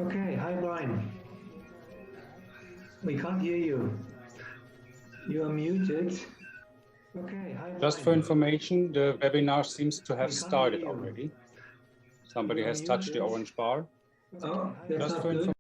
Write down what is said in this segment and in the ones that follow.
Okay, hi Brian. We can't hear you. You are muted. Okay, hi Just for Brian. information, the webinar seems to have We can't started hear you. already. Somebody You are has touched the muted. orange bar. Oh, that's Just not for good.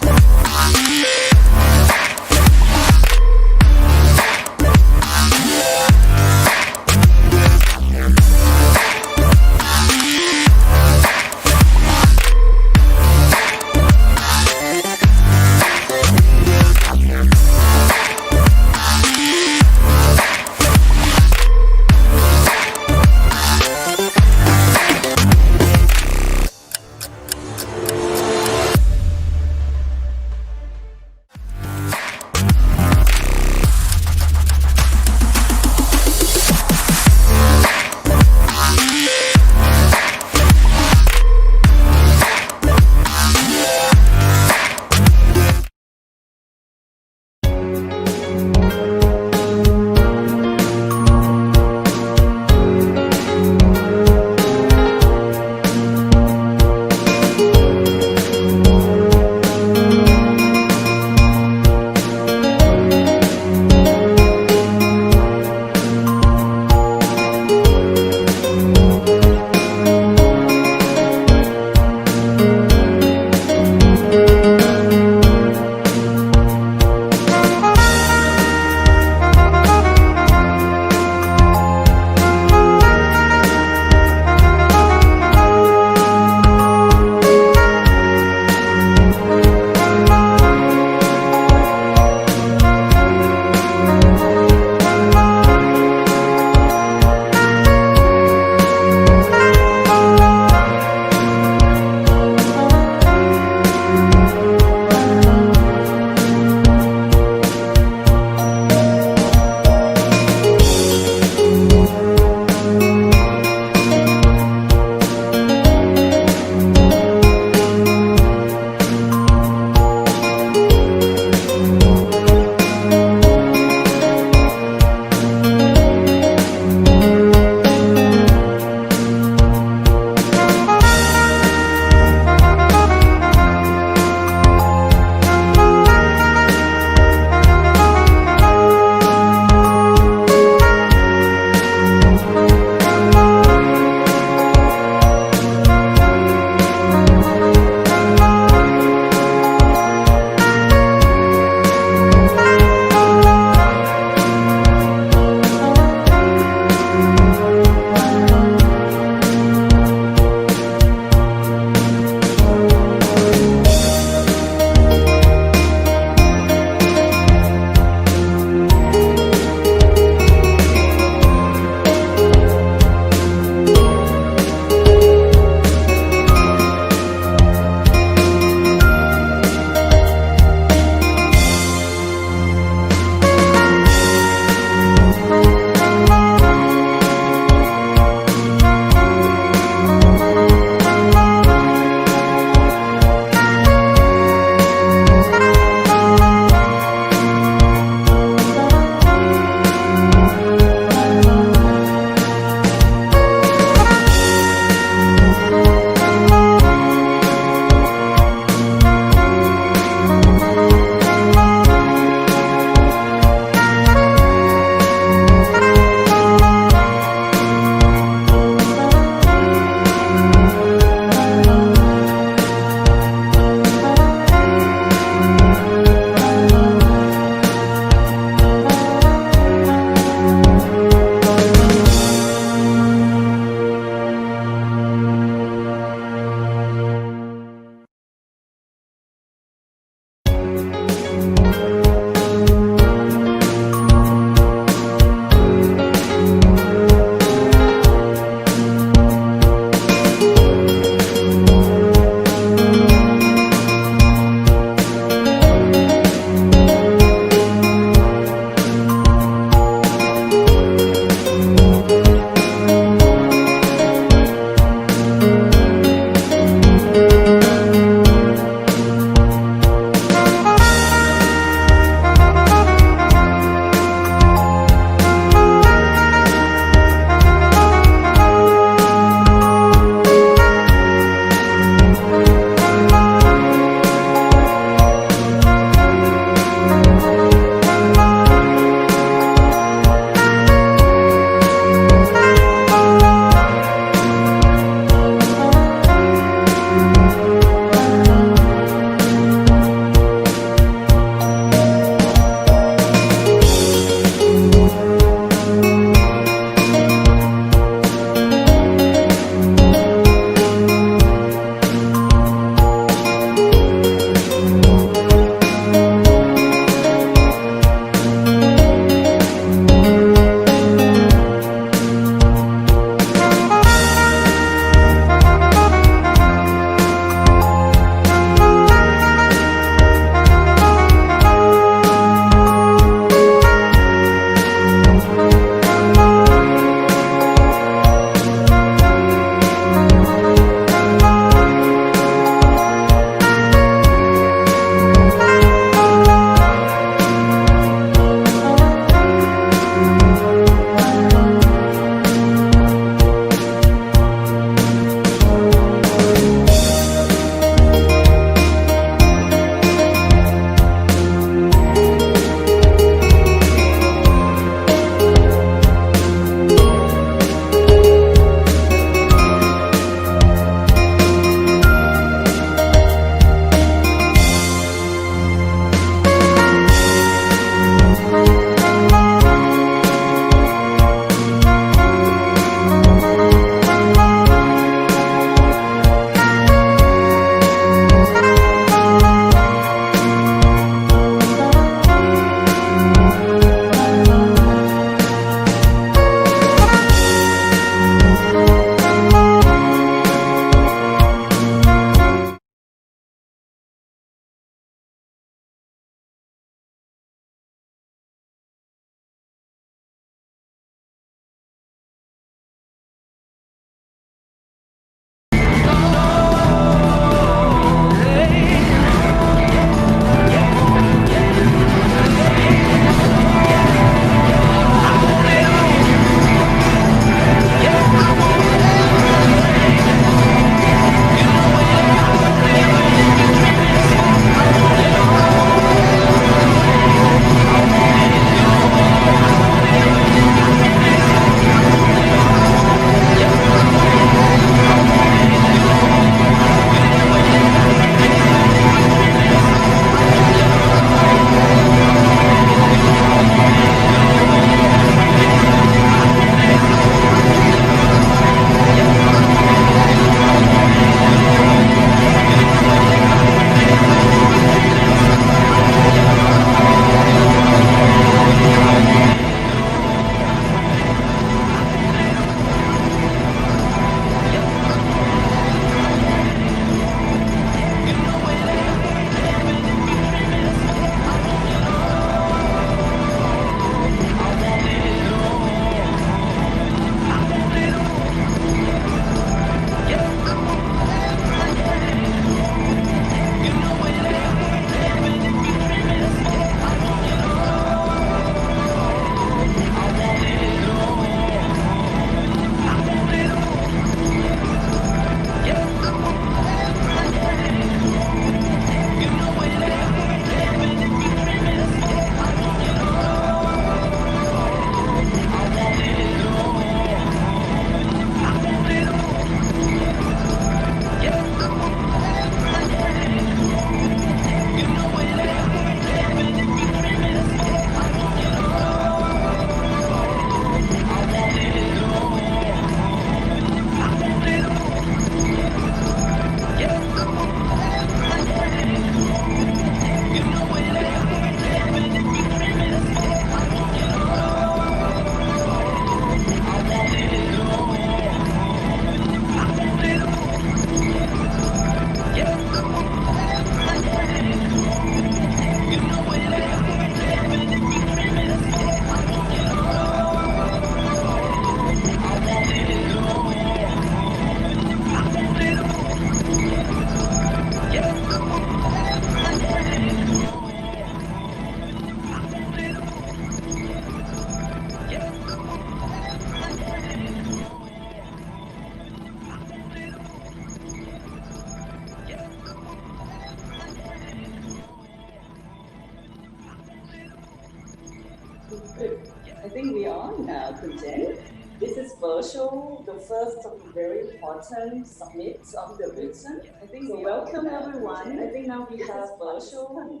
Good. I think we are now, Jen. This is virtual, the first of the very important summits of the region. I think so. Welcome everyone. I think now we have virtual. I'm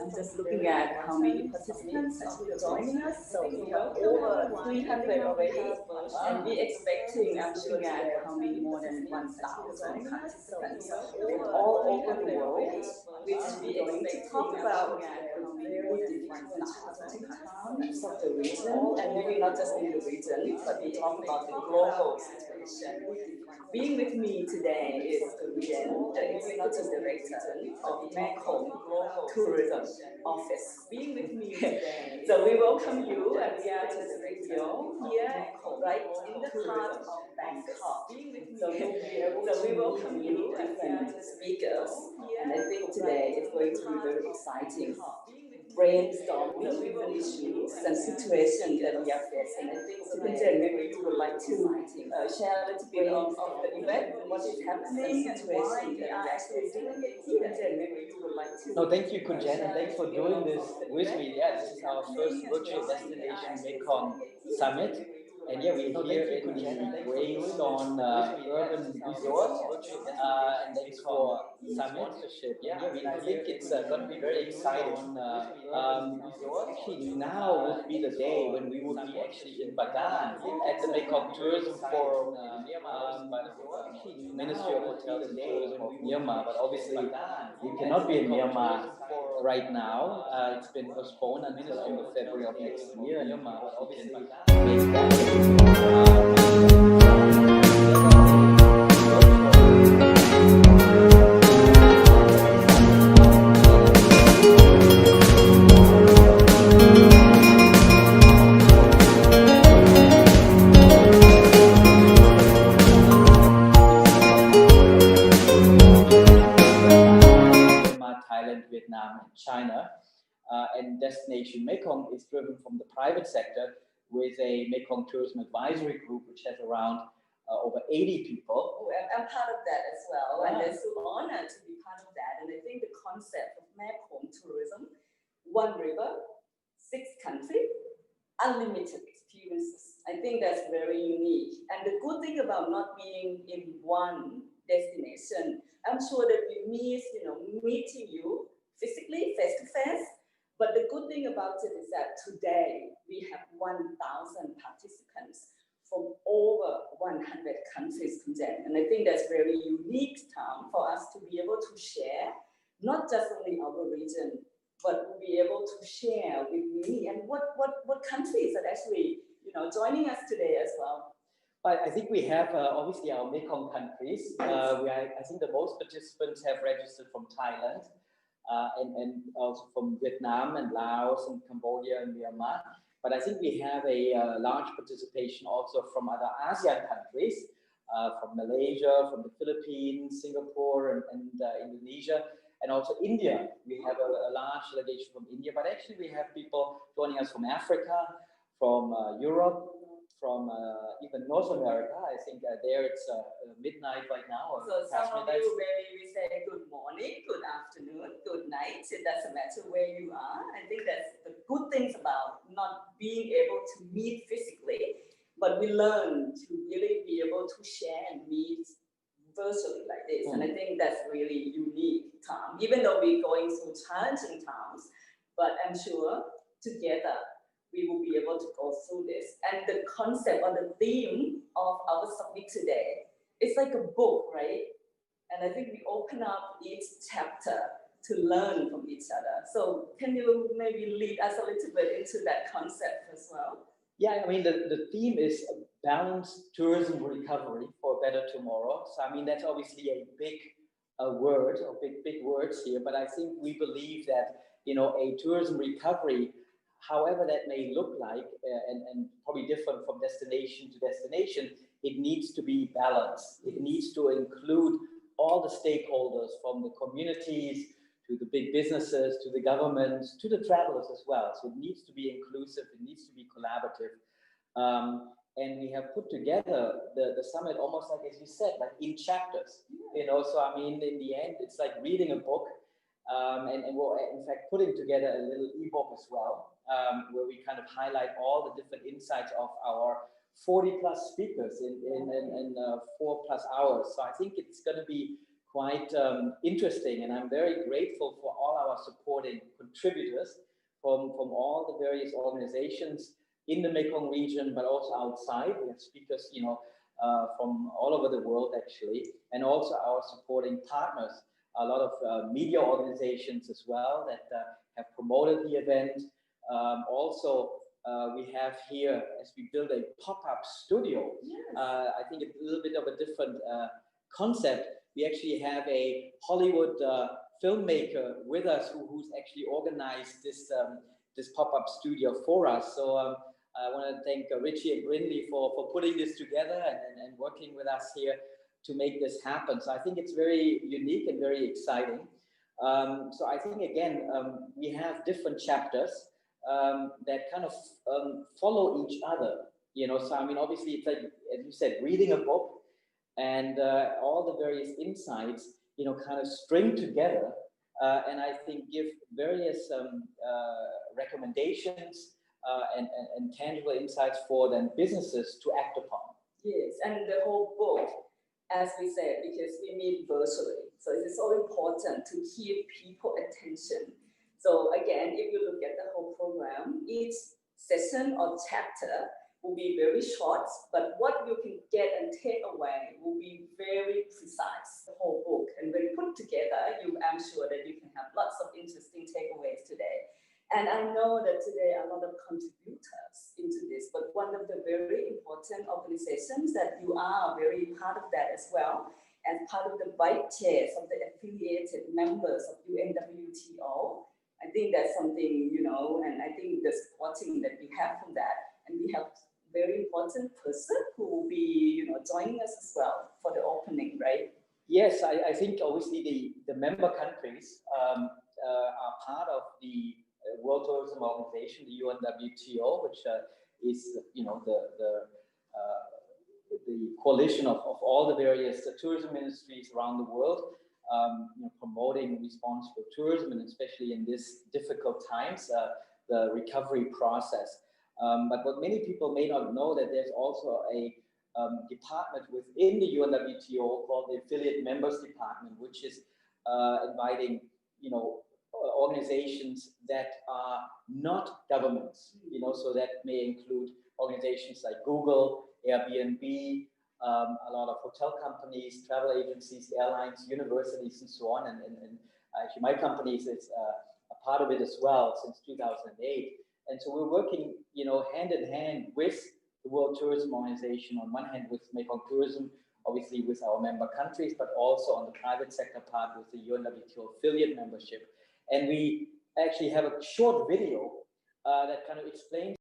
just looking at how many participants are joining us. So we have over 300 already, and we expecting. I'm looking at how many more than 1,000 participants from all over the world, which we expect to talk about very different towns of the region, and maybe not just in the region, but we talk about the global situation. Being with me today is Tuyến, the Executive Director of Mê Công Tourism Office. Being with me today. So we welcome you, and we are in the studio here, right in the heart of Bangkok. So we welcome you different speakers, and I think today is going to be very exciting. Brainstorming different issues and situations that we are facing. I think today maybe you would like to share a little bit of the event, what is happening, and why we are actually doing it here. Maybe you would like to. No, thank you, Kunjan, and thanks for doing this with me. Yeah, this is our first virtual destination Mekong Summit. And yeah, we're here in the Greystone Urban Resort, and thanks for sponsorship. Yeah, I think it's going to be very exciting. Actually, now would be the day when we would be actually in Bagan at the Mekong Tourism Forum by the Ministry of Hotels and Tourism of Myanmar. But obviously, we cannot be in Myanmar right now. It's been postponed until end of February of next year. And obviously, make that. Thailand, Vietnam, and China. And Destination Mekong is driven from the private sector with a Mekong Tourism Advisory Group, which has around over 80 people. Oh, I'm part of that as well, and it's an honor to be part of that. And I think the concept of Mekong tourism, one river, 6 countries, unlimited experiences. I think that's very unique. And the good thing about not being in one destination, I'm sure that we miss, meeting you physically, face to face. But the good thing about it is that today we have 1,000 participants from over 100 countries, and I think that's very unique time for us to be able to share, not just only our region, but we'll be able to share with me and what countries are actually, joining us today as well. I think we have obviously our Mekong countries. I think the most participants have registered from Thailand and also from Vietnam and Laos and Cambodia and Myanmar. But I think we have a large participation also from other ASEAN countries, from Malaysia, from the Philippines, Singapore, and Indonesia, and also India. We have a large delegation from India, but actually we have people joining us from Africa, from Europe, from even North America. I think there it's midnight right now. So some of you, maybe we say good morning, good afternoon, good night. It doesn't matter where you are. I think that's the good things about not being able to meet physically, but we learn to really be able to share and meet virtually like this. And I think that's really unique time, even though we're going through challenging times, but I'm sure together we will be able to go through this. And the concept or the theme of our summit today, it's like a book, right? And I think we open up each chapter to learn from each other. So can you maybe lead us a little bit into that concept as well? Yeah, I mean, the theme is balanced tourism recovery for a better tomorrow. So, I mean, that's obviously a big word, or big words here, but I think we believe that, a tourism recovery, however that may look like, and probably different from destination to destination, it needs to be balanced. It needs to include all the stakeholders, from the communities to the big businesses, to the governments, to the travelers as well. So it needs to be inclusive, it needs to be collaborative. And we have put together the summit almost like, as you said, like in chapters. So I mean, in the end, it's like reading a book. And we're in fact putting together a little ebook as well, where we kind of highlight all the different insights of our 40 plus speakers in 4+ hours. So I think it's going to be quite interesting, and I'm very grateful for all our supporting contributors from all the various organizations in the Mekong region, but also outside. We have speakers, from all over the world actually, and also our supporting partners, a lot of media organizations as well that have promoted the event. Also, we have here, as we build a pop-up studio, I think it's a little bit of a different concept. We actually have a Hollywood filmmaker with us who's actually organized this pop-up studio for us. So I want to thank Richie and Brindley for putting this together and working with us here to make this happen. So I think it's very unique and very exciting. So I think, again, we have different chapters that kind of follow each other. So I mean, obviously, it's like, as you said, reading a book, and all the various insights, kind of string together, and I think give various recommendations and tangible insights for then businesses to act upon. Yes, and the whole book, as we said, because we meet virtually, so it's so important to keep people attention. So again, if you look at the whole program, each session or chapter will be very short, but what you can get and take away will be very precise, the whole book. And when put together, I'm sure that you can have lots of interesting takeaways today. And I know that today a lot of contributors into this, but one of the very important organizations that you are very part of that as well, and part of the vice chairs of the affiliated members of UNWTO. I think that's something, and I think the supporting that we have from that, and we have very important person who will be, joining us as well for the opening, right? Yes, I think obviously the member countries are part of the World Tourism Organization, the UNWTO, which is, the coalition of all the various tourism ministries around the world, promoting responsible tourism, and especially in these difficult times, the recovery process. But what many people may not know, that there's also a department within the UNWTO called the Affiliate Members Department, which is inviting, organizations that are not governments, so that may include organizations like Google, Airbnb, a lot of hotel companies, travel agencies, airlines, universities, and so on. And actually, my company is a part of it as well since 2008. And so we're working, hand in hand with the World Tourism Organization, on one hand with Mekong Tourism, obviously with our member countries, but also on the private sector part with the UNWTO affiliate membership. And we actually have a short video that kind of explains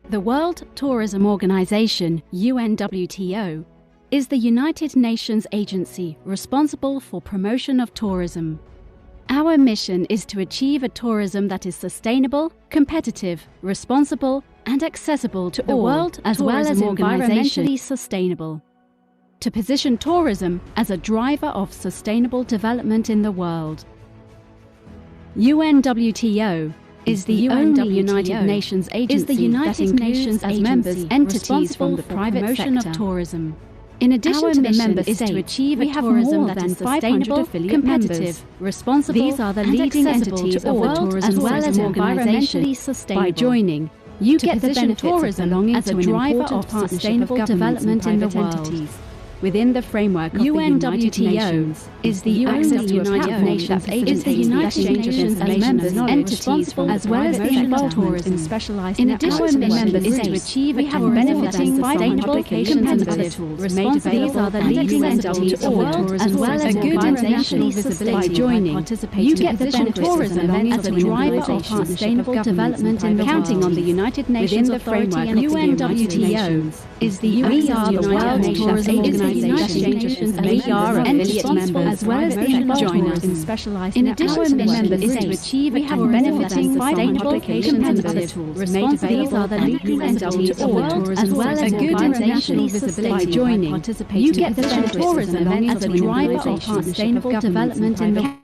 The World Tourism Organization, UNWTO, is the United Nations agency responsible for promotion of tourism. Our mission is to achieve a tourism that is sustainable, competitive, responsible, and accessible to all, world as well as environmentally sustainable. To position tourism as a driver of sustainable development in the world. UNWTO is the only United Nations agency that includes as members entities from the private sector of tourism. In addition to the member states, to achieve we have more than 500 competitive, responsible, these are the leading entities of the tourism as well as environmentally sustainable. By joining, you get the benefits of belonging as a driver of sustainable development in the world. Within the framework of UNWTO is the only United Nations agency that exchanges as members entities as well as the involved tourism specialized in addition to the member states to achieve we have benefiting sustainable applications and other tools made available. These are the leading entities of the tourism as well as good international visibility. By joining, you get the benefits tourism as a driver of sustainable development in the world. Counting on the United Nations Authority and UNWTO is the World Tourism Organization. We are affiliate members as well as the joiners specialized in addition to the member states to achieve we have benefiting sustainable applications and other tools made available. These are the leading entities of the world as well as good international visibility. By joining, you get the benefits tourism as a driver of sustainable development in the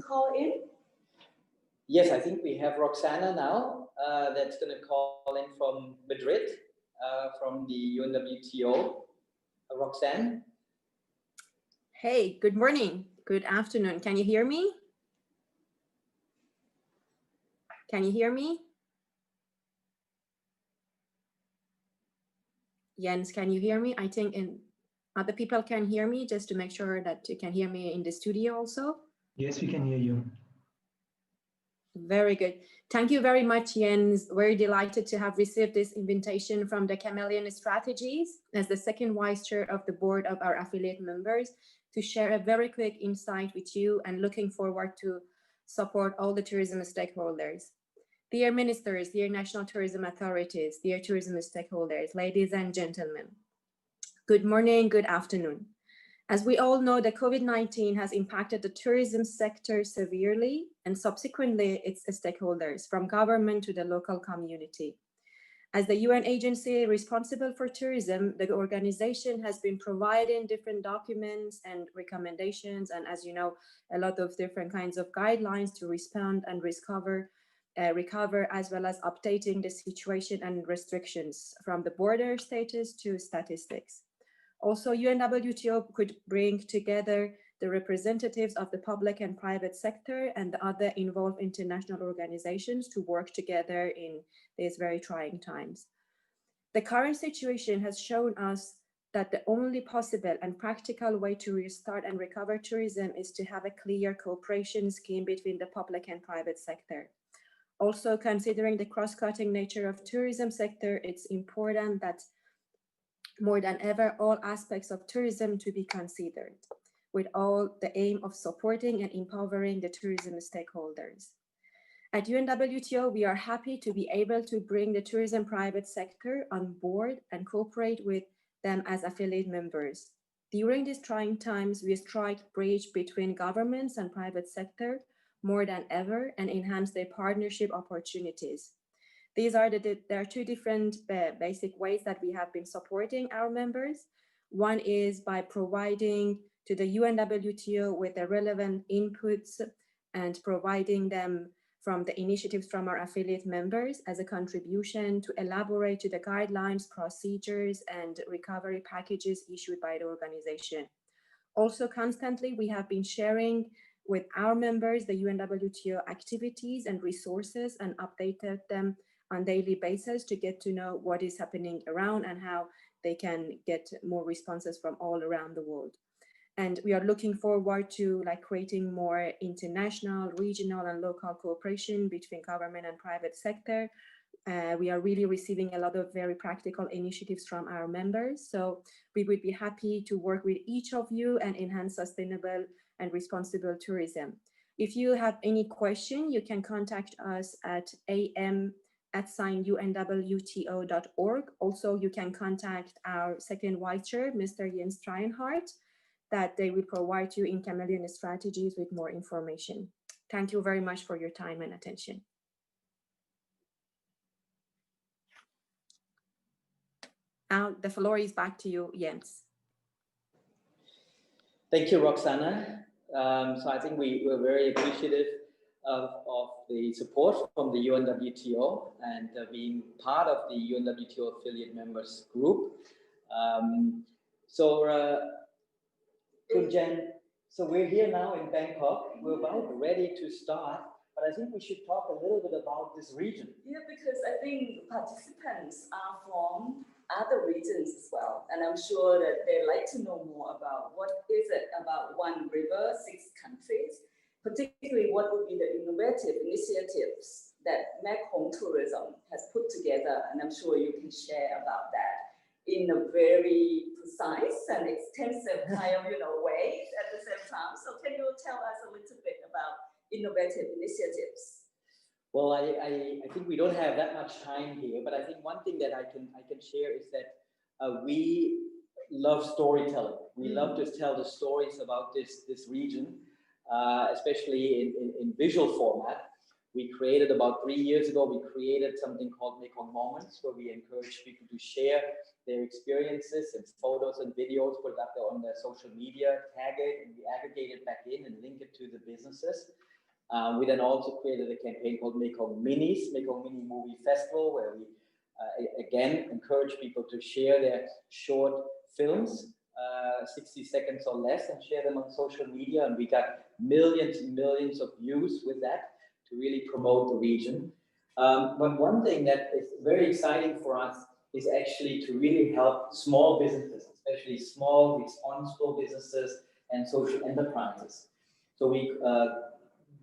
call in? Yes, I think we have Roxana now. That's going to call in from Madrid, from the UNWTO. Roxanne? Hey, good morning. Good afternoon. Can you hear me? Can you hear me? Jens, can you hear me? I think other people can hear me, just to make sure that you can hear me in the studio also. Yes, we can hear you. Very good. Thank you very much, Jens. Very delighted to have received this invitation from the Chameleon Strategies as the second vice chair of the board of our affiliate members to share a very quick insight with you, and looking forward to support all the tourism stakeholders. Dear ministers, dear national tourism authorities, dear tourism stakeholders, ladies and gentlemen, good morning, good afternoon. As we all know, the COVID-19 has impacted the tourism sector severely, and subsequently its stakeholders, from government to the local community. As the UN agency responsible for tourism, the organization has been providing different documents and recommendations, and as you know, a lot of different kinds of guidelines to respond and recover, as well as updating the situation and restrictions from the border status to statistics. Also, UNWTO could bring together the representatives of the public and private sector and the other involved international organizations to work together in these very trying times. The current situation has shown us that the only possible and practical way to restart and recover tourism is to have a clear cooperation scheme between the public and private sector. Also, considering the cross-cutting nature of tourism sector, it's important that more than ever, all aspects of tourism to be considered, with all the aim of supporting and empowering the tourism stakeholders. At UNWTO, we are happy to be able to bring the tourism private sector on board and cooperate with them as affiliate members. During these trying times, we strike bridge between governments and private sector more than ever and enhance their partnership opportunities. There are two different basic ways that we have been supporting our members. One is by providing to the UNWTO with the relevant inputs and providing them from the initiatives from our affiliate members as a contribution to elaborate to the guidelines, procedures, and recovery packages issued by the organization. Also, constantly, we have been sharing with our members the UNWTO activities and resources and updated them on daily basis to get to know what is happening around and how they can get more responses from all around the world. And we are looking forward to creating more international, regional, and local cooperation between government and private sector. We are really receiving a lot of very practical initiatives from our members. So we would be happy to work with each of you and enhance sustainable and responsible tourism. If you have any question, you can contact us at am@unwto.org. Also, you can contact our second vice chair, Mr. Jens Steinhardt, that they will provide you in Chameleon Strategies with more information. Thank you very much for your time and attention. Now the floor is back to you, Jens. Thank you, Roxana. So I think we were very appreciative of the support from the UNWTO and being part of the UNWTO affiliate members group. Kunjan, so we're here now in Bangkok. We're about ready to start, but I think we should talk a little bit about this region. Yeah, because I think participants are from other regions as well, and I'm sure that they like to know more about what is it about one river, 6 countries, particularly what would be the innovative initiatives that Mê Công tourism has put together, and I'm sure you can share about that in a very precise and extensive kind of way at the same time. So can you tell us a little bit about innovative initiatives? Well, I think we don't have that much time here, but I think one thing that I can share is that we love storytelling. We love to tell the stories about this region, especially in visual format. We created about 3 years ago, we created something called Mê Công Moments, where we encourage people to share their experiences and photos and videos, put it up there on their social media, tag it, and we aggregate it back in and link it to the businesses. We then also created a campaign called Mê Công Minis, Mê Công Mini Movie Festival, where we again encourage people to share their short films, 60 seconds or less, and share them on social media. And we got millions and millions of views with that to really promote the region. But one thing that is very exciting for us is actually to really help small businesses, especially small, responsible businesses and social enterprises. So we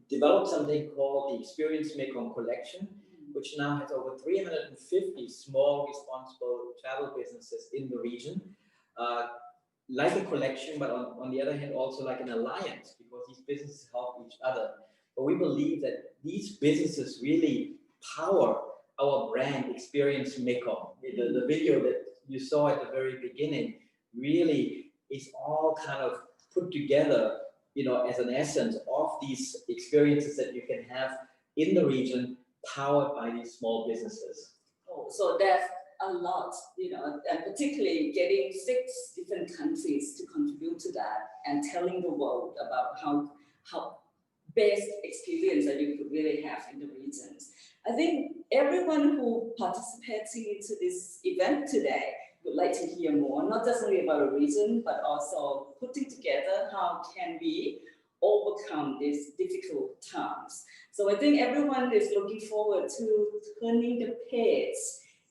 developed something called the Experience Mê Công Collection, which now has over 350 small, responsible travel businesses in the region. Like a collection, but on the other hand, also like an alliance, because these businesses help each other. But we believe that these businesses really power our brand, Experience Mê Công. The video that you saw at the very beginning really is all kind of put together, as an essence of these experiences that you can have in the region, powered by these small businesses. Oh, so there's a lot, and particularly getting 6 different countries to contribute to that and telling the world about how best experience that you could really have in the regions. I think everyone who participating into this event today would like to hear more, not just only about a region, but also putting together how can we overcome these difficult times. So I think everyone is looking forward to turning the page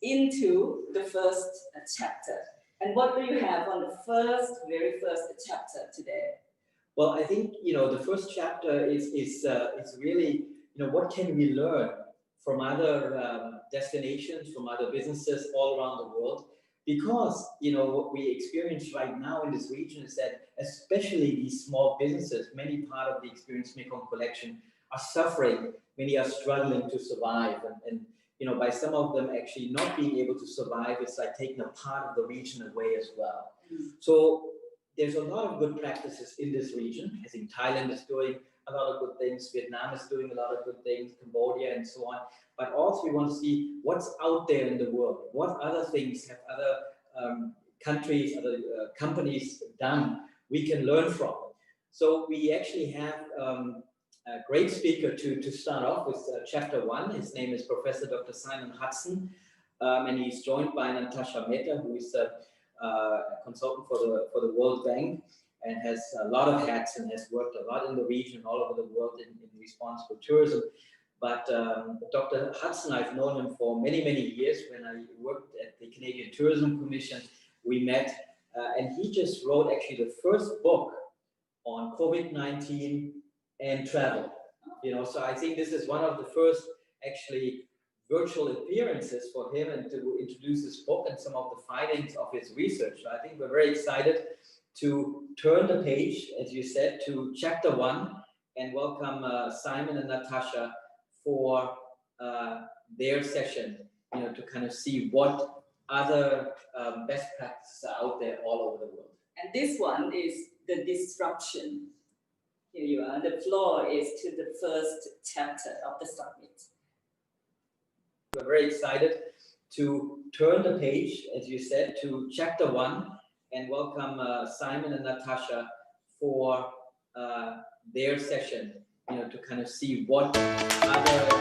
into the first chapter. And what do you have on the very first chapter today? Well, I think, the first chapter is really, what can we learn from other destinations, from other businesses all around the world? Because, what we experience right now in this region is that, especially these small businesses, many part of the Experience Mê Công collection are suffering, many are struggling to survive. And by some of them actually not being able to survive, it's like taking a part of the region away as well. So there's a lot of good practices in this region. I think Thailand is doing a lot of good things, Vietnam is doing a lot of good things, Cambodia and so on. But also we want to see what's out there in the world. What other things have other countries, other companies done we can learn from. So we actually have a great speaker to start off with chapter 1. His name is Professor Dr. Simon Hudson, and he's joined by Natasha Mehta, who is a consultant for the World Bank and has a lot of hats and has worked a lot in the region, all over the world in responsible tourism. But Dr. Hudson, I've known him for many, many years. When I worked at the Canadian Tourism Commission, we met, and he just wrote actually the first book on COVID-19 and travel. So I think this is one of the first actually virtual appearances for him and to introduce his book and some of the findings of his research. So I think we're very excited to turn the page, as you said, to chapter 1 and welcome Simon and Natasha for their session, to kind of see what other best practices are out there all over the world. And this one is the disruption. Here you are. The floor is to the first chapter of the summit. We're very excited to turn the page, as you said, to chapter 1, and welcome Simon and Natasha for their session, to kind of see what other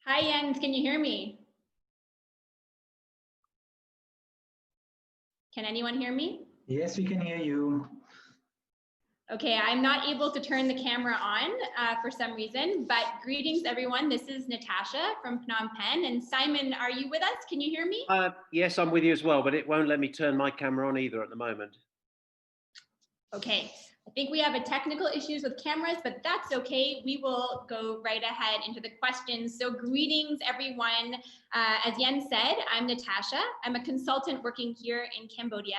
Hi Jens, can you hear me? Can anyone hear me? Yes, we can hear you. Okay, I'm not able to turn the camera on for some reason, but greetings everyone. This is Natasha from Phnom Penh, and Simon, are you with us? Can you hear me? Yes, I'm with you as well, but it won't let me turn my camera on either at the moment. Okay, I think we have technical issues with cameras, but that's okay. We will go right ahead into the questions. So greetings everyone. As Jens said, I'm Natasha. I'm a consultant working here in Cambodia.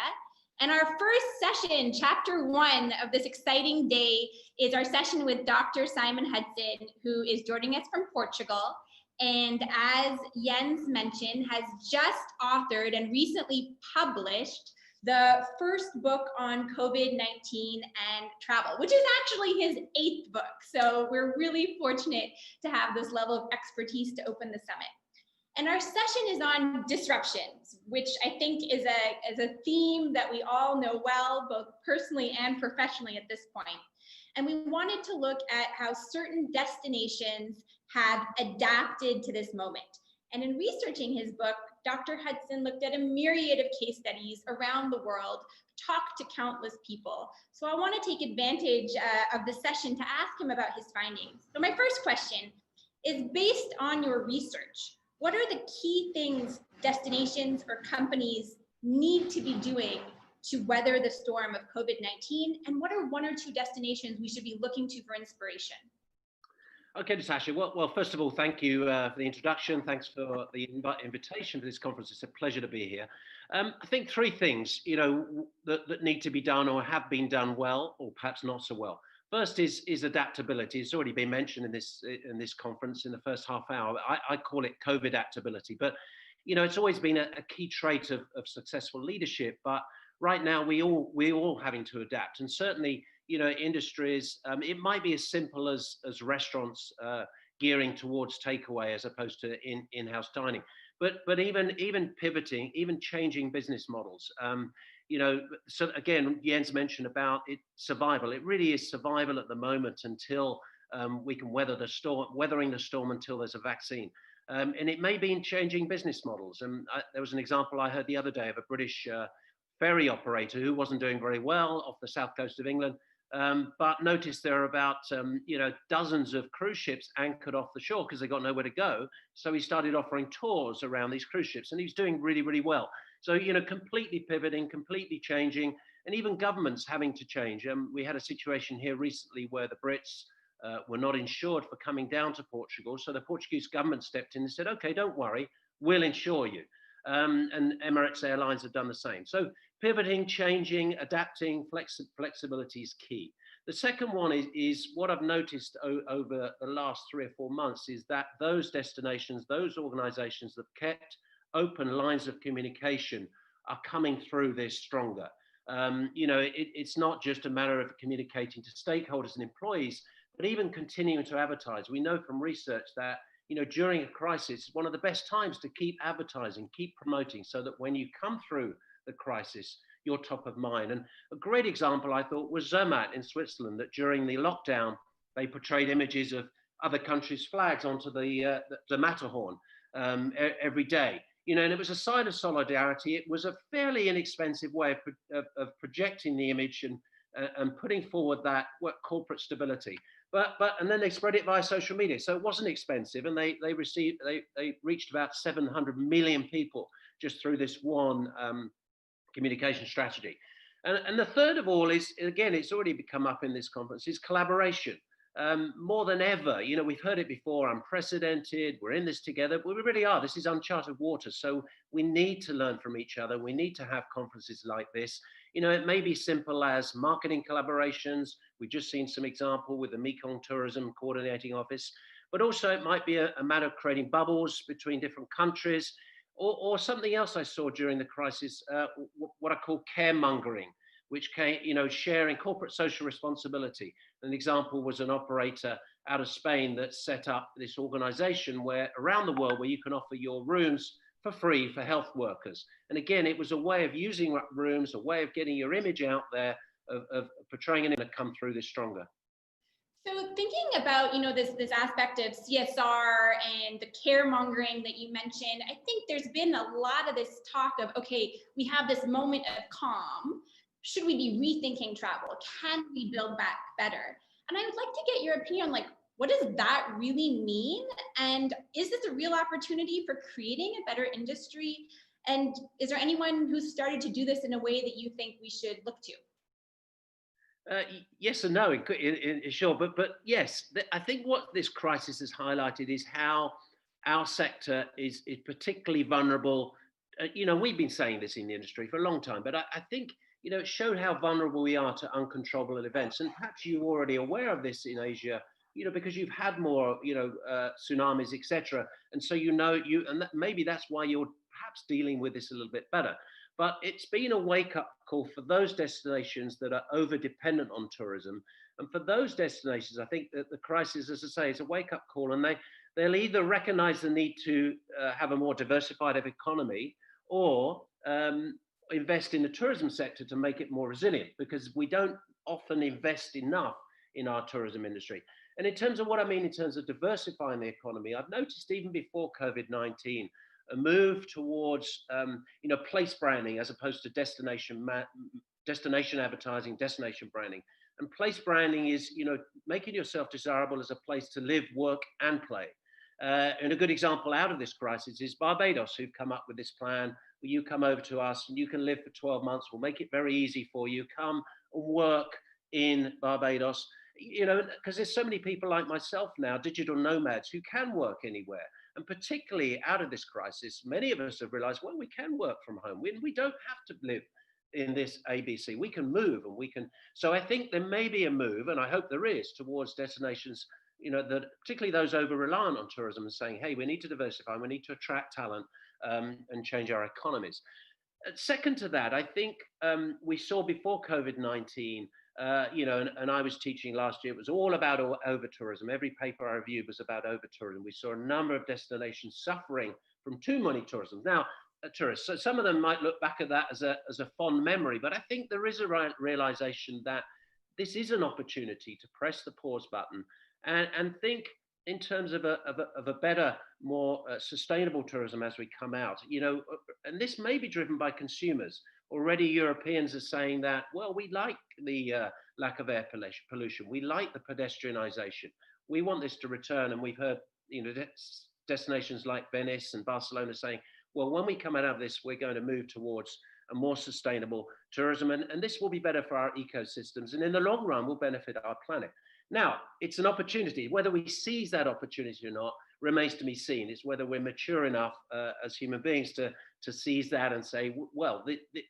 And our first session, chapter 1 of this exciting day, is our session with Dr. Simon Hudson, who is joining us from Portugal. And as Jens mentioned, has just authored and recently published the first book on COVID-19 and travel, which is actually his 8th book. So we're really fortunate to have this level of expertise to open the summit. And our session is on disruptions, which I think is a theme that we all know well, both personally and professionally at this point. And we wanted to look at how certain destinations have adapted to this moment. And in researching his book, Dr. Hudson looked at a myriad of case studies around the world, talked to countless people. So I want to take advantage of the session to ask him about his findings. So my first question is, based on your research, what are the key things destinations or companies need to be doing to weather the storm of COVID-19? And what are 1 or 2 destinations we should be looking to for inspiration? Okay, Natasha. Well, first of all, thank you for the introduction. Thanks for the invitation for this conference. It's a pleasure to be here. I think 3 things, that need to be done or have been done well, or perhaps not so well. First is adaptability. It's already been mentioned in this conference in the first half hour. I call it COVID-adaptability, but it's always been a key trait of successful leadership. But right now, we're all having to adapt, and certainly, industries. It might be as simple as restaurants gearing towards takeaway as opposed to in-house dining, but even pivoting, even changing business models. So again, Jens mentioned about it, survival. It really is survival at the moment until we can weathering the storm until there's a vaccine. And it may be in changing business models. And there was an example I heard the other day of a British ferry operator who wasn't doing very well off the south coast of England, but noticed there are about dozens of cruise ships anchored off the shore because they got nowhere to go. So he started offering tours around these cruise ships, and he's doing really, really well. So, completely pivoting, completely changing, and even governments having to change. We had a situation here recently where the Brits were not insured for coming down to Portugal. So the Portuguese government stepped in and said, okay, don't worry, we'll insure you. And Emirates Airlines have done the same. So pivoting, changing, adapting, flexibility is key. The second one is what I've noticed over the last 3 or 4 months is that those destinations, those organizations that kept open lines of communication are coming through this stronger. It's not just a matter of communicating to stakeholders and employees, but even continuing to advertise. We know from research that during a crisis, one of the best times to keep advertising, keep promoting, so that when you come through the crisis, you're top of mind. And a great example, I thought, was Zermatt in Switzerland, that during the lockdown, they portrayed images of other countries' flags onto the Matterhorn every day. And it was a sign of solidarity. It was a fairly inexpensive way of projecting the image and putting forward that corporate stability. And then they spread it via social media, so it wasn't expensive, and they reached about 700 million people. just through this one communication strategy. And the third of all is, again, it's already come up in this conference, is collaboration. More than ever, you know, we've heard it before, unprecedented, we're in this together, but we really are. This is uncharted waters. So we need to learn from each other. We need to have conferences like this. You know, it may be simple as marketing collaborations. We've just seen some example with the Mekong Tourism Coordinating Office, but also it might be a matter of creating bubbles between different countries, or something else I saw during the crisis, what I call caremongering, which came, you know, sharing corporate social responsibility. An example was an operator out of Spain that set up this organization where around the world where you can offer your rooms for free for health workers. And again, it was a way of using rooms, a way of getting your image out there, of portraying it and come through this stronger. So thinking about, you know, this aspect of CSR and the caremongering that you mentioned, I think there's been a lot of this talk of, okay, we have this moment of calm. Should we be rethinking travel? Can we build back better? And I would like to get your opinion on, like, what does that really mean? And is this a real opportunity for creating a better industry? And is there anyone who's started to do this in a way that you think we should look to? Yes and no, sure, but yes, I think what this crisis has highlighted is how our sector is particularly vulnerable. You know, we've been saying this in the industry for a long time, but I think, you know, it showed how vulnerable we are to uncontrollable events. And perhaps you're already aware of this in Asia, you know, because you've had more, you know, tsunamis, etc. And so, you know, maybe that's why you're perhaps dealing with this a little bit better. But it's been a wake-up call for those destinations that are over-dependent on tourism. And for those destinations, I think that the crisis, as I say, is a wake-up call, and they'll either recognize the need to have a more diversified economy, or invest in the tourism sector to make it more resilient, because we don't often invest enough in our tourism industry. And in terms of what I mean in terms of diversifying the economy, I've noticed even before COVID-19, a move towards you know, place branding as opposed to destination advertising, destination branding. And place branding is, you know, making yourself desirable as a place to live, work, and play. And a good example out of this crisis is Barbados, who've come up with this plan where you come over to us and you can live for 12 months. We'll make it very easy for you. Come and work in Barbados, you know, because there's so many people like myself now, digital nomads, who can work anywhere. And particularly out of this crisis, many of us have realized, well, we can work from home. We don't have to live in this ABC. We can move, and we can. So I think there may be a move, and I hope there is, towards destinations, you know, that particularly those over reliant on tourism, and saying, hey, we need to diversify, we need to attract talent and change our economies. Second to that, I think we saw before COVID-19, you know, and I was teaching last year, it was all about over-tourism. Every paper I reviewed was about over-tourism. We saw a number of destinations suffering from too many tourists. Now, tourists, so some of them might look back at that as a fond memory, but I think there is a realization that this is an opportunity to press the pause button and think in terms of a better, more sustainable tourism as we come out, you know, and this may be driven by consumers. Already Europeans are saying that, well, we like the lack of air pollution. We like the pedestrianization. We want this to return. And we've heard, you know, destinations like Venice and Barcelona saying, well, when we come out of this, we're going to move towards a more sustainable tourism. And this will be better for our ecosystems. And in the long run, will benefit our planet. Now, it's an opportunity. Whether we seize that opportunity or not remains to be seen. It's whether we're mature enough as human beings to seize that and say, well,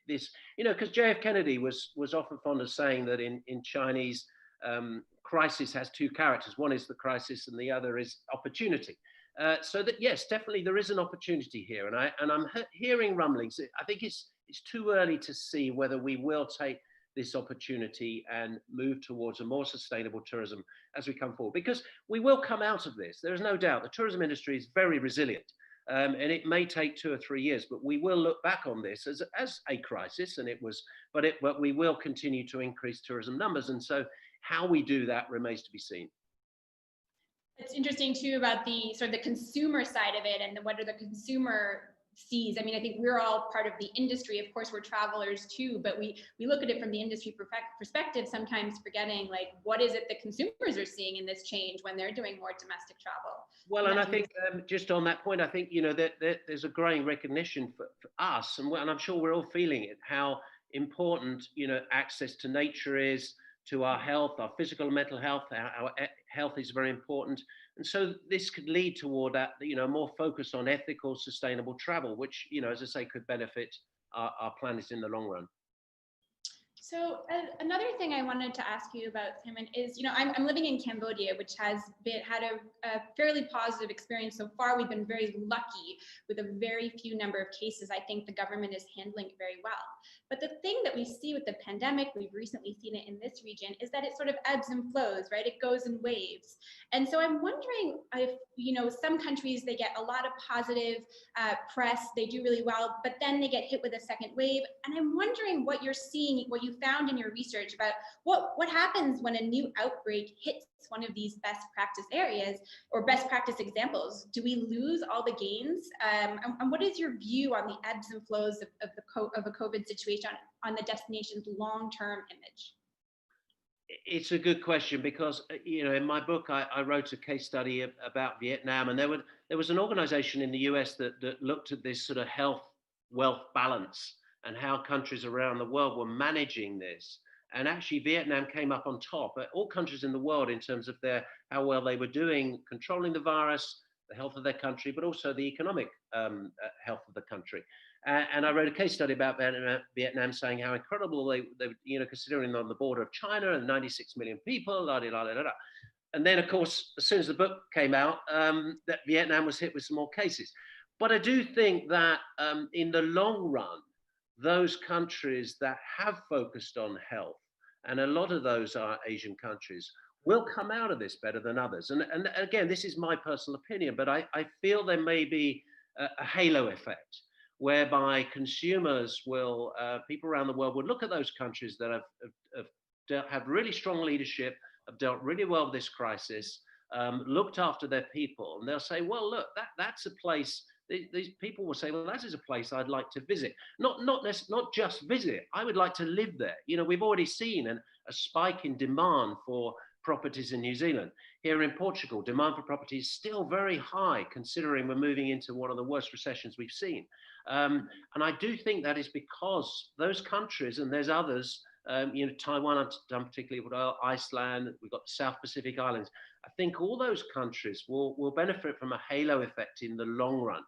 this, you know, because JF Kennedy was often fond of saying that in Chinese, crisis has two characters. One is the crisis and the other is opportunity. So that, yes, definitely there is an opportunity here. And I'm hearing rumblings. I think it's too early to see whether we will take this opportunity and move towards a more sustainable tourism as we come forward, because we will come out of this. There is no doubt the tourism industry is very resilient, and it may take 2 or 3 years, but we will look back on this as a crisis, and but we will continue to increase tourism numbers. And so how we do that remains to be seen. It's interesting too about the sort of the consumer side of it, and what are the consumer sees? I mean, I think we're all part of the industry. Of course, we're travelers too, but we look at it from the industry perspective, sometimes forgetting like, what is it that consumers are seeing in this change when they're doing more domestic travel? Well, and I think just on that point, I think, you know, that there's a growing recognition for us, and I'm sure we're all feeling it, how important, you know, access to nature is, to our health, our physical and mental health. Our health is very important. And so this could lead toward that, you know, more focus on ethical, sustainable travel, which, you know, as I say, could benefit our planet in the long run. So another thing I wanted to ask you about, Simon, is, you know, I'm living in Cambodia, which has had a fairly positive experience so far. We've been very lucky with a very few number of cases. I think the government is handling it very well. But the thing that we see with the pandemic, we've recently seen it in this region, is that it sort of ebbs and flows, right? It goes in waves. And so I'm wondering if, you know, some countries, they get a lot of positive press, they do really well, but then they get hit with a second wave. And I'm wondering what you're seeing, what you found in your research about what happens when a new outbreak hits one of these best practice areas or best practice examples. Do we lose all the gains? And what is your view on the ebbs and flows of a COVID situation on the destination's long-term image? It's a good question because, you know, in my book, I wrote a case study about Vietnam, and there was an organization in the US that looked at this sort of health-wealth balance and how countries around the world were managing this. And actually, Vietnam came up on top. All countries in the world in terms of how well they were doing controlling the virus, the health of their country, but also the economic health of the country. And I wrote a case study about Vietnam, saying how incredible they you know, considering they're on the border of China and 96 million people, la, la, la, la, la. And then, of course, as soon as the book came out, that Vietnam was hit with some more cases. But I do think that in the long run, those countries that have focused on health, and a lot of those are Asian countries, will come out of this better than others. And again, this is my personal opinion, but I feel there may be a halo effect, whereby consumers will, people around the world would look at those countries that have really strong leadership, have dealt really well with this crisis, looked after their people, and they'll say, well, look, that's a place. These people will say, well, that is a place I'd like to visit. Not just visit. I would like to live there. You know, we've already seen a spike in demand for properties in New Zealand. Here in Portugal, demand for property is still very high, considering we're moving into one of the worst recessions we've seen. And I do think that is because those countries, and there's others, you know, Taiwan, I've done particularly with Iceland, we've got the South Pacific Islands. I think all those countries will benefit from a halo effect in the long run.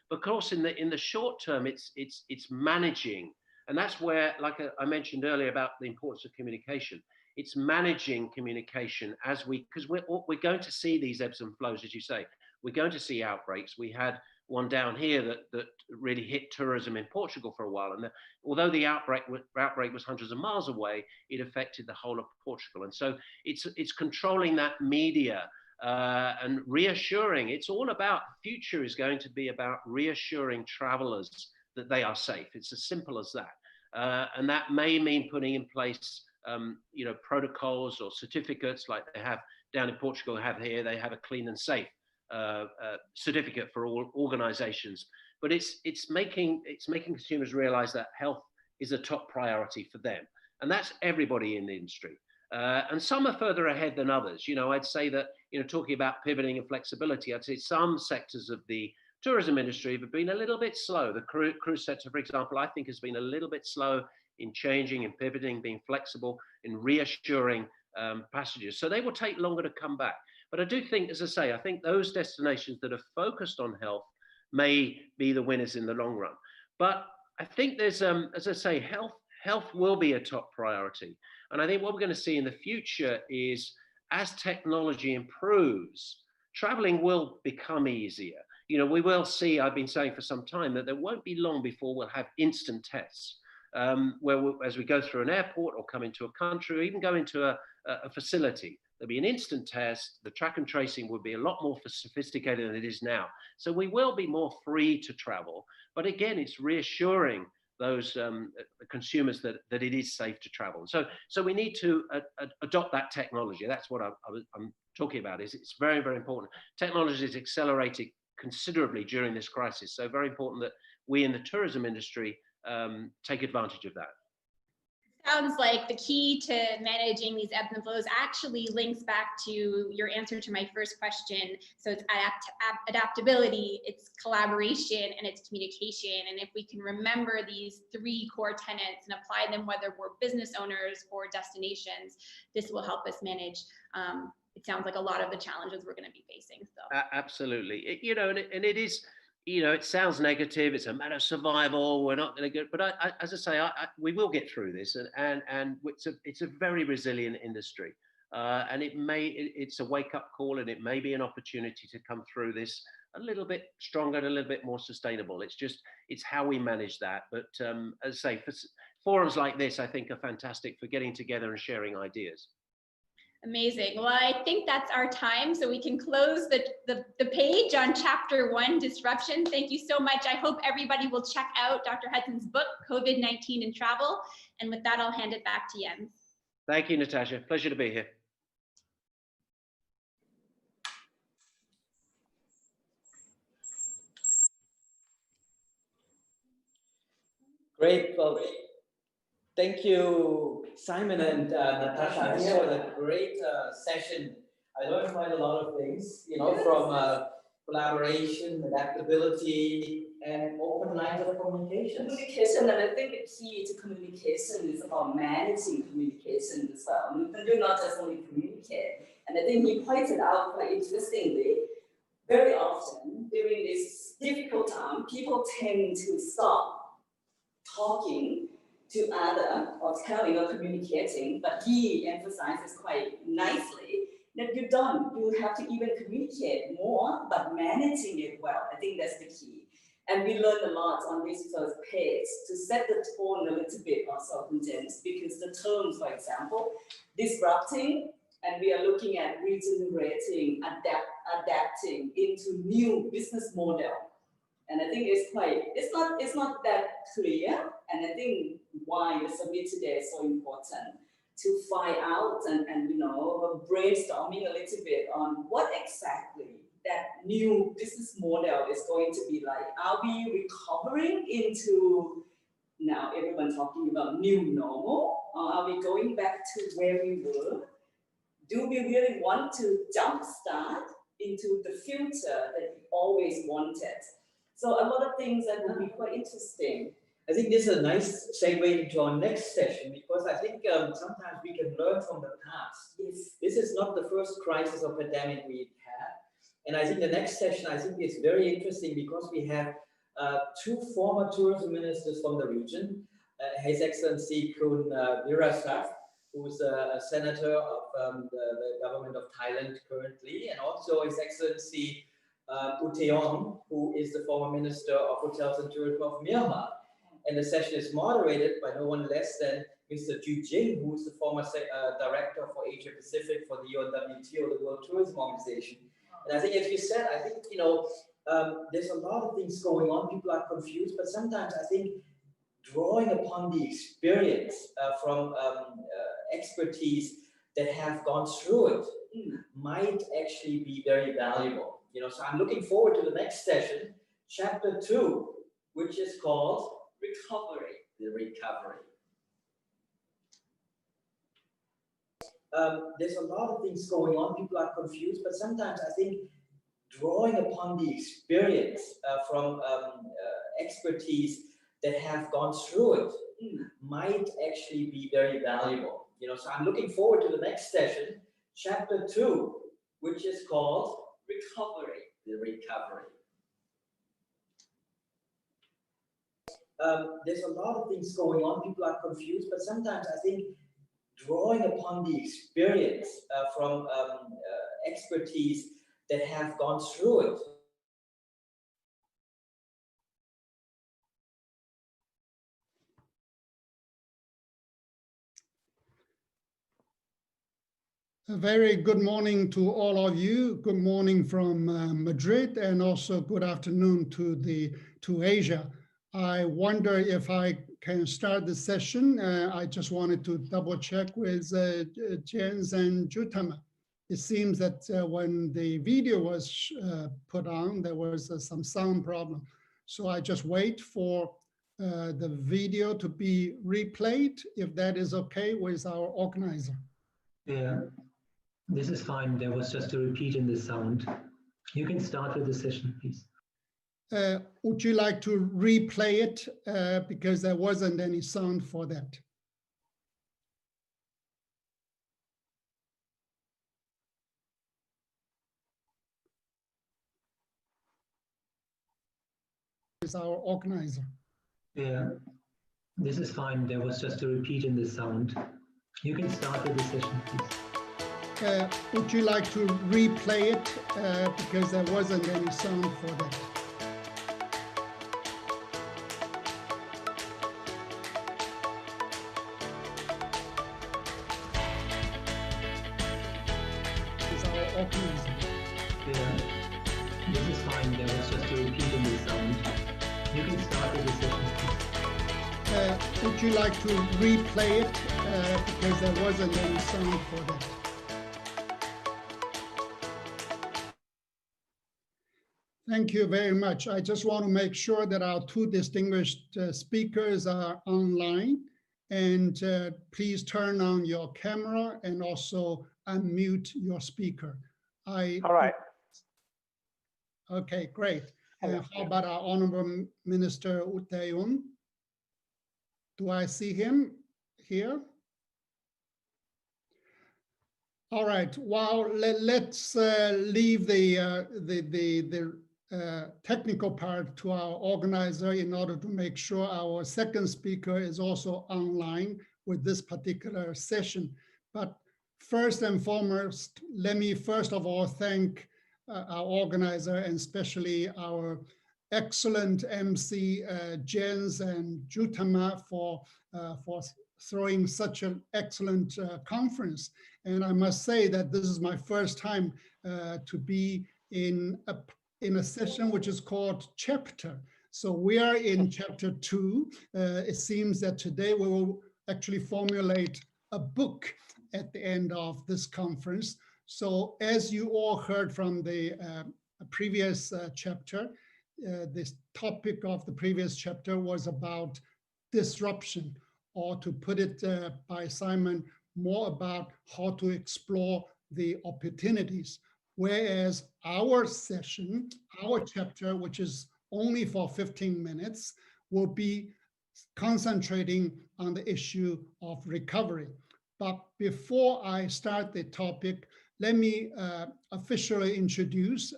But of course, in the short term, it's managing, and that's where, like I mentioned earlier about the importance of communication. It's managing communication because we're going to see these ebbs and flows, as you say. We're going to see outbreaks. We had one down here that really hit tourism in Portugal for a while. And although the outbreak was hundreds of miles away, it affected the whole of Portugal. And so it's controlling that media and reassuring. It's all about, the future is going to be about reassuring travelers that they are safe. It's as simple as that. And that may mean putting in place you know, protocols or certificates like they have down in Portugal, here, they have a clean and safe certificate for all organizations. But it's making consumers realize that health is a top priority for them. And that's everybody in the industry. And some are further ahead than others. You know, I'd say that, you know, talking about pivoting and flexibility, I'd say some sectors of the tourism industry have been a little bit slow. The cruise sector, for example, I think has been a little bit slow in changing and pivoting, being flexible, in reassuring passengers. So they will take longer to come back. But I do think, as I say, I think those destinations that are focused on health may be the winners in the long run. But I think there's, as I say, health will be a top priority. And I think what we're going to see in the future is, as technology improves, traveling will become easier. You know, we will see, I've been saying for some time, that there won't be long before we'll have instant tests. Where as we go through an airport or come into a country or even go into a facility, there'll be an instant test. The track and tracing will be a lot more sophisticated than it is now. So we will be more free to travel. But again, it's reassuring those consumers that it is safe to travel. So we need to adopt that technology. That's what I'm talking about. It's very, very important. Technology is accelerating considerably during this crisis. So very important that we in the tourism industry take advantage of that. Sounds like the key to managing these ebbs and flows actually links back to your answer to my first question. So it's adaptability, it's collaboration, and it's communication. And if we can remember these 3 core tenets and apply them, whether we're business owners or destinations, this will help us manage, it sounds like, a lot of the challenges we're going to be facing. So absolutely, you know, and it is, you know, it sounds negative. It's a matter of survival. We're not going to get, but as I say, we will get through this, and it's a very resilient industry, and it's a wake up call, and it may be an opportunity to come through this a little bit stronger and a little bit more sustainable. It's how we manage that. But as I say, forums like this, I think, are fantastic for getting together and sharing ideas. Amazing. Well, I think that's our time, so we can close the page on chapter 1, disruption. Thank you so much. I hope everybody will check out Dr. Hudson's book, COVID-19 and Travel. And with that, I'll hand it back to Jens. Thank you, Natasha. Pleasure to be here. Great. Well, thank you, Simon and Natasha, for the great session. I learned quite a lot of things, you know, from collaboration, adaptability, and open lines of communication. Communication, and I think the key to communication is about managing communication as well. You do not just only communicate. And I think he pointed out quite interestingly, very often during this difficult time, people tend to stop talking to other or telling or communicating, but he emphasizes quite nicely that you have to even communicate more, but managing it well. I think that's the key. And we learned a lot on this first page to set the tone a little bit also, because the terms, for example, disrupting, and we are looking at regenerating, adapting into new business model. And I think it's not that clear. And I think why the summit today is so important to find out and you know, brainstorming a little bit on what exactly that new business model is going to be like. Are we recovering into, now everyone talking about new normal, or are we going back to where we were? Do we really want to jumpstart into the future that we always wanted? So a lot of things that will be quite interesting. I think this is a nice segue into our next session, because I think sometimes we can learn from the past. Yes. This is not the first crisis or pandemic we've had. And I think the next session, I think, is very interesting because we have 2 former tourism ministers from the region. His Excellency Kun Wirasat, who's a senator of the government of Thailand currently, and also His Excellency Uteon, who is the former Minister of Hotels and Tourism of Myanmar. And the session is moderated by no one less than Mr. Ju Jing, who is the former Director for Asia Pacific for the UNWTO, the World Tourism Organization. And I think, as you said, I think, you know, there's a lot of things going on. People are confused, but sometimes I think drawing upon the experience from expertise that have gone through it might actually be very valuable. You know, so I'm looking forward to the next session, chapter 2, which is called Recovery. The recovery. There's a lot of things going on. People are confused, but sometimes I think drawing upon the experience from expertise that have gone through it might actually be very valuable. You know, so I'm looking forward to the next session, chapter 2, which is called Recovery. The recovery. There's a lot of things going on. People are confused, but sometimes I think drawing upon the experience from expertise that have gone through it. A very good morning to all of you. Good morning from Madrid, and also good afternoon to Asia. I wonder if I can start the session. I just wanted to double check with Jens and Jutama. It seems that when the video was put on, there was some sound problem. So I just wait for the video to be replayed, if that is okay with our organizer. Yeah, this is fine. There was just a repeat in the sound. You can start with the session, please. Would you like to replay it? Because there wasn't any sound for that. Is our organizer. Yeah, this is fine. There was just a repeat in the sound. You can start with the session, please. Would you like to replay it? Because there wasn't any sound for that. Is our organizer. Yeah, this is fine. There was just a repeat in the sound. You can start with the session, please. Would you like to replay it? Because there wasn't any sound for that. Thank you very much. I just want to make sure that our two distinguished speakers are online, and please turn on your camera and also unmute your speaker. All right. Okay, great. How about our Honorable Minister Tuyến? Do I see him here? All right. Well, let's leave the technical part to our organizer in order to make sure our second speaker is also online with this particular session. But first and foremost, let me first of all thank our organizer, and especially our excellent MC Jens and Jutama for throwing such an excellent conference. And I must say that this is my first time to be in a session which is called chapter. So we are in chapter 2. It seems that today we will actually formulate a book at the end of this conference. So as you all heard from the previous chapter, this topic of the previous chapter was about disruption, or to put it by Simon, more about how to explore the opportunities. Whereas our session, our chapter, which is only for 15 minutes, will be concentrating on the issue of recovery. But before I start the topic, let me officially introduce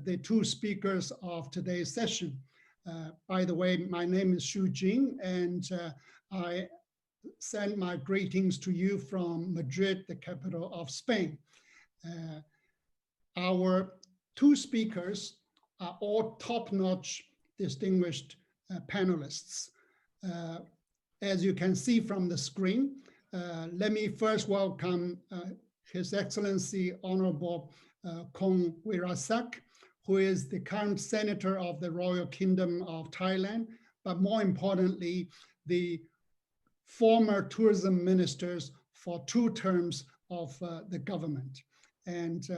the two speakers of today's session. By the way, my name is Xu Jing, and I send my greetings to you from Madrid, the capital of Spain. Our two speakers are all top-notch distinguished panelists. As you can see from the screen, let me first welcome His Excellency Honorable Kong Wirasak, who is the current Senator of the Royal Kingdom of Thailand, but more importantly, the former tourism ministers for 2 terms of the government. And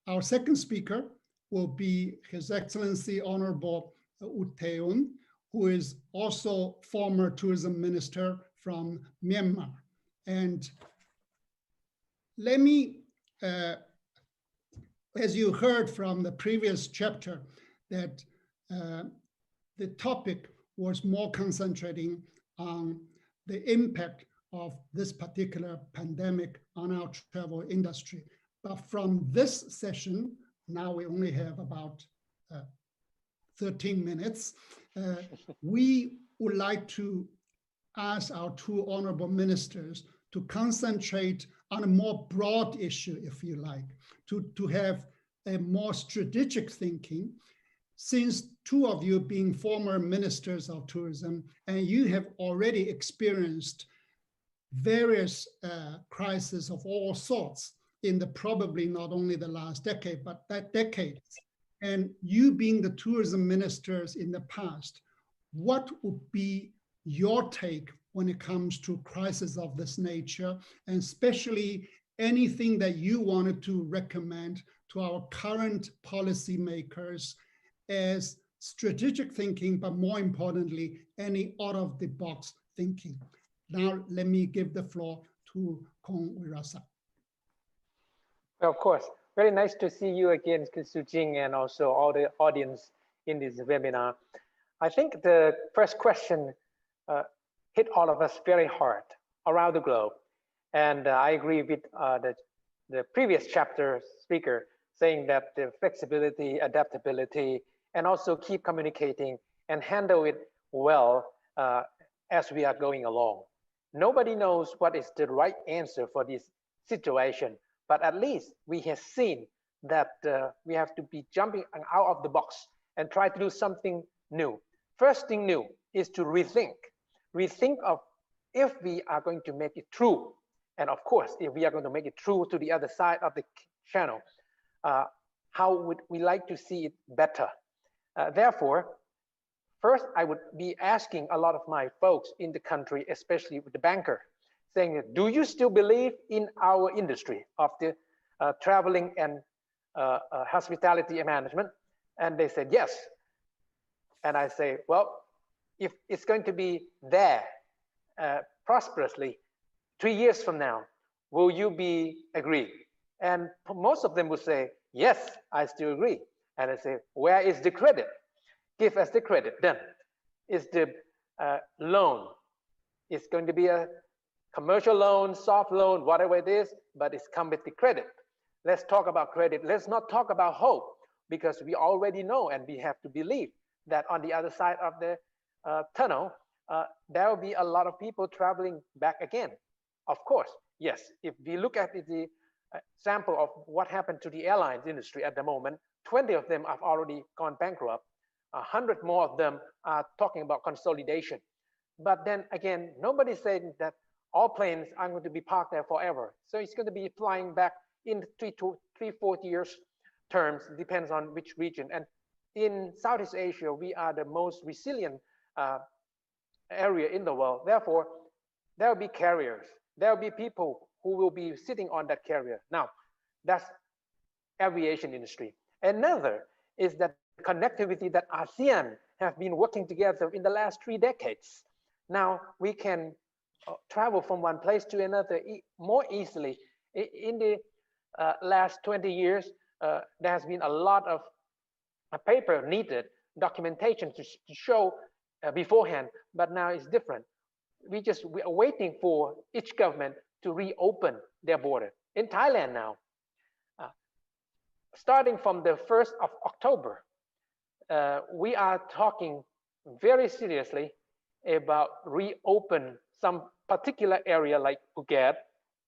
our second speaker will be His Excellency Honorable Tuyến, who is also former tourism minister from Myanmar. And let me, as you heard from the previous chapter, that the topic was more concentrating on the impact of this particular pandemic on our travel industry. But from this session, now we only have about 13 minutes, we would like to ask our 2 honorable ministers to concentrate on a more broad issue, if you like, to have a more strategic thinking, since 2 of you being former ministers of tourism, and you have already experienced various crises of all sorts in the probably not only the last decade, but that decades. And you being the tourism ministers in the past, what would be your take when it comes to crises of this nature, and especially anything that you wanted to recommend to our current policymakers as strategic thinking, but more importantly, any out-of-the-box thinking. Now, let me give the floor to Kong Wirasa. Of course, very nice to see you again, Su-Jing, and also all the audience in this webinar. I think the first question hit all of us very hard around the globe. And I agree with the previous chapter speaker saying that the flexibility, adaptability, and also keep communicating and handle it well as we are going along. Nobody knows what is the right answer for this situation, but at least we have seen that we have to be jumping out of the box and try to do something new. First thing new is to rethink of if we are going to make it true. And of course, if we are going to make it true to the other side of the channel, how would we like to see it better? Therefore, first, I would be asking a lot of my folks in the country, especially with the banker, saying, do you still believe in our industry of the traveling and hospitality management? And they said, yes. And I say, well, if it's going to be there prosperously 3 years from now, will you be agree? And most of them would say, yes, I still agree. And I say, where is the credit? Give us the credit. Then is the loan. It's going to be a commercial loan, soft loan, whatever it is, but it's come with the credit. Let's talk about credit. Let's not talk about hope, because we already know and we have to believe that on the other side of the tunnel, there will be a lot of people traveling back again. Of course, yes, if we look at the example of what happened to the airlines industry at the moment, 20 of them have already gone bankrupt. 100 more of them are talking about consolidation. But then again, nobody's saying that all planes are going to be parked there forever. So it's going to be flying back in 3-4 years terms, depends on which region. And in Southeast Asia, we are the most resilient area in the world. Therefore, there will be carriers. There will be people who will be sitting on that carrier. Now, that's aviation industry. Another is that connectivity that ASEAN have been working together in the last 3 decades. Now we can travel from one place to another more easily. In the last 20 years, there has been a lot of paper needed, documentation to show beforehand, but now it's different. We are waiting for each government to reopen their border. In Thailand now, starting from the 1st of October, we are talking very seriously about reopen some particular area like Phuket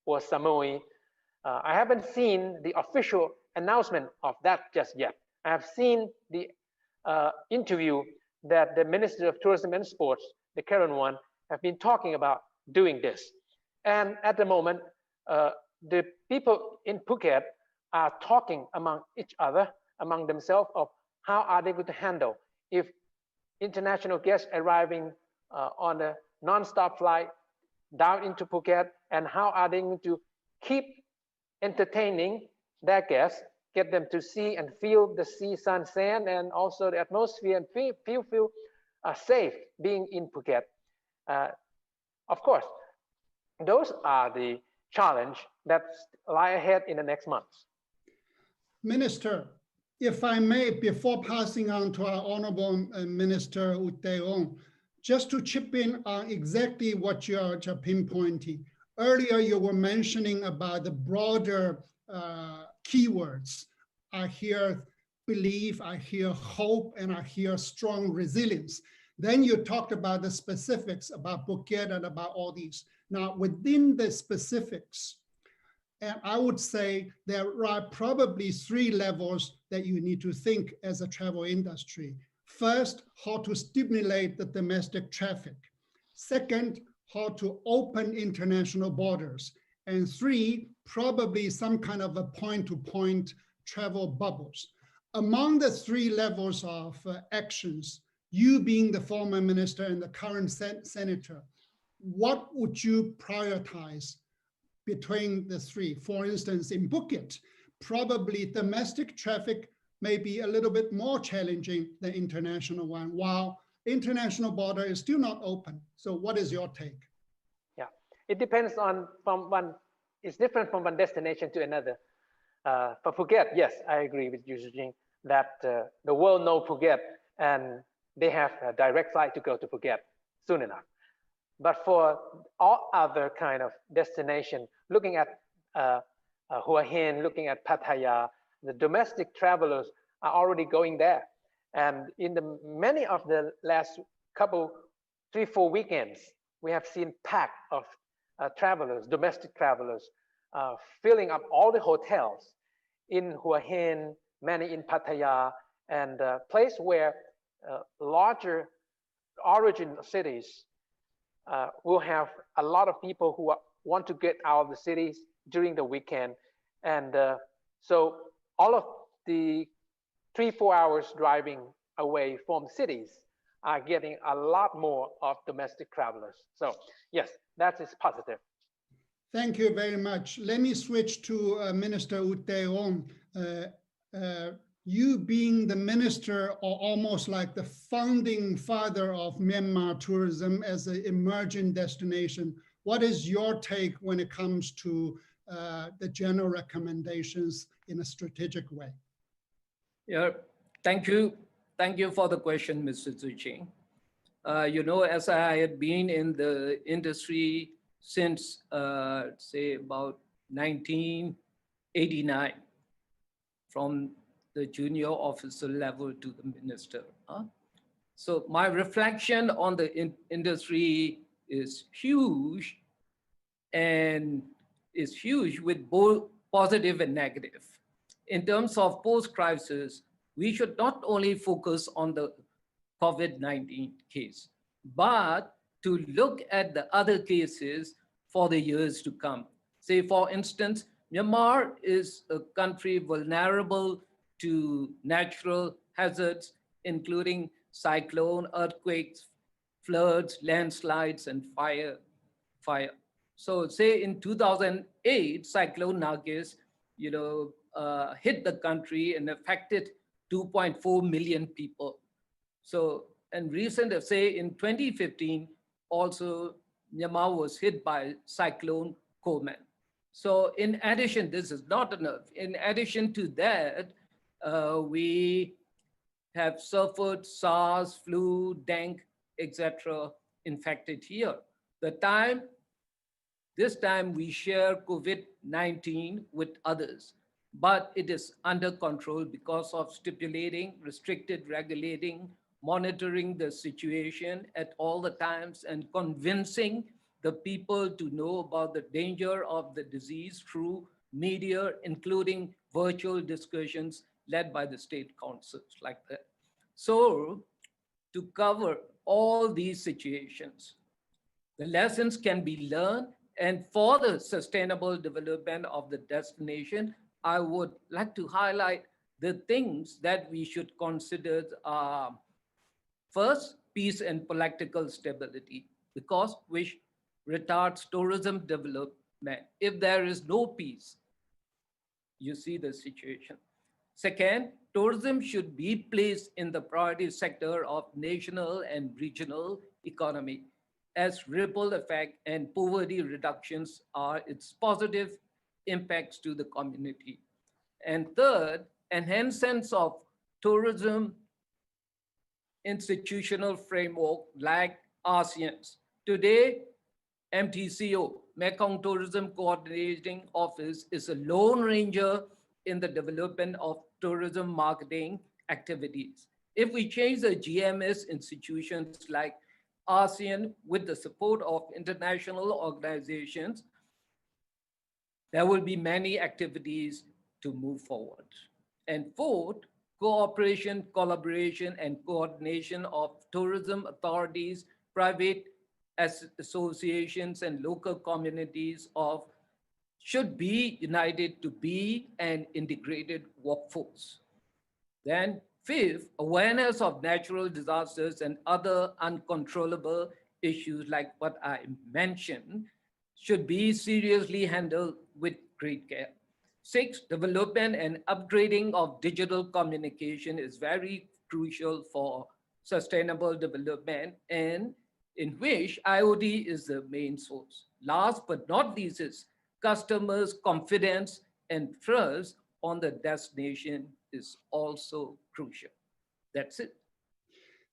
or Samui. I haven't seen the official announcement of that just yet. I have seen the interview that the Minister of Tourism and Sports, the current one, have been talking about doing this. And at the moment, the people in Phuket are talking among each other, among themselves, of how are they going to handle if international guests arriving on a non-stop flight down into Phuket, and how are they going to keep entertaining their guests, get them to see and feel the sea, sun, sand, and also the atmosphere, and feel safe being in Phuket. Of course, those are the challenge that lie ahead in the next months. Minister, if I may, before passing on to our Honorable Minister Uteong, just to chip in on exactly what you are pinpointing. Earlier, you were mentioning about the broader keywords. I hear belief, I hear hope, and I hear strong resilience. Then you talked about the specifics about Phuket and about all these. Now, within the specifics, and I would say there are probably 3 levels that you need to think as a travel industry. First, how to stimulate the domestic traffic. Second, how to open international borders. And 3, probably some kind of a point-to-point travel bubbles. Among the 3 levels of actions, you being the former minister and the current senator, what would you prioritize between the 3? For instance, in Phuket, probably domestic traffic may be a little bit more challenging than international one, while international border is still not open. So what is your take? Yeah, it depends on it's different from one destination to another. For Phuket, yes, I agree with you, Jing, that the world knows Phuket and they have a direct flight to go to Phuket soon enough. But for all other kind of destination, looking at Hua Hin, looking at Pattaya, the domestic travelers are already going there. And in many of the last couple, 3-4 weekends, we have seen pack of travelers, domestic travelers, filling up all the hotels in Hua Hin, many in Pattaya, and a place where larger origin cities will have a lot of people who want to get out of the cities during the weekend. And so all of the 3-4 hours driving away from cities are getting a lot more of domestic travelers. So yes, that is positive. Thank you very much. Let me switch to Minister U Tae-ong. You being the minister, or almost like the founding father of Myanmar tourism as an emerging destination, what is your take when it comes to the general recommendations in a strategic way? Yeah, thank you. Thank you for the question, Mr. Tzu Ching. You know, as I had been in the industry since, say, about 1989, from the junior officer level to the minister. So my reflection on the industry is huge, and is huge with both positive and negative. In terms of post-crisis, we should not only focus on the COVID-19 case, but to look at the other cases for the years to come. Say, for instance, Myanmar is a country vulnerable to natural hazards, including cyclone, earthquakes, floods, landslides, and fire. So say in 2008, Cyclone Nargis, hit the country and affected 2.4 million people. So, and recent, say in 2015, also Myanmar was hit by Cyclone Coleman. So in addition, this is not enough. In addition to that, we have suffered SARS, flu, dengue, etc. infected here. This time we share COVID-19 with others, but it is under control because of stipulating, restricted, regulating, monitoring the situation at all the times, and convincing the people to know about the danger of the disease through media, including virtual discussions led by the state councils like that. So to cover all these situations, the lessons can be learned, and for the sustainable development of the destination, I would like to highlight the things that we should consider. First, peace and political stability, because which retards tourism development. If there is no peace, you see the situation. Second, tourism should be placed in the priority sector of national and regional economy, as ripple effect and poverty reductions are its positive impacts to the community. And third, enhanced sense of tourism institutional framework like ASEAN's. Today, MTCO, Mekong Tourism Coordinating Office, is a lone ranger in the development of tourism marketing activities. If we change the GMS institutions like ASEAN with the support of international organizations, there will be many activities to move forward. And fourth, cooperation, collaboration, and coordination of tourism authorities, private associations, and local communities should be united to be an integrated workforce. Then fifth, awareness of natural disasters and other uncontrollable issues like what I mentioned should be seriously handled with great care. 6, development and upgrading of digital communication is very crucial for sustainable development, and in which IoT is the main source. Last but not least is customers' confidence and trust on the destination is also crucial. That's it.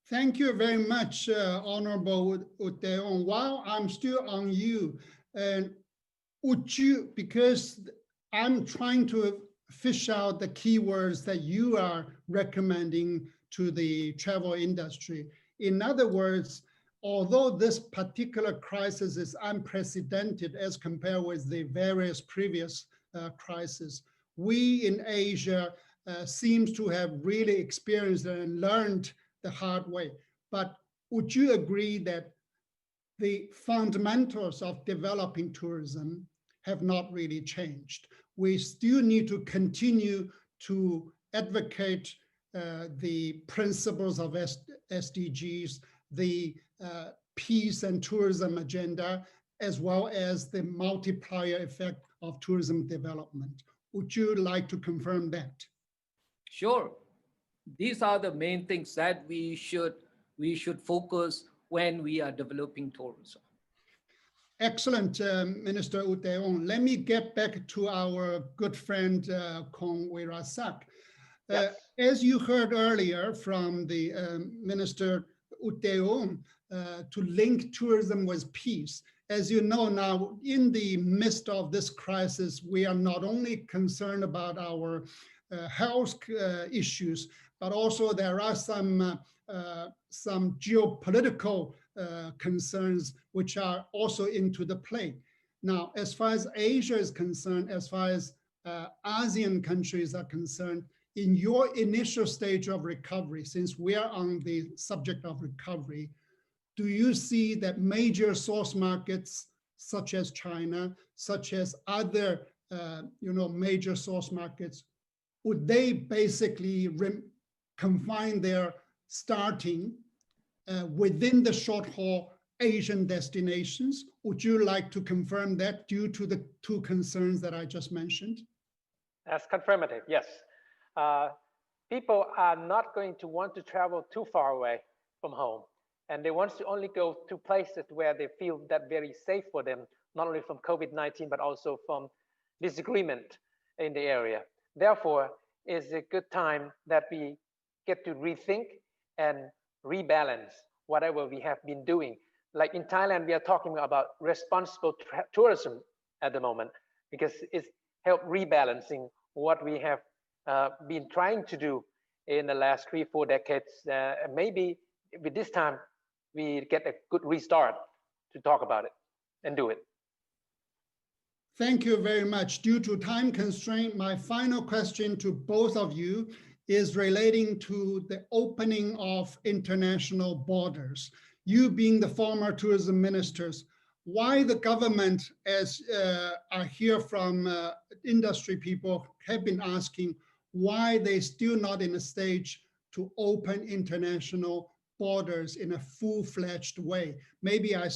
Thank you very much, Honorable Uteon. While I'm still on you, would you, because I'm trying to fish out the keywords that you are recommending to the travel industry. In other words, although this particular crisis is unprecedented as compared with the various previous crises, we in Asia seems to have really experienced and learned the hard way. But would you agree that the fundamentals of developing tourism have not really changed? We still need to continue to advocate the principles of SDGs, the peace and tourism agenda, as well as the multiplier effect of tourism development. Would you like to confirm that? Sure. These are the main things that we should focus when we are developing tourism. Excellent, Minister Uteon. Let me get back to our good friend Kong Wirasak. Yes. As you heard earlier from the Minister Uteon, to link tourism with peace. As you know now, in the midst of this crisis, we are not only concerned about our health issues, but also there are some geopolitical concerns which are also into the play. Now, as far as Asia is concerned, as far as ASEAN countries are concerned, in your initial stage of recovery, since we are on the subject of recovery, do you see that major source markets such as China, such as other major source markets, would they basically confine their starting within the short-haul Asian destinations? Would you like to confirm that due to the two concerns that I just mentioned? That's confirmative, yes. People are not going to want to travel too far away from home, and they want to only go to places where they feel that very safe for them, not only from COVID-19, but also from disagreement in the area. Therefore, it's a good time that we get to rethink and rebalance whatever we have been doing. Like in Thailand, we are talking about responsible tourism at the moment, because it's helped rebalancing what we have been trying to do in the last 3-4 decades. Maybe with this time, we get a good restart to talk about it and do it. Thank you very much. Due to time constraint, my final question to both of you is relating to the opening of international borders. You being the former tourism ministers, why the government, as I hear from industry people, have been asking why they're still not in a stage to open international borders in a full-fledged way. Maybe I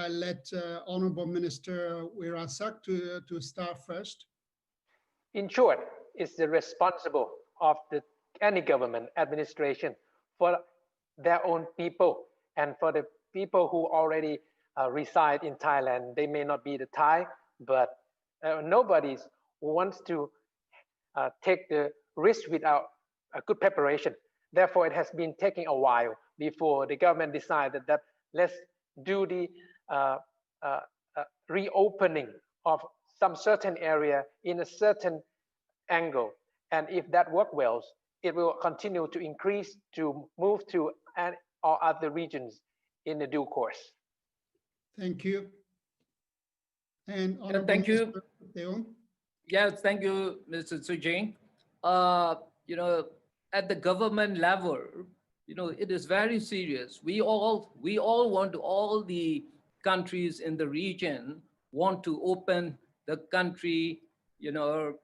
let Honorable Minister Wirasak to start first. In short, it's the responsible of any government administration for their own people, and for the people who already reside in Thailand. They may not be the Thai, but nobody wants to take the risk without a good preparation. Therefore, it has been taking a while before the government decided that let's do the reopening of some certain area in a certain angle. And if that works well, it will continue to increase, to move to or other regions in the due course. Thank you. And thank you. Leon? Yes, thank you, Mr. Sujing. At the government level, it is very serious. We all want to, all the countries in the region want to open the country,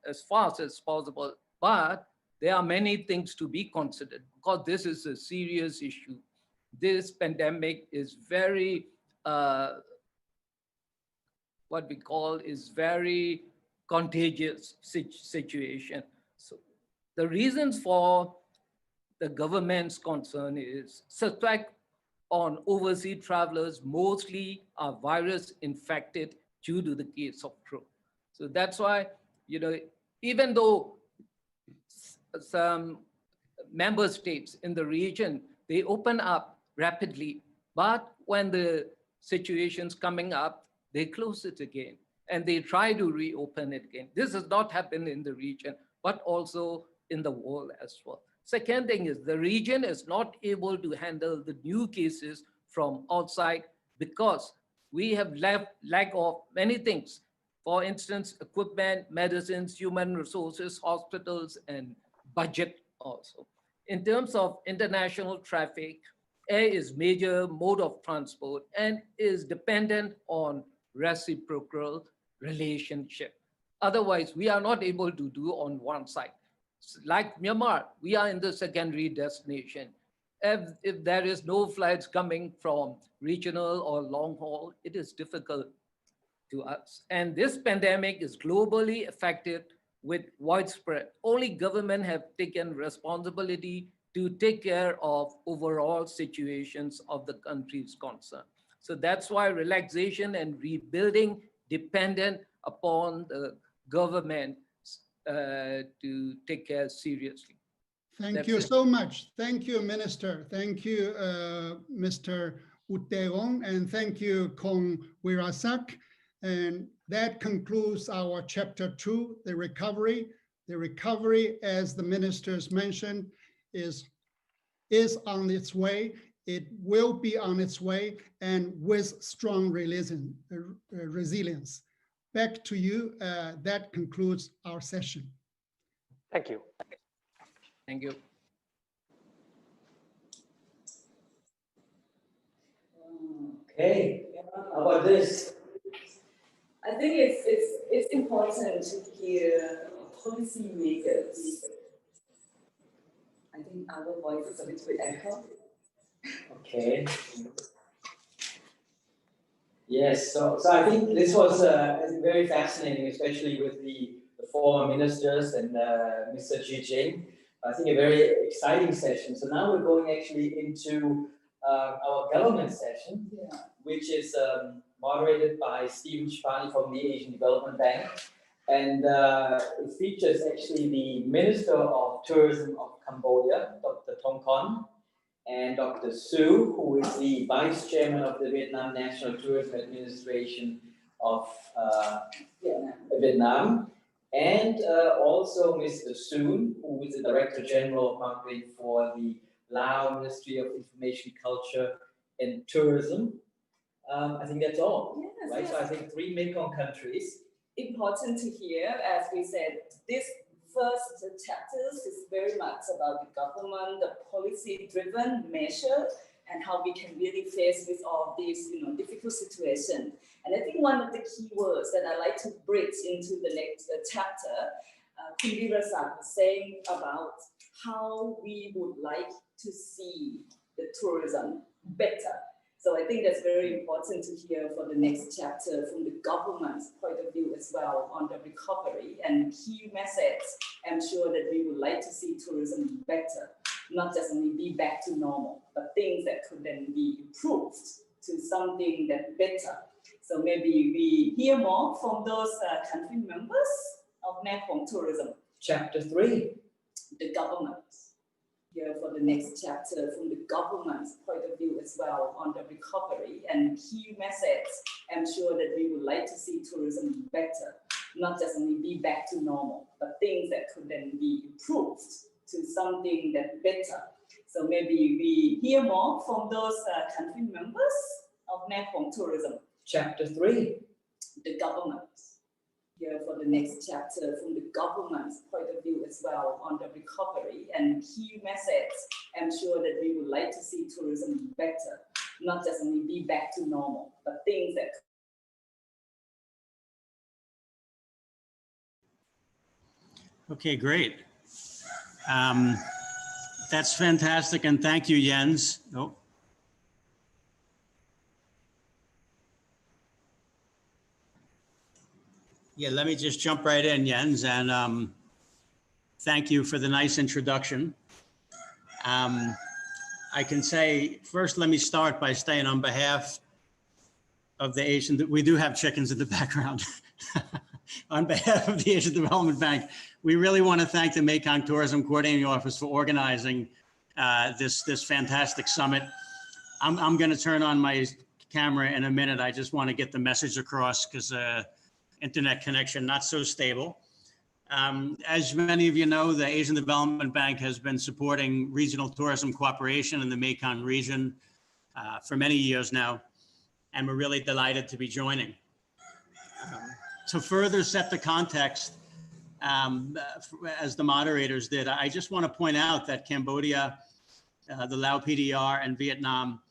as fast as possible. But there are many things to be considered, because this is a serious issue. This pandemic is very, what we call is very contagious situation. So the reasons for the government's concern is suspect on overseas travelers mostly are virus infected due to the case of Thượng. So that's why, even though some member states in the region, they open up rapidly, but when the situation's coming up, they close it again and they try to reopen it again. This has not happened in the region, but also in the world as well. Second thing is the region is not able to handle the new cases from outside because we have lack of many things. For instance, equipment, medicines, human resources, hospitals, and budget also. In terms of international traffic, air is major mode of transport and is dependent on reciprocal relationship. Otherwise, we are not able to do on one side. Like Myanmar, we are in the secondary destination. If there is no flights coming from regional or long haul, it is difficult to us. And this pandemic is globally affected with widespread. Only government have taken responsibility to take care of overall situations of the country's concern. So that's why relaxation and rebuilding dependent upon the government to take care seriously. Thank you so much. Thank you, Minister. Thank you, Mr. Utteong, and thank you, Kong Wirasak. And that concludes our chapter 2, the recovery. The recovery, as the ministers mentioned, is on its way. It will be on its way, and with strong resilience. Back to you. That concludes our session. Thank you. Thank you. Okay, how about this? I think it's important to hear policymakers. I think our voice is a little bit echo. Okay. Yes, so I think this was very fascinating, especially with the former ministers and Mr. Xi Jinping. I think a very exciting session. So now we're going actually into our government session, which is moderated by Stephen Chpani from the Asian Development Bank. And it features actually the Minister of Tourism of Cambodia, Dr. Thong Khon, and Dr. Su, who is the Vice Chairman of the Vietnam National Tourism Administration of Vietnam, and also Mr. Soon, who is the Director General of Marketing for the Lao Ministry of Information, Culture, and Tourism. I think that's all, yes, right? Yes. So I think 3 Mê Công countries. Important to hear, as we said, this first chapters is very much about the government, the policy-driven measure, and how we can really face with all these, difficult situations. And I think one of the key words that I like to bridge into the next chapter, Khun Wirasak was saying about how we would like to see the tourism better. So I think that's very important to hear for the next chapter from the government's point of view as well on the recovery, and key message. I'm sure that we would like to see tourism better, not just only be back to normal, but things that could then be improved to something that better. So maybe we hear more from those country members of Mê Công Tourism. Chapter 3. The government. Here for the next chapter from the government's point of view as well on the recovery, and key message. I'm sure that we would like to see tourism better, not just only be back to normal, but things that could then be improved to something that better. So maybe we hear more from those country members of Mê Công Tourism. Chapter 3. The government. Here for the next chapter from the government's point of view as well on the recovery, and key message. I'm sure that we would like to see tourism better, not just only be back to normal, but things that. Okay, great. That's fantastic, and thank you, Jens. Oh. Yeah, let me just jump right in, Jens, and thank you for the nice introduction. I can say, first, let me start by saying on behalf of the Asian, we do have chickens in the background. On behalf of the Asian Development Bank, we really want to thank the Mekong Tourism Coordinating Office for organizing this fantastic summit. I'm going to turn on my camera in a minute. I just want to get the message across because internet connection not so stable. As many of you know, the Asian Development Bank has been supporting regional tourism cooperation in the Mekong region for many years now, and we're really delighted to be joining. To further set the context, as the moderators did, I just want to point out that Cambodia, the Lao PDR, and Vietnam,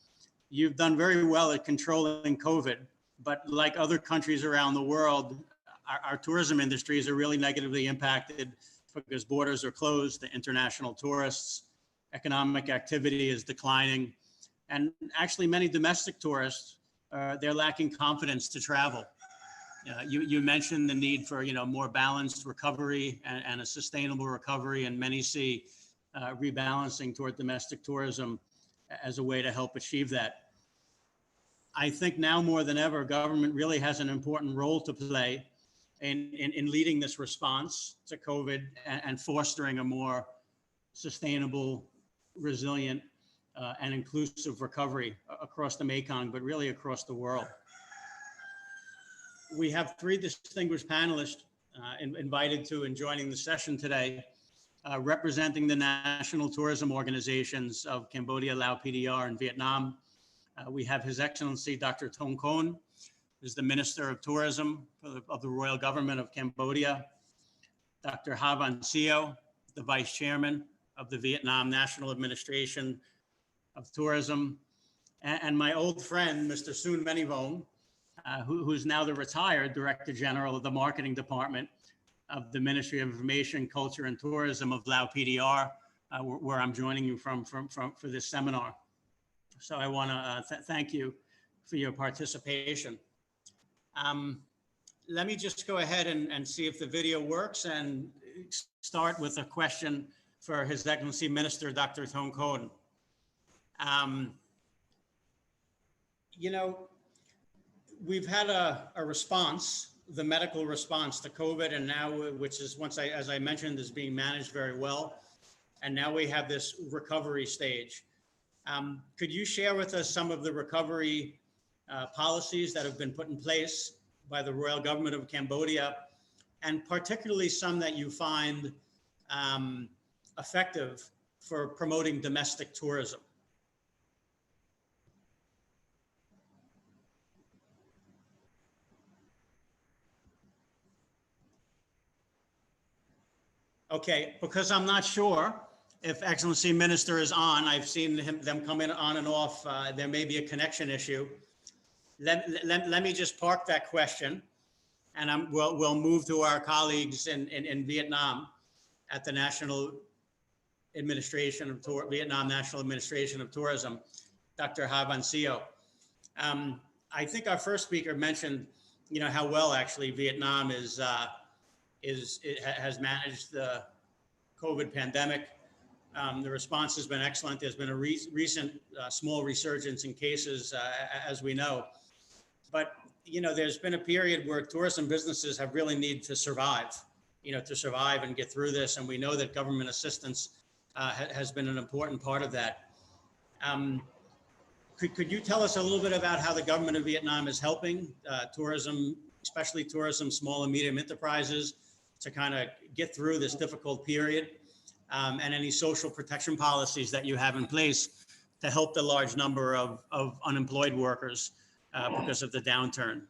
you've done very well at controlling COVID, but like other countries around the world, our tourism industries are really negatively impacted because borders are closed to international tourists, economic activity is declining, and actually many domestic tourists, they're lacking confidence to travel. You mentioned the need for more balanced recovery and a sustainable recovery, and many see rebalancing toward domestic tourism as a way to help achieve that. I think now more than ever, government really has an important role to play in leading this response to COVID and fostering a more sustainable, resilient, and inclusive recovery across the Mekong, but really across the world. We have three distinguished panelists invited to and joining the session today, representing the national tourism organizations of Cambodia, Lao PDR, and Vietnam. We have His Excellency Dr. Thong Khon, who's the Minister of Tourism of the Royal Government of Cambodia, Dr. Ha Van Seo, the Vice Chairman of the Vietnam National Administration of Tourism, and my old friend, Mr. Soon Menivong, who's now the retired Director General of the Marketing Department of the Ministry of Information, Culture, and Tourism of Lao PDR, where I'm joining you from for this seminar. So I want to thank you for your participation. Let me just go ahead and see if the video works and start with a question for His Excellency Minister Dr. Thong Khon. We've had a response, the medical response to COVID, and now, which is, as I mentioned, is being managed very well. And now we have this recovery stage. Could you share with us some of the recovery policies that have been put in place by the Royal Government of Cambodia, and particularly some that you find effective for promoting domestic tourism? Okay, because I'm not sure if Excellency Minister is on. I've seen them come in on and off. There may be a connection issue. Let me just park that question, and we'll move to our colleagues in Vietnam at the National Administration of Vietnam National Administration of Tourism, Dr. Ha Van Seo. I think our first speaker mentioned, how well actually Vietnam has managed the COVID pandemic. The response has been excellent. There's been a recent small resurgence in cases, as we know. But, there's been a period where tourism businesses have really needed to survive, and get through this. And we know that government assistance has been an important part of that. Could you tell us a little bit about how the government of Vietnam is helping tourism, especially tourism, small and medium enterprises, to kind of get through this difficult period, and any social protection policies that you have in place to help the large number of unemployed workers because of the downturn?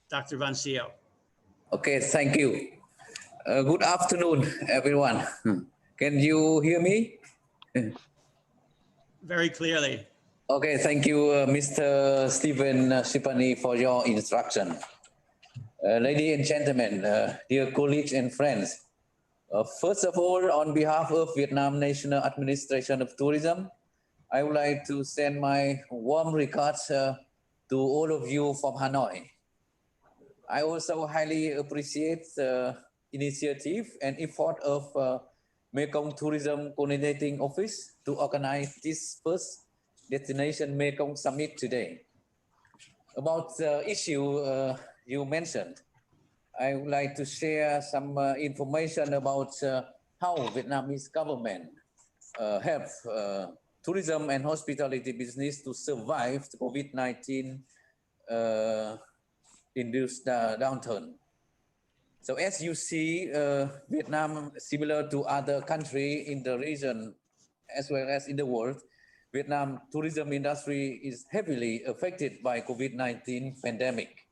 Dr. Van Seo. Okay, thank you. Good afternoon, everyone. Can you hear me? Very clearly. Okay, thank you, Mr. Stephen Sipani, for your instruction. Ladies and gentlemen, dear colleagues and friends, first of all, on behalf of Vietnam National Administration of Tourism, I would like to send my warm regards to all of you from Hanoi. I also highly appreciate the initiative and effort of Mê Công Tourism Coordinating Office to organize this first Destination Mê Công Summit today. About the issue you mentioned, I would like to share some information about how Vietnamese government help tourism and hospitality business to survive the COVID-19 induced downturn. So as you see, Vietnam, similar to other countries in the region, as well as in the world, Vietnam tourism industry is heavily affected by COVID-19 pandemic.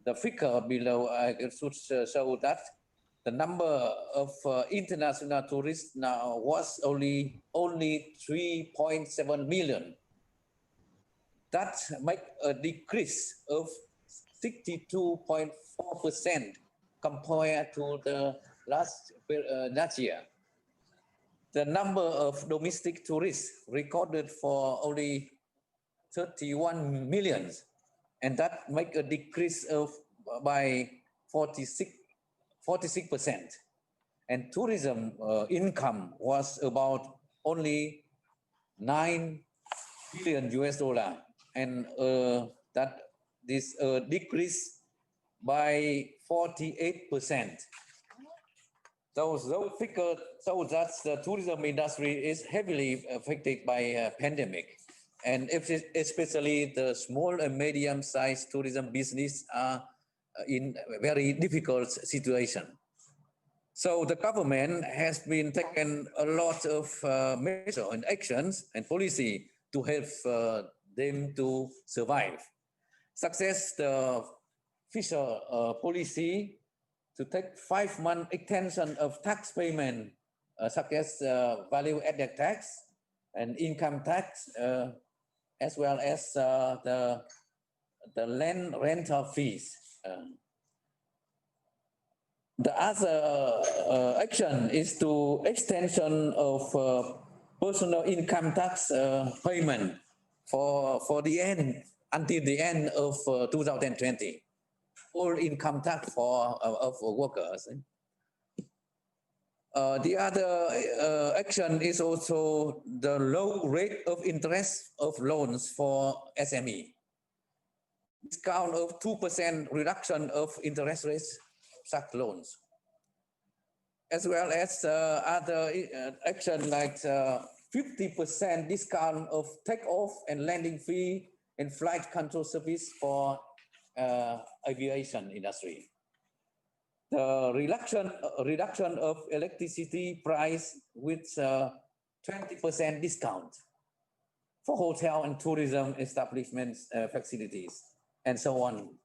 The figure below should show that the number of international tourists now was only 3.7 million. That makes a decrease of 62.4% compared to the last year. The number of domestic tourists recorded for only 31 million, and that make a decrease of by 46%. And tourism income was about only $9 billion US, and that this decrease by 48%. Those figures show that the tourism industry is heavily affected by pandemic, and especially the small and medium-sized tourism business are in a very difficult situation. So the government has been taking a lot of measures and actions and policy to help them to survive. Success the fiscal policy to take 5-month extension of tax payment, such as value-added tax and income tax, as well as the land rental fees. The other action is to extension of personal income tax payment for the end until the end of 2020. All income tax of workers. The other action is also the low rate of interest of loans for SME. Discount of 2% reduction of interest rates such loans, as well as other action like 50% discount of takeoff and landing fee and flight control service for aviation industry. The reduction of electricity price with 20% discount for hotel and tourism establishments, facilities, and so on.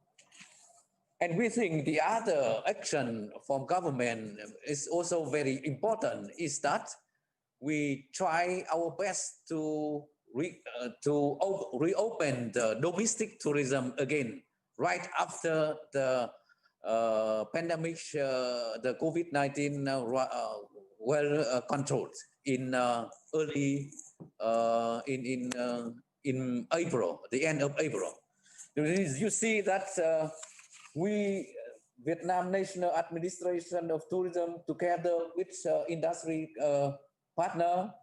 And we think the other action from government is also very important, is that we try our best to reopen the domestic tourism again right after the pandemic, the COVID-19 well controlled in early in April, the end of April. You see that we, Vietnam National Administration of Tourism, together with industry partner,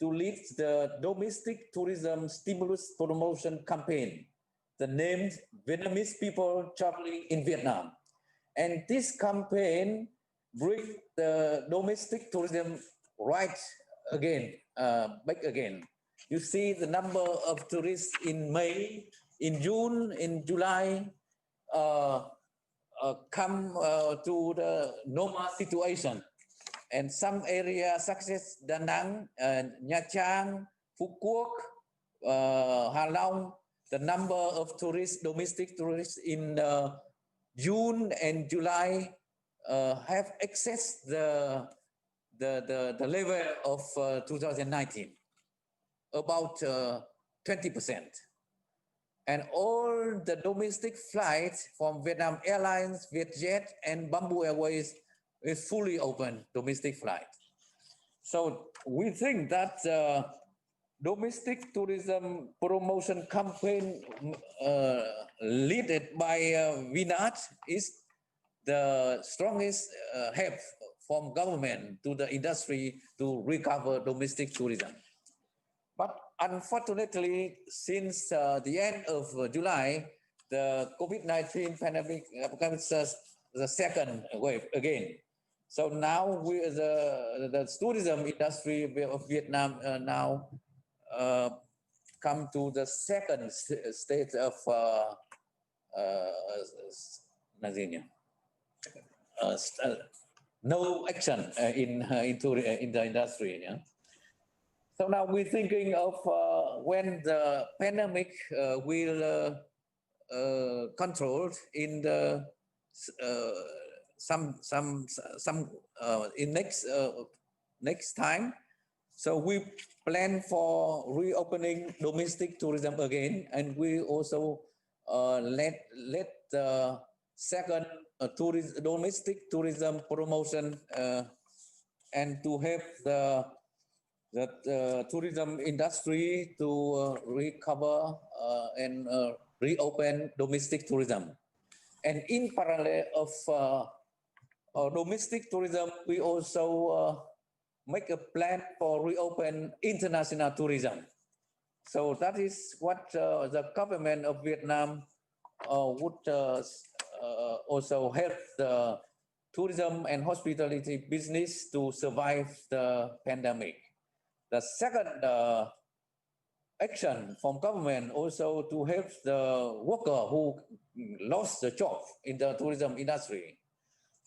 to lead the domestic tourism stimulus promotion campaign, the named Vietnamese people traveling in Vietnam. And this campaign bring the domestic tourism right again, back again. You see the number of tourists in May, in June, in July, come to the normal situation. And some areas such as Da Nang, Nha Trang, Phú Quốc, Hạ Long, the number of tourists, domestic tourists in June and July have excessed the level of 2019, about 20%. And all the domestic flights from Vietnam Airlines, Vietjet, and Bamboo Airways is fully open domestic flight. So we think that domestic tourism promotion campaign led by Vinat is the strongest help from government to the industry to recover domestic tourism. But unfortunately, since the end of July, the COVID-19 pandemic becomes the second wave again. So now the tourism industry of Vietnam now come to the second stage of no action in the industry. Yeah? So now we're thinking of when the pandemic will controlled in the in next time. So we plan for reopening domestic tourism again, and we also let the second domestic tourism promotion and to help the tourism industry to recover and reopen domestic tourism. And in parallel of domestic tourism, we also make a plan for reopen international tourism. So that is what the government of Vietnam would also help the tourism and hospitality business to survive the pandemic. The second action from government also to help the worker who lost the job in the tourism industry.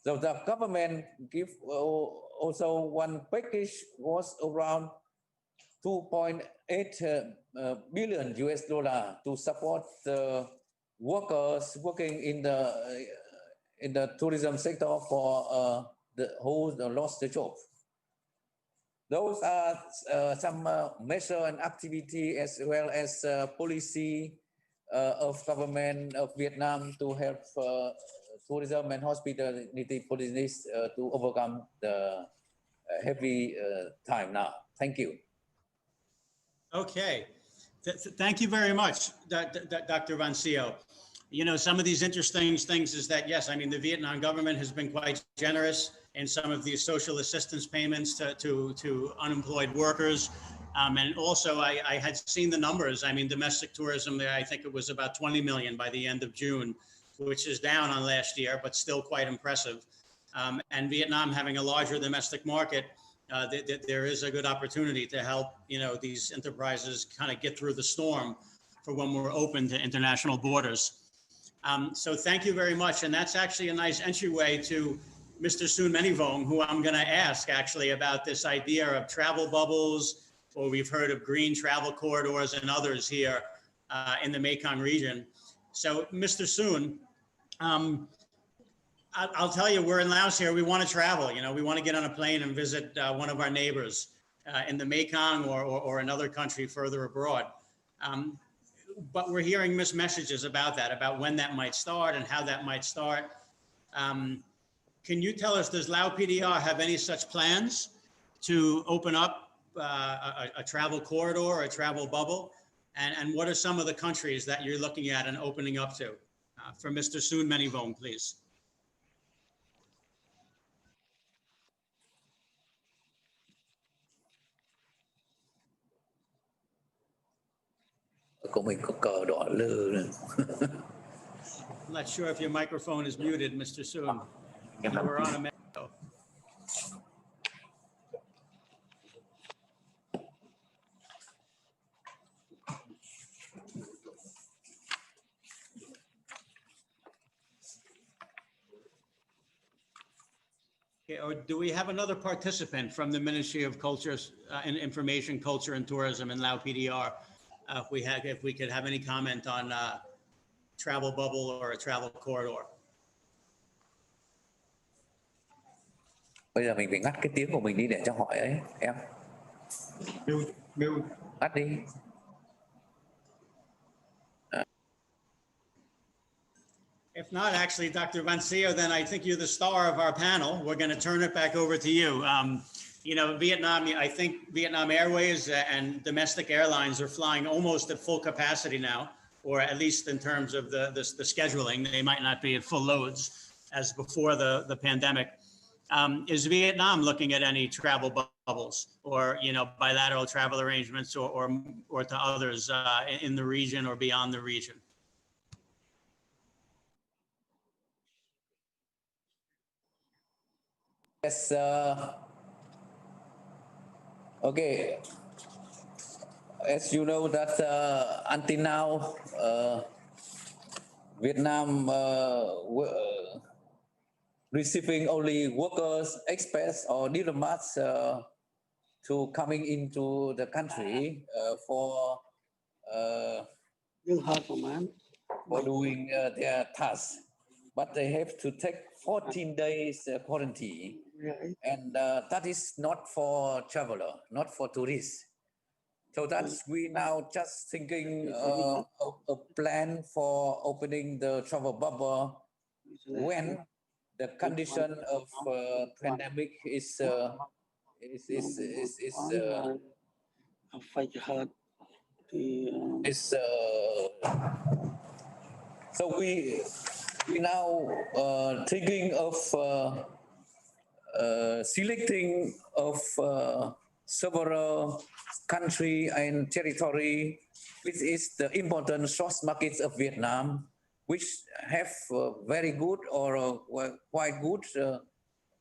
So the government give also one package was around 2.8 billion US dollar to support the workers working in the tourism sector for the who lost the job. Those are some measure and activity as well as policy of government of Vietnam to help tourism and hospitality business to overcome the heavy time now. Thank you. Okay. Thank you very much, Dr. Vancio. You know, some of these interesting things is that, yes, I mean, the Vietnam government has been quite generous in some of these social assistance payments to unemployed workers. And also I had seen the numbers. I mean, domestic tourism there, I think it was about 20 million by the end of June, which is down on last year, but still quite impressive. And Vietnam having a larger domestic market, there is a good opportunity to help, you know, these enterprises kind of get through the storm for when we're open to international borders. So thank you very much. And that's actually a nice entryway to Mr. Soon Menivong, who I'm going to ask actually about this idea of travel bubbles, or we've heard of green travel corridors and others here in the Mekong region. So Mr. Soon, I'll tell you, we're in Laos here. We want to travel. You know, we want to get on a plane and visit one of our neighbors in the Mekong or another country further abroad. But we're hearing mixed messages about that, about when that might start and how that might start. Can you tell us, does Lao PDR have any such plans to open up a travel corridor or a travel bubble? And what are some of the countries that you're looking at and opening up to? For Mr. Soon Menivong, please. I'm not sure if your microphone is muted, Mr. Soon. We're on a Mexico. Okay, or do we have another participant from the Ministry of Culture and Information, Culture and Tourism in Lao PDR? If we could have any comment on travel bubble or a travel corridor. Bây giờ mình phải ngắt cái tiếng của mình đi để cho hỏi ấy, em. Ngắt đi. If not, actually, Dr. Vancio, then I think you're the star of our panel. We're going to turn it back over to you. You know, Vietnam, I think Vietnam Airways and domestic airlines are flying almost at full capacity now. or at least in terms of the scheduling, they might not be at full loads as before the pandemic. Is Vietnam looking at any travel bubbles or, bilateral travel arrangements or to others in the region or beyond the region? Yes. Okay. As you know that until now, Vietnam receiving only workers, expats, or diplomats to coming into the country for doing their tasks. But they have to take 14 days quarantine. And that is not for traveler, not for tourists. So that's we now just thinking a plan for opening the travel bubble when the condition of pandemic is so we now thinking of selecting of several country and territory, which is the important source markets of Vietnam, which have very good or quite good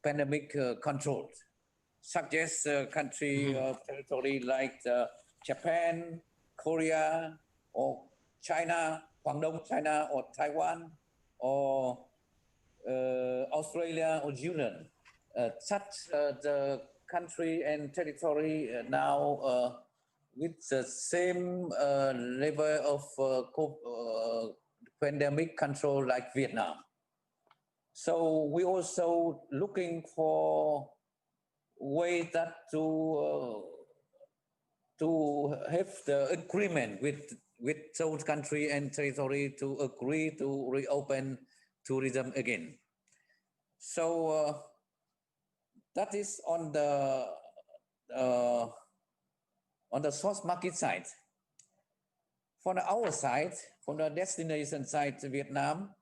pandemic control, such as country territory like Japan, Korea, or China, Guangdong, China, or Taiwan, or Australia or New Zealand. Such the country and territory now with the same level of pandemic control like Vietnam. So we also looking for way that to have the agreement with those country and territory to agree to reopen tourism again. So that is on the source market side. For our side, from the destination side, Vietnam,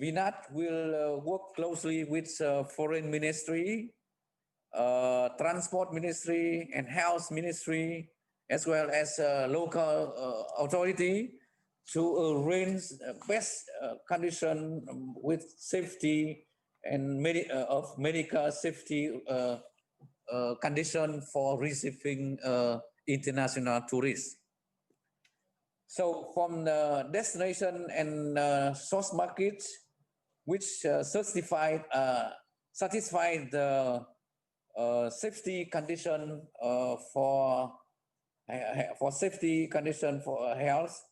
VNAT will work closely with Foreign Ministry, Transport Ministry, and Health Ministry, as well as local authority to arrange best condition with safety and medical safety condition for receiving international tourists. So from the destination and source markets, which satisfy the safety condition for safety condition for health,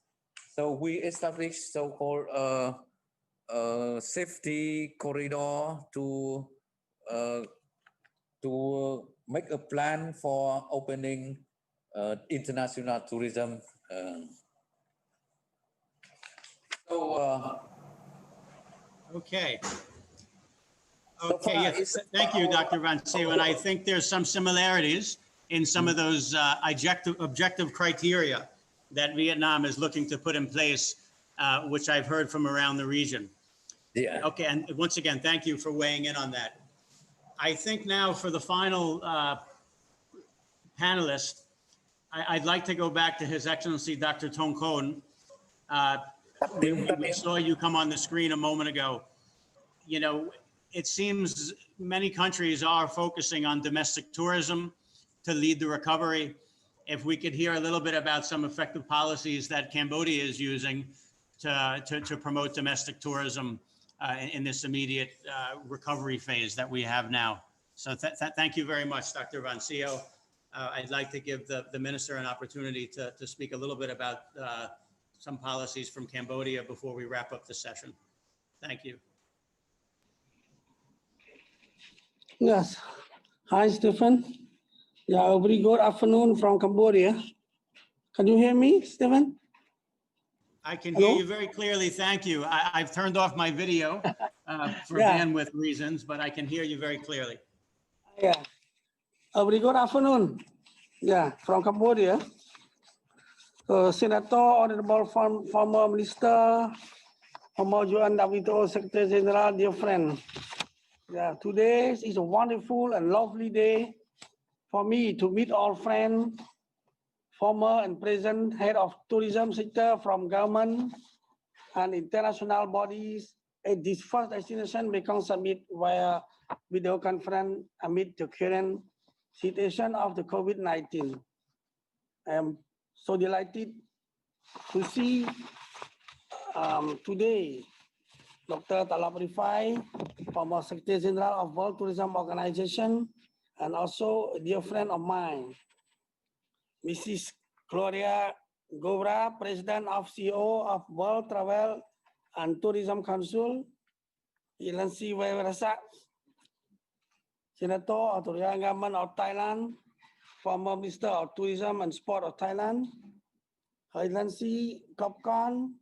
so we established so-called safety corridor to make a plan for opening international tourism. Okay. Okay, yes, thank you, Dr. Vanseo. And I think there's some similarities in some of those objective criteria that Vietnam is looking to put in place, which I've heard from around the region. Yeah. Okay, and once again, thank you for weighing in on that. I think now for the final panelist, I'd like to go back to His Excellency Dr. Thong Khon. We saw you come on the screen a moment ago. You know, it seems many countries are focusing on domestic tourism to lead the recovery. If we could hear a little bit about some effective policies that Cambodia is using to promote domestic tourism in this immediate recovery phase that we have now. So thank you very much, Dr. Vanseo. I'd like to give the minister an opportunity to speak a little bit about some policies from Cambodia before we wrap up the session. Thank you. Yes. Hi, Stephen. Yeah, a very good afternoon from Cambodia. Can you hear me, Stephen? I can hear you very clearly. Thank you. I've turned off my video for bandwidth reasons, but I can hear you very clearly. Yeah. A very good afternoon. Yeah, from Cambodia. Senator, Honorable former Minister, former UNWTO Secretary General, dear friend. Yeah, today is a wonderful and lovely day for me to meet all friends, former and present head of tourism sector from government and international bodies at this first destination Mê Công Summit via video conference amid the current situation of the COVID-19. I am so delighted to see today Dr. Talab Rifai, former Secretary General of World Tourism Organization, and also a dear friend of mine, Mrs. Gloria Govra, President of CEO of World Travel and Tourism Council, Ilansi Wairasa, Senator of the Royal Government of Thailand, former Minister of Tourism and Sport of Thailand, Ilansi Kopkan,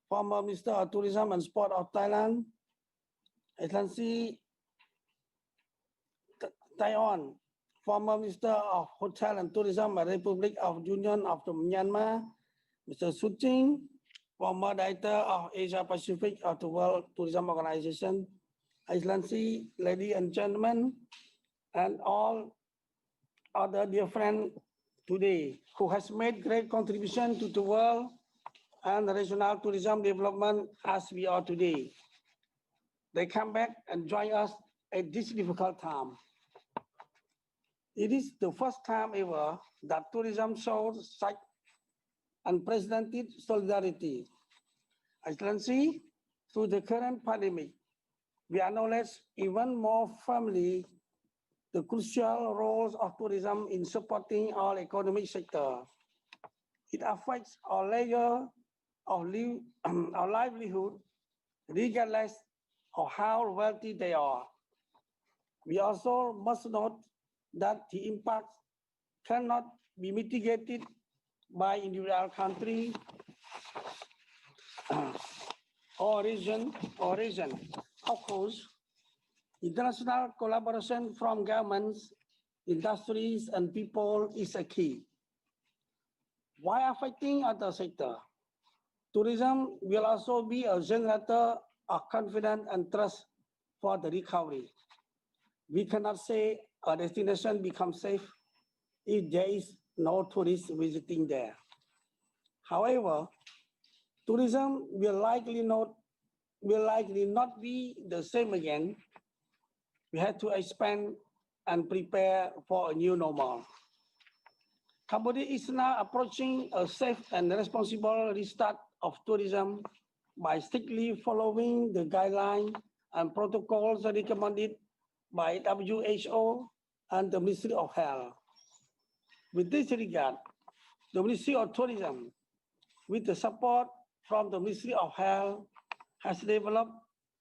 former Minister of Tourism and Sport of Thailand, Ilansi Taiwan, former Minister of Hotel and Tourism and Republic of Union of Myanmar, Mr. Suching, former Director of Asia Pacific of the World Tourism Organization, Excellency, ladies and gentlemen, and all other dear friends today who has made great contribution to the world and regional tourism development as we are today. They come back and join us at this difficult time. It is the first time ever that tourism shows such unprecedented solidarity. Excellency, through the current pandemic, we acknowledge even more firmly the crucial roles of tourism in supporting our economic sector. It affects our layer of our livelihood, regardless of how wealthy they are. We also must note that the impact cannot be mitigated by individual country or region. Of course, international collaboration from governments, industries, and people is a key. While affecting other sectors, tourism will also be a generator of confidence and trust for the recovery. We cannot say a destination becomes safe if there is no tourists visiting there. However, tourism will likely not be the same again. We have to expand and prepare for a new normal. Cambodia is now approaching a safe and responsible restart of tourism by strictly following the guidelines and protocols recommended by WHO and the Ministry of Health. With this regard, the Ministry of Tourism, with the support from the Ministry of Health, has developed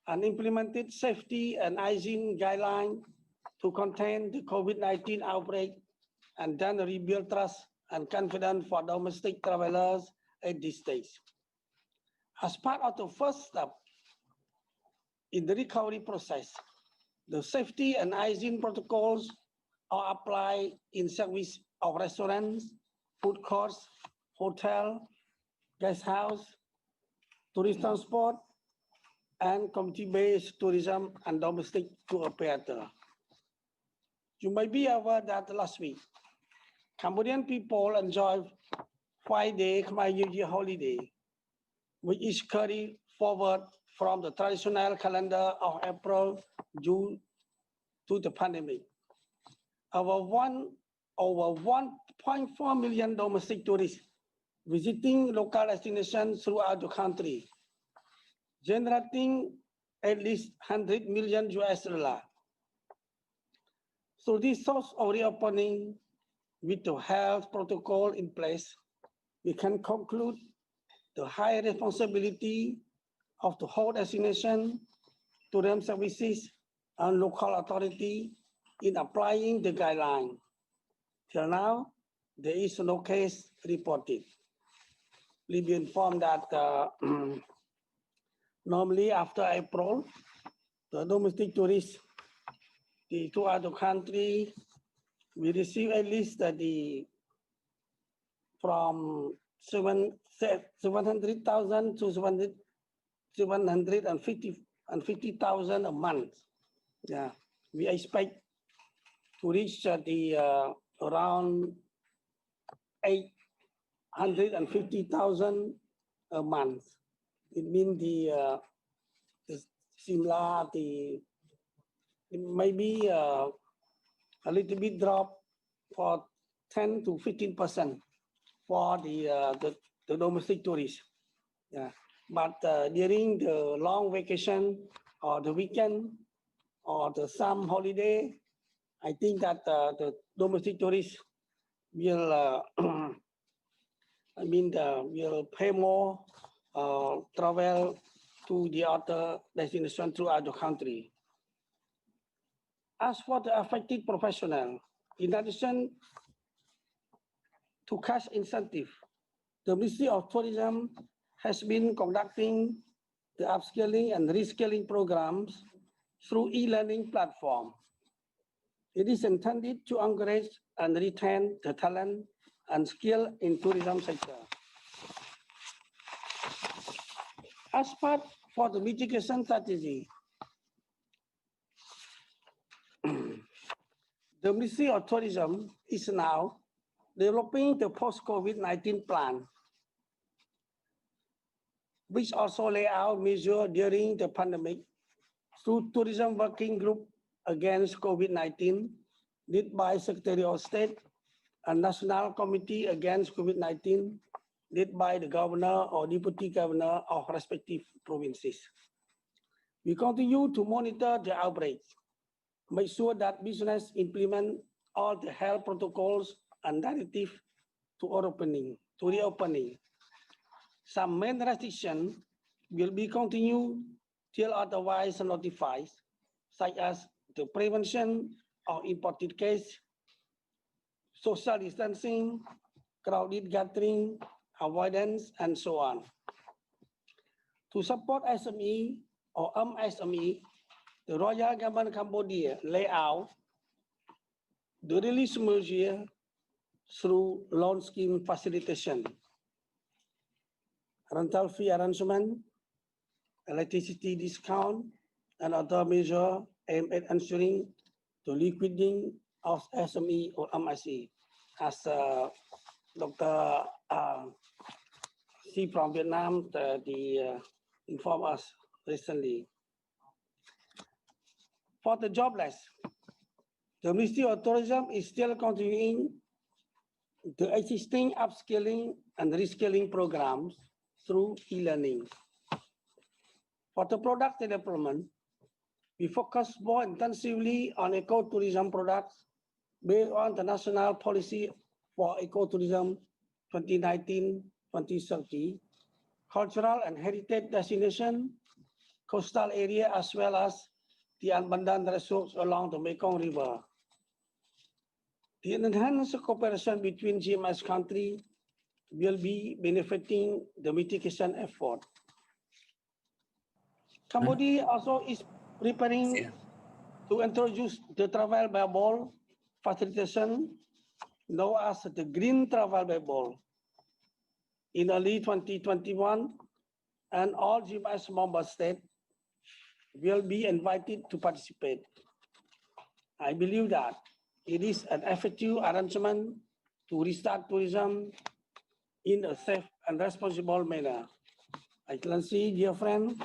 and implemented safety and hygiene guidelines to contain the COVID-19 outbreak and then rebuild trust and confidence for domestic travelers at this stage. As part of the first step in the recovery process, the safety and hygiene protocols are applied in service of restaurants, food courts, hotel, guest house, tourist transport, and community-based tourism and domestic tour operator. You may be aware that last week, Cambodian people enjoyed 5-day Khmer New Year holiday, which is carried forward from the traditional calendar of April, June to the pandemic. Over 1.4 million domestic tourists visiting local destinations throughout the country, generating at least $100 million US. So this source of reopening with the health protocol in place, we can conclude the high responsibility of the whole destination, tourism services, and local authority in applying the guideline. Till now, there is no case reported. Please be informed that normally after April, the domestic tourists throughout the country, we receive at least from 700,000 to 750,000 a month. Yeah, we expect to reach around 850,000 a month. It means the similar maybe a little bit drop for 10 to 15% for the domestic tourists. Yeah, but during the long vacation or the weekend or the some holiday, I think that the domestic tourists will will pay more travel to the other destination throughout the country. As for the affected professional, in addition to cash incentive, the Ministry of Tourism has been conducting the upskilling and reskilling programs through e-learning platform. It is intended to encourage and retain the talent and skill in tourism sector. As part for the mitigation strategy, the Ministry of Tourism is now developing the post-COVID-19 plan, which also lay out measures during the pandemic through Tourism Working Group against COVID-19, led by Secretary of State, and National Committee against COVID-19, led by the governor or deputy governor of respective provinces. We continue to monitor the outbreak, make sure that business implement all the health protocols and directives to reopening. Some main restrictions will be continued till otherwise notified, such as the prevention of imported case, social distancing, crowded gathering, avoidance, and so on. To support SME or MSME, the Royal Government Cambodia lay out the release measure through loan scheme facilitation, rental fee arrangement, electricity discount, and other measures aimed at ensuring the liquidating of SME or MSE, as Dr. C from Vietnam informed us recently. For the jobless, the Ministry of Tourism is still continuing the existing upskilling and reskilling programs through e-learning. For the product development, we focus more intensively on ecotourism products based on the National Policy for Ecotourism 2019-2030, cultural and heritage destination, coastal area, as well as the abundant resources along the Mê Công River. The enhanced cooperation between GMS countries will be benefiting the mitigation effort. Cambodia also is preparing to introduce the travel bubble facilitation, known as the Green Travel Bubble, in early 2021, and all GMS member states will be invited to participate. I believe that it is an effective arrangement to restart tourism in a safe and responsible manner. Excellency, dear friend,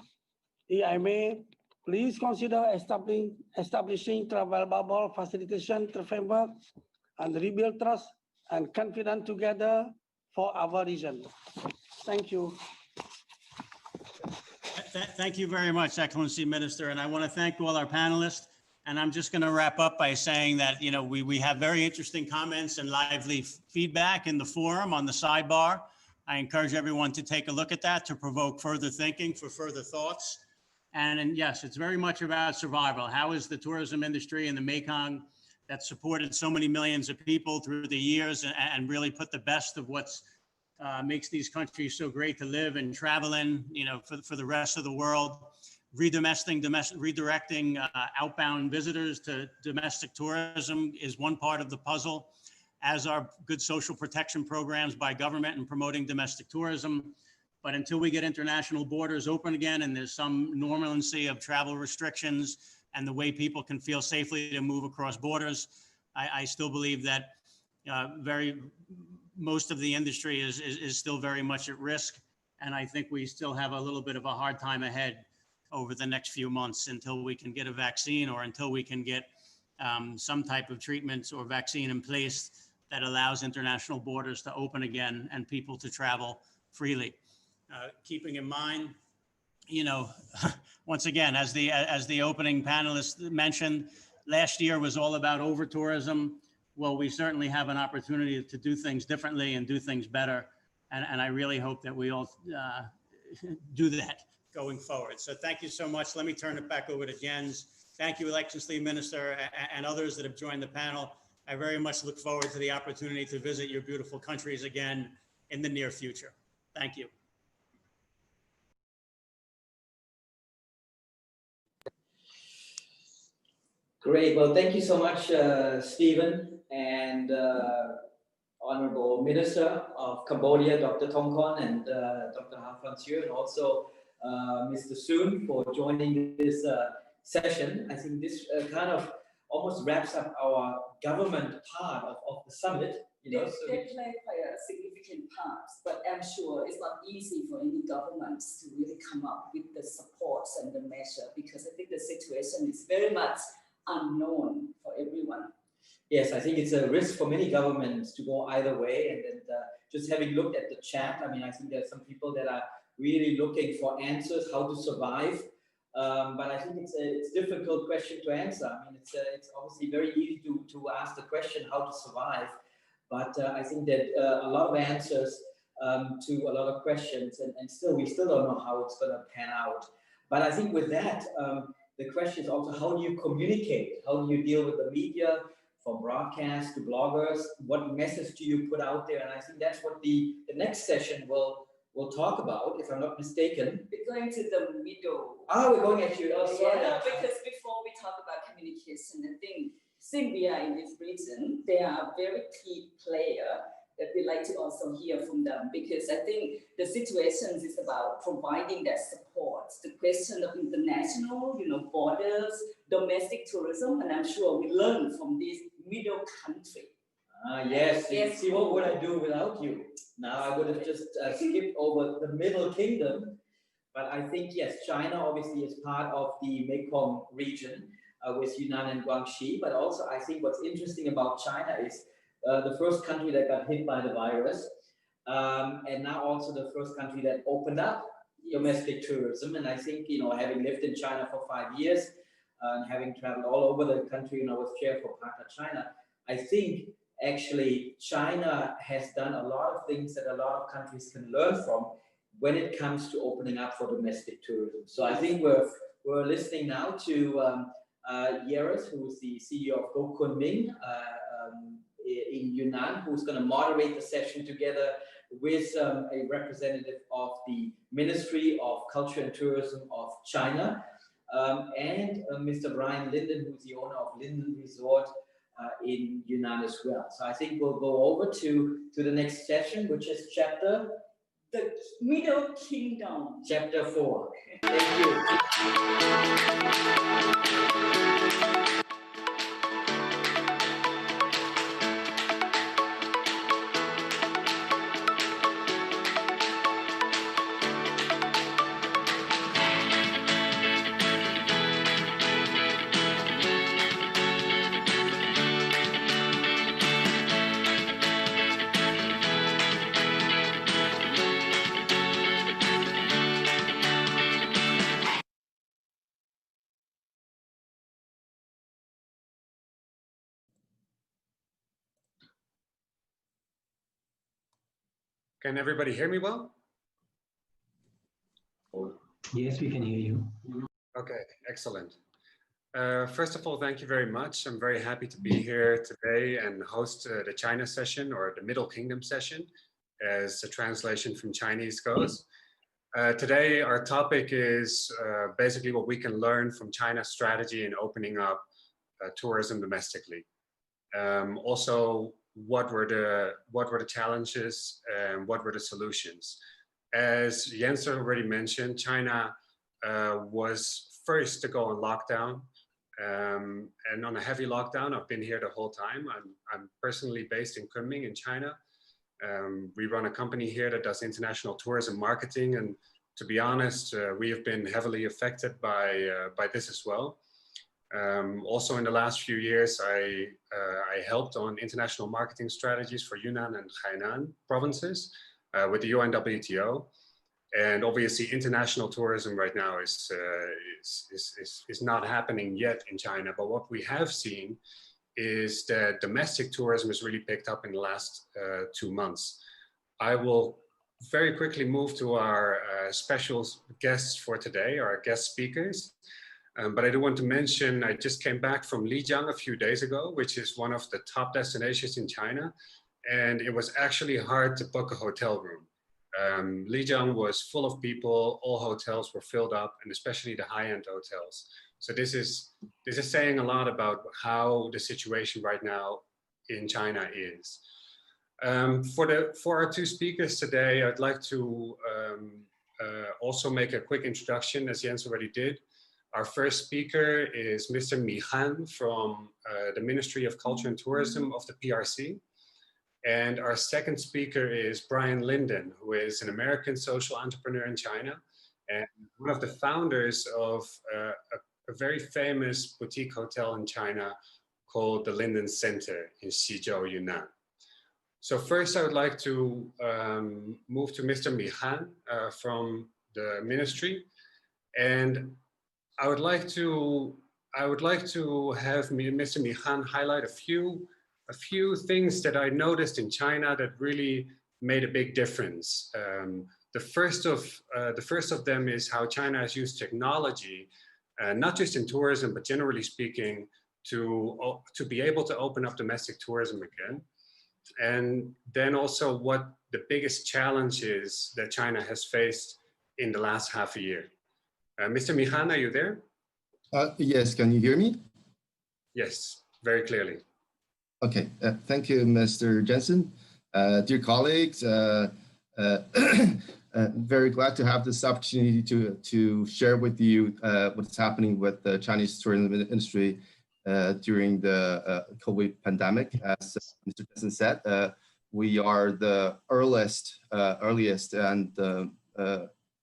if I may, please consider establishing travel bubble facilitation framework and rebuild trust and confidence together for our region. Thank you. Thank you very much, Excellency Minister. And I want to thank all our panelists. And I'm just going to wrap up by saying that, you know, we have very interesting comments and lively feedback in the forum on the sidebar. I encourage everyone to take a look at that to provoke further thinking, for further thoughts. And yes, it's very much about survival. How is the tourism industry in the Mekong that supported so many millions of people through the years and really put the best of what's makes these countries so great to live and travel in, you know, for the rest of the world, redirecting outbound visitors to domestic tourism is one part of the puzzle. as are good social protection programs by government and promoting domestic tourism. But until we get international borders open again and there's some normalcy of travel restrictions and the way people can feel safely to move across borders, I still believe that most of the industry is still very much at risk. And I think we still have a little bit of a hard time ahead over the next few months until we can get a vaccine or until we can get some type of treatments or vaccine in place that allows international borders to open again and people to travel freely. Keeping in mind, you know, once again, as the opening panelist mentioned, last year was all about over tourism. Well, we certainly have an opportunity to do things differently and do things better. And I really hope that we all do that going forward. So thank you so much. Let me turn it back over to Jens. Thank you, Elections Lead Minister, and others that have joined the panel. I very much look forward to the opportunity to visit your beautiful countries again in the near future. Thank you. Great. Well, thank you so much, Stephen, and Honorable Minister of Cambodia, Dr. Thongkhon, and Dr. Han Phan Chieu, and also Mr. Soon for joining this session. I think this kind of almost wraps up our government part of the summit. You know, they play quite a significant part, but I'm sure it's not easy for any governments to really come up with the supports and the measure, because I think the situation is very much unknown for everyone. Yes, I think it's a risk for many governments to go either way. And just having looked at the chat, I mean, I think there's some people that are really looking for answers, how to survive. But I think it's a difficult question to answer. I mean, it's obviously very easy to ask the question how to survive. But I think that a lot of answers to a lot of questions, and we still don't know how it's going to pan out. But I think with that, the question is also, how do you communicate? How do you deal with the media, from broadcast to bloggers? What message do you put out there? And I think that's what the next session will talk about, if I'm not mistaken. We're going to the middle. Ah, we're going actually. Oh, sorry. Yeah, because before we talk about communication, I think since we are in this region, they are a very key player that we like to also hear from them, because I think the situation is about providing that support. The question of international, borders, domestic tourism, and I'm sure we learn from this middle country. Yes. See, what would I do without you? Now I would have just skipped over the Middle Kingdom, but I think yes, China obviously is part of the Mekong region with Yunnan and Guangxi. But also, I think what's interesting about China is the first country that got hit by the virus, and now also the first country that opened up domestic tourism. And I think, having lived in China for 5 years and having traveled all over the country, and I was chair for Partner China, I think actually China has done a lot of things that a lot of countries can learn from when it comes to opening up for domestic tourism. So I think we're listening now to Yaris, who's the CEO of Go Kunming in Yunnan, who's going to moderate the session together with a representative of the Ministry of Culture and Tourism of China, and Mr. Brian Linden, who's the owner of Linden Resort in Yunnan as well. So I think we'll go over to the next session, which is the Middle Kingdom. Chapter 4. Thank you. Can everybody hear me well? Yes, we can hear you. Okay, excellent. First of all, thank you very much. I'm very happy to be here today and host the China session, or the Middle Kingdom session, as the translation from Chinese goes. Today, our topic is basically what we can learn from China's strategy in opening up tourism domestically. Also, what were the challenges and what were the solutions. As Jens already mentioned, China was first to go on lockdown, and on a heavy lockdown. I've been here the whole time. I'm personally based in Kunming in China. We run a company here that does international tourism marketing, and to be honest, we have been heavily affected by this as well. Also in the last few years, I helped on international marketing strategies for Yunnan and Hainan provinces with the UNWTO. And obviously international tourism right now is not happening yet in China. But what we have seen is that domestic tourism has really picked up in the last 2 months. I will very quickly move to our special guests for today, our guest speakers. But I do want to mention, I just came back from Lijiang a few days ago, which is one of the top destinations in China. And it was actually hard to book a hotel room. Lijiang was full of people, all hotels were filled up, and especially the high-end hotels. So this is saying a lot about how the situation right now in China is. For our two speakers today, I'd like to also make a quick introduction, as Jens already did. Our first speaker is Mr. Mi Han from the Ministry of Culture and Tourism of the PRC. And our second speaker is Brian Linden, who is an American social entrepreneur in China and one of the founders of a very famous boutique hotel in China called the Linden Center in Xizhou, Yunnan. So first I would like to move to Mr. Mi Han from the ministry. And I would like to have Mr. Mi Han highlight a few things that I noticed in China that really made a big difference. The first of them is how China has used technology, not just in tourism, but generally speaking, to be able to open up domestic tourism again. And then also what the biggest challenge is that China has faced in the last half a year. Mr. Mi Han, are you there? Yes, can you hear me? Yes, very clearly. Okay, thank you, Mr. Jensen. Dear colleagues, very glad to have this opportunity to share with you what's happening with the Chinese tourism industry during the COVID pandemic. As Mr. Jensen said, we are the earliest and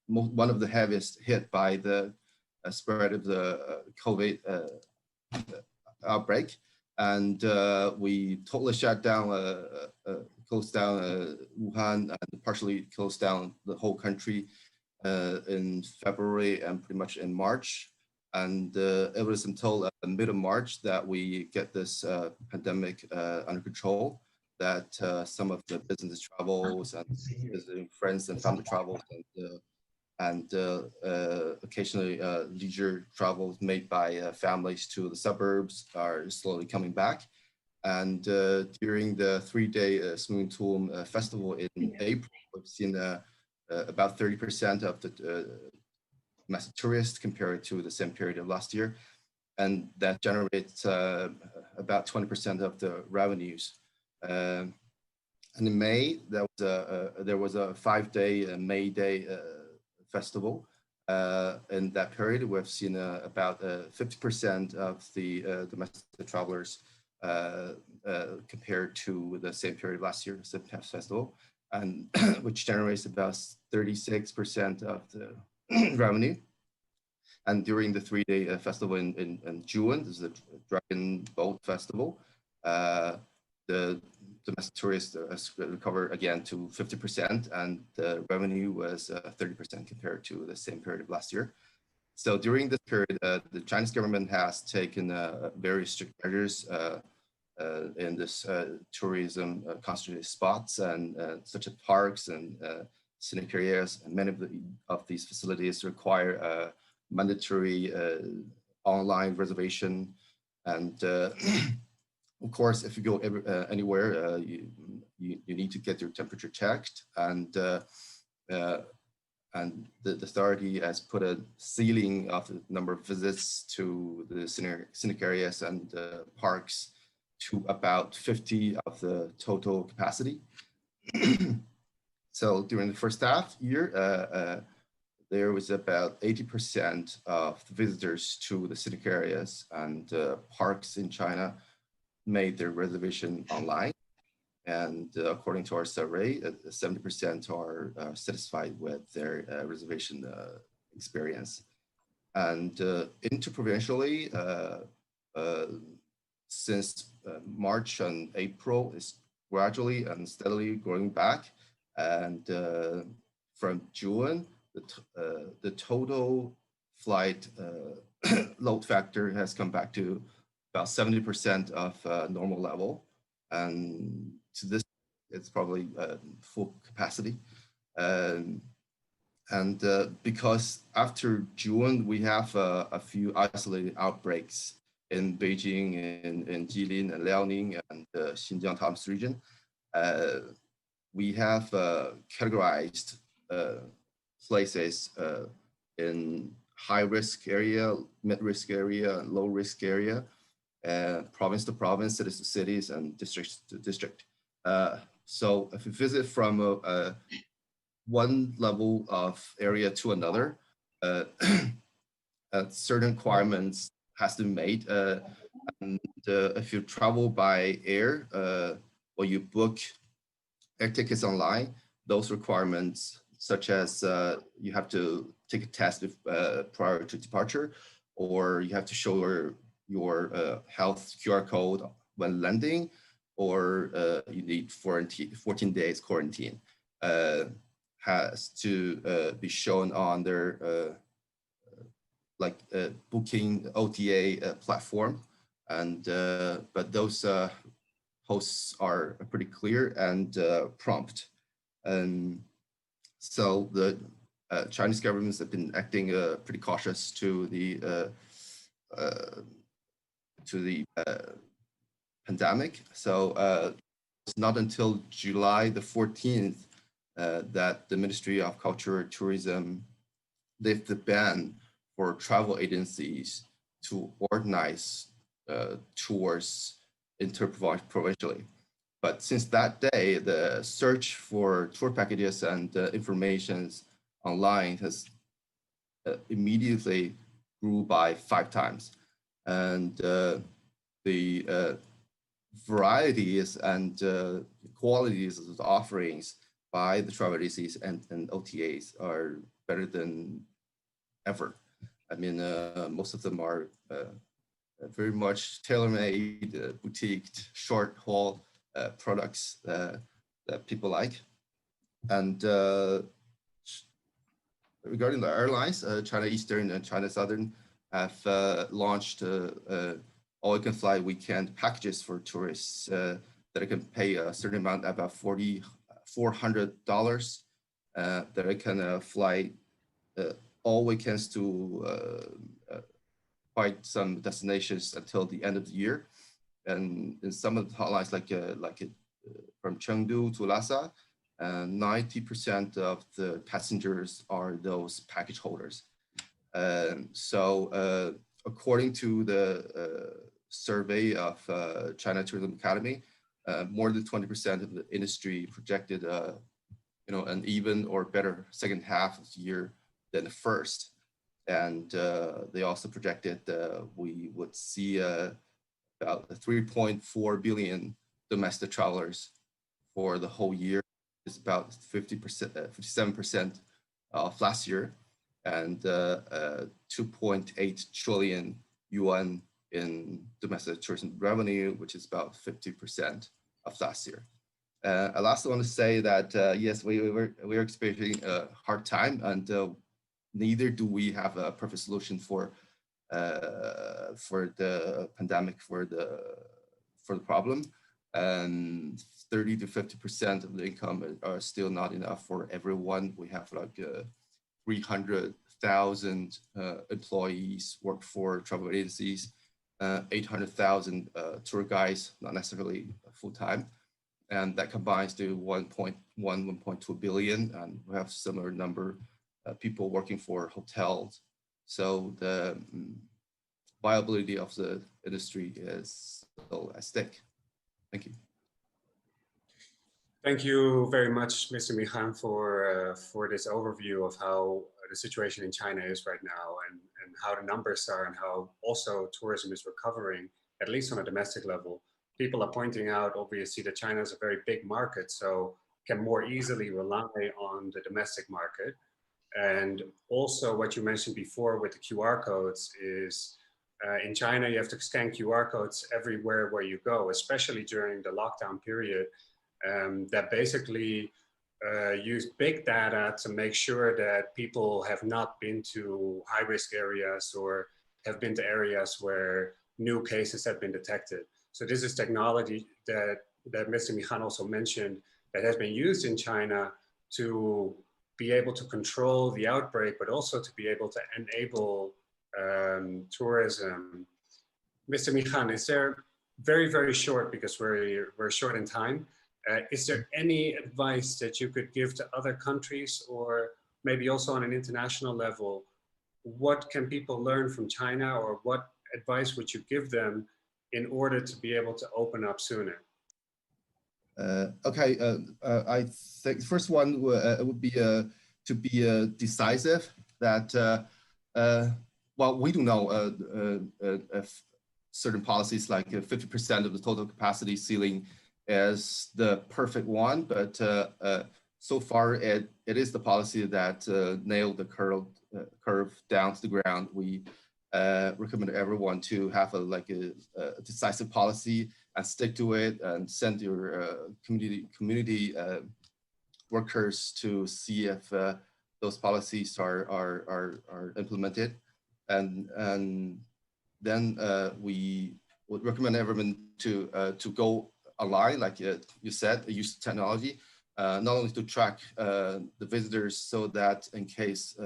one of the heaviest hit by the spread of the COVID outbreak. And we totally shut down, closed down Wuhan and partially closed down the whole country in February and pretty much in March. And it was until mid of March that we get this pandemic under control, that some of the business travels and visiting friends and family travels and occasionally leisure travels made by families to the suburbs are slowly coming back. And during the 3-day Swimming Tomb Festival in April, we've seen about 30% of the domestic tourists compared to the same period of last year. And that generates about 20% of the revenues. And in May, there was a 5-day May Day festival. In that period, we've seen about 50% of the domestic travelers compared to the same period last year, the festival, and which generates about 36% of the revenue. And during the 3-day festival in June, this is the Dragon Boat Festival, the domestic tourists recovered again to 50%, and the revenue was 30% compared to the same period of last year. So during this period, the Chinese government has taken very strict measures in this tourism concentrated spots and such as parks and scenic areas. And many of these facilities require mandatory online reservation. And of course, if you go anywhere, you need to get your temperature checked. And the authority has put a ceiling of the number of visits to the scenic areas and parks to about 50 of the total capacity. So during the first half year, there was about 80% of the visitors to the scenic areas and parks in China made their reservation online. And according to our survey, 70% are satisfied with their reservation experience. And interprovincially, since March and April, is gradually and steadily growing back. And from June, the total flight load factor has come back to about 70% of normal level. And to this, it's probably full capacity. And because after June, we have a few isolated outbreaks in Beijing, in Jilin and Liaoning and Xinjiang Autonomous region, we have categorized places in high-risk area, mid-risk area, and low-risk area, province to province, cities to cities, and district to district. So if you visit from one level of area to another, certain requirements has to be made. And if you travel by air or you book air tickets online, those requirements, such as you have to take a test prior to departure, or you have to show your health QR code when landing, or you need 14 days quarantine, has to be shown on their booking OTA platform. And but those posts are pretty clear and prompt. And so the Chinese governments have been acting pretty cautious to the pandemic. So it's not until July the 14th that the Ministry of Culture and Tourism lifted the ban for travel agencies to organize tours interprovincially. But since that day, the search for tour packages and informations online has immediately grew by 5 times. And the varieties and qualities of the offerings by the travel agencies and OTAs are better than ever. I mean, most of them are very much tailor-made, boutiqued, short-haul products that people like. And regarding the airlines, China Eastern and China Southern have launched all-you-can-fly weekend packages for tourists that can pay a certain amount, about $400, that I can fly all weekends to quite some destinations until the end of the year. And in some of the hotlines, like from Chengdu to Lhasa, 90% of the passengers are those package holders. So according to the survey of China Tourism Academy, more than 20% of the industry projected an even or better second half of the year than the first. And they also projected we would see about 3.4 billion domestic travelers for the whole year. It's about 57% of last year, and 2.8 trillion yuan in domestic tourism revenue, which is about 50% of last year. I lastly want to say that yes, we're experiencing a hard time, and neither do we have a perfect solution for the pandemic, for the problem. And 30 to 50% of the income are still not enough for everyone. We have like 300,000 employees work for travel agencies, 800,000 tour guides, not necessarily full-time. And that combines to 1.2 billion. And we have similar number of people working for hotels. So the viability of the industry is still at stake. Thank you. Thank you very much, Mr. Mihan, for this overview of how the situation in China is right now, and how the numbers are, and how also tourism is recovering, at least on a domestic level. People are pointing out, obviously, that China is a very big market, so can more easily rely on the domestic market. And also what you mentioned before with the QR codes is, in China, you have to scan QR codes everywhere where you go, especially during the lockdown period. That basically use big data to make sure that people have not been to high-risk areas or have been to areas where new cases have been detected. So this is technology that Mr. Mihan also mentioned that has been used in China to be able to control the outbreak, but also to be able to enable tourism. Mr. Mihan, is there, very, very short, because we're short in time, is there any advice that you could give to other countries, or maybe also on an international level? What can people learn from China, or what advice would you give them in order to be able to open up sooner? Okay, I think the first one would be to be decisive. That well, we do know certain policies like 50% of the total capacity ceiling as the perfect one, but so far it is the policy that nailed the curve down to the ground. We recommend everyone to have a decisive policy and stick to it, and send your community workers to see if those policies are implemented, and then we would recommend everyone to go online, like you said, use technology, not only to track the visitors, so that in case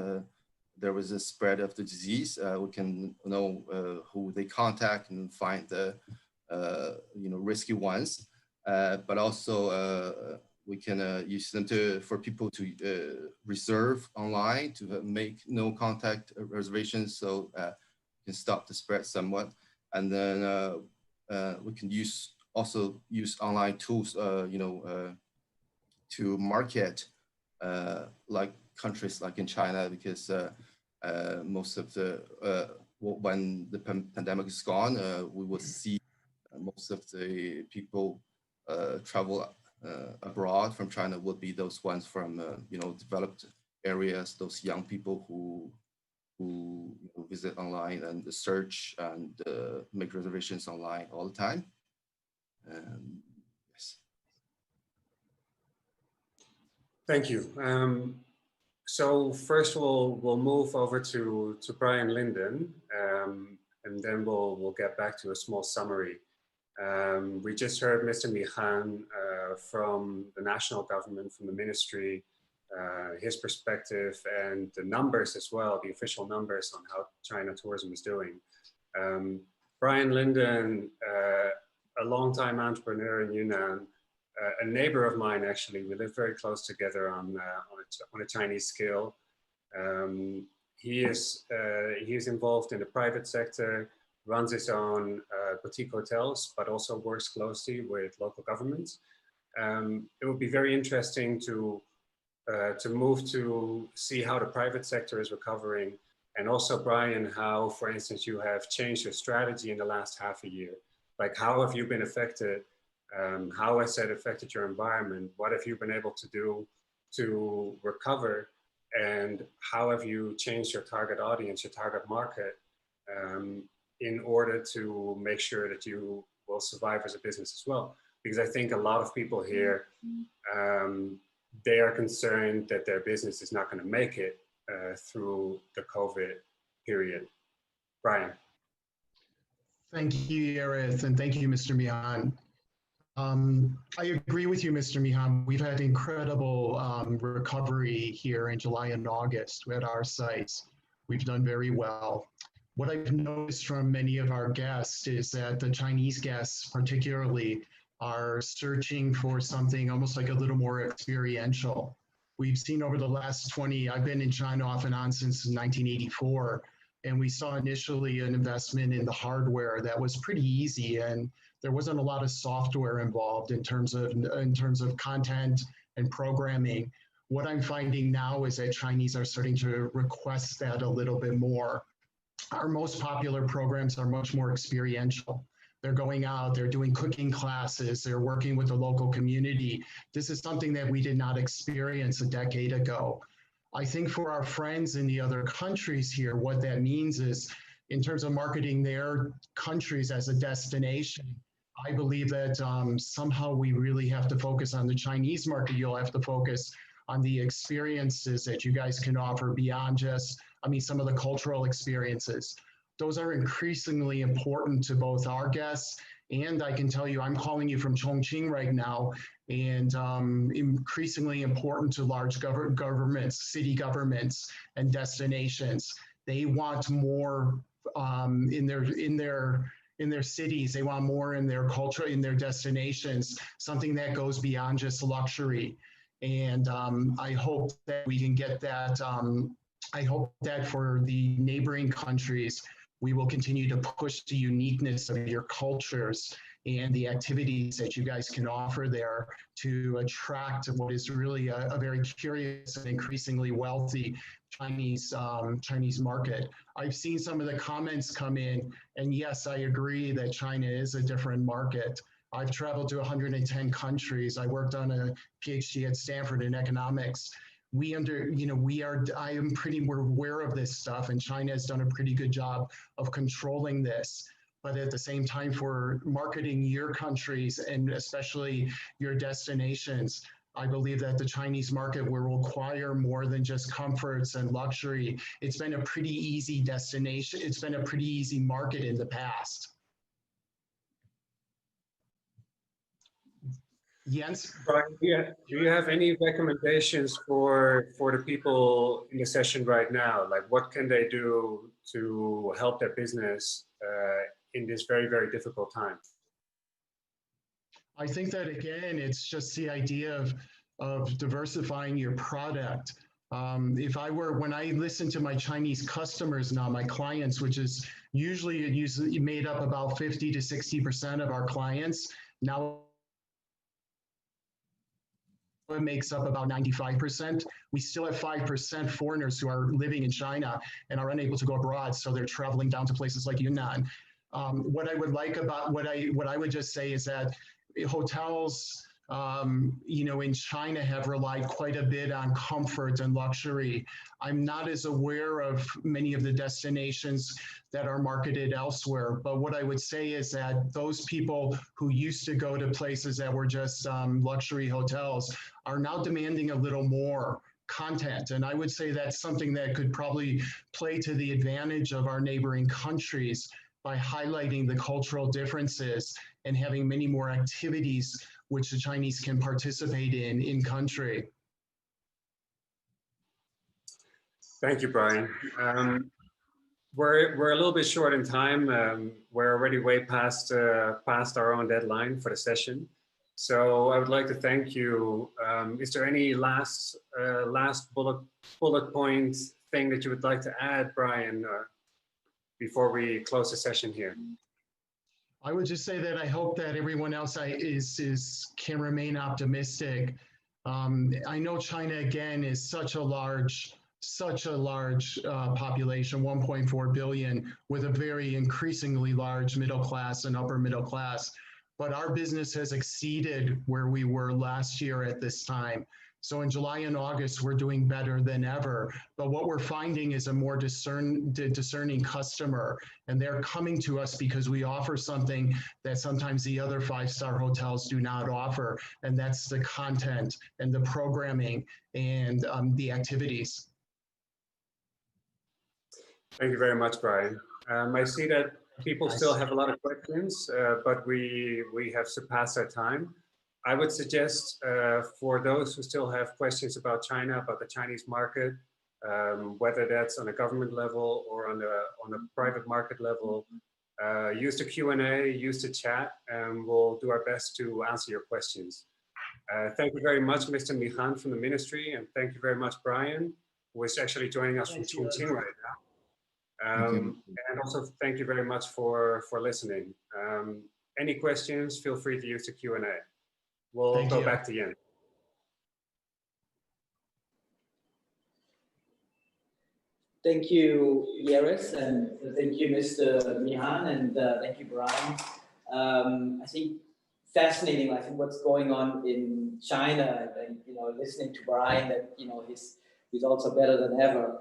there was a spread of the disease, we can know who they contact and find the risky ones, but also we can use them for people to reserve online, to make no contact reservations, so can stop the spread somewhat. And then we can also use online tools, to market like countries like in China, because most of the when the pandemic is gone, we will see most of the people travel abroad from China would be those ones from developed areas, those young people who visit online and search and make reservations online all the time. Yes. Thank you. So first of all, we'll move over to Brian Linden, and then we'll get back to a small summary. We just heard Mr. Mihan from the national government, from the ministry, his perspective, and the numbers as well, the official numbers on how China tourism is doing. Brian Linden, a longtime entrepreneur in Yunnan, a neighbor of mine actually, we live very close together on a Chinese scale. He is involved in the private sector, runs his own boutique hotels, but also works closely with local governments. It would be very interesting to move to see how the private sector is recovering, and also, Brian, how, for instance, you have changed your strategy in the last half a year. Like, how have you been affected? How has that affected your environment? What have you been able to do to recover? And how have you changed your target audience, your target market, in order to make sure that you will survive as a business as well? Because I think a lot of people here, they are concerned that their business is not going to make it through the COVID period. Brian. Thank you, Erith, and thank you, Mr. Mihan. I agree with you, Mr. Mihan. We've had incredible recovery here in July and August at our sites. We've done very well. What I've noticed from many of our guests is that the Chinese guests particularly are searching for something almost like a little more experiential. We've seen over the last I've been in China off and on since 1984, And we saw initially an investment in the hardware that was pretty easy, and there wasn't a lot of software involved in terms of content and programming. What I'm finding now is that Chinese are starting to request that a little bit more. Our most popular programs are much more experiential. They're going out, they're doing cooking classes, they're working with the local community. This is something that we did not experience a decade ago. I think for our friends in the other countries here, what that means is, in terms of marketing their countries as a destination, I believe that somehow we really have to focus on the Chinese market. You'll have to focus on the experiences that you guys can offer beyond just, some of the cultural experiences. Those are increasingly important to both our guests, and I can tell you, I'm calling you from Chongqing right now, and increasingly important to large governments, city governments, and destinations. They want more in their cities. They want more in their culture, in their destinations, something that goes beyond just luxury. And I hope that we can get that. I hope that for the neighboring countries, we will continue to push the uniqueness of your cultures and the activities that you guys can offer there to attract what is really a very curious and increasingly wealthy Chinese market. I've seen some of the comments come in, and yes, I agree that China is a different market. I've traveled to 110 countries. I worked on a PhD at Stanford in economics. We're aware of this stuff, and China has done a pretty good job of controlling this. But at the same time, for marketing your countries and especially your destinations, I believe that the Chinese market will require more than just comforts and luxury. It's been a pretty easy destination. It's been a pretty easy market in the past. Jens? Brian, do you have any recommendations for the people in the session right now? Like, what can they do to help their business in this very, very difficult time? I think that, again, it's just the idea of diversifying your product. When I listen to my Chinese customers now, my clients, which is usually made up about 50 to 60% of our clients, now it makes up about 95%. We still have 5% foreigners who are living in China and are unable to go abroad, so they're traveling down to places like Yunnan. What I would just say is that hotels, in China have relied quite a bit on comfort and luxury. I'm not as aware of many of the destinations that are marketed elsewhere, but what I would say is that those people who used to go to places that were just luxury hotels are now demanding a little more content. And I would say that's something that could probably play to the advantage of our neighboring countries by highlighting the cultural differences and having many more activities which the Chinese can participate in country. Thank you, Brian. We're a little bit short in time. We're already way past our own deadline for the session. So I would like to thank you. Is there any last bullet point thing that you would like to add, Brian, before we close the session here? I would just say that I hope that everyone else can remain optimistic. I know China, again, is such a large population, 1.4 billion, with a very increasingly large middle class and upper middle class. But our business has exceeded where we were last year at this time. So in July and August, we're doing better than ever. But what we're finding is a more discerning customer, and they're coming to us because we offer something that sometimes the other five-star hotels do not offer, and that's the content and the programming and the activities. Thank you very much, Brian. I see that people still have a lot of questions, but we have surpassed our time. I would suggest for those who still have questions about China, about the Chinese market, whether that's on a government level or on a private market level, use the Q&A, use the chat, and we'll do our best to answer your questions. Thank you very much, Mr. Michan from the ministry, and thank you very much, Brian, who is actually joining us from Chongqing right now. And also thank you very much for listening. Any questions, feel free to use the Q&A. We'll go back to Yen. Thank you, Yaris, and thank you, Mr. Mihan, and thank you, Brian. I think fascinating. I think what's going on in China, and listening to Brian, that his results are better than ever.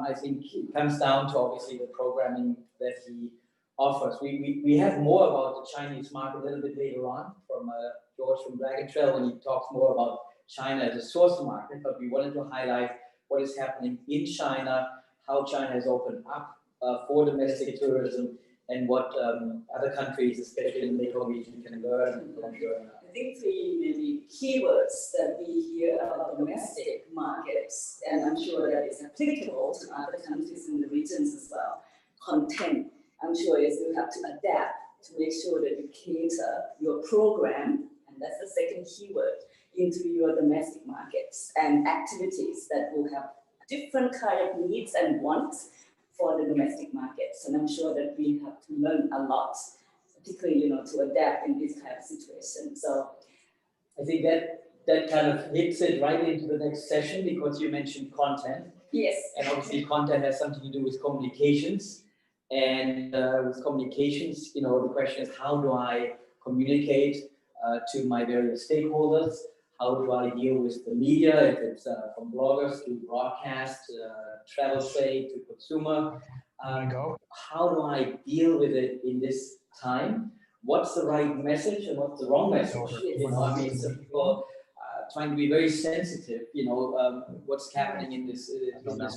I think it comes down to obviously the programming that he offers. We have more about the Chinese market a little bit later on from George from Dragon Trail when he talks more about China as a source market, but we wanted to highlight what is happening in China, how China has opened up for domestic tourism, and what other countries, especially in the Mê Công region, can learn from China. I think three maybe keywords that we hear about domestic markets, and I'm sure that is applicable to other countries in the regions as well. Content, I'm sure is you have to adapt to make sure that you cater your program, and that's the second keyword, into your domestic markets and activities that will have different kind of needs and wants for the domestic markets. And I'm sure that we have to learn a lot, particularly, to adapt in this kind of situation. So I think that kind of hits it right into the next session, because you mentioned content. Yes. And obviously content has something to do with communications. And with communications, the question is, how do I communicate to my various stakeholders? How do I deal with the media, if it's from bloggers to broadcast, travel trade to consumer? How do I deal with it in this time? What's the right message and what's the wrong message? Some people trying to be very sensitive, what's happening in this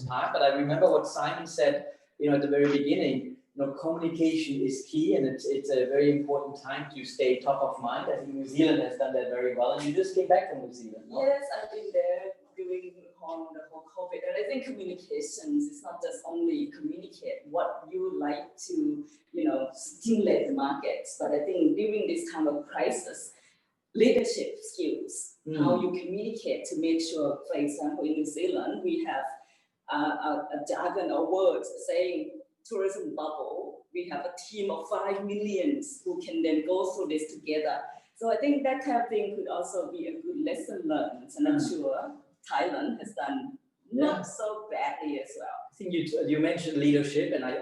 part. But I remember what Simon said, at the very beginning. Communication is key, and it's a very important time to stay top of mind. I think New Zealand has done that very well, and you just came back from New Zealand. No? Yes, I've been there during the whole COVID, and I think communications is not just only communicate what you like to, stimulate the markets, but I think during this time of crisis, leadership skills, how you communicate to make sure, for example, in New Zealand, we have a jargon or words saying tourism bubble. We have a team of 5 million who can then go through this together. So I think that kind of thing could also be a good lesson learned. And I'm sure Thailand has done not so badly as well. I think you mentioned leadership, and I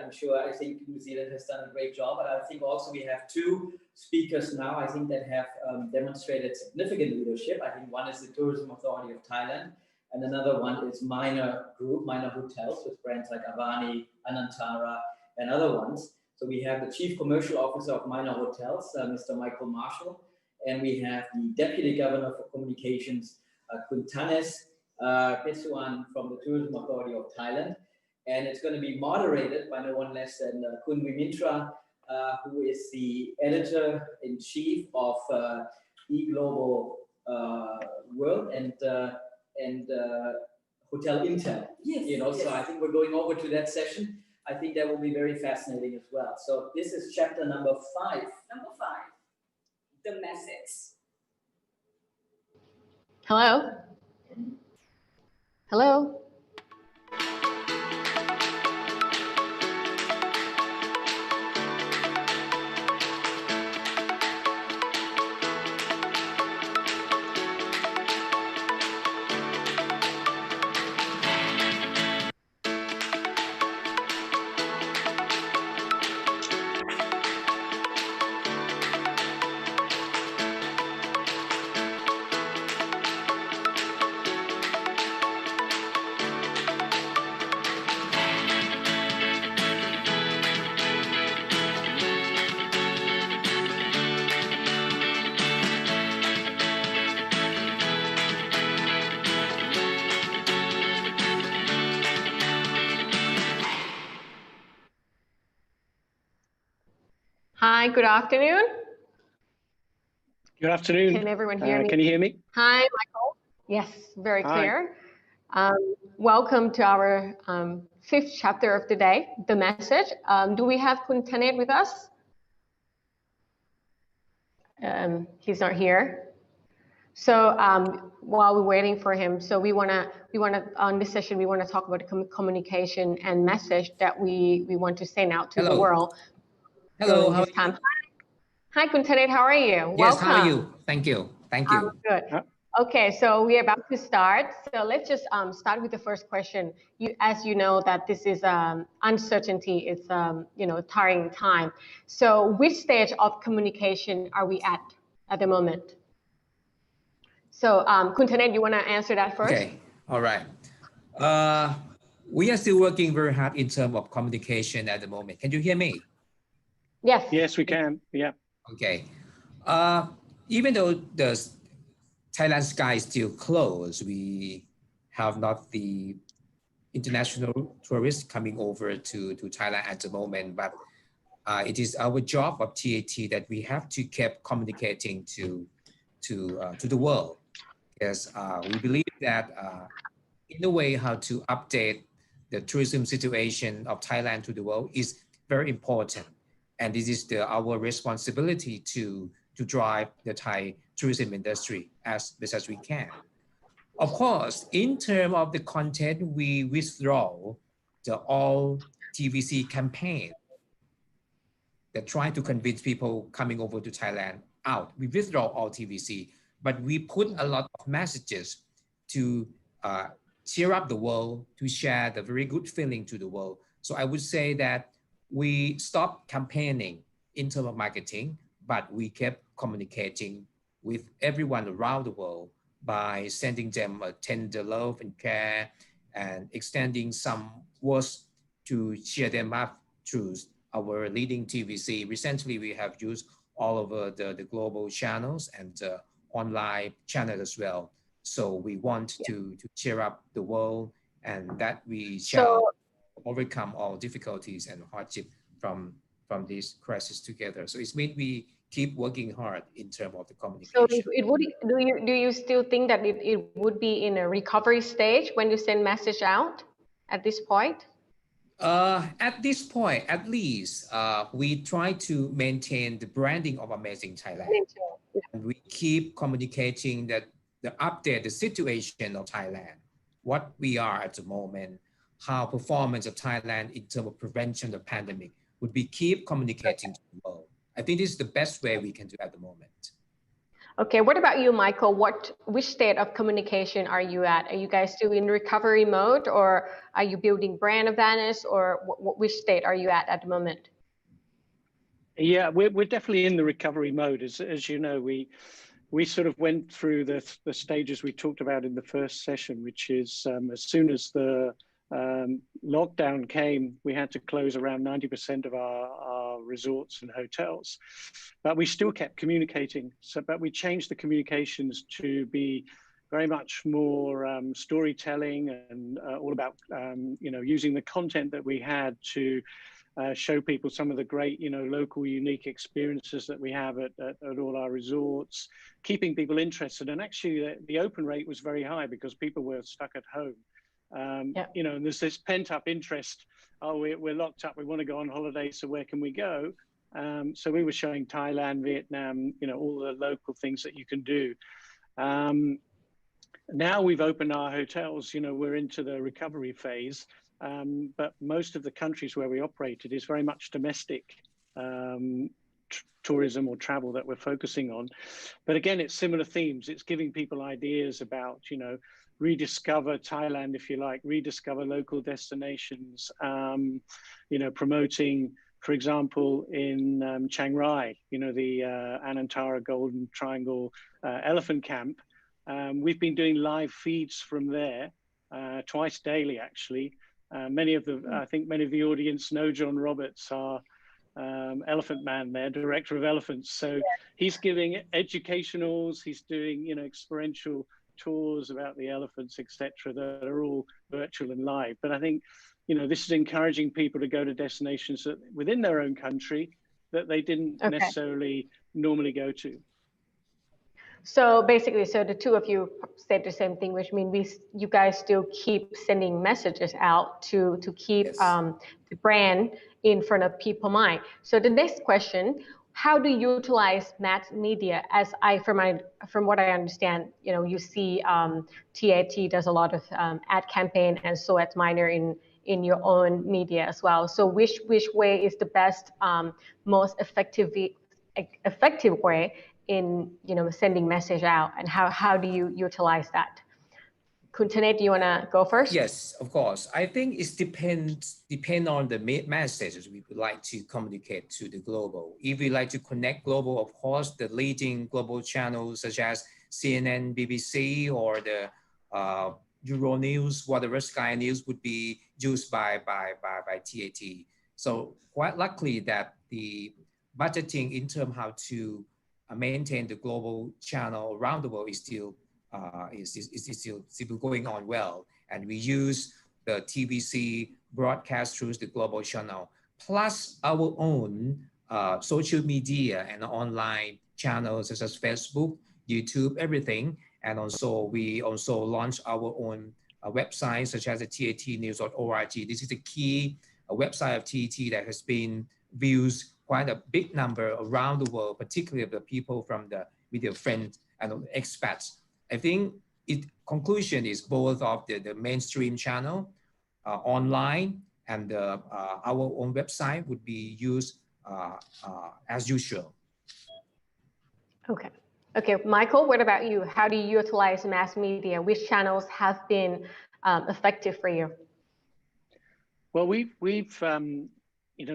think New Zealand has done a great job. But I think also we have two speakers now, I think, that have demonstrated significant leadership. I think one is the Tourism Authority of Thailand, and another one is Minor Hotels with brands like Avani, Anantara, and other ones. So we have the Chief Commercial Officer of Minor Hotels, Mr. Michael Marshall, and we have the Deputy Governor for Communications, Kuntanes Pesuan from the Tourism Authority of Thailand. And it's going to be moderated by no one less than Kun Vimintra, who is the Editor-in-Chief of eGlobal World and Hotel Intel. Yes, So I think we're going over to that session. I think that will be very fascinating as well. So this is chapter number 5. Number 5, the message. Hello. Hello. Hi, good afternoon. Good afternoon. Can everyone hear me? Can you hear me? Hi, Michael. Yes, very Hi. clear. Welcome to our 5th chapter of the day, the message. Do we have Kuntanet with us? He's not here. So while we're waiting for him, so we wanna on this session we wanna talk about the communication and message that we want to send out to the world. Hello, how this time. Hi, Kuntanet, how are you? Yes, Welcome. how are you? Thank you. Thank you. Good. Okay, so we're about to start. So let's just start with the first question. As you know, that this is uncertainty. It's tiring time. So which stage of communication are we at the moment? So Kuntanet, you want to answer that first? Okay. All right. We are still working very hard in terms of communication at the moment. Can you hear me? Yes. Yes, we can. Yeah. Okay. Even though the Thailand sky is still closed, we have not the international tourists coming over to Thailand at the moment, but it is our job of TAT that we have to keep communicating to the world, because we believe that in a way how to update the tourism situation of Thailand to the world is very important, and this is our responsibility to drive the Thai tourism industry as best as we can. Of course, in terms of the content, we withdraw the all TVC campaign that try to convince people coming over to Thailand out. We withdraw all TVC, but we put a lot of messages to cheer up the world, to share the very good feeling to the world. So I would say that we stopped campaigning in terms of marketing, but we kept communicating with everyone around the world by sending them a tender love and care and extending some words to cheer them up through our leading TVC. Recently, we have used all over the global channels and online channels as well. So we want to cheer up the world, and that we shall overcome all difficulties and hardship from this crisis together. So it's made we keep working hard in terms of the communication. So it would, do you still think that it would be in a recovery stage when you send message out at this point? At this point, at least, we try to maintain the branding of Amazing Thailand. And we keep communicating that the update, the situation of Thailand, what we are at the moment, how performance of Thailand in terms of prevention of pandemic, would be keep communicating to the world. I think this is the best way we can do at the moment. Okay, what about you, Michael? Which state of communication are you at? Are you guys still in recovery mode, or are you building brand awareness, or which state are you at the moment? Yeah, we're definitely in the recovery mode. As you know, we sort of went through the stages we talked about in the first session, which is as soon as the lockdown came, we had to close around 90% of our resorts and hotels, but we still kept communicating. But we changed the communications to be very much more storytelling and all about using the content that we had to show people some of the great local unique experiences that we have at all our resorts, keeping people interested. And actually the open rate was very high because people were stuck at home. And there's this pent-up interest. Oh, we're locked up, we want to go on holiday, so where can we go? So we were showing Thailand, Vietnam, all the local things that you can do. Now we've opened our hotels, we're into the recovery phase, but most of the countries where we operated is very much domestic tourism or travel that we're focusing on. But again, it's similar themes. It's giving people ideas about, rediscover Thailand, if you like, rediscover local destinations, promoting, for example, in Chiang Rai, the Anantara Golden Triangle Elephant Camp. We've been doing live feeds from there twice daily, actually. I think many of the audience know John Roberts, our elephant man there, director of elephants. So he's giving educationals, he's doing, experiential tours about the elephants, etc., that are all virtual and live. But I think, this is encouraging people to go to destinations that within their own country that they didn't necessarily normally go to. So basically, the two of you said the same thing, which means you guys still keep sending messages out to keep the brand in front of people's mind. So the next question, how do you utilize mass media? As from what I understand, you see TAT does a lot of ad campaign, and so at Minor in your own media as well. So which way is the best, most effective way in sending message out, and how do you utilize that? Kuntanet, do you want to go first? Yes, of course. I think it depend on the messages we would like to communicate to the global. If we like to connect global, of course, the leading global channels such as CNN, BBC, or the Euronews, whatever Sky News would be used by TAT. So quite luckily that the budgeting in terms of how to maintain the global channel around the world is still going on well. And we use the TVC broadcast through the global channel, plus our own social media and online channels such as Facebook, YouTube, everything. And also we also launch our own website such as the tatnews.org. This is the key website of TAT that has been views quite a big number around the world, particularly of the people from the media friends and expats. I think conclusion is both of the mainstream channel, online, and our own website would be used as usual. Okay, Michael, what about you? How do you utilize mass media? Which channels have been effective for you? Well, we've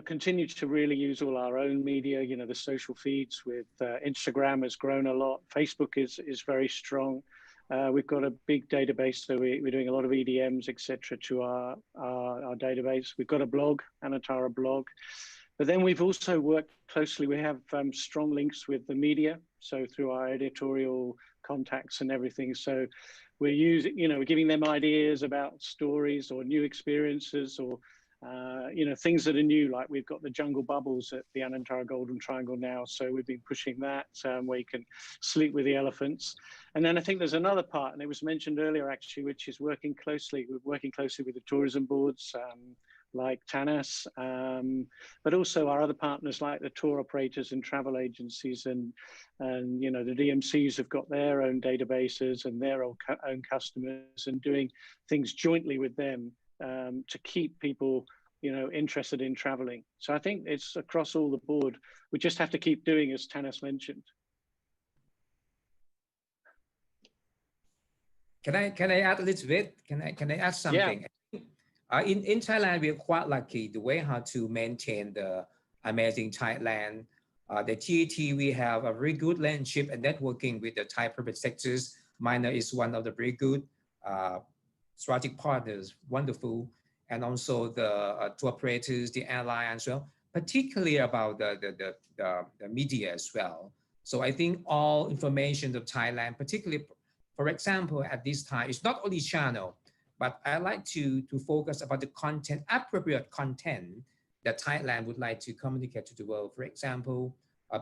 continued to really use all our own media. The social feeds with Instagram has grown a lot. Facebook is very strong. We've got a big database, so we're doing a lot of EDMs, etc., to our database. We've got a blog, Anantara blog. But then we've also worked closely. We have strong links with the media, so through our editorial contacts and everything. So we're we're giving them ideas about stories or new experiences, or things that are new. Like we've got the jungle bubbles at the Anantara Golden Triangle now, so we've been pushing that where you can sleep with the elephants. And then I think there's another part, and it was mentioned earlier actually, which is working closely with the tourism boards, like TANAS, but also our other partners like the tour operators and travel agencies, and the DMCs have got their own databases and their own customers, and doing things jointly with them to keep people interested in traveling. So I think it's across all the board. We just have to keep doing, as Tanis mentioned. Can I add a little bit? Can I add something? Yeah. In Thailand, we are quite lucky the way how to maintain the amazing Thailand. The TAT, we have a very good relationship and networking with the Thai private sectors. Minor is one of the very good strategic partners, wonderful. And also the tour operators, the airline as well, particularly about the media as well. So I think all information of Thailand, particularly, for example, at this time, it's not only channel, but I like to focus about the content, appropriate content that Thailand would like to communicate to the world. For example,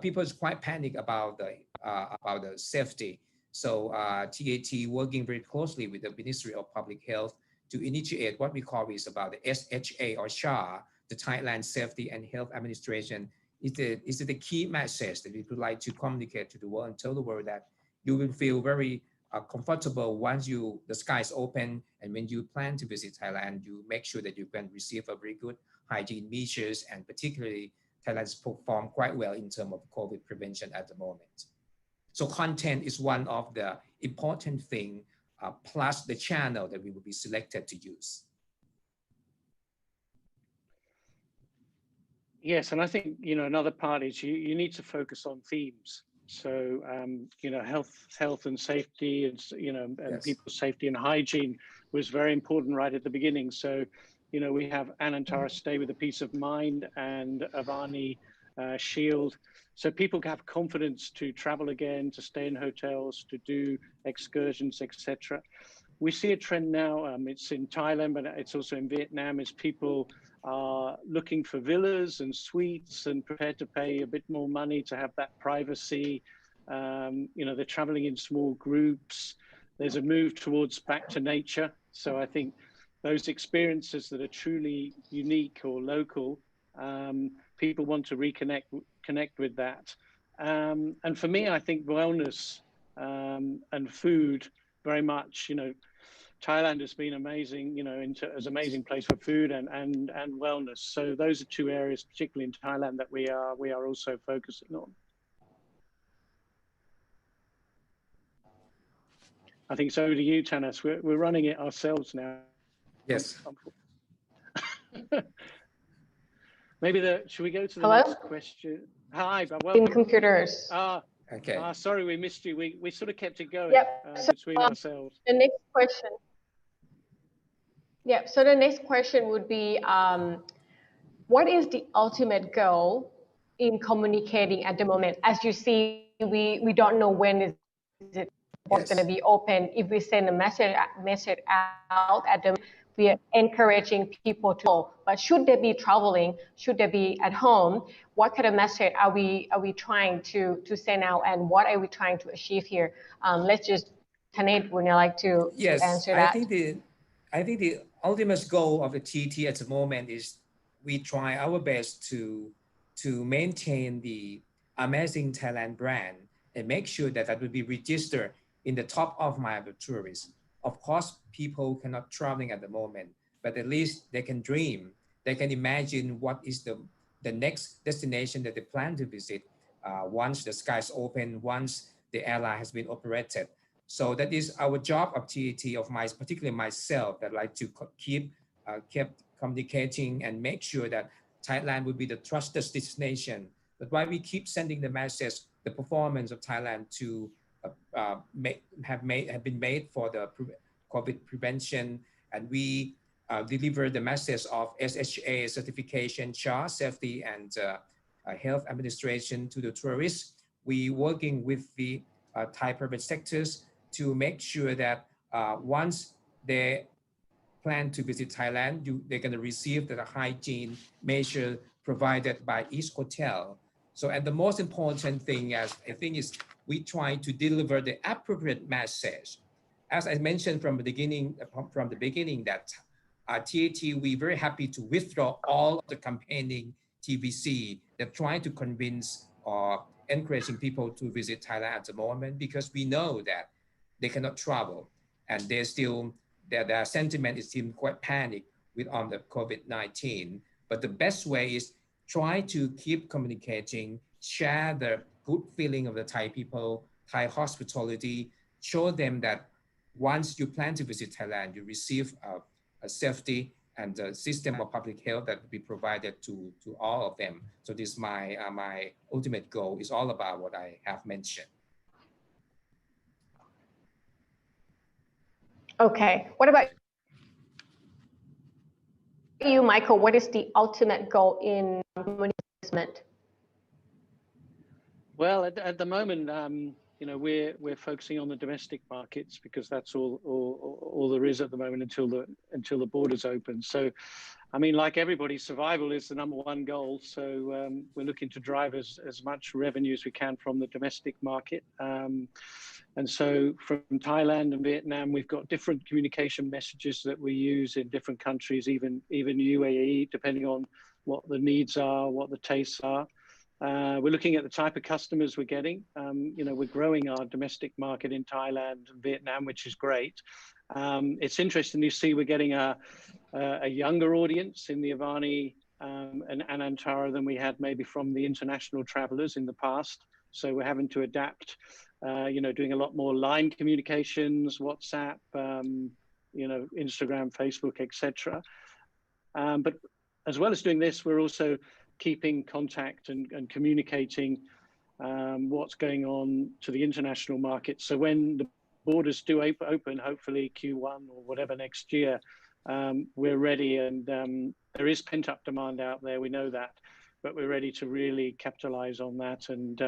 people is quite panic about the safety. So TAT working very closely with the Ministry of Public Health to initiate what we call is about the SHA or SHA, the Thailand Safety and Health Administration. Is the key message that we would like to communicate to the world and tell the world that you will feel very comfortable once the skies open, and when you plan to visit Thailand, you make sure that you can receive a very good hygiene measures, and particularly Thailand's performed quite well in terms of COVID prevention at the moment. So content is one of the important thing, plus the channel that we will be selected to use. Yes, and I think another part is you need to focus on themes. So health and safety, and and people's safety and hygiene was very important right at the beginning. So we have Anantara Stay with a Peace of Mind and Avani Shield, so people have confidence to travel again, to stay in hotels, to do excursions, etc. We see a trend now. It's in Thailand, but it's also in Vietnam. Is people are looking for villas and suites and prepared to pay a bit more money to have that privacy. They're traveling in small groups. There's a move towards back to nature. So I think those experiences that are truly unique or local, people want to reconnect connect with that. And for me, I think wellness and food very much, Thailand has been amazing, as an amazing place for food and wellness. So those are two areas, particularly in Thailand, that we are also focusing on. I think so. To you, Tanas. We're running it ourselves now. Yes. Maybe should we go to the Hello? next question? Hi, but welcome. In computers. Okay. Sorry, we missed you. We sort of kept it going between ourselves. The next question. Yeah, so the next question would be, what is the ultimate goal in communicating at the moment? As you see, we don't know when is it going to be open. If we send a message out at them, we are encouraging people to go. But should they be traveling? Should they be at home? What kind of message are we trying to send out, and what are we trying to achieve here? Let's just, Tanit, would you like to answer that? I think the ultimate goal of the TT at the moment is we try our best to maintain the amazing Thailand brand and make sure that will be registered in the top of mind of the tourists. Of course, people cannot traveling at the moment, but at least they can dream. They can imagine what is the next destination that they plan to visit once the skies open, once the airline has been operated. So that is our job of TAT, particularly myself, that like to keep communicating and make sure that Thailand will be the trusted destination. That's why we keep sending the message, the performance of Thailand to have been made for the COVID prevention, and we deliver the message of SHA certification, child safety, and health administration to the tourists. We working with the Thai private sectors to make sure that once they plan to visit Thailand, they're going to receive the hygiene measure provided by each hotel. So, and the most important thing, I think, is we try to deliver the appropriate message. As I mentioned from the beginning, that TAT, we're very happy to withdraw all of the campaigning TVC that trying to convince or encouraging people to visit Thailand at the moment, because we know that they cannot travel, and they're still, their sentiment is still quite panic with the COVID-19. But the best way is try to keep communicating, share the good feeling of the Thai people, Thai hospitality, show them that once you plan to visit Thailand, you receive a safety and a system of public health that will be provided to all of them. So this is my ultimate goal, is all about what I have mentioned. Okay, what about you, Michael? What is the ultimate goal in community? Well, at the moment, we're focusing on the domestic markets, because that's all there is at the moment until the borders open. So, I mean, like everybody, survival is the #1 goal. So we're looking to drive as much revenue as we can from the domestic market. And so from Thailand and Vietnam, we've got different communication messages that we use in different countries, even UAE, depending on what the needs are, what the tastes are. We're looking at the type of customers we're getting. We're growing our domestic market in Thailand and Vietnam, which is great. It's interesting to see we're getting a younger audience in the Avani and Antara than we had maybe from the international travelers in the past. So we're having to adapt, doing a lot more line communications, WhatsApp, Instagram, Facebook, etc. But as well as doing this, we're also keeping contact and communicating what's going on to the international market. So when the borders do open, hopefully Q1 or whatever next year, we're ready, and there is pent-up demand out there, we know that, but we're ready to really capitalize on that and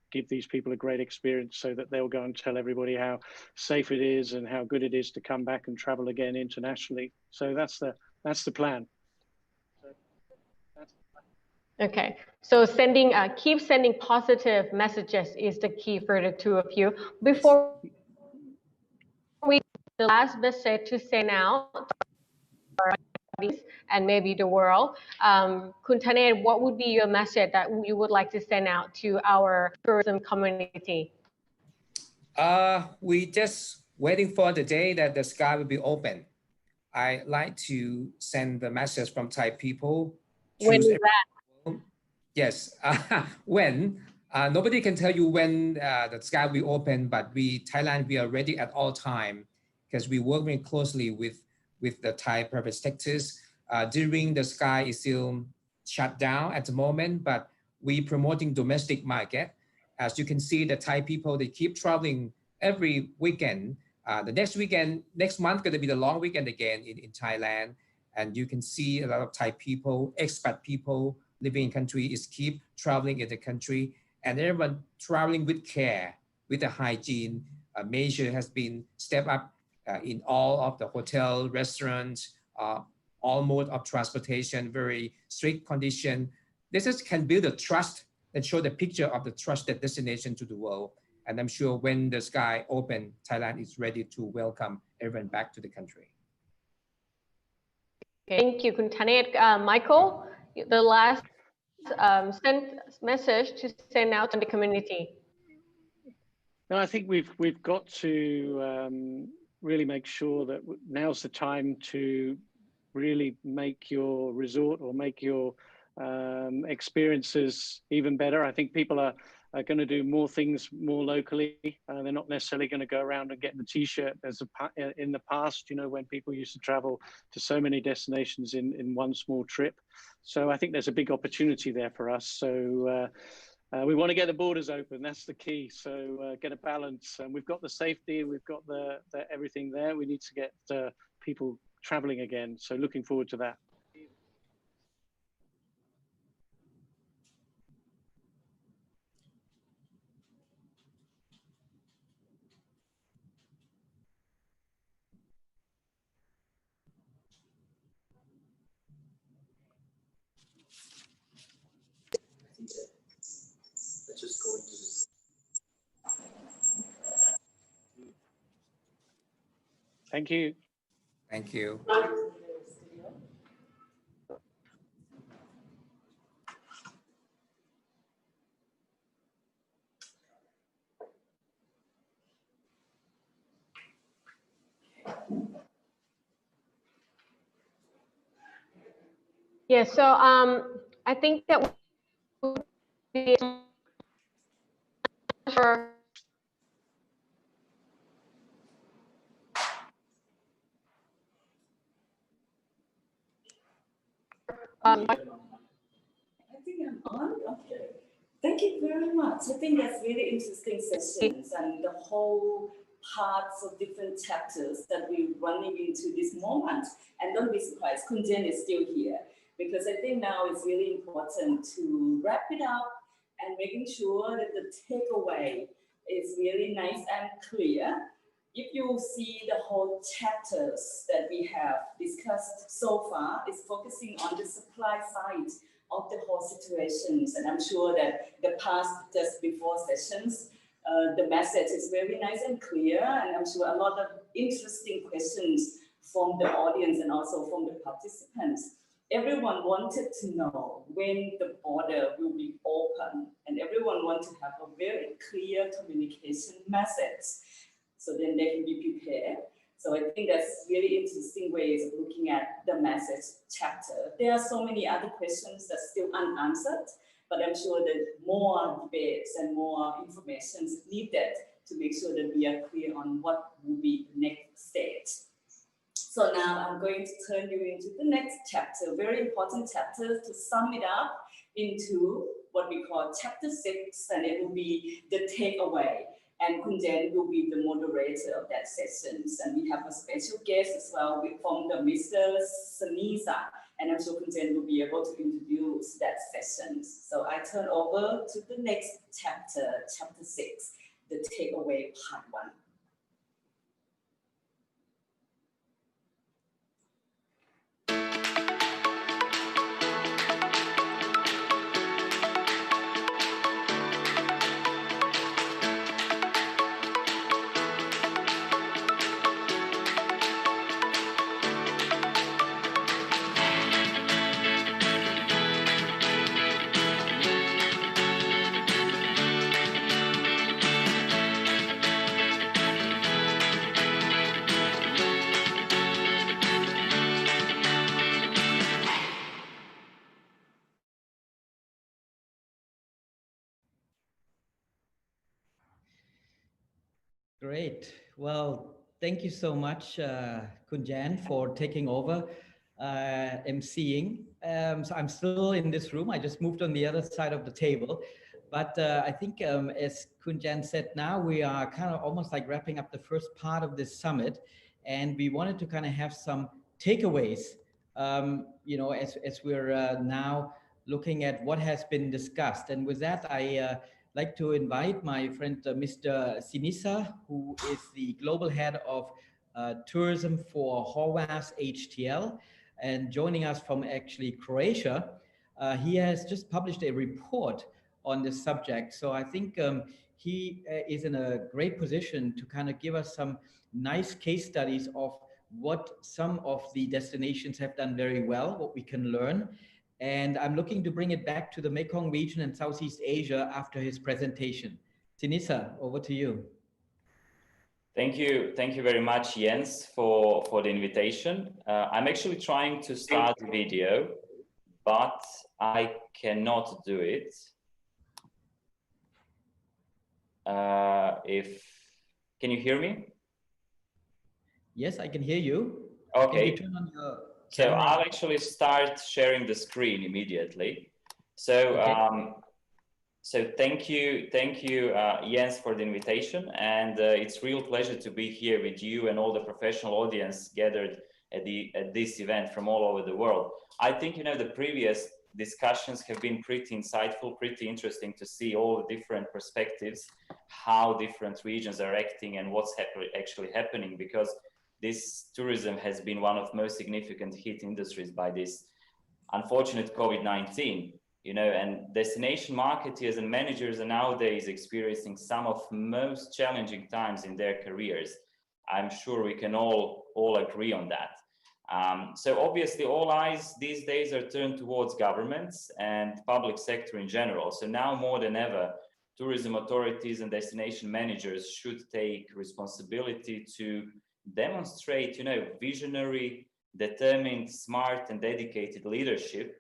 give these people a great experience, so that they'll go and tell everybody how safe it is and how good it is to come back and travel again internationally. So that's the plan. Okay, so keep sending positive messages is the key for the two of you. Before we, the last message to send out and maybe the world. Khun Thanet, what would be your message that you would like to send out to our tourism community? We just waiting for the day that the sky will be open. I like to send the message from Thai people. When is that? Yes, when. Nobody can tell you when the sky will be open, but Thailand, we are ready at all time because we work very closely with the Thai private sectors. During the sky is still shut down at the moment, but we promoting domestic market. As you can see, the Thai people, they keep traveling every weekend. The next month going to be the long weekend again in Thailand. And you can see a lot of Thai people, expat people living in country is keep traveling in the country. And everyone traveling with care, with the hygiene measure has been stepped up in all of the hotel, restaurants, all mode of transportation, very strict condition. This can build a trust and show the picture of the trusted destination to the world. And I'm sure when the sky open, Thailand is ready to welcome everyone back to the country. Thank you, Khun Thanet. Michael, the last message to send out to the community. No, I think we've got to really make sure that now's the time to really make your resort or make your experiences even better. I think people are going to do more things more locally. They're not necessarily going to go around and get the T-shirt as in the past, you know, when people used to travel to so many destinations in one small trip. So I think there's a big opportunity there for us. So we want to get the borders open. That's the key. So get a balance. And we've got the safety, we've got the everything there. We need to get people traveling again. So looking forward to that. Let's just go into this. Thank you. Thank you. Yeah, so I think that would be for I think I'm on. Okay. Thank you very much. I think that's really interesting sessions and the whole parts of different chapters that we're running into this moment. And don't be surprised, Khun Jen is still here because I think now it's really important to wrap it up and making sure that the takeaway is really nice and clear. If you see the whole chapters that we have discussed so far is focusing on the supply side of the whole situations. And I'm sure that the past just before sessions, the message is very nice and clear. And I'm sure a lot of interesting questions from the audience and also from the participants. Everyone wanted to know when the border will be open, and everyone wants to have a very clear communication message so then they can be prepared. So I think that's really interesting ways of looking at the message chapter. There are so many other questions that are still unanswered, but I'm sure that more debates and more information is needed to make sure that we are clear on what will be the next stage. So now I'm going to turn you into the next chapter, very important chapter to sum it up into what we call chapter 6, and it will be the takeaway. And Khun Jen will be the moderator of that sessions. And we have a special guest as well from the Mr. Sanisa. And I'm sure Khun Jen will be able to introduce that session. So I turn over to the next chapter, chapter 6, the takeaway part 1. Great. Well, thank you so much, Kunjan, for taking over emceeing. So I'm still in this room. I just moved on the other side of the table. But I think, as Kunjan said, now we are kind of almost like wrapping up the first part of this summit. And we wanted to kind of have some takeaways, you know, as we're now looking at what has been discussed. And with that, I like to invite my friend, Mr. Sinisa, who is the global head of tourism for Horwath HTL, and joining us from actually Croatia. He has just published a report on this subject. So I think he is in a great position to kind of give us some nice case studies of what some of the destinations have done very well, what we can learn. And I'm looking to bring it back to the Mekong region and Southeast Asia after his presentation. Sinisa, over to you. Thank you very much, Jens, for the invitation. I'm actually trying to start the video, but I cannot do it. Can you hear me? Yes, I can hear you. Okay. Can you turn on your So camera? I'll actually start sharing the screen immediately. So, Okay. So thank you, Jens, for the invitation, and it's a real pleasure to be here with you and all the professional audience gathered at this event from all over the world. I think, you know, the previous discussions have been pretty insightful, pretty interesting to see all the different perspectives, how different regions are acting and what's actually happening, because this tourism has been one of most significant hit industries by this unfortunate COVID-19. You know, and destination marketeers and managers are nowadays experiencing some of most challenging times in their careers. I'm sure we can all agree on that. So obviously all eyes these days are turned towards governments and public sector in general. So now more than ever, tourism authorities and destination managers should take responsibility to demonstrate, you know, visionary, determined, smart and dedicated leadership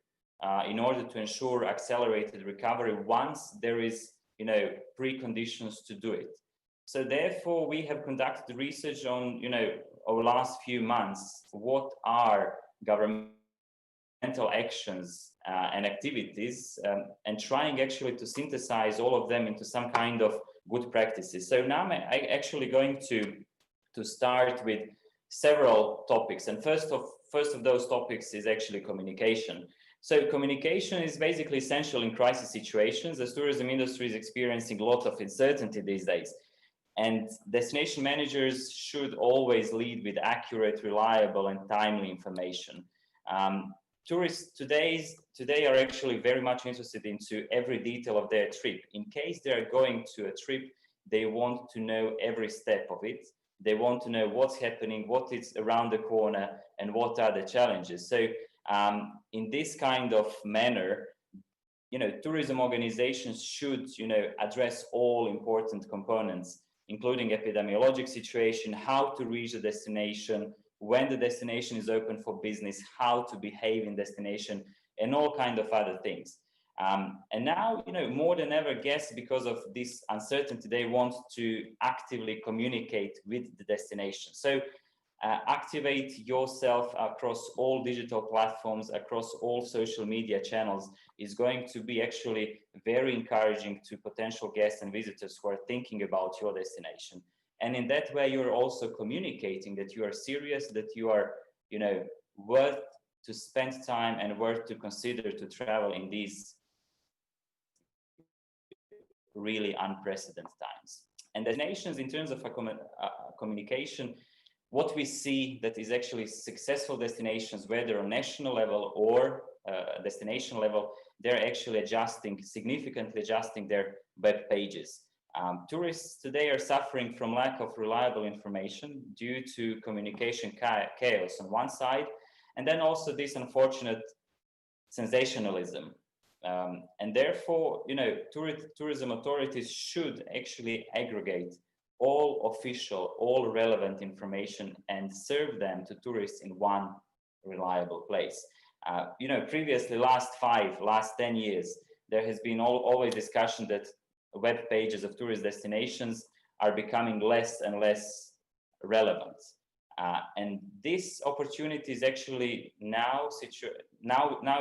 in order to ensure accelerated recovery once there is, you know, preconditions to do it. So therefore, we have conducted research on, you know, over the last few months, what are governmental actions and activities, and trying actually to synthesize all of them into some kind of good practices. So now I'm actually going to start with several topics, and first of those topics is actually communication. So communication is basically essential in crisis situations, as tourism industry is experiencing a lot of uncertainty these days. And destination managers should always lead with accurate, reliable, and timely information. Tourists today are actually very much interested into every detail of their trip. In case they are going to a trip, they want to know every step of it. They want to know what's happening, what is around the corner, and what are the challenges. So in this kind of manner, you know, tourism organizations should, you know, address all important components, including epidemiologic situation, how to reach the destination, when the destination is open for business, how to behave in destination, and all kind of other things. And now, you know, more than ever, guests, because of this uncertainty, they want to actively communicate with the destination. So activate yourself across all digital platforms, across all social media channels is going to be actually very encouraging to potential guests and visitors who are thinking about your destination. And in that way, you're also communicating that you are serious, that you are, you know, worth to spend time and worth to consider to travel in these really unprecedented times. And destinations, in terms of communication, what we see that is actually successful destinations, whether on national level or destination level, they're actually significantly adjusting their web pages. Tourists today are suffering from lack of reliable information due to communication chaos on one side, and then also this unfortunate sensationalism. And therefore, you know, tourism authorities should actually aggregate all official, all relevant information and serve them to tourists in one reliable place. You know, previously, last 10 years, there has been always discussion that web pages of tourist destinations are becoming less and less relevant. And this opportunity is actually now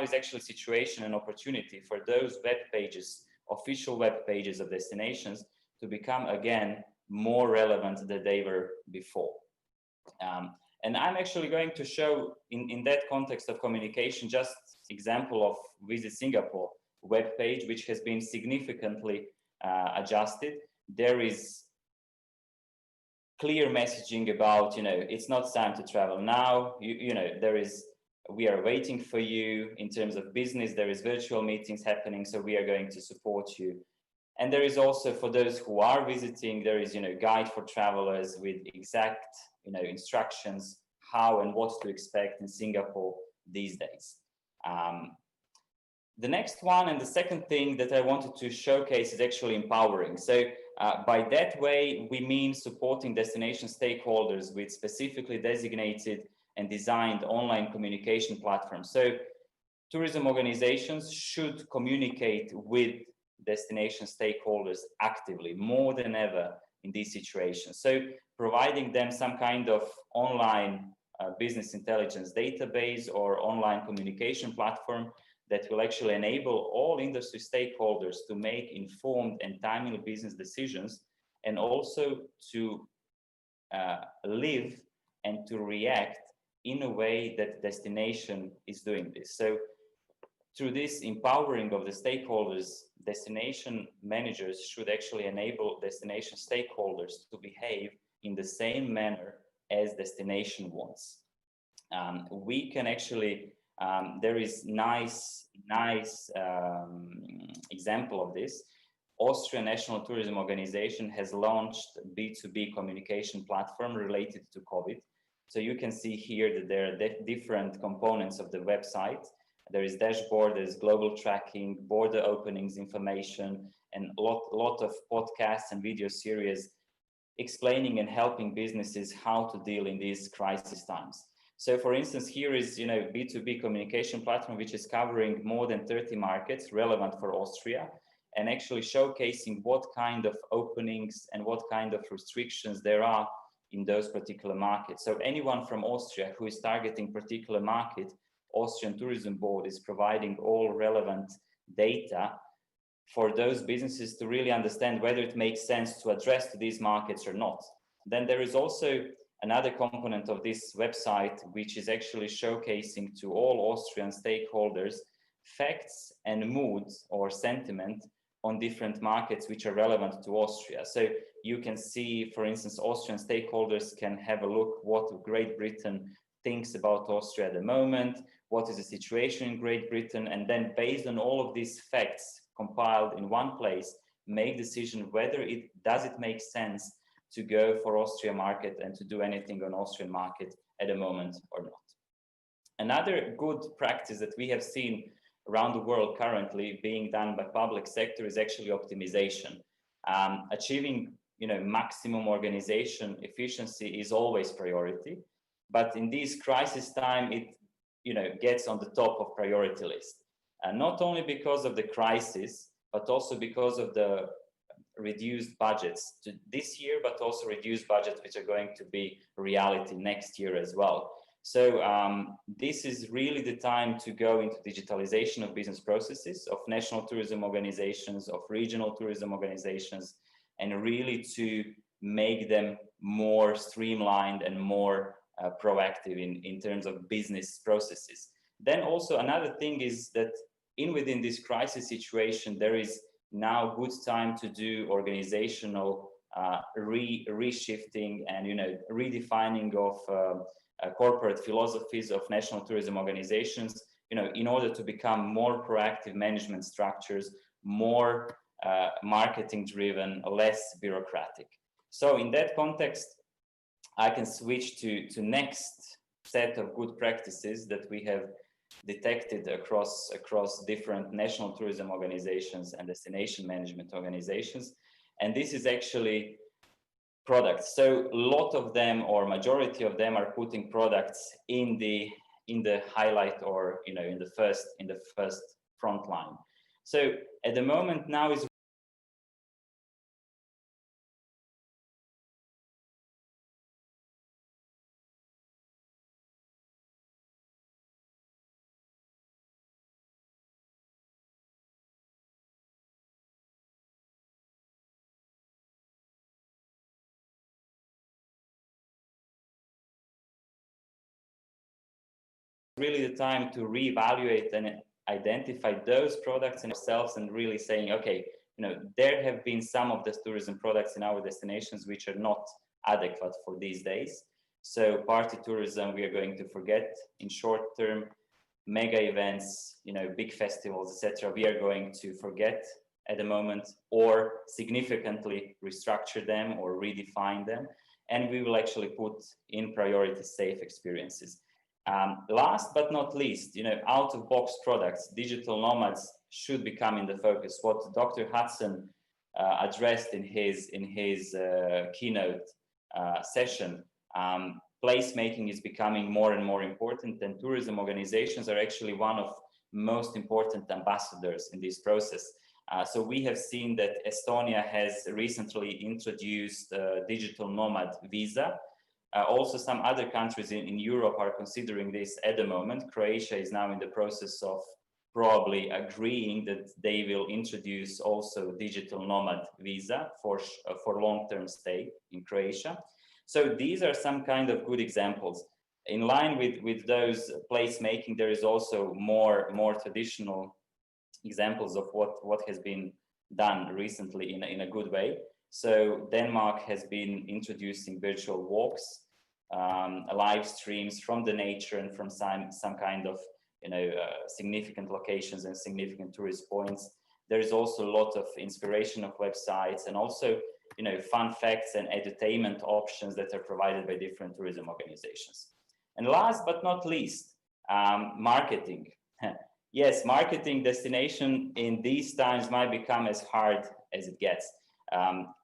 is actually situation and opportunity for those web pages, official web pages of destinations, to become again more relevant than they were before. And I'm actually going to show in that context of communication just example of Visit Singapore web page, which has been significantly adjusted. There is clear messaging about, it's not time to travel now. We are waiting for you in terms of business. There is virtual meetings happening, so we are going to support you. And there is also, for those who are visiting, there is, guide for travelers with exact, instructions, how and what to expect in Singapore these days. The next one and the second thing that I wanted to showcase is actually empowering. So by that way, we mean supporting destination stakeholders with specifically designated and designed online communication platforms. So tourism organizations should communicate with destination stakeholders actively, more than ever in these situations. So providing them some kind of online business intelligence database or online communication platform that will actually enable all industry stakeholders to make informed and timely business decisions, and also to live and to react in a way that destination is doing this. So through this empowering of the stakeholders, destination managers should actually enable destination stakeholders to behave in the same manner as destination wants. We can actually, there is nice example of this. Austrian National Tourism Organization has launched B2B communication platform related to COVID. So you can see here that there are different components of the website. There is dashboard, there's global tracking, border openings information, and a lot of podcasts and video series explaining and helping businesses how to deal in these crisis times. So for instance, here is B2B communication platform, which is covering more than 30 markets relevant for Austria, and actually showcasing what kind of openings and what kind of restrictions there are in those particular markets. So anyone from Austria who is targeting particular market, Austrian Tourism Board is providing all relevant data for those businesses to really understand whether it makes sense to address to these markets or not. Then there is also another component of this website, which is actually showcasing to all Austrian stakeholders facts and moods or sentiment on different markets which are relevant to Austria. So you can see, for instance, Austrian stakeholders can have a look what Great Britain thinks about Austria at the moment, what is the situation in Great Britain, and then based on all of these facts compiled in one place, make decision whether it make sense to go for Austrian market and to do anything on Austrian market at the moment or not. Another good practice that we have seen around the world currently being done by public sector is actually optimization. Achieving maximum organization efficiency is always priority, but in this crisis time it gets on the top of priority list. Not only because of the crisis, but also because of the reduced budgets to this year, but also reduced budgets which are going to be reality next year as well. So this is really the time to go into digitalization of business processes, of national tourism organizations, of regional tourism organizations, and really to make them more streamlined and more proactive in terms of business processes. Then also another thing is that within this crisis situation, there is now good time to do organizational reshifting and redefining of corporate philosophies of national tourism organizations, in order to become more proactive management structures, more marketing driven, less bureaucratic. So in that context, I can switch to next set of good practices that we have detected across different national tourism organizations and destination management organizations. And this is actually products. So a lot of them, or majority of them, are putting products in the highlight, or in the first front line. So at the moment now is really the time to reevaluate and identify those products in ourselves and really saying, okay, there have been some of the tourism products in our destinations which are not adequate for these days. So party tourism, we are going to forget in short term. Mega events, big festivals, etc., we are going to forget at the moment, or significantly restructure them or redefine them. And we will actually put in priority safe experiences. Last but not least, out-of-box products, digital nomads should become in the focus. What Dr. Hudson addressed in his keynote session, placemaking is becoming more and more important, and tourism organizations are actually one of most important ambassadors in this process. So we have seen that Estonia has recently introduced digital nomad visa. Also, some other countries in Europe are considering this at the moment. Croatia is now in the process of probably agreeing that they will introduce also digital nomad visa for long-term stay in Croatia. So these are some kind of good examples. In line with those placemaking, there is also more traditional examples of what has been done recently in a good way. So Denmark has been introducing virtual walks, live streams from the nature and from some kind of significant locations and significant tourist points. There is also a lot of inspirational websites and also fun facts and entertainment options that are provided by different tourism organizations. And last but not least, marketing. Yes, marketing destination in these times might become as hard as it gets.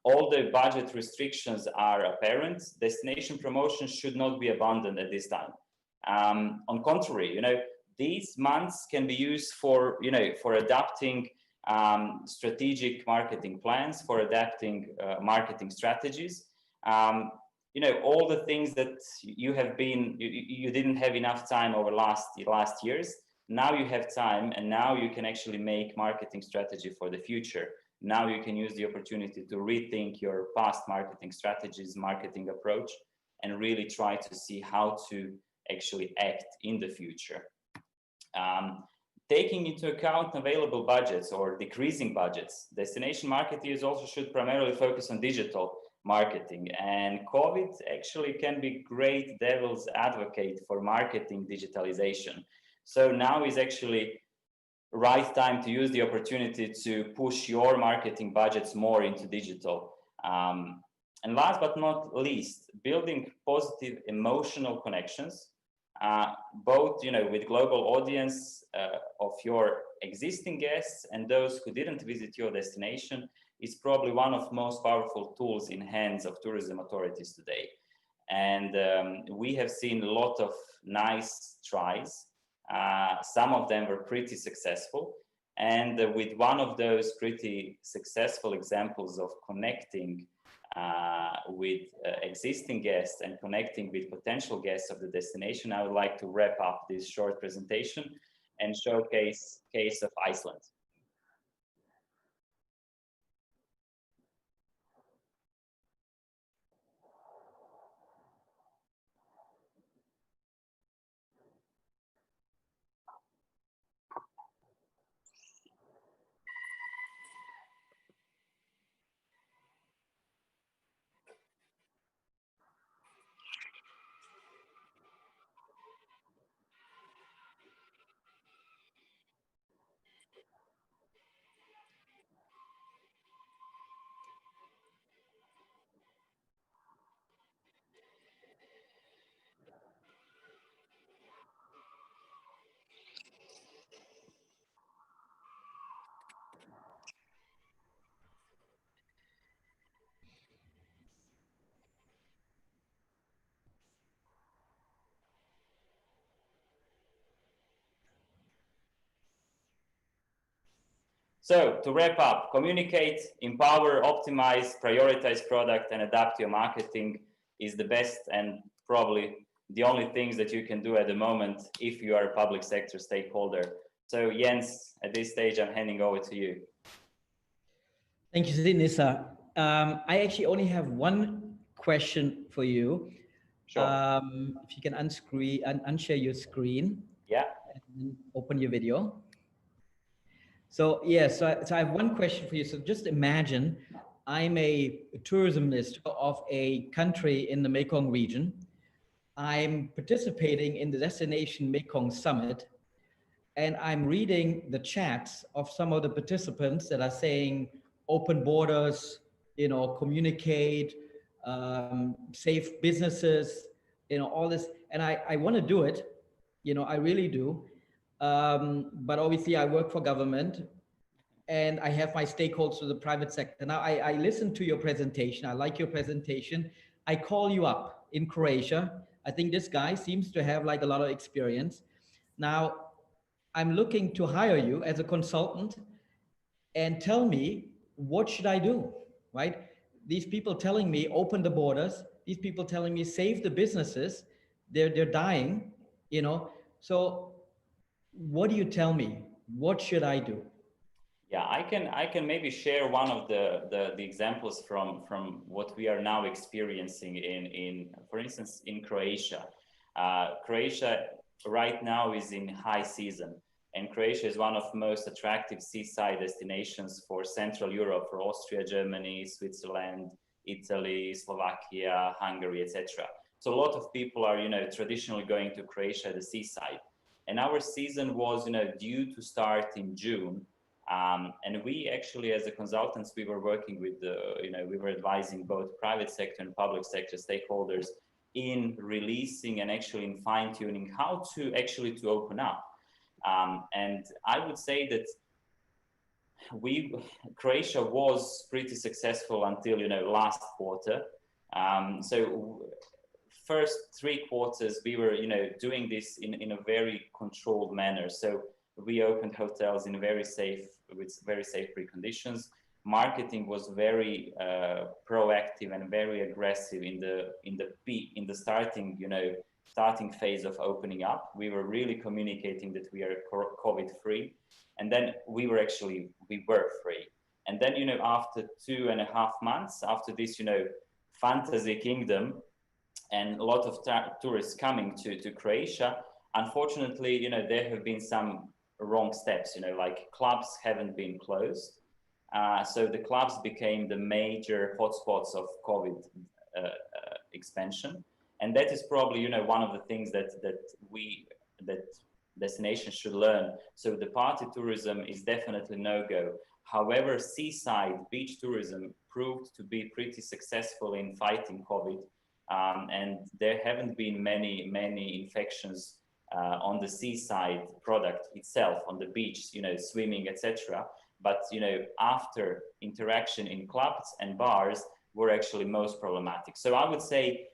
All the budget restrictions are apparent. Destination promotion should not be abandoned at this time. On contrary, these months can be used for adapting strategic marketing plans, for adapting marketing strategies. All the things that you didn't have enough time over last years. Now you have time, and now you can actually make marketing strategy for the future. Now you can use the opportunity to rethink your past marketing strategies, marketing approach, and really try to see how to actually act in the future. Taking into account available budgets or decreasing budgets, destination marketers also should primarily focus on digital marketing, and COVID actually can be great devil's advocate for marketing digitalization. So now is actually right time to use the opportunity to push your marketing budgets more into digital. And last but not least, building positive emotional connections, both with global audience of your existing guests and those who didn't visit your destination is probably one of the most powerful tools in hands of tourism authorities today. And we have seen a lot of nice tries. Some of them were pretty successful. And with one of those pretty successful examples of connecting with existing guests and connecting with potential guests of the destination, I would like to wrap up this short presentation and showcase case of Iceland. So to wrap up, communicate, empower, optimize, prioritize product, and adapt your marketing is the best and probably the only things that you can do at the moment if you are a public sector stakeholder. So Jens, at this stage, I'm handing over to you. Thank you, Sinisa. I actually only have one question for you. Sure. If you can unshare your screen. Open your video. So yes, so I have one question for you. So just imagine I'm a tourism minister of a country in the Mekong region. I'm participating in the Destination Mekong Summit, and I'm reading the chats of some of the participants that are saying open borders, you know, communicate, safe businesses, you know, all this. And I want to do it, you know, I really do. But obviously I work for government and I have my stakeholders to the private sector. Now I listened to your presentation. I like your presentation. I call you up in Croatia. I think this guy seems to have like a lot of experience. Now I'm looking to hire you as a consultant and tell me, what should I do, right? These people telling me, open the borders. These people telling me, save the businesses. They're dying, you know? So what do you tell me? What should I do? Yeah, I can maybe share one of the examples from what we are now experiencing in for instance, in Croatia. Croatia right now is in high season, and Croatia is one of the most attractive seaside destinations for Central Europe, for Austria, Germany, Switzerland, Italy, Slovakia, Hungary, etc. So a lot of people are, you know, traditionally going to Croatia, the seaside. And our season was, you know, due to start in June. And we actually, as a consultants, we were working with the, you know, we were advising both private sector and public sector stakeholders in releasing and actually in fine tuning how to actually to open up. And I would say that Croatia was pretty successful until, you know, last quarter. So first 3 quarters, we were, you know, doing this in a very controlled manner. So we opened hotels in very safe, with very safe preconditions. Marketing was very proactive and very aggressive in the starting, you know, starting phase of opening up. We were really communicating that we are COVID free, and then we were free. And then, you know, after 2.5 months, after this, you know, fantasy kingdom, and a lot of tourists coming to Croatia, unfortunately, you know, there have been some wrong steps, you know, like clubs haven't been closed. So the clubs became the major hotspots of COVID expansion. And that is probably, you know, one of the things that destinations should learn. So the party tourism is definitely no-go. However, seaside beach tourism proved to be pretty successful in fighting COVID. And there haven't been many infections on the seaside product itself, on the beach, you know, swimming, etc. But, you know, after interaction in clubs and bars were actually most problematic. So I would say,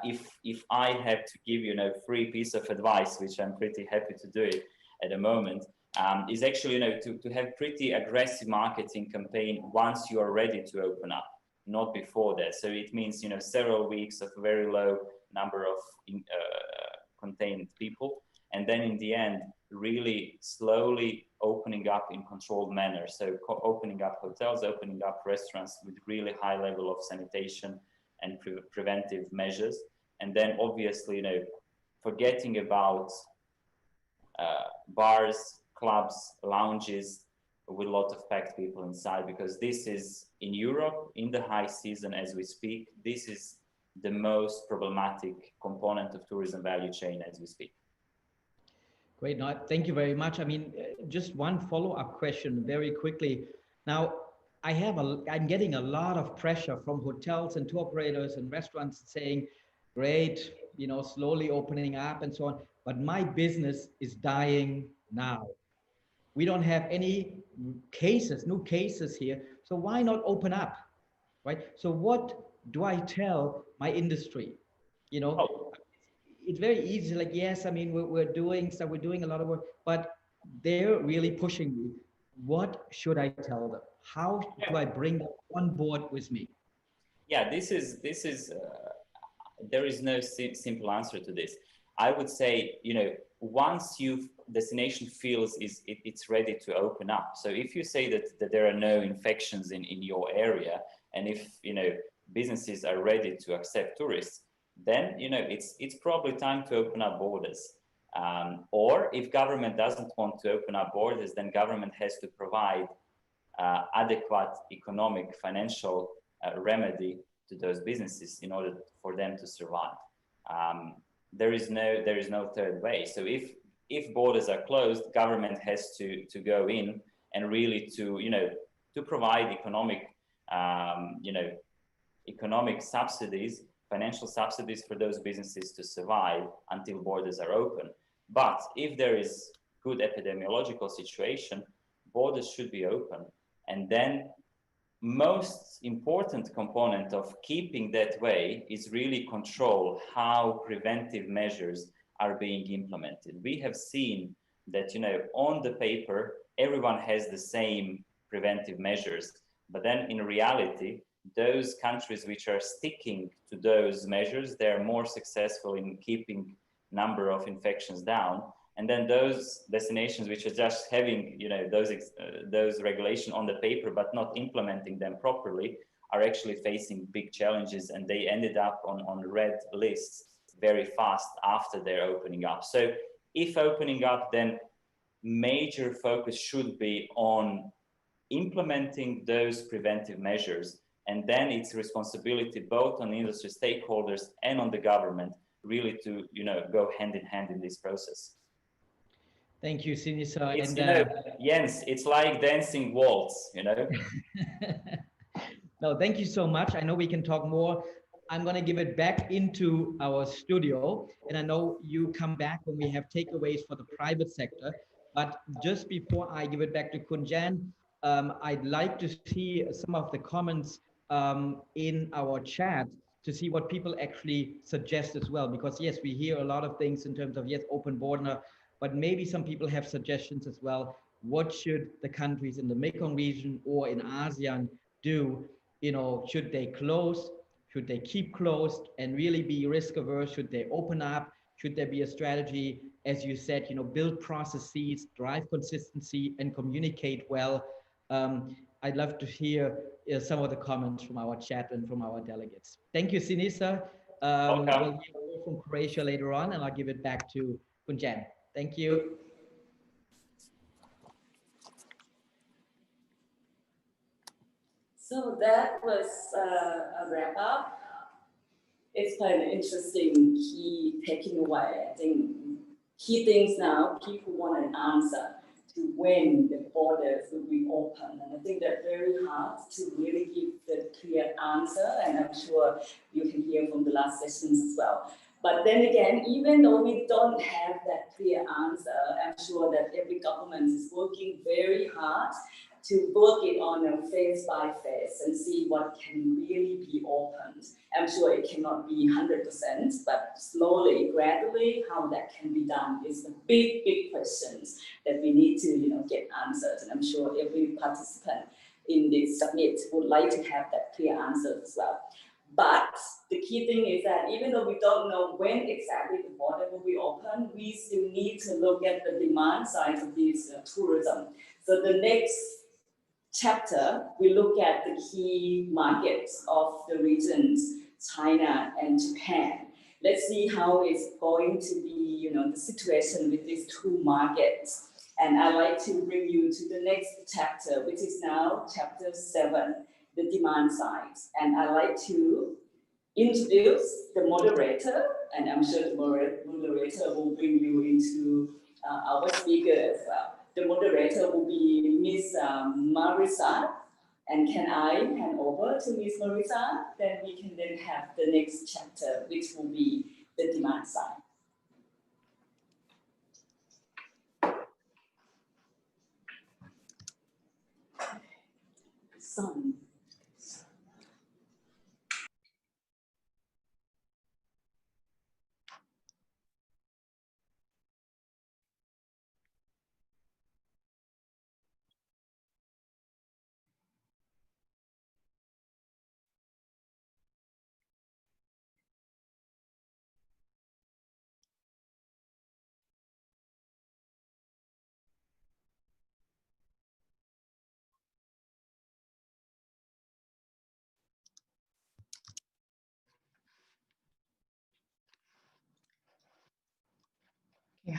if I have to give, you know, free piece of advice, which I'm pretty happy to do it at the moment, is actually, you know, to have pretty aggressive marketing campaign once you are ready to open up, not before that. So it means, you know, several weeks of very low number of contained people, and then in the end, really slowly opening up in controlled manner. So opening up hotels, opening up restaurants with really high level of sanitation and preventive measures. And then obviously, you know, forgetting about bars, clubs, lounges with a lot of packed people inside, because this is in Europe, in the high season as we speak, this is the most problematic component of tourism value chain as we speak. Great, no, thank you very much. I mean, just one follow-up question very quickly. Now, I'm getting a lot of pressure from hotels and tour operators and restaurants saying, great, you know, slowly opening up and so on, but my business is dying now. We don't have any cases, new cases here. So why not open up, right? So what do I tell my industry? You know, it's very easy, like, yes, I mean, we're doing stuff, we're doing a lot of work, but they're really pushing me. What should I tell them? How do I bring them on board with me? Yeah, there is no simple answer to this. I would say, you know, once destination feels it's ready to open up. So if you say that there are no infections in your area, and if, you know, businesses are ready to accept tourists, then, you know, it's probably time to open up borders. Or if government doesn't want to open up borders, then government has to provide adequate economic, financial remedy to those businesses in order for them to survive. There is no third way. So if borders are closed, government has to go in and really to provide economic economic subsidies, financial subsidies for those businesses to survive until borders are open. But if there is good epidemiological situation, borders should be open. And then most important component of keeping that way is really control how preventive measures are being implemented. We have seen that, on the paper, everyone has the same preventive measures, but then in reality, those countries which are sticking to those measures, they're more successful in keeping number of infections down. And then those destinations which are just having, those regulations on the paper, but not implementing them properly, are actually facing big challenges, and they ended up on red lists very fast after their opening up. So if opening up, then major focus should be on implementing those preventive measures. And then it's responsibility both on industry stakeholders and on the government really to, go hand in hand in this process. Thank you, Sinisa. It's, And, Jens, it's like dancing waltz, No, thank you so much. I know we can talk more. I'm going to give it back into our studio. And I know you come back when we have takeaways for the private sector. But just before I give it back to Kunjan, I'd like to see some of the comments in our chat to see what people actually suggest as well. Because yes, we hear a lot of things in terms of, yes, open border, but maybe some people have suggestions as well. What should the countries in the Mekong region or in ASEAN do? Should they close? Should they keep closed and really be risk averse? Should they open up? Should there be a strategy, as you said, build processes, drive consistency, and communicate well? I'd love to hear some of the comments from our chat and from our delegates. Thank you, Sinisa. We'll hear from Croatia later on, and I'll give it back to Kunjan. Thank you. So that was a wrap up. It's kind of interesting, key taking away. I think key things now, people want an answer to when the borders will be open. And I think that's very hard to really give the clear answer. And I'm sure you can hear from the last sessions as well. But then again, even though we don't have that clear answer, I'm sure that every government is working very hard to work it on a phase by phase and see what can really be opened. I'm sure it cannot be 100%, but slowly, gradually, how that can be done is the big, big questions that we need to, get answered. And I'm sure every participant in this summit would like to have that clear answer as well. But the key thing is that even though we don't know when exactly the border will be open, we still need to look at the demand side of this tourism. So the next chapter, we look at the key markets of the regions, China and Japan. Let's see how it's going to be, the situation with these two markets. And I'd like to bring you to the next chapter, which is now chapter 7, the demand side. And I'd like to introduce the moderator, and I'm sure the moderator will bring you into our speaker as well. The moderator will be Ms. Marisa. And can I hand over to Ms. Marisa? Then we can then have the next chapter, which will be the demand side. Sun.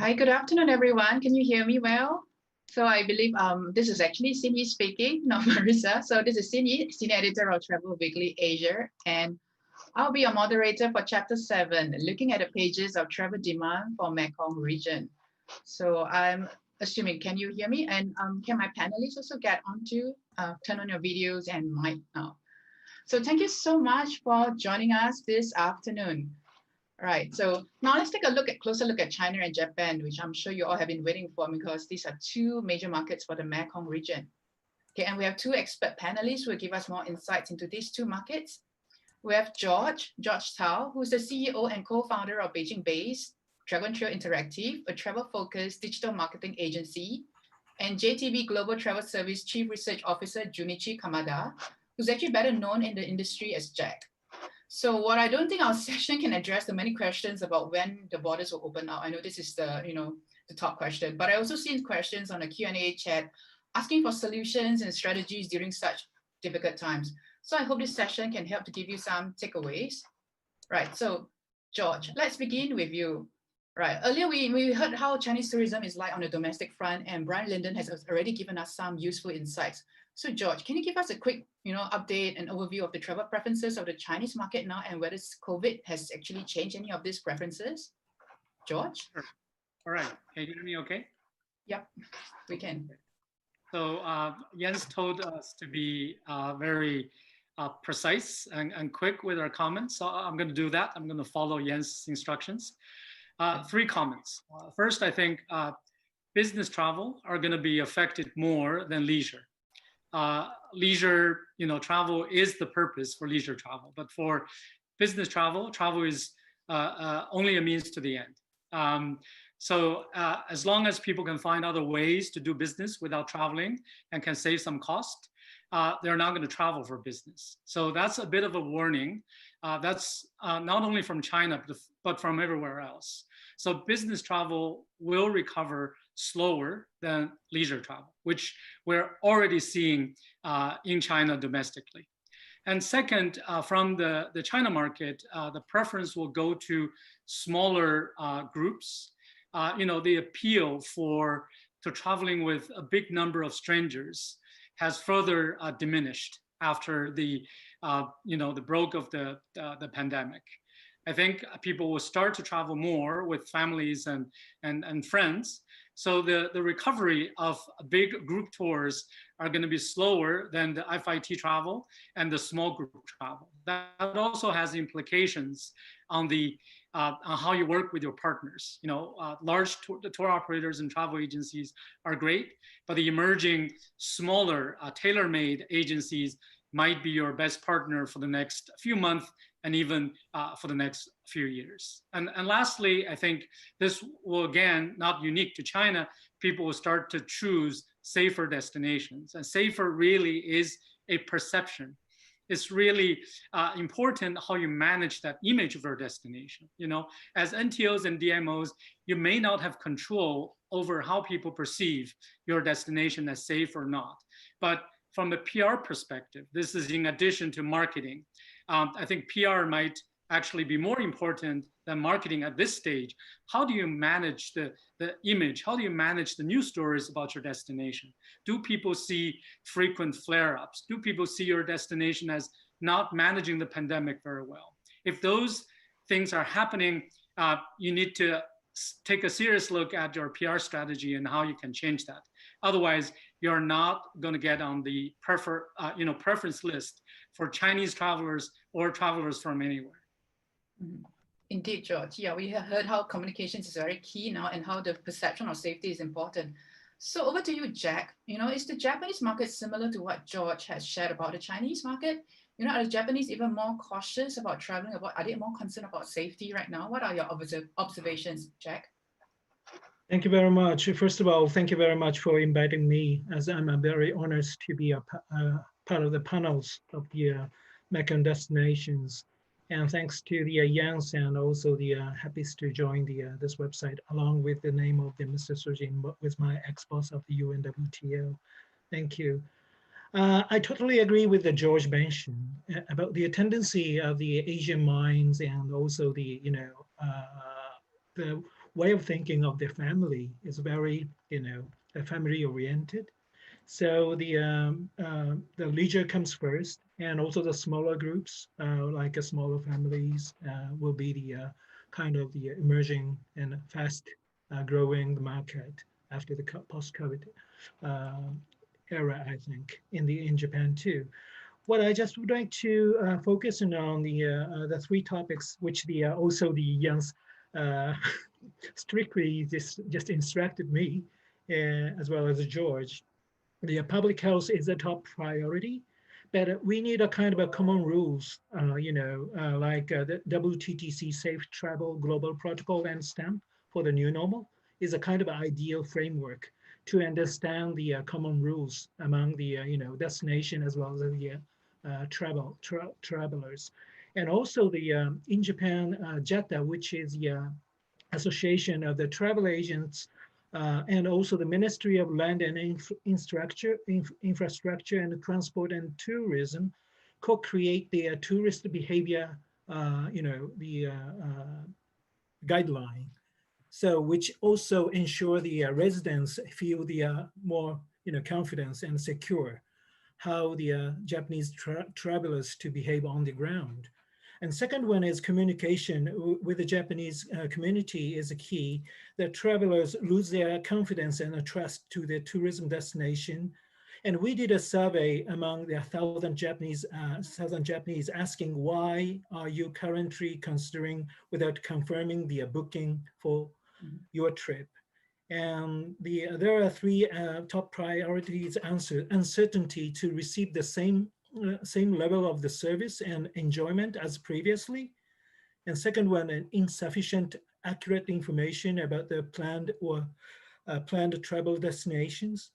Hi, good afternoon, everyone. Can you hear me well? So I believe this is actually Cindy speaking, not Marissa. So this is Cindy, Senior Editor of Travel Weekly Asia, and I'll be your moderator for Chapter 7, looking at the pages of travel demand for Mekong region. So I'm assuming, can you hear me? And can my panelists also get onto turn on your videos and mic now? So thank you so much for joining us this afternoon. All right, so now let's take a closer look at China and Japan, which I'm sure you all have been waiting for because these are two major markets for the Mekong region. Okay, and we have two expert panelists who will give us more insights into these two markets. We have George Tao, who's the CEO and co-founder of Beijing-based Dragon Trail Interactive, a travel-focused digital marketing agency, and JTB Global Travel Service Chief Research Officer Junichi Kamada, who's actually better known in the industry as Jack. So what I don't think our session can address the many questions about when the borders will open up. I know this is the, the top question, but I also seen questions on the Q&A chat asking for solutions and strategies during such difficult times. So I hope this session can help to give you some takeaways. Right, so George, let's begin with you. Right, earlier we heard how Chinese tourism is like on the domestic front, and Brian Linden has already given us some useful insights. So George, can you give us a quick, update and overview of the travel preferences of the Chinese market now, and whether COVID has actually changed any of these preferences? George? Sure. All right, can you hear me okay? Yep, we can. So Jens told us to be very precise and quick with our comments. So I'm going to do that. I'm going to follow Jens' instructions. 3 comments. First, I think business travel are going to be affected more than leisure. Leisure, travel is the purpose for leisure travel, but for business travel, travel is only a means to the end. So as long as people can find other ways to do business without traveling and can save some cost, they're not going to travel for business. So that's a bit of a warning. That's not only from China, but from everywhere else. So business travel will recover slower than leisure travel, which we're already seeing in China domestically. And second, from the China market, the preference will go to smaller groups. The appeal to traveling with a big number of strangers has further diminished after the broke of the pandemic. I think people will start to travel more with families and friends. So the recovery of big group tours are going to be slower than the FIT travel and the small group travel. That also has implications on on how you work with your partners. Large tour operators and travel agencies are great, but the emerging smaller tailor-made agencies might be your best partner for the next few months and even for the next few years. And lastly, I think this will, again, not unique to China, people will start to choose safer destinations. And safer really is a perception. It's really important how you manage that image of your destination. As NTOs and DMOs, you may not have control over how people perceive your destination as safe or not. But from a PR perspective, this is in addition to marketing. I think PR might actually be more important than marketing at this stage. How do you manage the image? How do you manage the news stories about your destination? Do people see frequent flare-ups? Do people see your destination as not managing the pandemic very well? If those things are happening, you need to take a serious look at your PR strategy and how you can change that. Otherwise, you're not going to get on the preference list for Chinese travelers or travelers from anywhere. Indeed, George. Yeah, we have heard how communications is very key now and how the perception of safety is important. So over to you, Jack. Is the Japanese market similar to what George has shared about the Chinese market? Are the Japanese even more cautious about traveling? Are they more concerned about safety right now? What are your observations, Jack? Thank you very much. First of all, thank you very much for inviting me, as I'm very honored to be a part of the panels of the Mekong destinations. And thanks to the Jens and also the happy to join this website along with the name of the Mr. Sujin, with my ex-boss of the UNWTO. Thank you. I totally agree with the George mentioned about the tendency of the Asian minds and also the way of thinking of their family is very, family oriented. So the leisure comes first, and also the smaller groups, like smaller families, will be the kind of the emerging and fast growing market after the post-COVID era, I think, in Japan too. What I just would like to focus on the three topics, which also the Jens strictly just instructed me, as well as George. The public health is a top priority, but we need a kind of a common rules, like the WTTC Safe Travel Global Protocol and Stamp for the new normal is a kind of ideal framework to understand the common rules among the destination as well as the travelers. And also the in Japan, JETA, which is the Association of the Travel Agents, and also the Ministry of Land and Infrastructure and Transport and Tourism co-create the tourist behavior, guideline. So which also ensure the residents feel the more confidence and secure how the Japanese travelers to behave on the ground. And second one is communication with the Japanese community is a key. That travelers lose their confidence and trust to the tourism destination. And we did a survey among the 1,000 Japanese asking, why are you currently considering without confirming the booking for your trip? And there are three top priorities: uncertainty to receive the same level of the service and enjoyment as previously. And second one, insufficient accurate information about the planned travel destinations.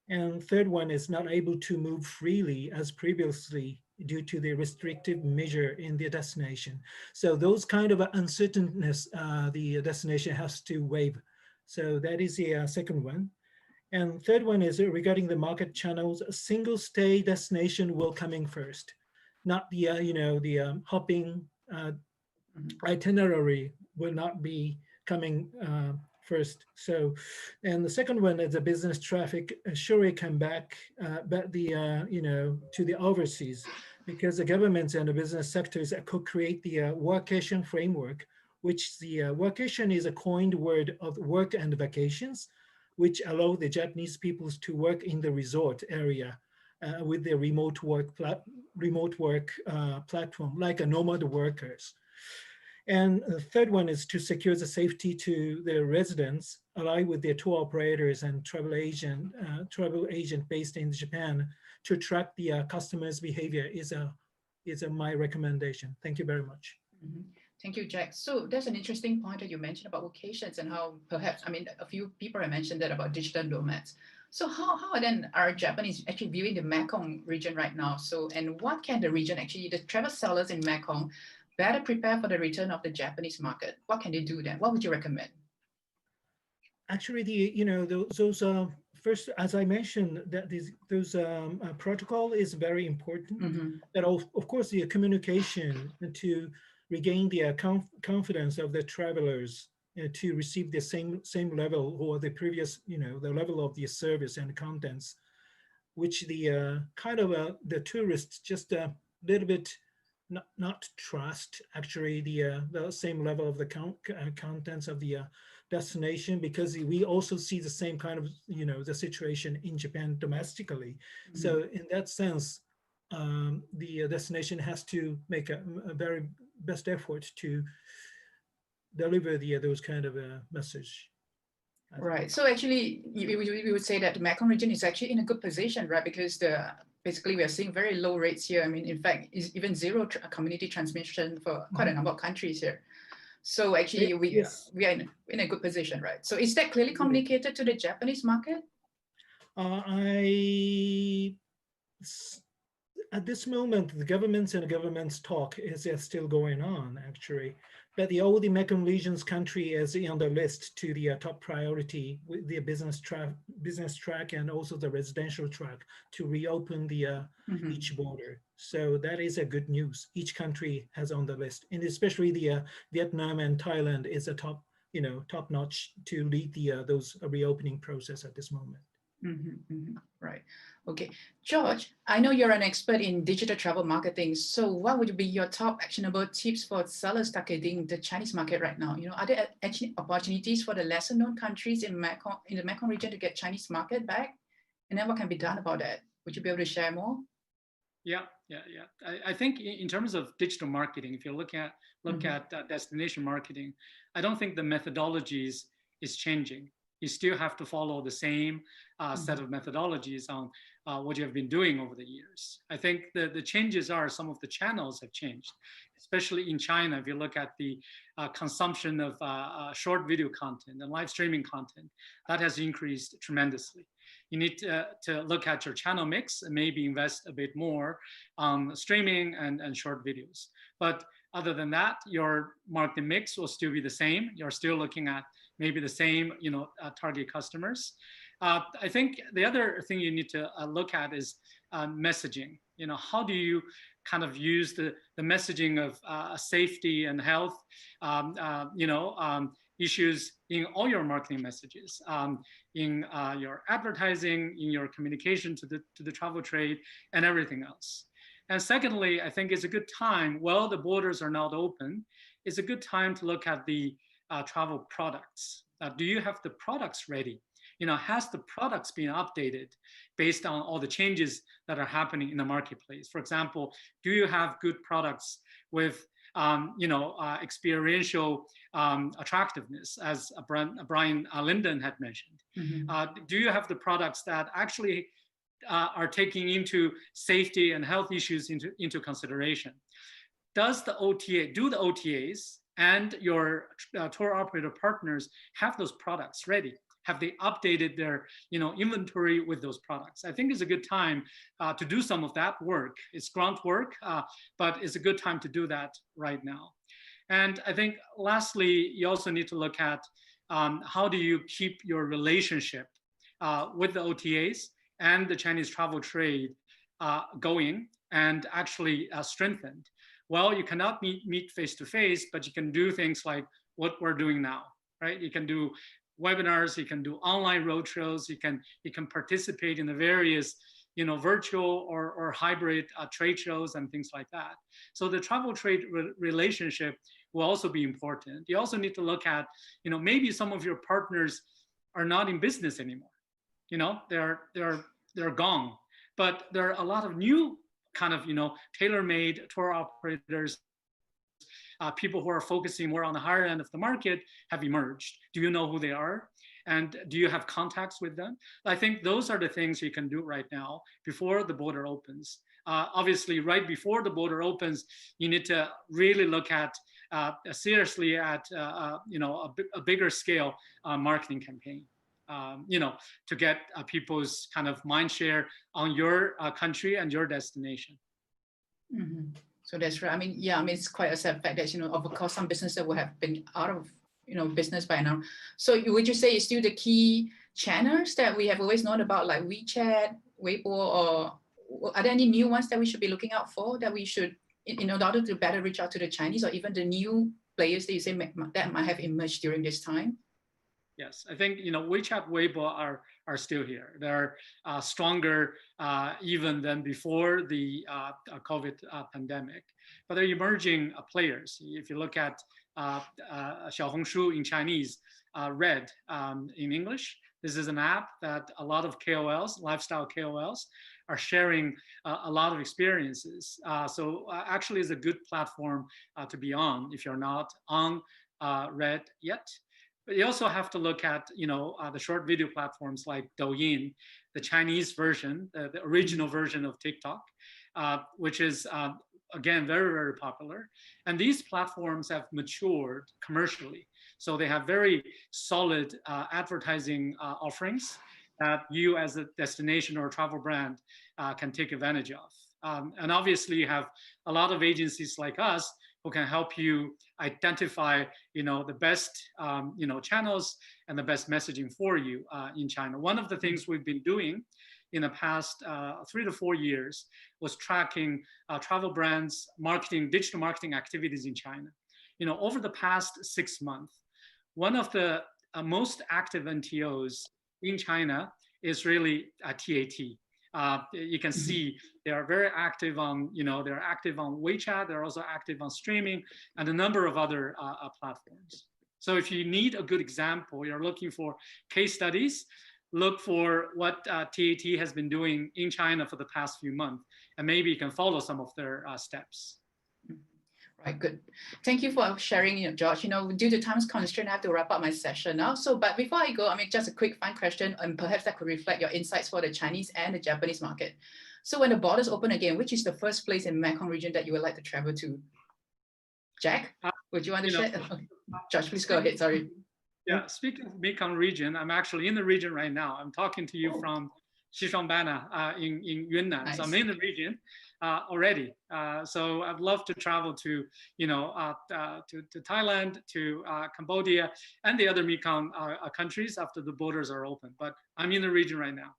And third one is not able to move freely as previously due to the restrictive measure in the destination. So those kind of uncertainness the destination has to waive. So that is the second one. And third one is regarding the market channels. A single stay destination will coming first, not the the hopping itinerary will not be coming first. So, and the second one is the business traffic surely come back, but the to the overseas, because the governments and the business sectors co-create the workation framework, which the workation is a coined word of work and vacations, which allow the Japanese peoples to work in the resort area with the remote work platform, like a nomad workers. And the third one is to secure the safety to the residents, allied with their tour operators and travel agent based in Japan to track the customers' behavior is my recommendation. Thank you very much. Mm-hmm. Thank you, Jack. So there's an interesting point that you mentioned about vocations and how perhaps, I mean, a few people have mentioned that about digital nomads. So how then are Japanese actually viewing the Mekong region right now? So, and what can the region actually, the travel sellers in Mekong better prepare for the return of the Japanese market? What can they do then? What would you recommend? Actually, those first, as I mentioned, that those protocol is very important. Mm-hmm. That of course the communication to regain the confidence of the travelers to receive the same level or the previous, the level of the service and contents, which the kind of the tourists just a little bit not trust actually the same level of the contents of the destination, because we also see the same kind of the situation in Japan domestically. Mm-hmm. So in that sense, the destination has to make a very best effort to deliver those kind of message. Right. So actually, we would say that the Mekong region is actually in a good position, right? Because basically we are seeing very low rates here. I mean, in fact, is even zero community transmission for quite a number of countries here. So actually, we are in a good position, right? So is that clearly communicated to the Japanese market? At this moment, the governments and the government's talk is still going on, actually. But all the Mekong region's country is on the list to the top priority with the business track and also the residential track to reopen the each border. So that is a good news. Each country has on the list, and especially the Vietnam and Thailand is a top top notch to lead those reopening process at this moment. Right. Okay. George, I know you're an expert in digital travel marketing. So what would be your top actionable tips for sellers targeting the Chinese market right now? Are there actually opportunities for the lesser known countries in the Mekong region to get Chinese market back? And then what can be done about that? Would you be able to share more? Yeah. I think in terms of digital marketing, if you look at destination marketing, I don't think the methodologies is changing. You still have to follow the same set of methodologies on what you have been doing over the years. I think the changes are some of the channels have changed, especially in China. If you look at the consumption of short video content and live streaming content, that has increased tremendously. You need to look at your channel mix and maybe invest a bit more on streaming and short videos. But other than that, your marketing mix will still be the same. You're still looking at maybe the same, target customers. I think the other thing you need to look at is messaging. How do you kind of use the messaging of safety and health, issues in all your marketing messages, in your advertising, in your communication to the travel trade, and everything else. And secondly, I think it's a good time, while the borders are not open, it's a good time to look at the travel products. Do you have the products ready? Has the products been updated based on all the changes that are happening in the marketplace? For example, do you have good products with experiential attractiveness, as Brian Linden had mentioned? Do you have the products that actually are taking into safety and health issues into consideration? Do the OTAs and your tour operator partners have those products ready? Have they updated their inventory with those products? I think it's a good time to do some of that work. It's grunt work, but it's a good time to do that right now. And I think lastly, you also need to look at how do you keep your relationship with the OTAs and the Chinese travel trade going and actually strengthened. Well, you cannot meet face-to-face, but you can do things like what we're doing now, right? You can do webinars, you can do online roadshows, you can participate in the various virtual or hybrid trade shows and things like that. So the travel trade relationship will also be important. You also need to look at, maybe some of your partners are not in business anymore. They're gone, but there are a lot of new kind of, tailor-made tour operators, people who are focusing more on the higher end of the market have emerged. Do you know who they are? And do you have contacts with them? I think those are the things you can do right now before the border opens. Obviously, right before the border opens, you need to really look at seriously at a bigger scale marketing campaign. To get people's kind of mind share on your country and your destination. So that's right. I mean, it's quite a sad fact that, of course, some businesses will have been out of, business by now. So would you say it's still the key channels that we have always known about, like WeChat, Weibo, or are there any new ones that we should be looking out for that we should, in order to better reach out to the Chinese or even the new players that you say that might have emerged during this time? Yes, I think WeChat, Weibo are still here. They're stronger even than before the COVID pandemic. But they're emerging players. If you look at Xiaohongshu in Chinese, Red in English, this is an app that a lot of KOLs, lifestyle KOLs, are sharing a lot of experiences. So actually, it's a good platform to be on if you're not on Red yet. But you also have to look at, the short video platforms like Douyin, the Chinese version, the original version of TikTok, which is, again, very, very popular. And these platforms have matured commercially. So they have very solid advertising offerings that you as a destination or a travel brand can take advantage of. And obviously you have a lot of agencies like us who can help you identify, the best, channels and the best messaging for you in China. One of the things we've been doing in the past 3 to 4 years was tracking travel brands' digital marketing activities in China. Over the past 6 months, one of the most active NTOs in China is really TAT. You can see they are very active on, they're active on WeChat. They're also active on streaming and a number of other platforms. So if you need a good example, you're looking for case studies, look for what TAT has been doing in China for the past few months, and maybe you can follow some of their steps. Right, good. Thank you for sharing, George. Due to time's constraint, I have to wrap up my session now. But before I go, just a quick fun question, and perhaps that could reflect your insights for the Chinese and the Japanese market. So when the borders open again, which is the first place in Mekong region that you would like to travel to? Jack, would you want to share? George, please go ahead, sorry. Yeah, speaking of Mekong region, I'm actually in the region right now. I'm talking to you from Xishuangbanna in Yunnan. Nice. So I'm in the region already. So I'd love to travel to, to Thailand, to Cambodia, and the other Mekong countries after the borders are open. But I'm in the region right now.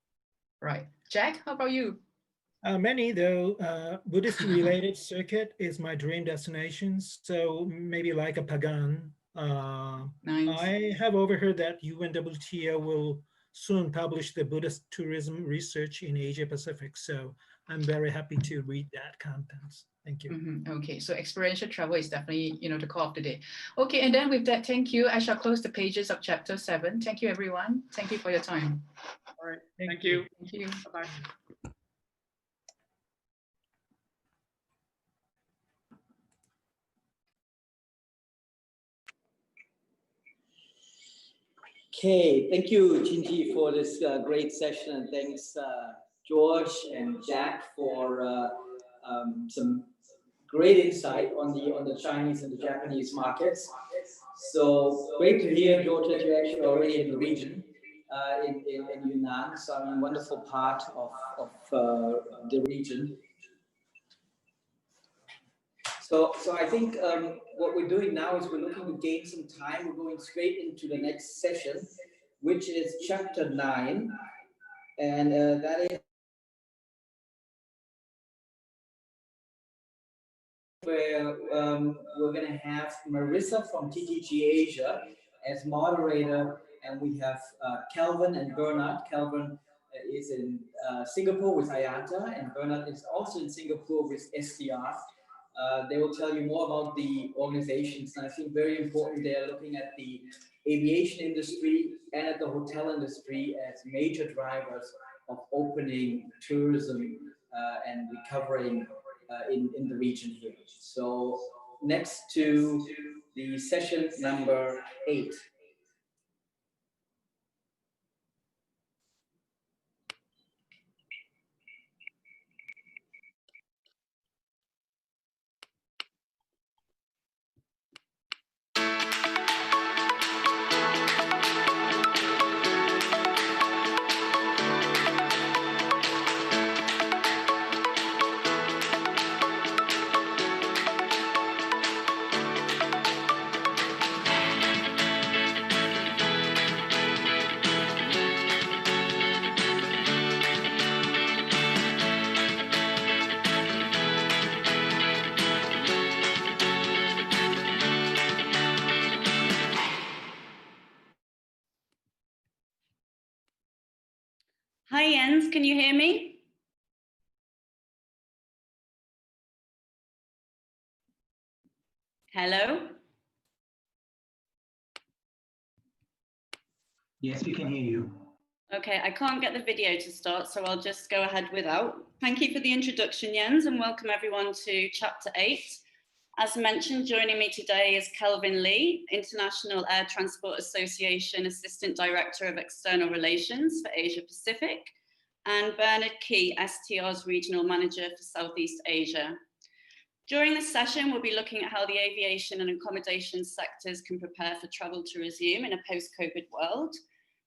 Right. Jack, how about you? Many, though, Buddhist-related circuit is my dream destination. So maybe like a Pagan. Nice. I have overheard that UNWTO will soon publish the Buddhist tourism research in Asia Pacific. So I'm very happy to read that contents. Thank you. Okay, so experiential travel is definitely, the call of the day. Okay, and then with that, thank you. I shall close the pages of chapter 7. Thank you, everyone. Thank you for your time. All right, thank you. Thank you. Bye-bye. Okay, thank you, Jinji, for this great session, and thanks, George and Jack, for some great insight on the Chinese and the Japanese markets. So great to hear, George, that you're actually already in the region, in Yunnan. So I mean, wonderful part of the region. So I think what we're doing now is we're looking to gain some time. We're going straight into the next session, which is chapter 9, and that is where we're going to have Marissa from TTG Asia as moderator, and we have Kelvin and Bernard. Kelvin is in Singapore with IATA, and Bernard is also in Singapore with SDR. They will tell you more about the organizations, and I think very important, they're looking at the aviation industry and at the hotel industry as major drivers of opening tourism and recovering in the region here. So next to the session number 8. Hi Jens, can you hear me? Hello? Yes, we can hear you. Okay, I can't get the video to start, so I'll just go ahead without. Thank you for the introduction, Jens, and welcome everyone to chapter 8. As mentioned, joining me today is Kelvin Lee, International Air Transport Association Assistant Director of External Relations for Asia Pacific, and Bernard Key, STR's Regional Manager for Southeast Asia. During this session, we'll be looking at how the aviation and accommodation sectors can prepare for travel to resume in a post-COVID world,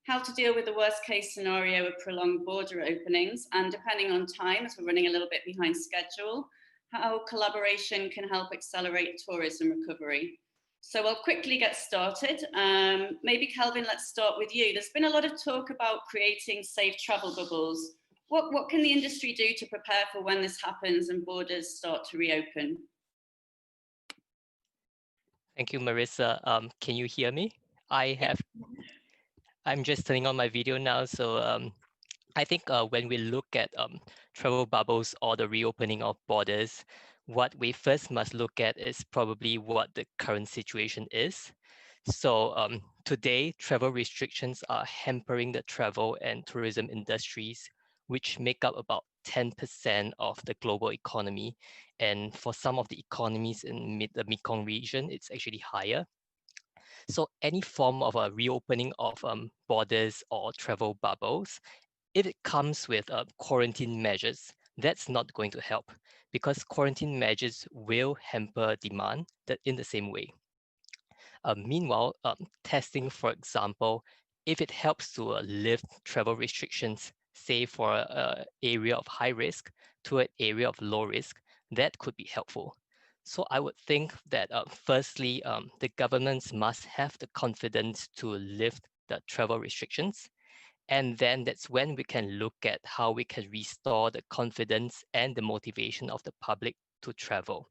how to deal with the worst case scenario of prolonged border openings, and depending on time, as we're running a little bit behind schedule, how collaboration can help accelerate tourism recovery. So I'll quickly get started. Maybe Kelvin, let's start with you. There's been a lot of talk about creating safe travel bubbles. What can the industry do to prepare for when this happens and borders start to reopen? Thank you, Marissa. Can you hear me? I'm just turning on my video now. So I think when we look at travel bubbles or the reopening of borders, what we first must look at is probably what the current situation is. So today, travel restrictions are hampering the travel and tourism industries, which make up about 10% of the global economy. And for some of the economies in the Mekong region, it's actually higher. So any form of a reopening of borders or travel bubbles, if it comes with quarantine measures, that's not going to help because quarantine measures will hamper demand in the same way. Meanwhile, testing, for example, if it helps to lift travel restrictions, say for an area of high risk to an area of low risk, that could be helpful. So I would think that firstly, the governments must have the confidence to lift the travel restrictions. And then that's when we can look at how we can restore the confidence and the motivation of the public to travel.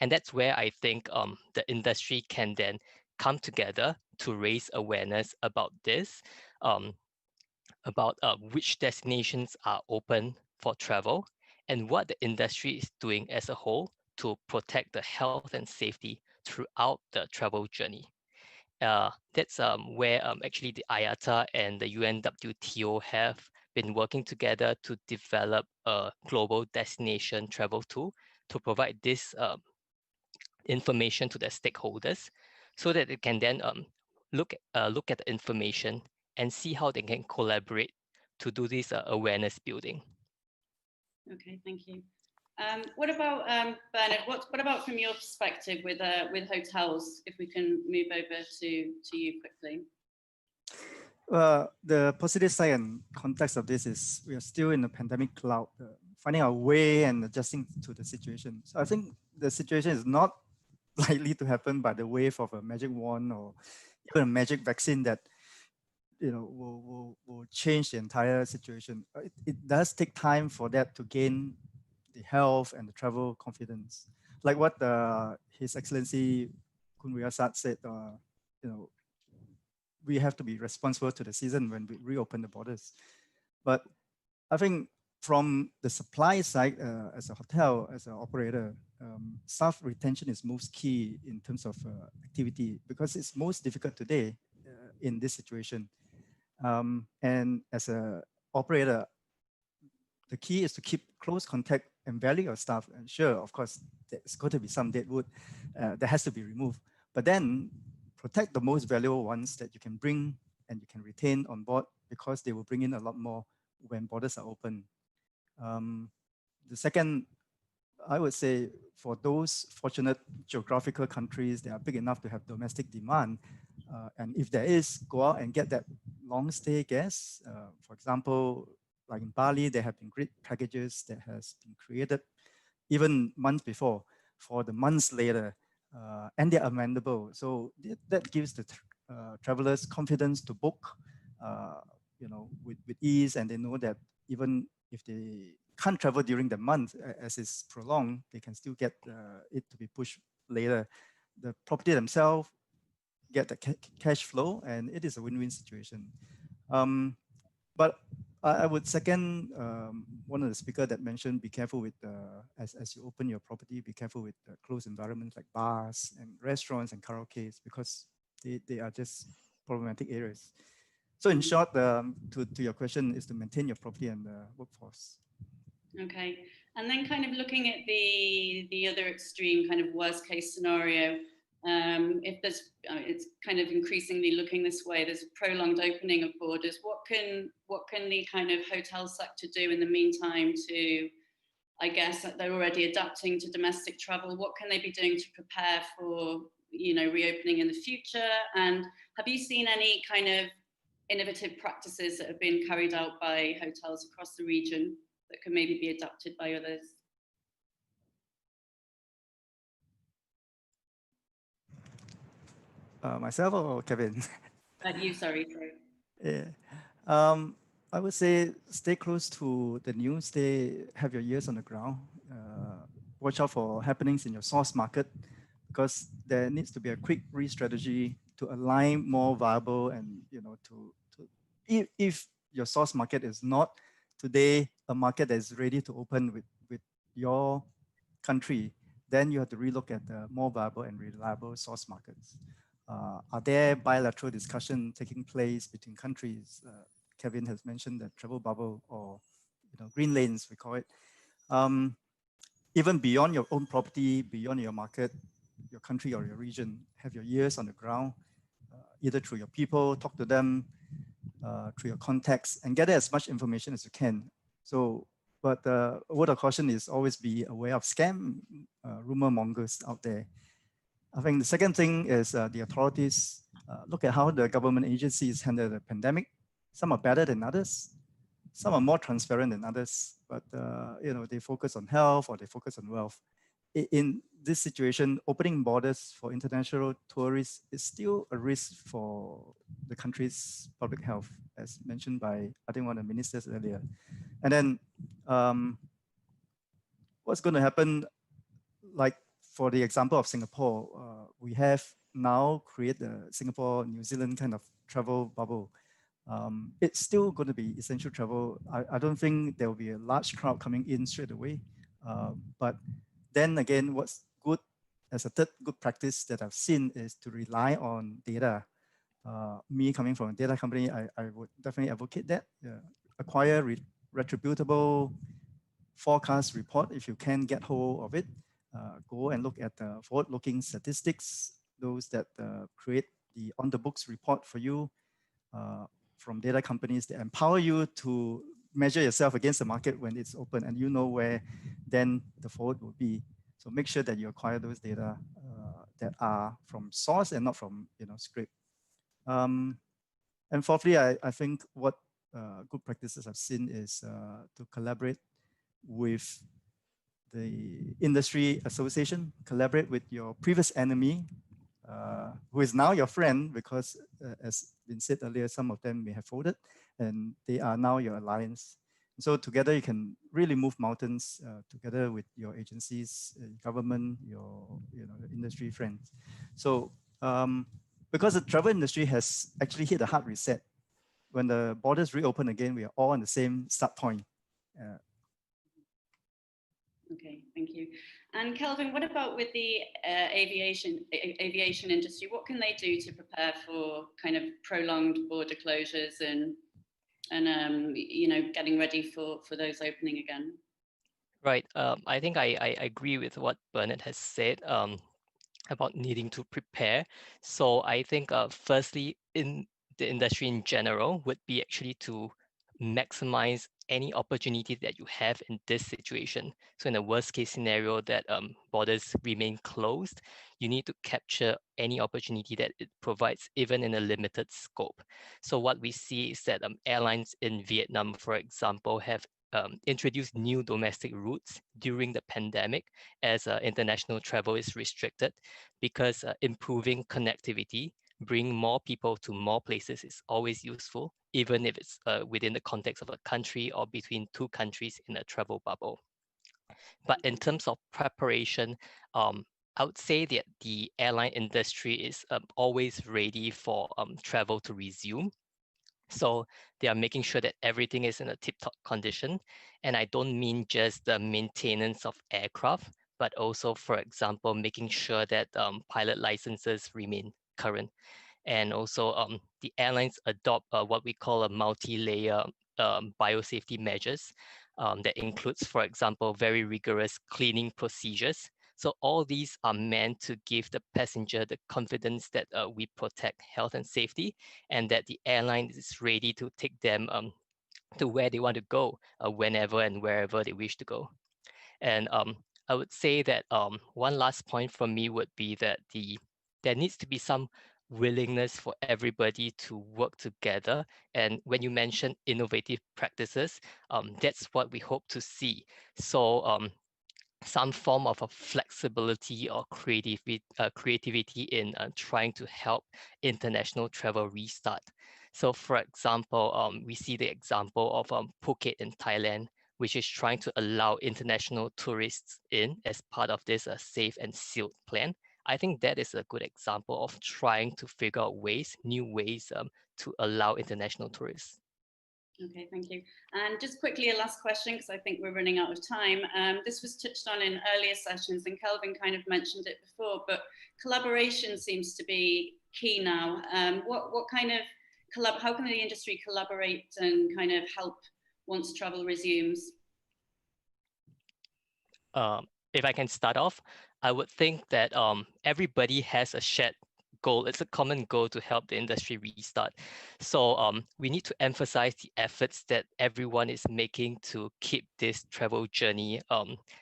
And that's where I think the industry can then come together to raise awareness about this, about which destinations are open for travel and what the industry is doing as a whole to protect the health and safety throughout the travel journey. That's where actually the IATA and the UNWTO have been working together to develop a global destination travel tool to provide this information to their stakeholders so that they can then look at the information and see how they can collaborate to do this awareness building. Okay, thank you. What about Bernard? What about from your perspective with hotels? If we can move over to you quickly. The positive side and context of this is we are still in the pandemic cloud, finding our way and adjusting to the situation. So I think the situation is not likely to happen by the wave of a magic wand or even a magic vaccine that will change the entire situation. It does take time for that to gain the health and the travel confidence. Like what His Excellency Kun Wiyasat said, we have to be responsible to the season when we reopen the borders. But I think from the supply side, as a hotel, as an operator, staff retention is most key in terms of activity because it's most difficult today in this situation. And as an operator, the key is to keep close contact and value your staff. And sure, of course, there's got to be some dead wood that has to be removed. But then protect the most valuable ones that you can bring and you can retain on board because they will bring in a lot more when borders are open. The second, I would say for those fortunate geographical countries that are big enough to have domestic demand, and if there is, go out and get that long stay guests. For example, like in Bali, there have been great packages that has been created even months before for the months later, and they're amendable. So that gives the travelers confidence to book, with ease, and they know that even if they can't travel during the month as it's prolonged, they can still get it to be pushed later. The property themselves get the cash flow, and it is a win-win situation. But I would second one of the speakers that mentioned, be careful with, as you open your property, be careful with closed environments like bars and restaurants and karaoke because they are just problematic areas. So in short, to your question is to maintain your property and workforce. Okay, and then kind of looking at the other extreme kind of worst case scenario, if there's, it's kind of increasingly looking this way, there's a prolonged opening of borders, what can the kind of hotel sector do in the meantime to, I guess that they're already adapting to domestic travel, what can they be doing to prepare for, reopening in the future? And have you seen any kind of innovative practices that have been carried out by hotels across the region that can maybe be adapted by others? Myself or Kevin? You, sorry. Yeah. I would say stay close to the news, have your ears on the ground. Watch out for happenings in your source market because there needs to be a quick re-strategy to align more viable and, if your source market is not today a market that is ready to open with your country, then you have to relook at the more viable and reliable source markets. Are there bilateral discussions taking place between countries? Kevin has mentioned the travel bubble, or green lanes, we call it. Even beyond your own property, beyond your market, your country or your region, have your ears on the ground, either through your people, talk to them, through your contacts, and gather as much information as you can. So, but a word of caution is always be aware of scam rumor mongers out there. I think the second thing is the authorities look at how the government agencies handle the pandemic. Some are better than others. Some are more transparent than others, but they focus on health or they focus on wealth. In this situation, opening borders for international tourists is still a risk for the country's public health, as mentioned by, I think, one of the ministers earlier. And then what's going to happen, like for the example of Singapore, we have now created the Singapore-New Zealand kind of travel bubble. It's still going to be essential travel. I don't think there will be a large crowd coming in straight away. But then again, what's good as a third good practice that I've seen is to rely on data. Me coming from a data company, I would definitely advocate that. Acquire retributable forecast report if you can get hold of it. Go and look at the forward-looking statistics, those that create the on-the-books report for you from data companies that empower you to measure yourself against the market when it's open, and you know where then the forward will be. So make sure that you acquire those data that are from source and not from scrape. And fourthly, I think what good practices I've seen is to collaborate with the industry association, collaborate with your previous enemy, who is now your friend, because as been said earlier, some of them may have folded and they are now your alliance. So together you can really move mountains together with your agencies, government, your industry friends. So because the travel industry has actually hit a hard reset, when the borders reopen again, we are all on the same start point. Okay, thank you. And Kelvin, what about with the aviation industry? What can they do to prepare for kind of prolonged border closures and getting ready for those opening again? Right. I think I agree with what Bernard has said about needing to prepare. So I think firstly, in the industry in general would be actually to maximize any opportunity that you have in this situation. So in the worst case scenario that borders remain closed, you need to capture any opportunity that it provides, even in a limited scope. So what we see is that airlines in Vietnam, for example, have introduced new domestic routes during the pandemic as international travel is restricted, because improving connectivity, bring more people to more places is always useful, even if it's within the context of a country or between two countries in a travel bubble. But in terms of preparation, I would say that the airline industry is always ready for travel to resume. So they are making sure that everything is in a tip-top condition. And I don't mean just the maintenance of aircraft, but also, for example, making sure that pilot licenses remain current. And also the airlines adopt what we call a multi-layer biosafety measures that includes, for example, very rigorous cleaning procedures. So all these are meant to give the passenger the confidence that we protect health and safety, and that the airline is ready to take them to where they want to go, whenever and wherever they wish to go. And I would say that one last point from me would be that there needs to be some willingness for everybody to work together. And when you mention innovative practices, that's what we hope to see. So some form of a flexibility or creativity in trying to help international travel restart. So for example, we see the example of Phuket in Thailand, which is trying to allow international tourists in as part of this safe and sealed plan. I think that is a good example of trying to figure out ways, new ways to allow international tourists. Okay, thank you. And just quickly, a last question, because I think we're running out of time. This was touched on in earlier sessions, and Kelvin kind of mentioned it before, but collaboration seems to be key now. What kind of how can the industry collaborate and kind of help once travel resumes? If I can start off, I would think that everybody has a shared goal. It's a common goal to help the industry restart. So we need to emphasize the efforts that everyone is making to keep this travel journey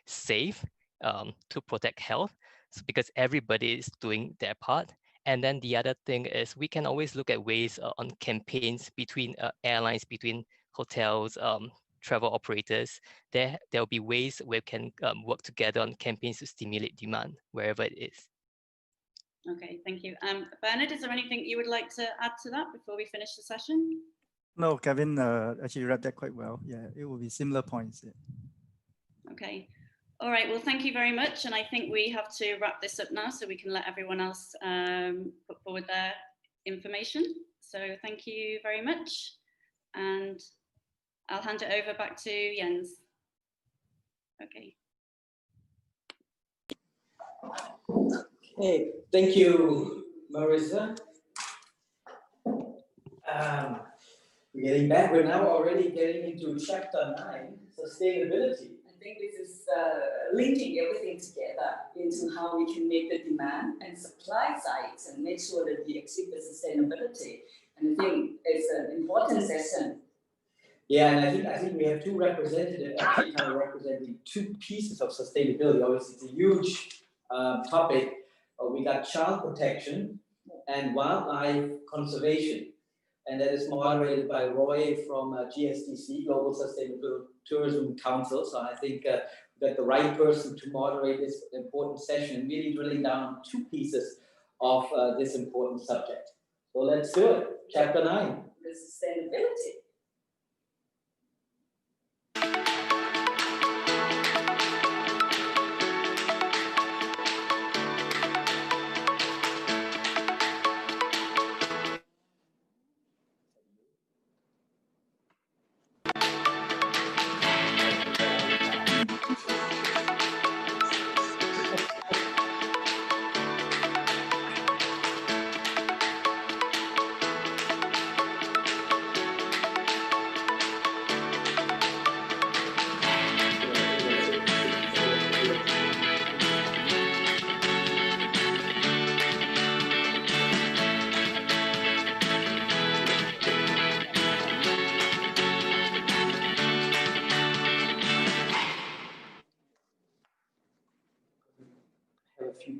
safe, to protect health, so because everybody is doing their part. And then the other thing is we can always look at ways on campaigns between airlines, between hotels, travel operators. There'll be ways where we can work together on campaigns to stimulate demand wherever it is. Okay, thank you. Bernard, is there anything you would like to add to that before we finish the session? No, Kevin actually read that quite well. Yeah, it will be similar points. Yeah. Okay. All right, well, thank you very much. And I think we have to wrap this up now so we can let everyone else put forward their information. So thank you very much. And I'll hand it over back to Jens. Okay. Hey, thank you, Marissa. We're getting back. We're now already getting into chapter 9, sustainability. I think this is linking everything together into how we can make the demand and supply sides and make sure that we achieve the sustainability. And I think it's an important session. Yeah, and I think we have two representatives actually kind of representing two pieces of sustainability. Obviously, it's a huge topic. We got child protection and wildlife conservation. And that is moderated by Roy from GSTC, Global Sustainable Tourism Council. So I think we got the right person to moderate this important session and really drilling down on two pieces of this important subject. So let's do it. Chapter 9. The sustainability.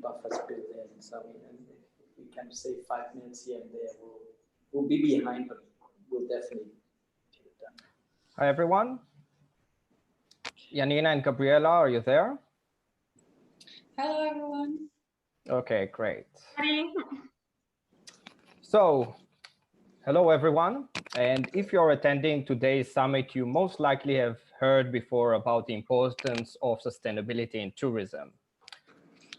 Buffers built in. So if we can save 5 minutes here and there, we'll be behind, but we'll definitely get it done. Hi, everyone. Janina and Gabriela, are you there? Hello, everyone. Okay, great. So, hello, everyone. And if you're attending today's summit, you most likely have heard before about the importance of sustainability in tourism.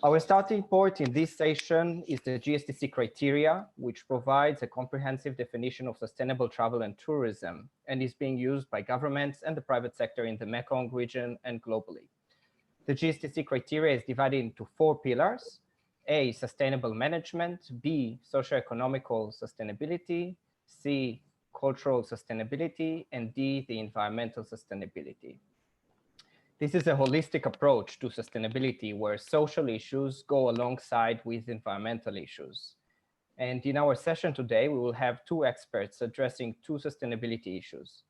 Our starting point in this session is the GSTC criteria, which provides a comprehensive definition of sustainable travel and tourism, and is being used by governments and the private sector in the Mekong region and globally. The GSTC criteria is divided into 4 pillars: A, sustainable management; B, socio-economical sustainability; C, cultural sustainability; and D, the environmental sustainability. This is a holistic approach to sustainability where social issues go alongside with environmental issues. And in our session today, we will have 2 experts addressing 2 sustainability issues.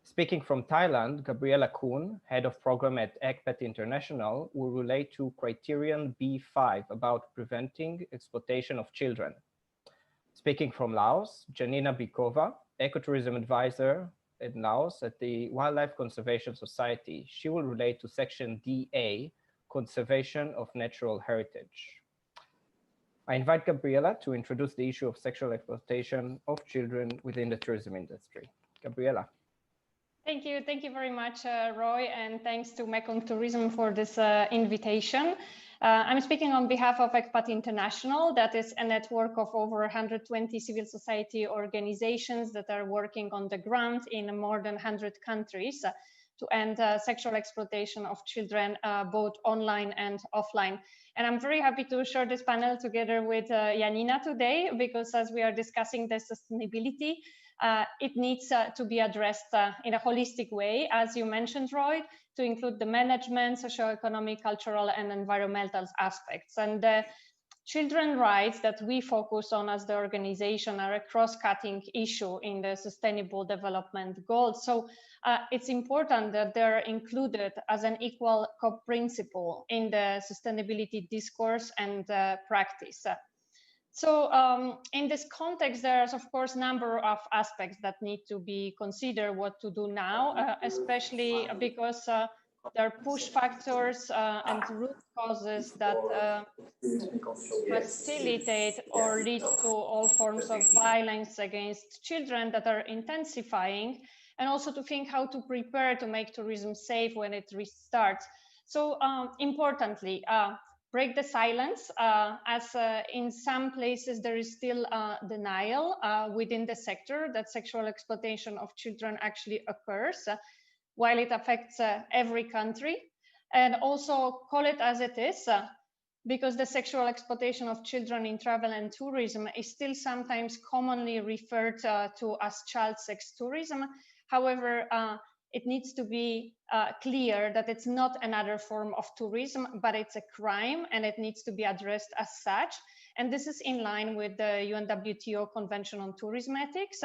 Speaking from Thailand, Gabriela Kuhn, Head of Program at ECPAT International, will relate to criterion B5 about preventing exploitation of children. Speaking from Laos, Janina Bikova, Ecotourism Advisor in Laos at the Wildlife Conservation Society. She will relate to section DA, Conservation of Natural Heritage. I invite Gabriela to introduce the issue of sexual exploitation of children within the tourism industry. Gabriela. Thank you very much, Roy, and thanks to Mekong Tourism for this invitation. I'm speaking on behalf of ECPAT International, that is a network of over 120 civil society organizations that are working on the ground in more than 100 countries to end sexual exploitation of children, both online and offline. And I'm very happy to share this panel together with Janina today, because as we are discussing the sustainability, it needs to be addressed in a holistic way, as you mentioned, Roy, to include the management, socioeconomic, cultural, and environmental aspects. And the children's rights that we focus on as the organization are a cross-cutting issue in the Sustainable Development Goals. So it's important that they're included as an equal co-principle in the sustainability discourse and practice. So in this context, there's of course a number of aspects that need to be considered what to do now, especially because there are push factors and root causes that facilitate or lead to all forms of violence against children that are intensifying, and also to think how to prepare to make tourism safe when it restarts. So importantly, break the silence, as in some places there is still denial within the sector that sexual exploitation of children actually occurs, while it affects every country. And also call it as it is, because the sexual exploitation of children in travel and tourism is still sometimes commonly referred to as child sex tourism. However, it needs to be clear that it's not another form of tourism, but it's a crime, and it needs to be addressed as such. And this is in line with the UNWTO Convention on Tourism Ethics,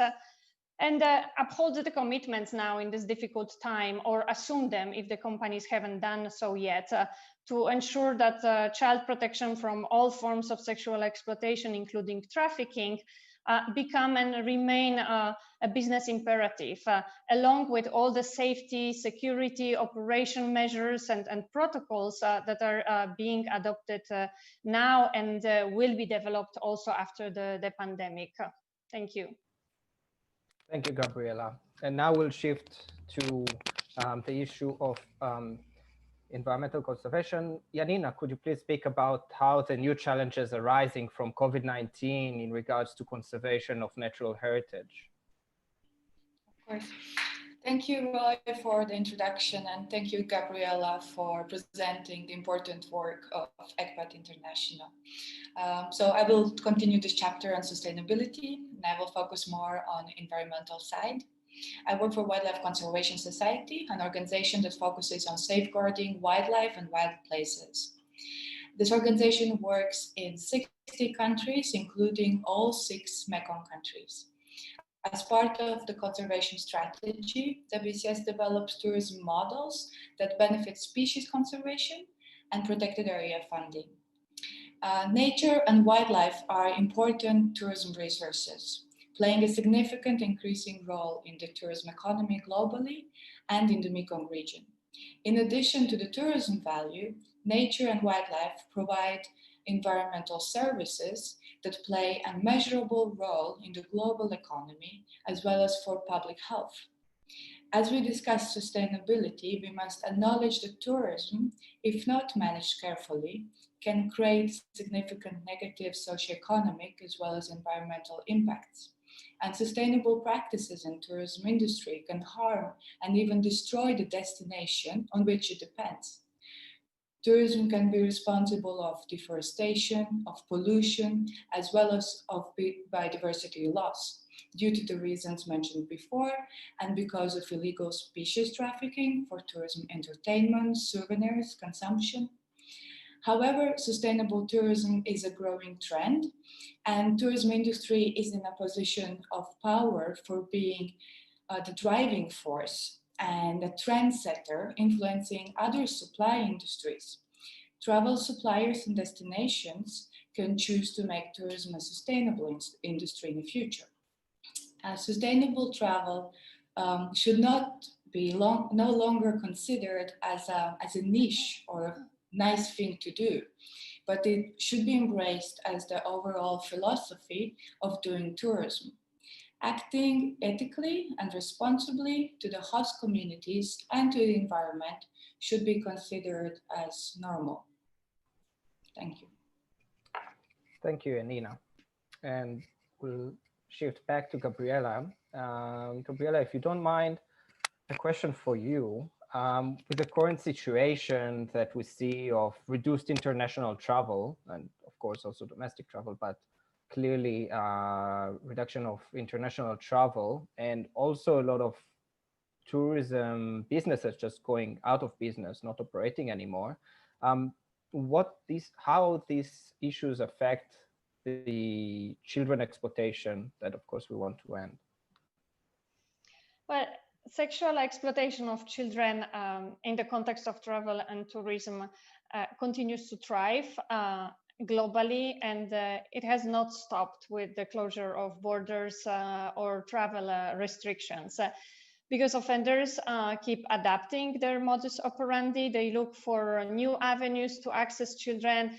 and uphold the commitments now in this difficult time, or assume them if the companies haven't done so yet, to ensure that child protection from all forms of sexual exploitation, including trafficking, become and remain a business imperative, along with all the safety, security, operation measures and protocols that are being adopted now and will be developed also after the pandemic. Thank you. Thank you, Gabriela. And now we'll shift to the issue of environmental conservation. Janina, could you please speak about how the new challenges arising from COVID-19 in regards to conservation of natural heritage? Of course. Thank you, Roy, for the introduction, and thank you, Gabriela, for presenting the important work of ECPAT International. So I will continue this chapter on sustainability, and I will focus more on environmental side. I work for Wildlife Conservation Society, an organization that focuses on safeguarding wildlife and wild places. This organization works in 60 countries, including all 6 Mekong countries. As part of the conservation strategy, WCS develops tourism models that benefit species conservation and protected area funding. Nature and wildlife are important tourism resources, playing a significant increasing role in the tourism economy globally and in the Mekong region. In addition to the tourism value, nature and wildlife provide environmental services that play a measurable role in the global economy, as well as for public health. As we discuss sustainability, we must acknowledge that tourism, if not managed carefully, can create significant negative socioeconomic as well as environmental impacts. And sustainable practices in tourism industry can harm and even destroy the destination on which it depends. Tourism can be responsible of deforestation, of pollution, as well as of biodiversity loss, due to the reasons mentioned before, and because of illegal species trafficking for tourism entertainment, souvenirs, consumption. However, sustainable tourism is a growing trend, and tourism industry is in a position of power for being the driving force and a trendsetter influencing other supply industries. Travel suppliers and destinations can choose to make tourism a sustainable industry in the future. Sustainable travel should not be no longer considered as a niche or a nice thing to do, but it should be embraced as the overall philosophy of doing tourism. Acting ethically and responsibly to the host communities and to the environment should be considered as normal. Thank you. Thank you, Janina. And we'll shift back to Gabriela. Gabriela, if you don't mind, a question for you. With the current situation that we see of reduced international travel, and of course also domestic travel, but clearly reduction of international travel, and also a lot of tourism businesses just going out of business, not operating anymore. How these issues affect the children exploitation that of course we want to end? Well, sexual exploitation of children in the context of travel and tourism continues to thrive globally, and it has not stopped with the closure of borders or travel restrictions. Because offenders keep adapting their modus operandi. They look for new avenues to access children,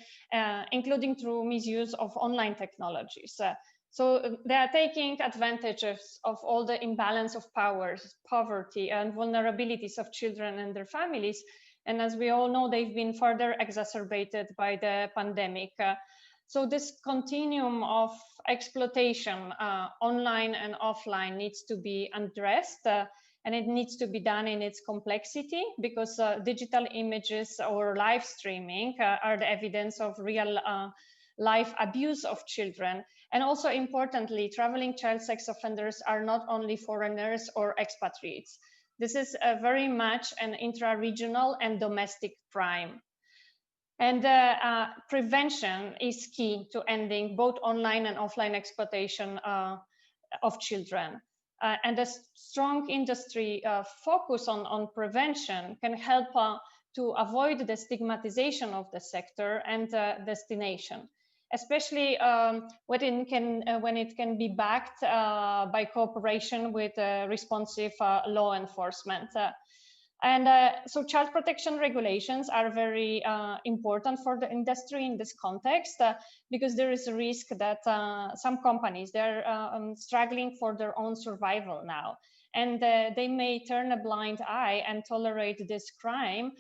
including through misuse of online technologies. So they are taking advantages of all the imbalance of powers, poverty, and vulnerabilities of children and their families. And as we all know, they've been further exacerbated by the pandemic. So this continuum of exploitation, online and offline, needs to be addressed, and it needs to be done in its complexity, because digital images or live streaming are the evidence of real life abuse of children. And also importantly, traveling child sex offenders are not only foreigners or expatriates. This is very much an intra-regional and domestic crime. And prevention is key to ending both online and offline exploitation of children. And a strong industry focus on prevention can help to avoid the stigmatization of the sector and destination, especially when it can be backed by cooperation with responsive law enforcement. So child protection regulations are very important for the industry in this context, because there is a risk that some companies, they're struggling for their own survival now. And they may turn a blind eye and tolerate this crime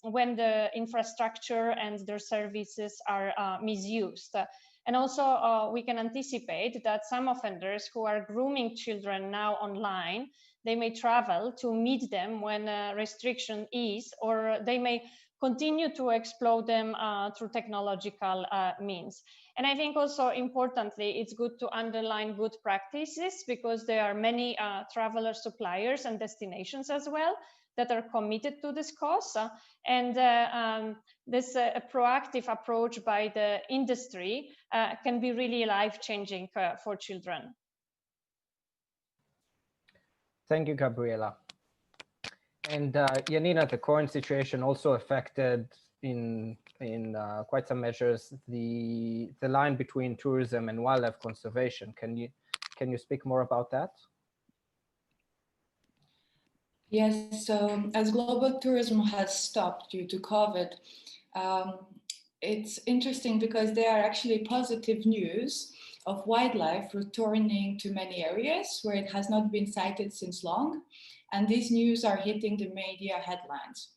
when the infrastructure and their services are misused. And also we can anticipate that some offenders who are grooming children now online, they may travel to meet them when restriction ease, or they may continue to exploit them through technological means. And I think also importantly, it's good to underline good practices, because there are many traveler suppliers and destinations as well that are committed to this cause. This proactive approach by the industry can be really life-changing for children. Thank you, Gabriela. And Janina, the current situation also affected in quite some measures the line between tourism and wildlife conservation. Can you speak more about that? Yes, so as global tourism has stopped due to COVID, it's interesting because there are actually positive news of wildlife returning to many areas where it has not been sighted since long. And these news are hitting the media headlines.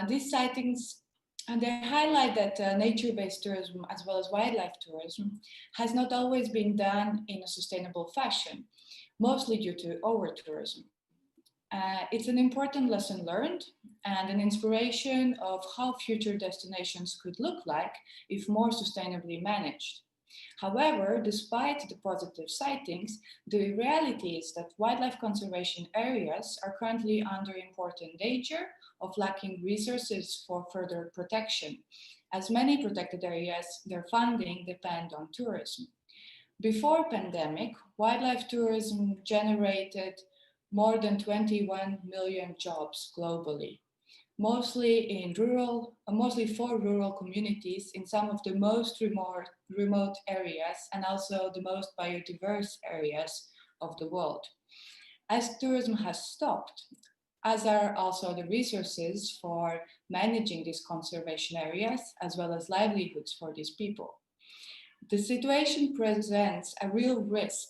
These sightings, and they highlight that nature-based tourism as well as wildlife tourism has not always been done in a sustainable fashion, mostly due to over-tourism. It's an important lesson learned and an inspiration of how future destinations could look like if more sustainably managed. However, despite the positive sightings, the reality is that wildlife conservation areas are currently under important danger of lacking resources for further protection, as many protected areas, their funding depend on tourism. Before pandemic, wildlife tourism generated more than 21 million jobs globally, mostly for rural communities in some of the most remote areas and also the most biodiverse areas of the world. As tourism has stopped, as are also the resources for managing these conservation areas, as well as livelihoods for these people. The situation presents a real risk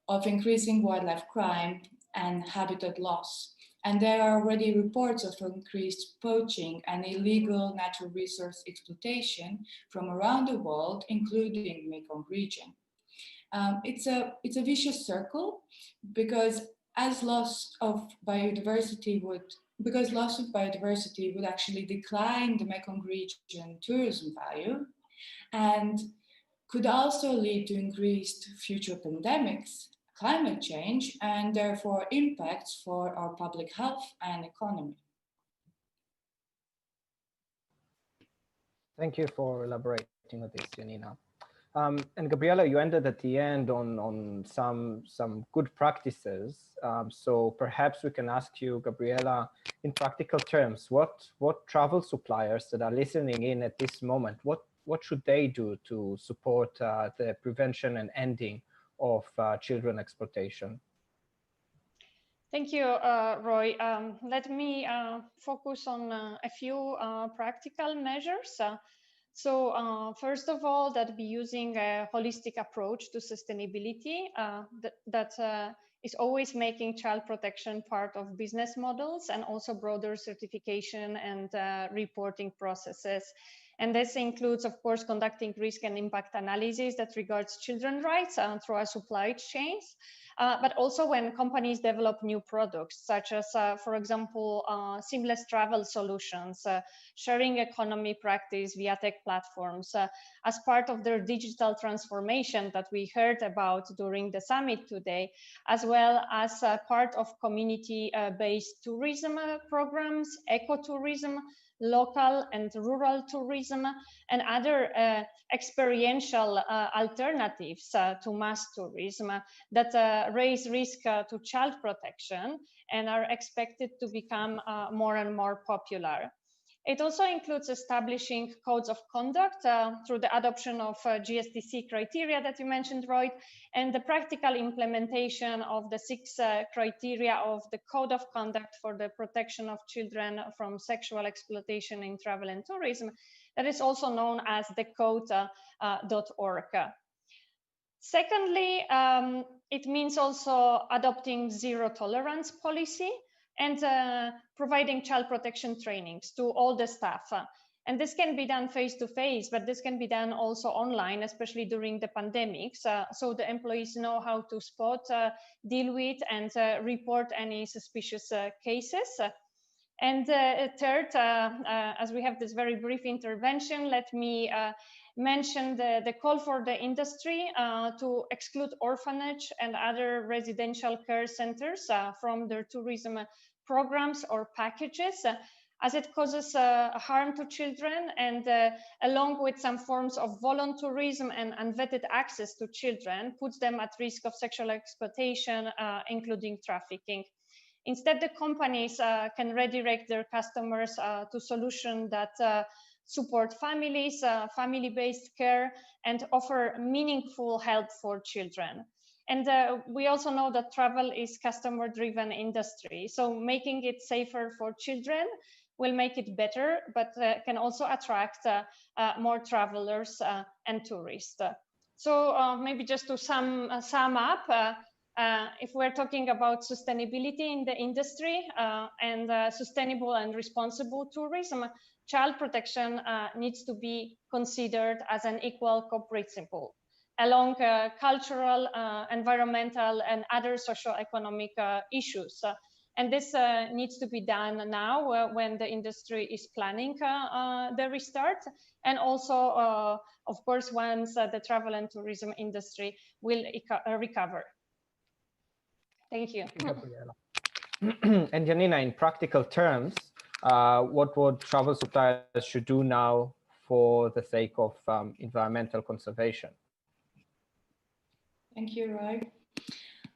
of increasing wildlife crime and habitat loss, And there are already reports of increased poaching and illegal natural resource exploitation from around the world, including the Mekong region. It's a vicious circle because loss of biodiversity would actually decline the Mekong region tourism value and could also lead to increased future pandemics, climate change, and therefore impacts for our public health and economy. Thank you for elaborating on this, Janina. And Gabriela, you ended at the end on some good practices. So perhaps we can ask you, Gabriela, in practical terms, what travel suppliers that are listening in at this moment, what should they do to support the prevention and ending of children exploitation? Thank you, Roy. Let me focus on a few practical measures. So first of all, that be using a holistic approach to sustainability that is always making child protection part of business models and also broader certification and reporting processes. And this includes, of course, conducting risk and impact analysis that regards children's rights through our supply chains, but also when companies develop new products, such as, for example, seamless travel solutions, sharing economy practice via tech platforms, as part of their digital transformation that we heard about during the summit today, as well as part of community-based tourism programs, ecotourism, local and rural tourism, and other experiential alternatives to mass tourism that raise risk to child protection and are expected to become more and more popular. It also includes establishing codes of conduct through the adoption of GSTC criteria that you mentioned, Roy, and the practical implementation of the 6 criteria of the Code of Conduct for the Protection of Children from Sexual Exploitation in Travel and Tourism, that is also known as the code.org. Secondly, it means also adopting zero tolerance policy and providing child protection trainings to all the staff. And this can be done face-to-face, but this can be done also online, especially during the pandemics. So the employees know how to spot, deal with, and report any suspicious cases. And third, as we have this very brief intervention, let me mention the call for the industry to exclude orphanage and other residential care centers from their tourism programs or packages, as it causes harm to children and along with some forms of voluntourism and unvetted access to children puts them at risk of sexual exploitation, including trafficking. Instead, the companies can redirect their customers to solutions that support families, family-based care, and offer meaningful help for children. And we also know that travel is customer-driven industry, so making it safer for children will make it better, but can also attract more travelers and tourists. So maybe just to sum up, if we're talking about sustainability in the industry and sustainable and responsible tourism, child protection needs to be considered as an equal co-principle along cultural, environmental, and other socio-economic issues. And this needs to be done now when the industry is planning the restart, and also, of course, once the travel and tourism industry will recover. Thank you. And Janina, in practical terms, what would travel suppliers should do now for the sake of environmental conservation? Thank you, Roy.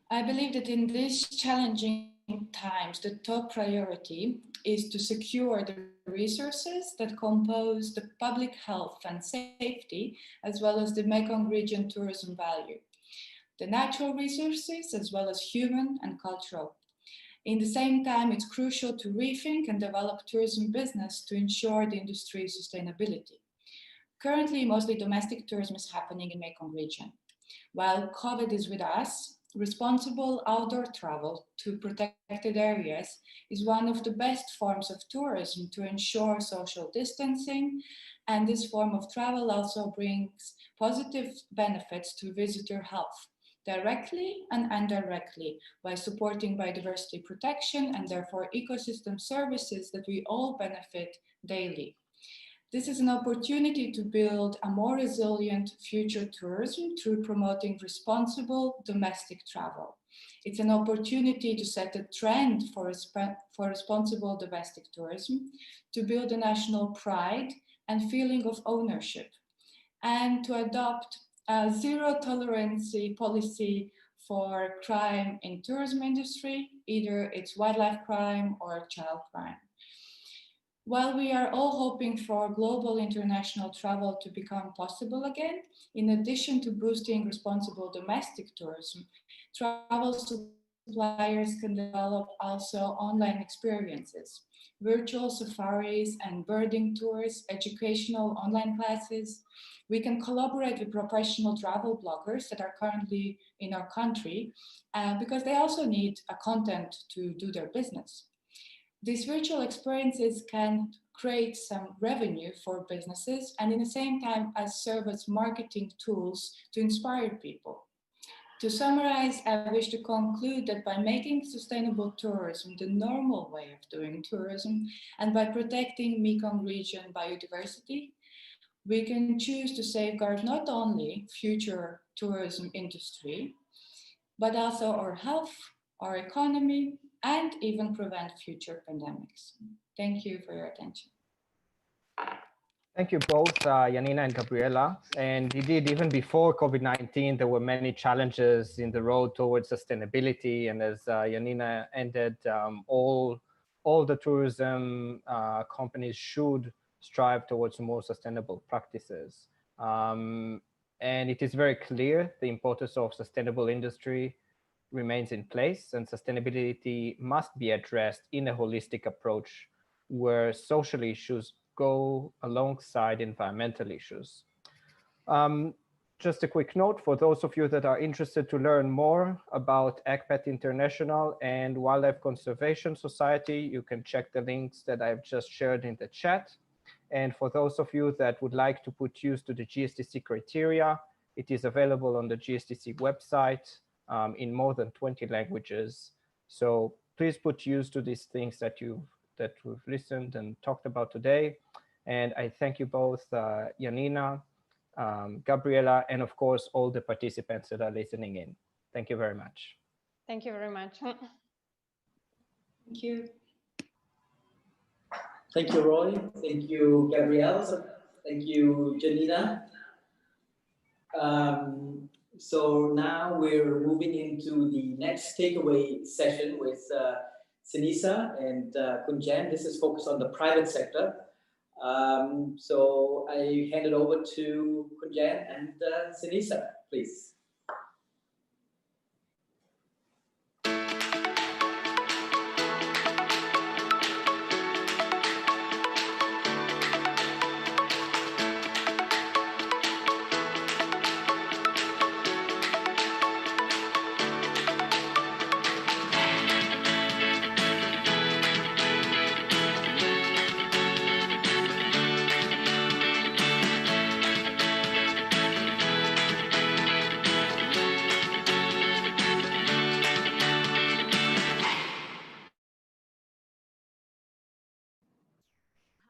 I believe that in these challenging times, the top priority is to secure the resources that compose the public health and safety, as well as the Mekong region tourism value, the natural resources, as well as human and cultural. In the same time, it's crucial to rethink and develop tourism business to ensure the industry's sustainability. Currently, mostly domestic tourism is happening in Mekong region. While COVID is with us, responsible outdoor travel to protected areas is one of the best forms of tourism to ensure social distancing, and this form of travel also brings positive benefits to visitor health, directly and indirectly, by supporting biodiversity protection and therefore ecosystem services that we all benefit daily. This is an opportunity to build a more resilient future tourism through promoting responsible domestic travel. It's an opportunity to set a trend for responsible domestic tourism, to build a national pride and feeling of ownership, and to adopt a zero tolerance policy for crime in tourism industry, either it's wildlife crime or child crime. While we are all hoping for global international travel to become possible again, in addition to boosting responsible domestic tourism, travel suppliers can develop also online experiences, virtual safaris and birding tours, educational online classes. We can collaborate with professional travel bloggers that are currently in our country because they also need a content to do their business. These virtual experiences can create some revenue for businesses and in the same time serve as marketing tools to inspire people. To summarize, I wish to conclude that by making sustainable tourism the normal way of doing tourism and by protecting Mekong region biodiversity, we can choose to safeguard not only future tourism industry, but also our health, our economy, and even prevent future pandemics. Thank you for your attention. Thank you both, Janina and Gabriela. And indeed, even before COVID-19, there were many challenges in the road towards sustainability. And as Janina ended, all the tourism companies should strive towards more sustainable practices. And it is very clear the importance of sustainable industry remains in place, and sustainability must be addressed in a holistic approach where social issues go alongside environmental issues. Just a quick note for those of you that are interested to learn more about ECPAT International and Wildlife Conservation Society, you can check the links that I've just shared in the chat. And for those of you that would like to put use to the GSTC criteria, it is available on the GSTC website in more than 20 languages. So please put use to these things that we've listened and talked about today. And I thank you both, Janina, Gabriela, and of course, all the participants that are listening in. Thank you very much. Thank you very much. Thank you. Thank you, Roy. Thank you, Gabrielle. Thank you, Janina. So now we're moving into the next takeaway session with Sinisa and Kunjan. This is focused on the private sector. So I hand it over to Kunjan and Sinisa, please.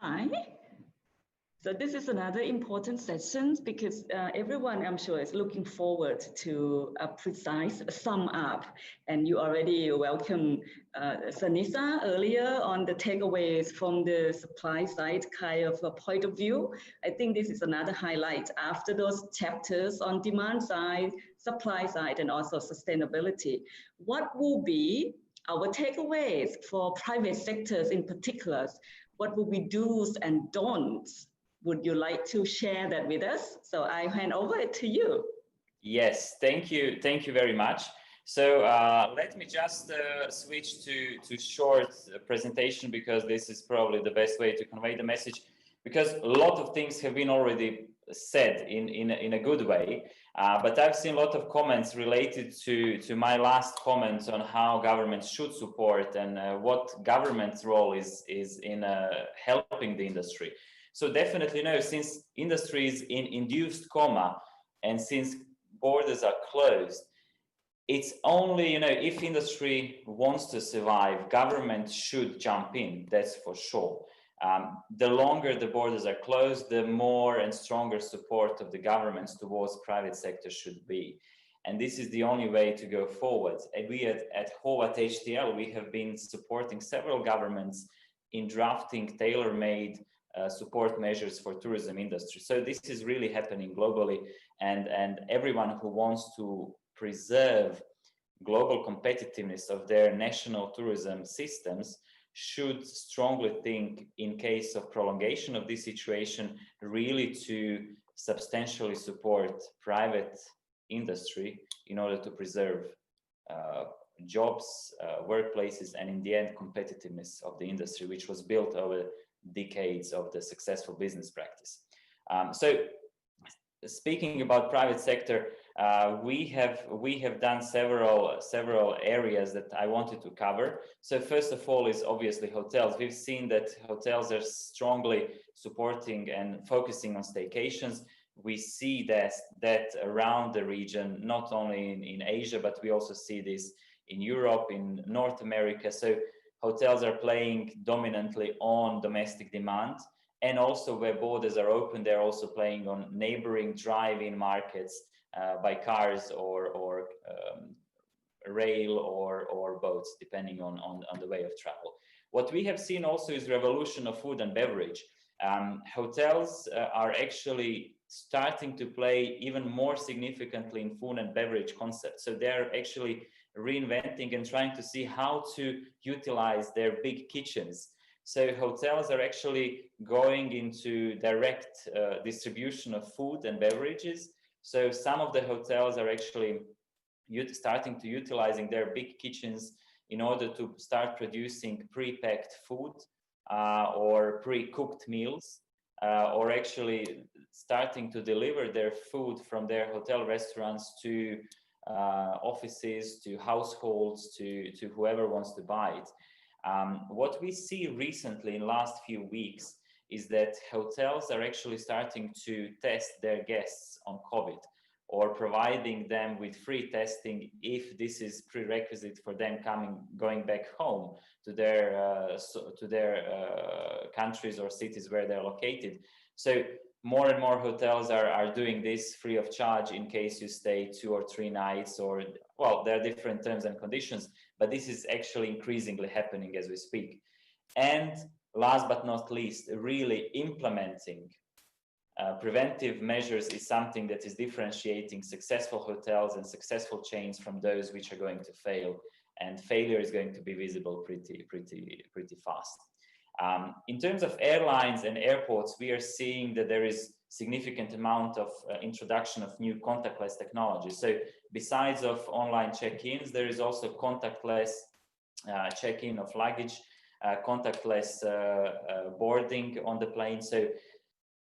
Hi. So this is another important session because everyone, I'm sure, is looking forward to a precise sum up. And you already welcomed Sinisa earlier on the takeaways from the supply side kind of a point of view. I think this is another highlight after those chapters on demand side, supply side, and also sustainability. What will be our takeaways for private sectors in particular? What will be do's and don'ts? Would you like to share that with us? So I hand over it to you. Yes, thank you. Thank you very much. So let me just switch to short presentation because this is probably the best way to convey the message, because a lot of things have been already said in a good way. But I've seen a lot of comments related to my last comments on how governments should support and what government's role is in helping the industry. So definitely no, since industry is in induced coma and since borders are closed, it's only, if industry wants to survive, government should jump in, that's for sure. The longer the borders are closed, the more and stronger support of the governments towards private sector should be. And this is the only way to go forward. And we at HOVAT HTL, we have been supporting several governments in drafting tailor-made support measures for tourism industry. So this is really happening globally, and everyone who wants to preserve global competitiveness of their national tourism systems should strongly think, in case of prolongation of this situation, really to substantially support private industry in order to preserve jobs, workplaces, and in the end competitiveness of the industry, which was built over decades of the successful business practice. So speaking about private sector, we have done several areas that I wanted to cover. So first of all is obviously hotels. We've seen that hotels are strongly supporting and focusing on staycations. We see that around the region, not only in Asia, but we also see this in Europe, in North America. So hotels are playing dominantly on domestic demand. And also where borders are open, they're also playing on neighboring drive-in markets by cars or rail or boats, depending on the way of travel. What we have seen also is revolution of food and beverage. Hotels are actually starting to play even more significantly in food and beverage concepts. So they're actually reinventing and trying to see how to utilize their big kitchens. So hotels are actually going into direct distribution of food and beverages. So some of the hotels are actually starting to utilizing their big kitchens in order to start producing pre-packed food or pre-cooked meals, or actually starting to deliver their food from their hotel restaurants to offices, to households, to whoever wants to buy it. What we see recently in the last few weeks is that hotels are actually starting to test their guests on COVID, or providing them with free testing if this is prerequisite for them going back home to their countries or cities where they're located. So more and more hotels are doing this free of charge in case you stay 2 or 3 nights, or, well, there are different terms and conditions, but this is actually increasingly happening as we speak. And last but not least, really implementing preventive measures is something that is differentiating successful hotels and successful chains from those which are going to fail, and failure is going to be visible pretty fast. In terms of airlines and airports, we are seeing that there is significant amount of introduction of new contactless technology. So besides of online check-ins, there is also contactless check-in of luggage, contactless boarding on the plane. So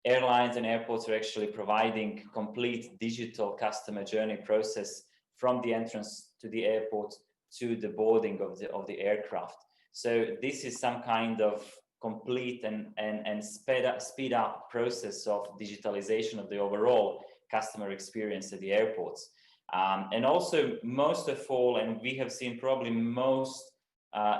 airlines and airports are actually providing complete digital customer journey process from the entrance to the airport to the boarding of the aircraft. So this is some kind of complete and speed up process of digitalization of the overall customer experience at the airports. And also, most of all, and we have seen probably most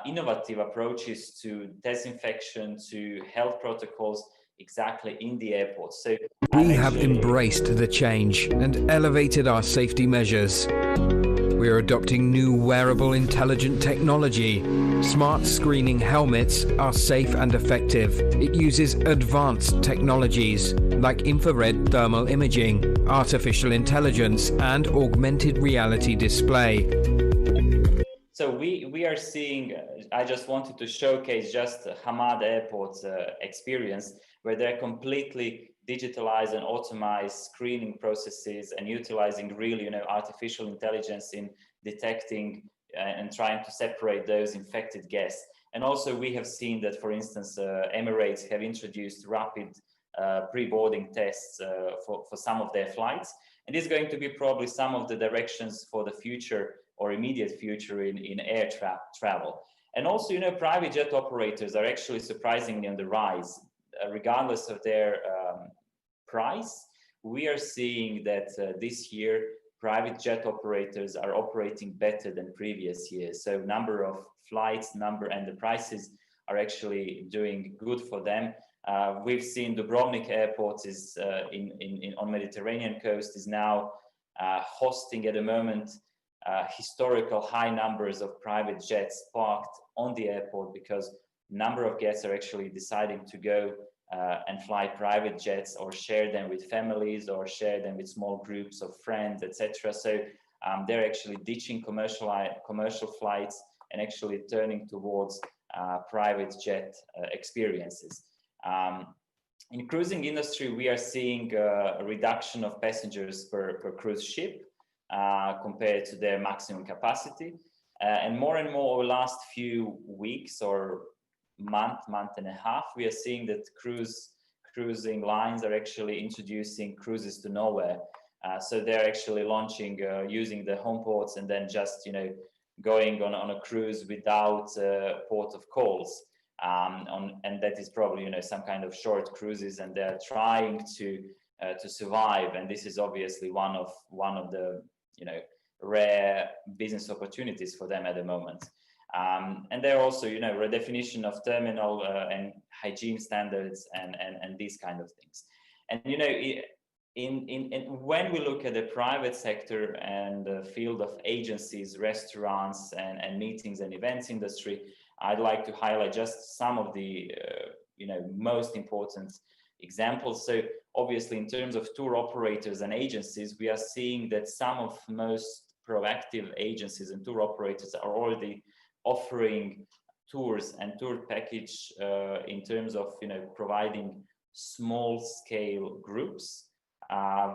innovative approaches to disinfection, to health protocols exactly in the airports. So we have embraced the change and elevated our safety measures. We are adopting new wearable intelligent technology. Smart screening helmets are safe and effective. It uses advanced technologies like infrared thermal imaging, artificial intelligence, and augmented reality display. So we are seeing, I just wanted to showcase just Hamad Airport's experience, where they're completely digitalized and automized screening processes and utilizing really, artificial intelligence in detecting and trying to separate those infected guests. And also we have seen that, for instance, Emirates have introduced rapid pre-boarding tests for some of their flights. And this is going to be probably some of the directions for the future or immediate future in air travel. And also, you know, private jet operators are actually surprisingly on the rise, regardless of their price. We are seeing that this year, private jet operators are operating better than previous years. So number of flights, and the prices are actually doing good for them. We've seen Dubrovnik Airport is on Mediterranean coast is now hosting at the moment historical high numbers of private jets parked on the airport, because number of guests are actually deciding to go and fly private jets or share them with families or share them with small groups of friends, etc. So they're actually ditching commercial flights and actually turning towards private jet experiences. In cruising industry, we are seeing a reduction of passengers per cruise ship compared to their maximum capacity. And more over the last few weeks or month and a half, we are seeing that cruising lines are actually introducing cruises to nowhere. So they're actually launching using the home ports and then just, you know, going on a cruise without port of calls. And that is probably, you know, some kind of short cruises, and they're trying to survive. And this is obviously one of the, you know, rare business opportunities for them at the moment. And there are also, you know, redefinition of terminal and hygiene standards and these kind of things. And, you know, when we look at the private sector and the field of agencies, restaurants, and meetings and events industry, I'd like to highlight just some of the, you know, most important examples. So obviously, in terms of tour operators and agencies, we are seeing that some of most proactive agencies and tour operators are already offering tours and tour package in terms of, you know, providing small scale groups,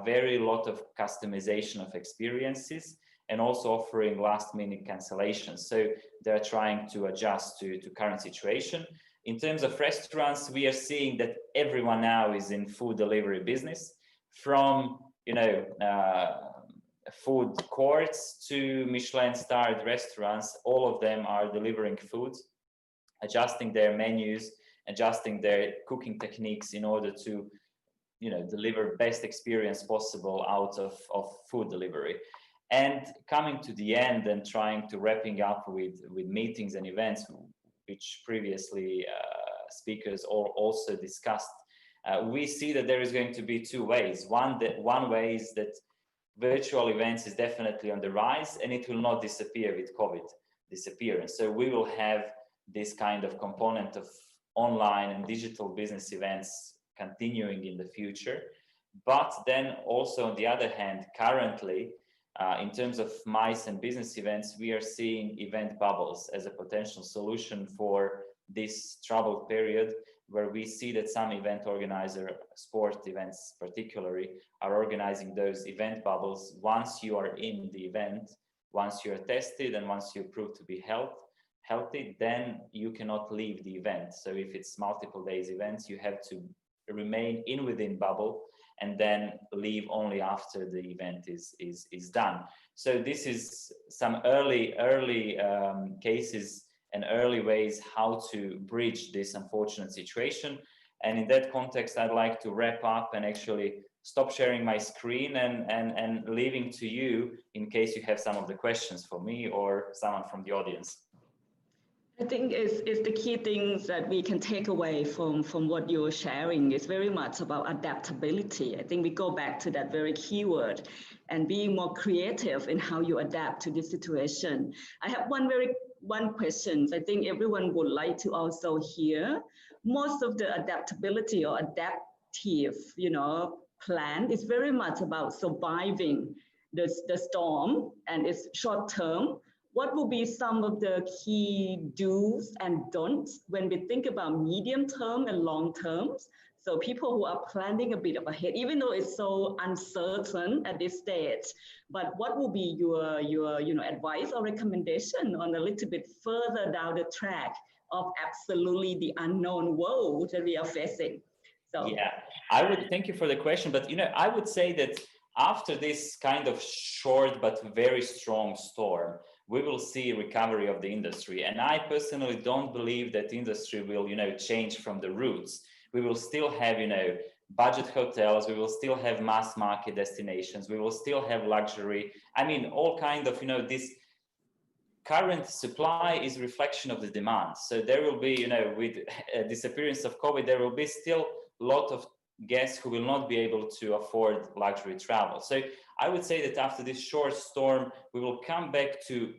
very lot of customization of experiences, and also offering last minute cancellations. So they're trying to adjust to current situation. In terms of restaurants, we are seeing that everyone now is in food delivery business, from, you know, food courts to Michelin starred restaurants. All of them are delivering food, adjusting their menus, adjusting their cooking techniques in order to, you know, deliver best experience possible out of food delivery. And coming to the end and trying to wrapping up with meetings and events, which previously speakers also discussed, we see that there is going to be two ways. One way is that virtual events is definitely on the rise, and it will not disappear with COVID disappearance. So we will have this kind of component of online and digital business events continuing in the future. But then also on the other hand, currently, in terms of MICE and business events, we are seeing event bubbles as a potential solution for this troubled period, where we see that some event organizer, sport events particularly, are organizing those event bubbles. Once you are in the event, once you're tested and once you prove to be healthy, then you cannot leave the event. So if it's multiple days events, you have to remain within bubble and then leave only after the event is done. So this is some early cases and early ways how to bridge this unfortunate situation. And in that context, I'd like to wrap up and actually stop sharing my screen and leaving to you in case you have some of the questions for me or someone from the audience. I think it's the key things that we can take away from what you're sharing. It's very much about adaptability. I think we go back to that very keyword and being more creative in how you adapt to this situation. I have one question I think everyone would like to also hear. Most of the adaptability or adaptive, you know, plan is very much about surviving the storm, and it's short term. What will be some of the key do's and don'ts when we think about medium term and long terms? So people who are planning a bit of ahead, even though it's so uncertain at this stage, but what will be your you know, advice or recommendation on a little bit further down the track of absolutely the unknown world that we are facing? So yeah, I would thank you for the question, but I would say that after this kind of short but very strong storm, we will see recovery of the industry. And I personally don't believe that industry will, change from the roots. We will still have, budget hotels, we will still have mass market destinations, we will still have luxury. I mean, all kind of, this current supply is reflection of the demand. So there will be, with disappearance of COVID, there will be still a lot of guests who will not be able to afford luxury travel. So I would say that after this short storm, we will come back to,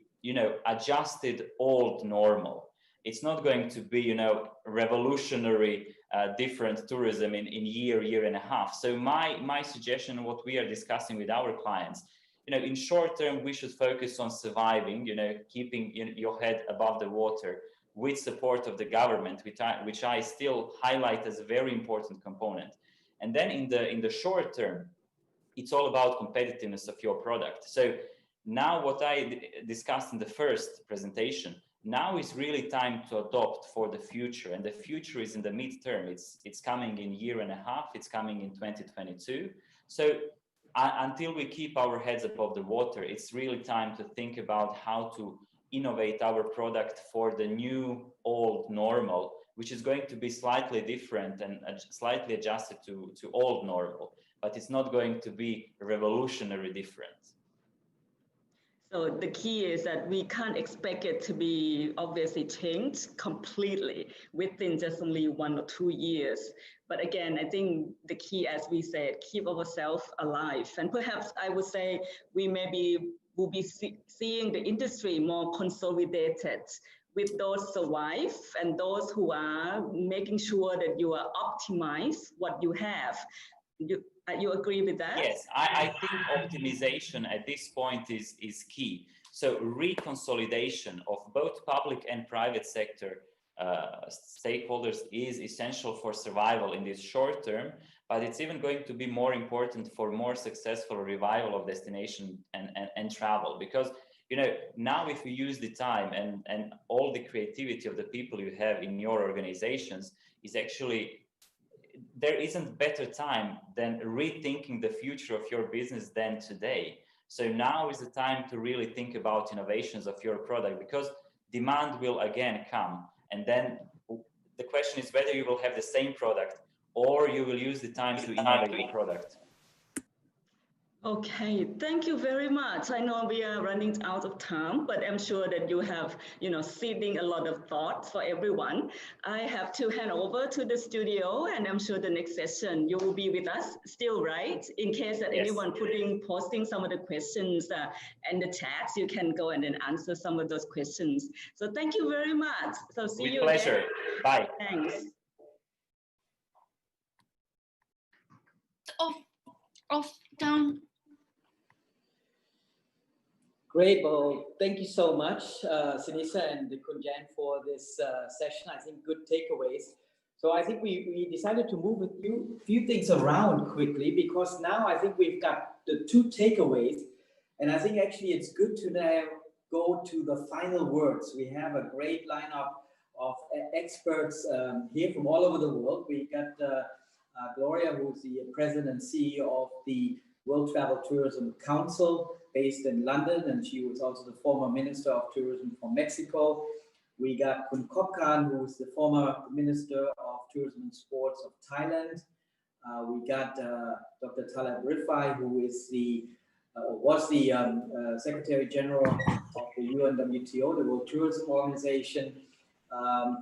adjusted old normal. It's not going to be, revolutionary, different tourism in year and a half. So my suggestion, what we are discussing with our clients, in short term, we should focus on surviving, keeping your head above the water with support of the government, which I still highlight as a very important component. And then in the short term, it's all about competitiveness of your product. So now what I discussed in the first presentation, now is really time to adopt for the future. And the future is in the midterm. It's coming in year and a half. It's coming in 2022. So until we keep our heads above the water, it's really time to think about how to innovate our product for the new old normal, which is going to be slightly different and slightly adjusted to old normal, but it's not going to be revolutionary different. So the key is that we can't expect it to be obviously changed completely within just only 1 or 2 years. But again, I think the key, as we said, keep ourselves alive. And perhaps I would say we will be seeing the industry more consolidated with those survive and those who are making sure that you are optimize what you have. You agree with that? Yes, I think optimization at this point is key. So reconsolidation of both public and private sector stakeholders is essential for survival in this short term, but it's even going to be more important for more successful revival of destination and travel. Because, now if you use the time and all the creativity of the people you have in your organizations is actually, there isn't better time than rethinking the future of your business than today. So now is the time to really think about innovations of your product, because demand will again come. And then the question is whether you will have the same product or you will use the time to innovate the product. Okay, thank you very much. I know we are running out of time, but I'm sure that you have, seeding a lot of thoughts for everyone. I have to hand over to the studio, and I'm sure the next session you will be with us still, right? In case that anyone posting some of the questions in the chat, you can go and then answer some of those questions. So thank you very much. So see you. With pleasure. Again. Bye. Thanks. Off, down. Great. Well, thank you so much, Sinisa and Kunjan, for this session. I think good takeaways. So I think we decided to move a few things around quickly, because now I think we've got the 2 takeaways. And I think actually it's good to now go to the final words. We have a great lineup of experts here from all over the world. We got Gloria, who's the president and CEO of the World Travel Tourism Council, based in London, and she was also the former Minister of Tourism from Mexico. We got Kun Kopkan, who's the former Minister of Tourism and Sports of Thailand. We got Dr. Taleb Rifai, who is was the Secretary General of the UNWTO, the World Tourism Organization.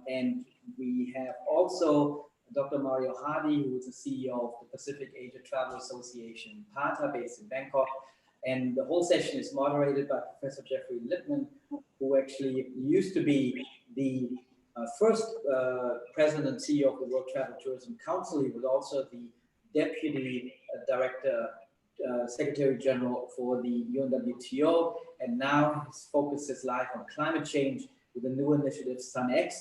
And we have also Dr. Mario Hardy, who is the CEO of the Pacific Asia Travel Association, PATA, based in Bangkok. And the whole session is moderated by Professor Jeffrey Lippman, who actually used to be the first president and CEO of the World Travel Tourism Council. He was also the Deputy Director, Secretary General for the UNWTO. And now his focus is live on climate change with the new initiative SunX.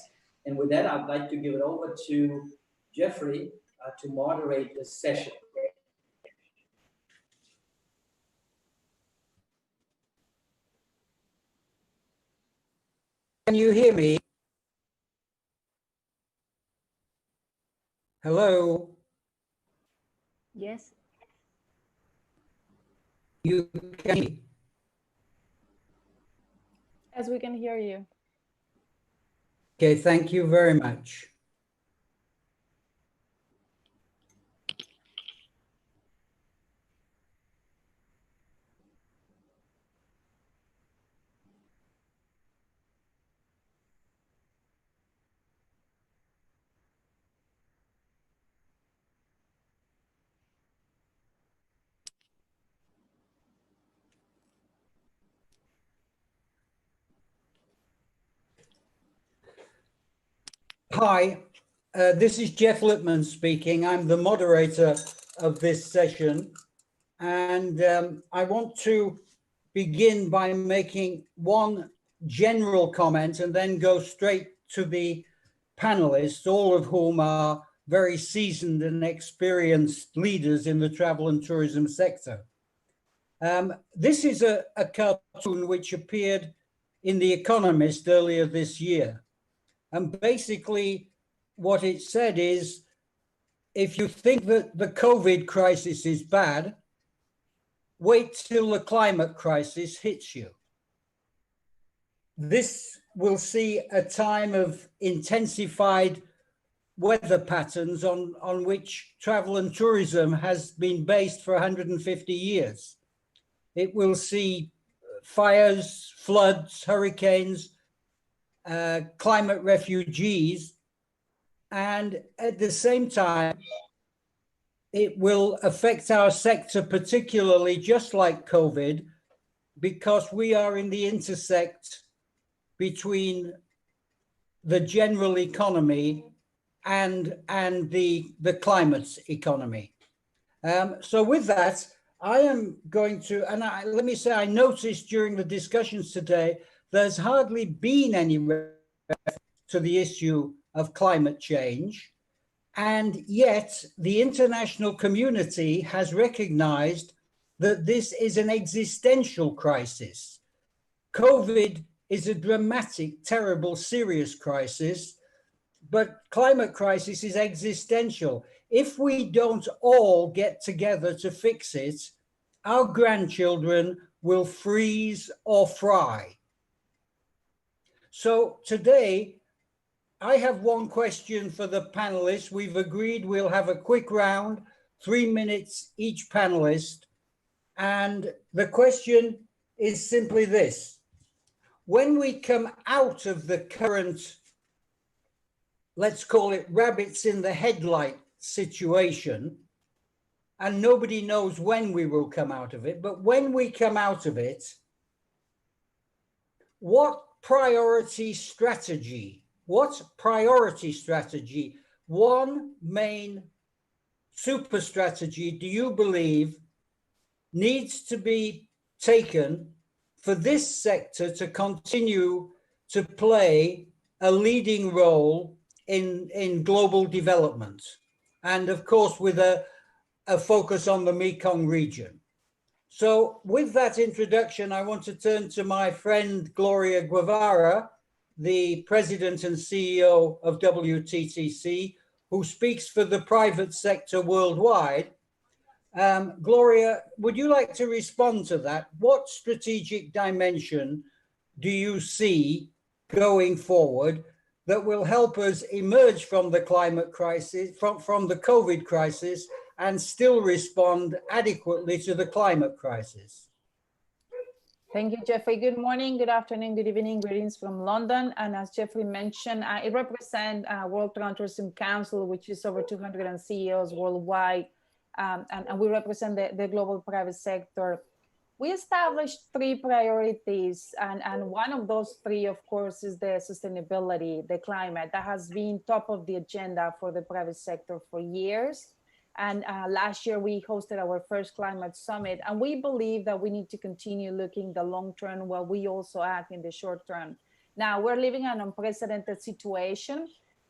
And with that, I'd like to give it over to Jeffrey to moderate this session. Can you hear me? Hello? Yes. You can. Yes, we can hear you. Okay, thank you very much. Hi, this is Jeff Lippman speaking. I'm the moderator of this session, and I want to begin by making one general comment and then go straight to the panelists, all of whom are very seasoned and experienced leaders in the travel and tourism sector. This is a cartoon which appeared in The Economist earlier this year. And basically what it said is, if you think that the COVID crisis is bad, wait till the climate crisis hits you. This will see a time of intensified weather patterns on which travel and tourism has been based for 150 years. It will see fires, floods, hurricanes, climate refugees, and at the same time, it will affect our sector particularly, just like COVID, because we are in the intersect between the general economy and the climate economy. So with that, I am going to, and let me say, I noticed during the discussions today, there's hardly been any reference to the issue of climate change. And yet the international community has recognized that this is an existential crisis. COVID is a dramatic, terrible, serious crisis, but climate crisis is existential. If we don't all get together to fix it, our grandchildren will freeze or fry. So today, I have one question for the panelists. We've agreed we'll have a quick round, 3 minutes each panelist. And the question is simply this. When we come out of the current, let's call it rabbits in the headlight situation, and nobody knows when we will come out of it, but when we come out of it, what priority strategy, one main super strategy do you believe needs to be taken for this sector to continue to play a leading role in global development? And of course, with a focus on the Mekong region. So with that introduction, I want to turn to my friend Gloria Guevara, the president and CEO of WTTC, who speaks for the private sector worldwide. Gloria, would you like to respond to that? What strategic dimension do you see going forward that will help us emerge from the climate crisis, from the COVID crisis, and still respond adequately to the climate crisis? Thank you, Jeffrey. Good morning, good afternoon, good evening. Greetings from London. And as Jeffrey mentioned, I represent World Travel and Tourism Council, which is over 200 CEOs worldwide. And we represent the global private sector. We established 3 priorities, and one of those 3, of course, is the sustainability, the climate. That has been top of the agenda for the private sector for years. And last year, we hosted our first climate summit. And we believe that we need to continue looking the long term while we also act in the short term. Now, we're living in an unprecedented situation.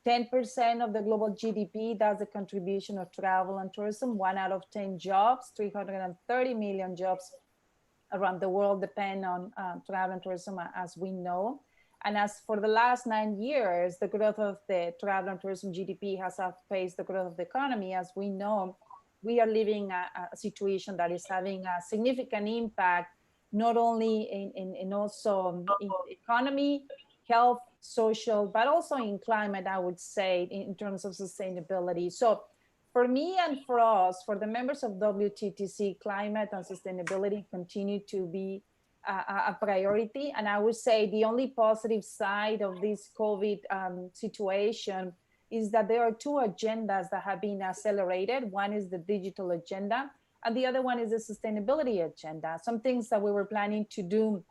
10% of the global GDP, that's the contribution of travel and tourism. 1 out of 10 jobs, 330 million jobs around the world depend on travel and tourism, as we know. And as for the last 9 years, the growth of the travel and tourism GDP has outpaced the growth of the economy, as we know. we are living a situation that is having a significant impact, not only in also in economy, health, social, but also in climate, I would say, in terms of sustainability. So for me and for us, for the members of WTTC, climate and sustainability continue to be a priority. And I would say the only positive side of this COVID situation is that there are two agendas that have been accelerated. One is the digital agenda, and the other one is the sustainability agenda. Some things that we were planning to do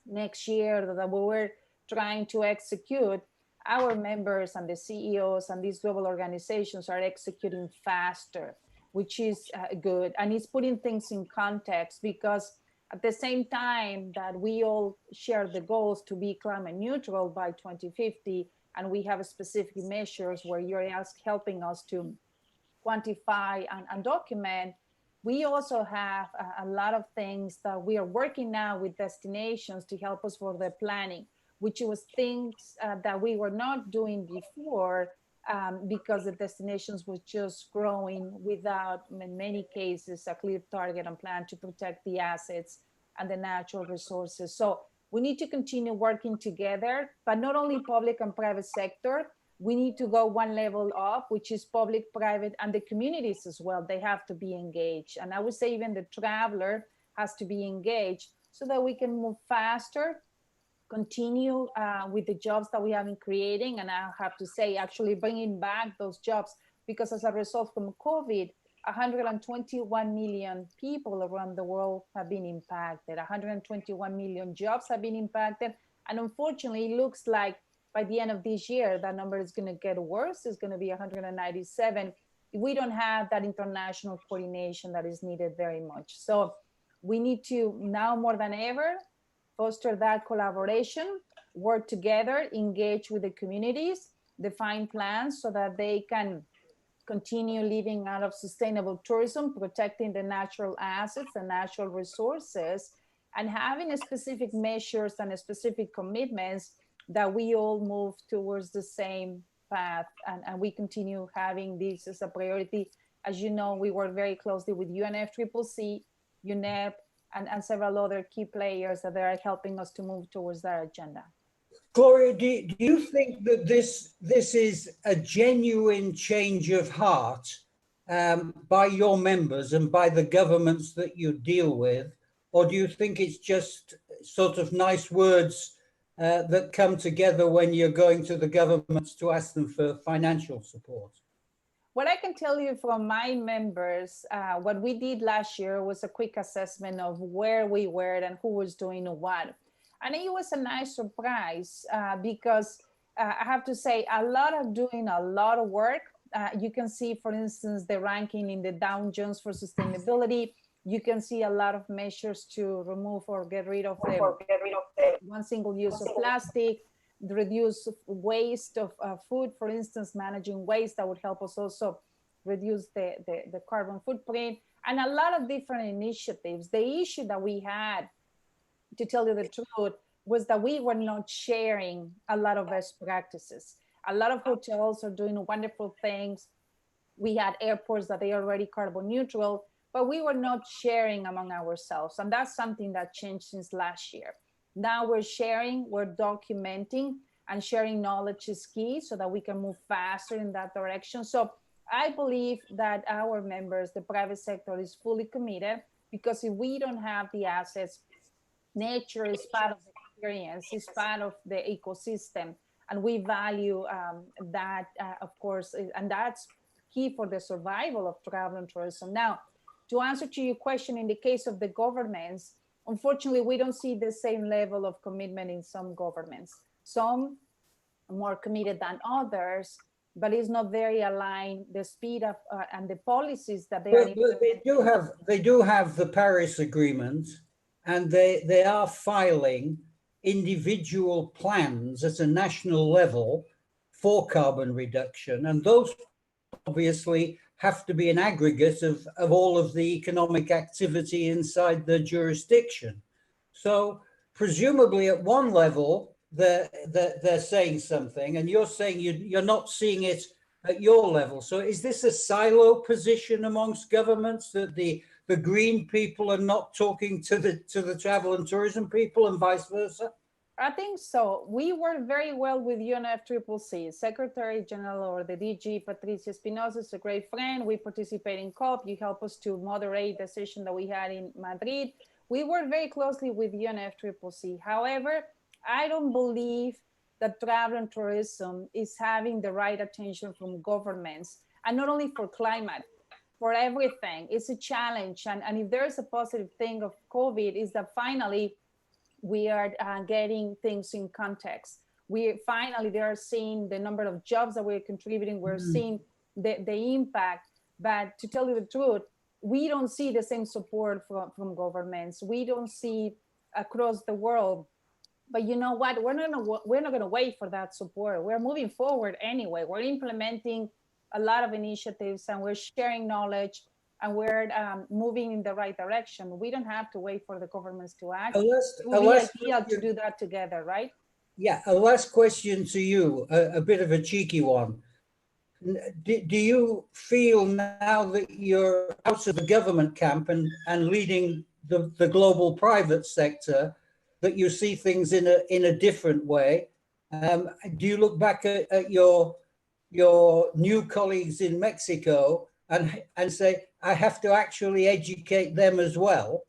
next year that we were trying to execute, our members and the CEOs and these global organizations are executing faster, which is good. And it's putting things in context, because at the same time that we all share the goals to be climate neutral by 2050, and we have specific measures where you're helping us to quantify and document, we also have a lot of things that we are working now with destinations to help us for the planning, which was things that we were not doing before because the destinations were just growing without, in many cases, a clear target and plan to protect the assets and the natural resources. So we need to continue working together, but not only public and private sector. We need to go one level up, which is public, private, and the communities as well. They have to be engaged. And I would say even the traveler has to be engaged so that we can move faster, continue with the jobs that we have been creating. And I have to say, actually bringing back those jobs, because as a result from COVID, 121 million people around the world have been impacted. 121 million jobs have been impacted. And unfortunately, it looks like by the end of this year, that number is going to get worse. It's going to be 197. We don't have that international coordination that is needed very much. So we need to, now more than ever, foster that collaboration, work together, engage with the communities, define plans so that they can continue living out of sustainable tourism, protecting the natural assets and natural resources, and having specific measures and specific commitments that we all move towards the same path, and we continue having this as a priority. As you know, we work very closely with UNFCCC, UNEP, and several other key players that are helping us to move towards that agenda. Gloria, do you think that this is a genuine change of heart by your members and by the governments that you deal with? Or do you think it's just sort of nice words that come together when you're going to the governments to ask them for financial support? What I can tell you from my members, what we did last year was a quick assessment of where we were and who was doing what. And it was a nice surprise because I have to say, doing a lot of work. You can see, for instance, the ranking in the Dow Jones for sustainability. You can see a lot of measures to remove or get rid of the one single use of plastic, the reduce waste of food, for instance, managing waste that would help us also reduce the carbon footprint, and a lot of different initiatives. The issue that we had, to tell you the truth, was that we were not sharing a lot of best practices. A lot of hotels are doing wonderful things. We had airports that they are already carbon neutral, but we were not sharing among ourselves. And that's something that changed since last year. Now we're sharing, we're documenting, and sharing knowledge is key so that we can move faster in that direction. So I believe that our members, the private sector, is fully committed, because if we don't have the assets, nature is part of the experience, is part of the ecosystem, and we value that, of course, and that's key for the survival of travel and tourism. Now, to answer to your question, in the case of the governments, unfortunately, we don't see the same level of commitment in some governments. Some are more committed than others, but it's not very aligned, the speed of and the policies that they are implementing. They do have the Paris Agreement, and they are filing individual plans at a national level for carbon reduction, and those obviously have to be an aggregate of all of the economic activity inside the jurisdiction. So presumably at one level, they're saying something, and you're saying you're not seeing it at your level. So is this a silo position amongst governments, that the green people are not talking to the travel and tourism people and vice versa? I think so. We work very well with UNWTO. Secretary General, or the DG, Patricia Espinosa, is a great friend. We participate in COP. You help us to moderate the session that we had in Madrid. We work very closely with UNWTO. However, I don't believe that travel and tourism is having the right attention from governments, and not only for climate, for everything. It's a challenge. And if there's a positive thing of COVID, is that finally we are getting things in context. We are seeing the number of jobs that we're contributing. We're seeing the impact. But to tell you the truth, we don't see the same support from governments. We don't see across the world. But you know what? We're not gonna wait for that support. We're moving forward anyway. We're implementing a lot of initiatives, and we're sharing knowledge, and we're moving in the right direction. We don't have to wait for the governments to act. It would be ideal to do that together, right? Yeah, a last question to you, a bit of a cheeky one. Do you feel now that you're out of the government camp and leading the global private sector, that you see things in a different way? Do you look back at your new colleagues in Mexico and say, I have to actually educate them as well?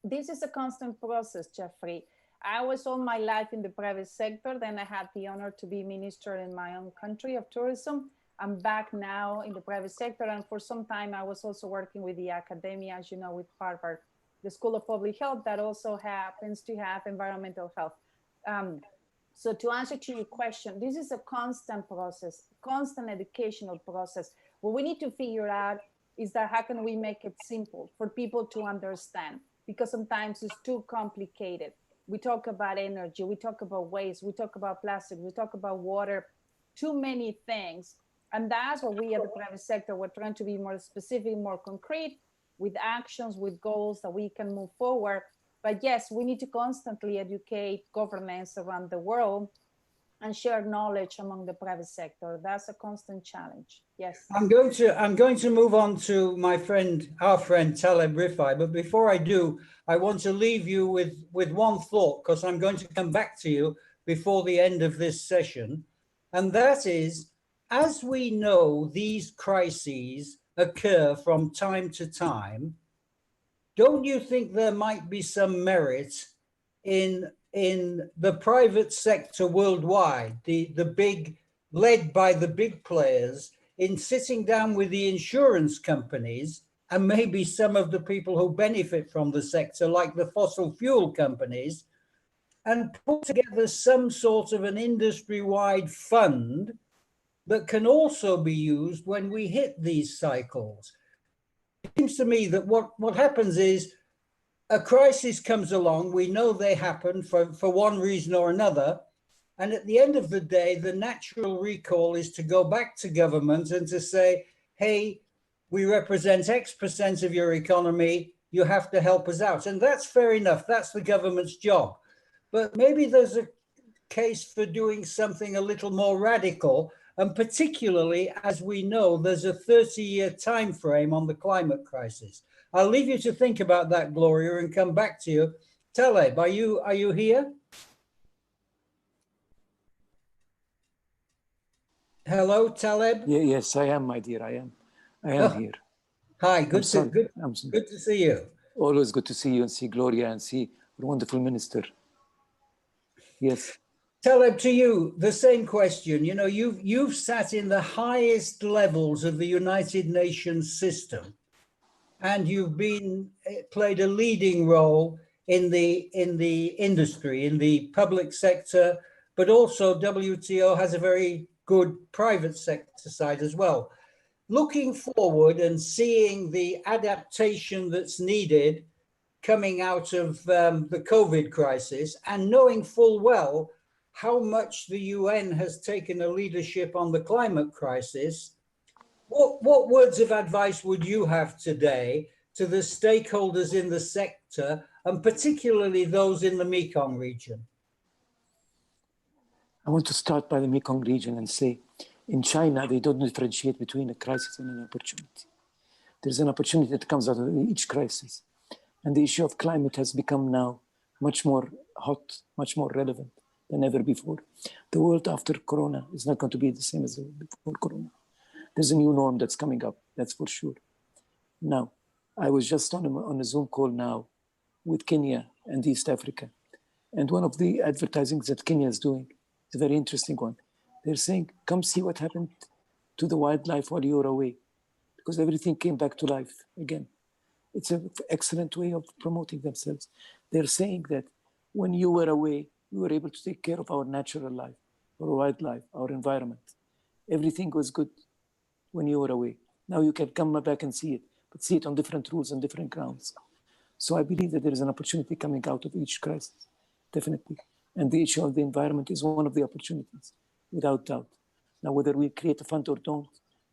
This is a constant process, Jeffrey. I was all my life in the private sector. Then I had the honor to be minister in my own country of tourism. I'm back now in the private sector. And for some time, I was also working with the academia, as you know, with Harvard, the School of Public Health, that also happens to have environmental health. So to answer to your question, this is a constant process, constant educational process. What we need to figure out is that how can we make it simple for people to understand? Because sometimes it's too complicated. We talk about energy, we talk about waste, we talk about plastic, we talk about water, too many things. And that's what we at the private sector, we're trying to be more specific, more concrete, with actions, with goals that we can move forward. But yes, we need to constantly educate governments around the world and share knowledge among the private sector. That's a constant challenge. Yes. I'm going to move on to our friend Taleb Rifai. But before I do, I want to leave you with one thought, because I'm going to come back to you before the end of this session. And that is, as we know, these crises occur from time to time. Don't you think there might be some merit in the private sector worldwide, the big, led by the big players, in sitting down with the insurance companies and maybe some of the people who benefit from the sector, like the fossil fuel companies, and put together some sort of an industry-wide fund that can also be used when we hit these cycles? It seems to me that what happens is, a crisis comes along, we know they happen for one reason or another, and at the end of the day, the natural recall is to go back to government and to say, hey, we represent X% of your economy, you have to help us out. And that's fair enough, that's the government's job. But maybe there's a case for doing something a little more radical, and particularly as we know, there's a 30-year time frame on the climate crisis. I'll leave you to think about that, Gloria, and come back to you. Taleb, are you here? Hello, Taleb? Yes, I am, my dear, I am here. Hi, good to see you. Always good to see you and see Gloria and see a wonderful minister. Yes. Taleb, to you, the same question. You know, you've sat in the highest levels of the United Nations system, and you've played a leading role in the industry, in the public sector, but also WTO has a very good private sector side as well. Looking forward and seeing the adaptation that's needed coming out of the COVID crisis, and knowing full well how much the UN has taken a leadership on the climate crisis, what words of advice would you have today to the stakeholders in the sector, and particularly those in the Mekong region? I want to start by the Mekong region and say, In China, they don't differentiate between a crisis and an opportunity. There's an opportunity that comes out of each crisis. And the issue of climate has become now much more hot, much more relevant than ever before. The world after Corona is not going to be the same as before Corona. There's a new norm that's coming up, that's for sure. Now, I was just on a Zoom call now with Kenya and East Africa. And one of the advertisings that Kenya is doing is a very interesting one. They're saying, come see what happened to the wildlife while you were away, because everything came back to life again. It's an excellent way of promoting themselves. They're saying that when you were away, we were able to take care of our natural life, our wildlife, our environment. Everything was good when you were away. Now you can come back and see it, but see it on different rules and different grounds. So I believe that there is an opportunity coming out of each crisis, definitely. And the issue of the environment is one of the opportunities, without doubt. Now, whether we create a fund or don't,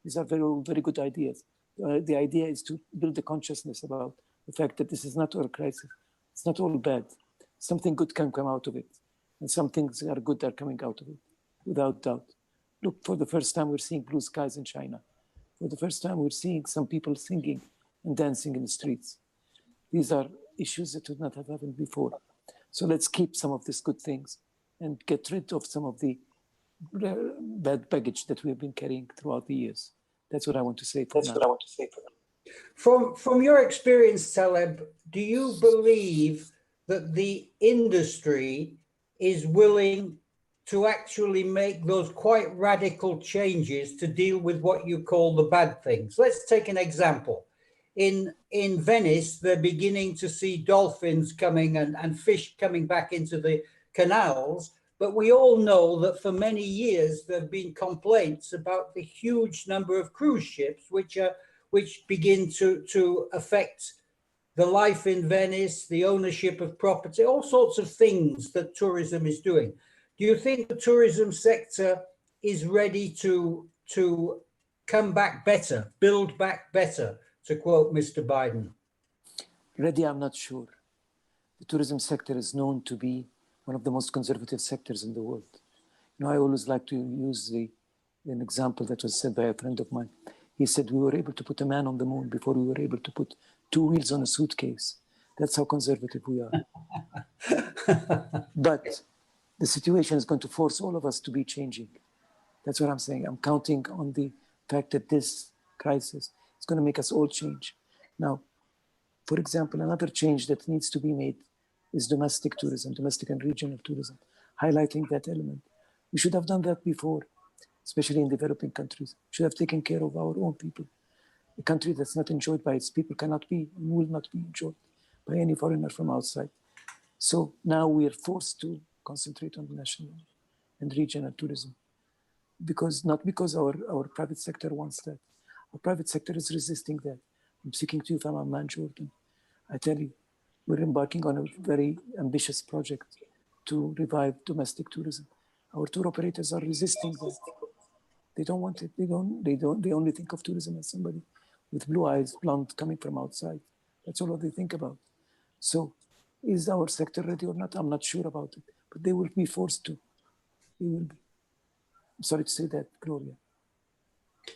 these are very, very good ideas. The idea is to build a consciousness about the fact that this is not all a crisis. It's not all bad. Something good can come out of it. And some things are good are coming out of it, without doubt. Look, for the first time, we're seeing blue skies in China. For the first time, we're seeing some people singing and dancing in the streets. These are issues that would not have happened before. So let's keep some of these good things and get rid of some of the bad baggage that we've been carrying throughout the years. That's what I want to say for now. From your experience, Taleb, do you believe that the industry is willing to actually make those quite radical changes to deal with what you call the bad things? Let's take an example. In Venice, they're beginning to see dolphins coming and fish coming back into the canals. But we all know that for many years, there have been complaints about the huge number of cruise ships, which begin to affect the life in Venice, the ownership of property, all sorts of things that tourism is doing. Do you think the tourism sector is ready to come back better, build back better, to quote Mr. Biden? Ready, I'm not sure. The tourism sector is known to be one of the most conservative sectors in the world. You know, I always like to use an example that was said by a friend of mine. He said, we were able to put a man on the moon before we were able to put 2 wheels on a suitcase. That's how conservative we are. But the situation is going to force all of us to be changing. That's what I'm saying. I'm counting on the fact that this crisis is going to make us all change. Now, for example, another change that needs to be made is domestic tourism, domestic and regional tourism, highlighting that element. We should have done that before, especially in developing countries. We should have taken care of our own people. A country that's not enjoyed by its people cannot be and will not be enjoyed by any foreigner from outside. So now we are forced to concentrate on national and regional tourism, not because our private sector wants that. Our private sector is resisting that. I'm speaking to you from Amman, Jordan. I tell you, we're embarking on a very ambitious project to revive domestic tourism. Our tour operators are resisting that. They don't want it. They only think of tourism as somebody with blue eyes, blonde, coming from outside. That's all they think about. So is our sector ready or not? I'm not sure about it, but they will be forced to. They will be. I'm sorry to say that, Gloria.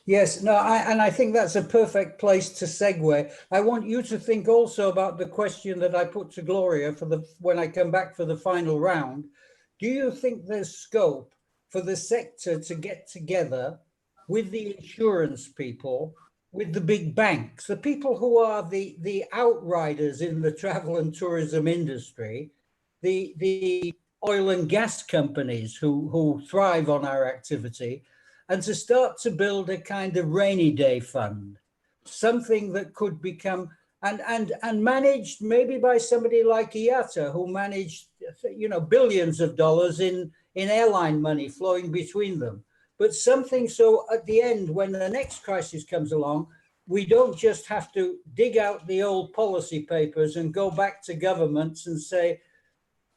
Yes, no, and I think that's a perfect place to segue. I want you to think also about the question that I put to Gloria when I come back for the final round. Do you think there's scope for the sector to get together with the insurance people, with the big banks, the people who are the outriders in the travel and tourism industry, the oil and gas companies who thrive on our activity, and to start to build a kind of rainy day fund, something that could become and managed maybe by somebody like IATA, who managed billions of dollars in airline money flowing between them. But something so at the end, when the next crisis comes along, we don't just have to dig out the old policy papers and go back to governments and say,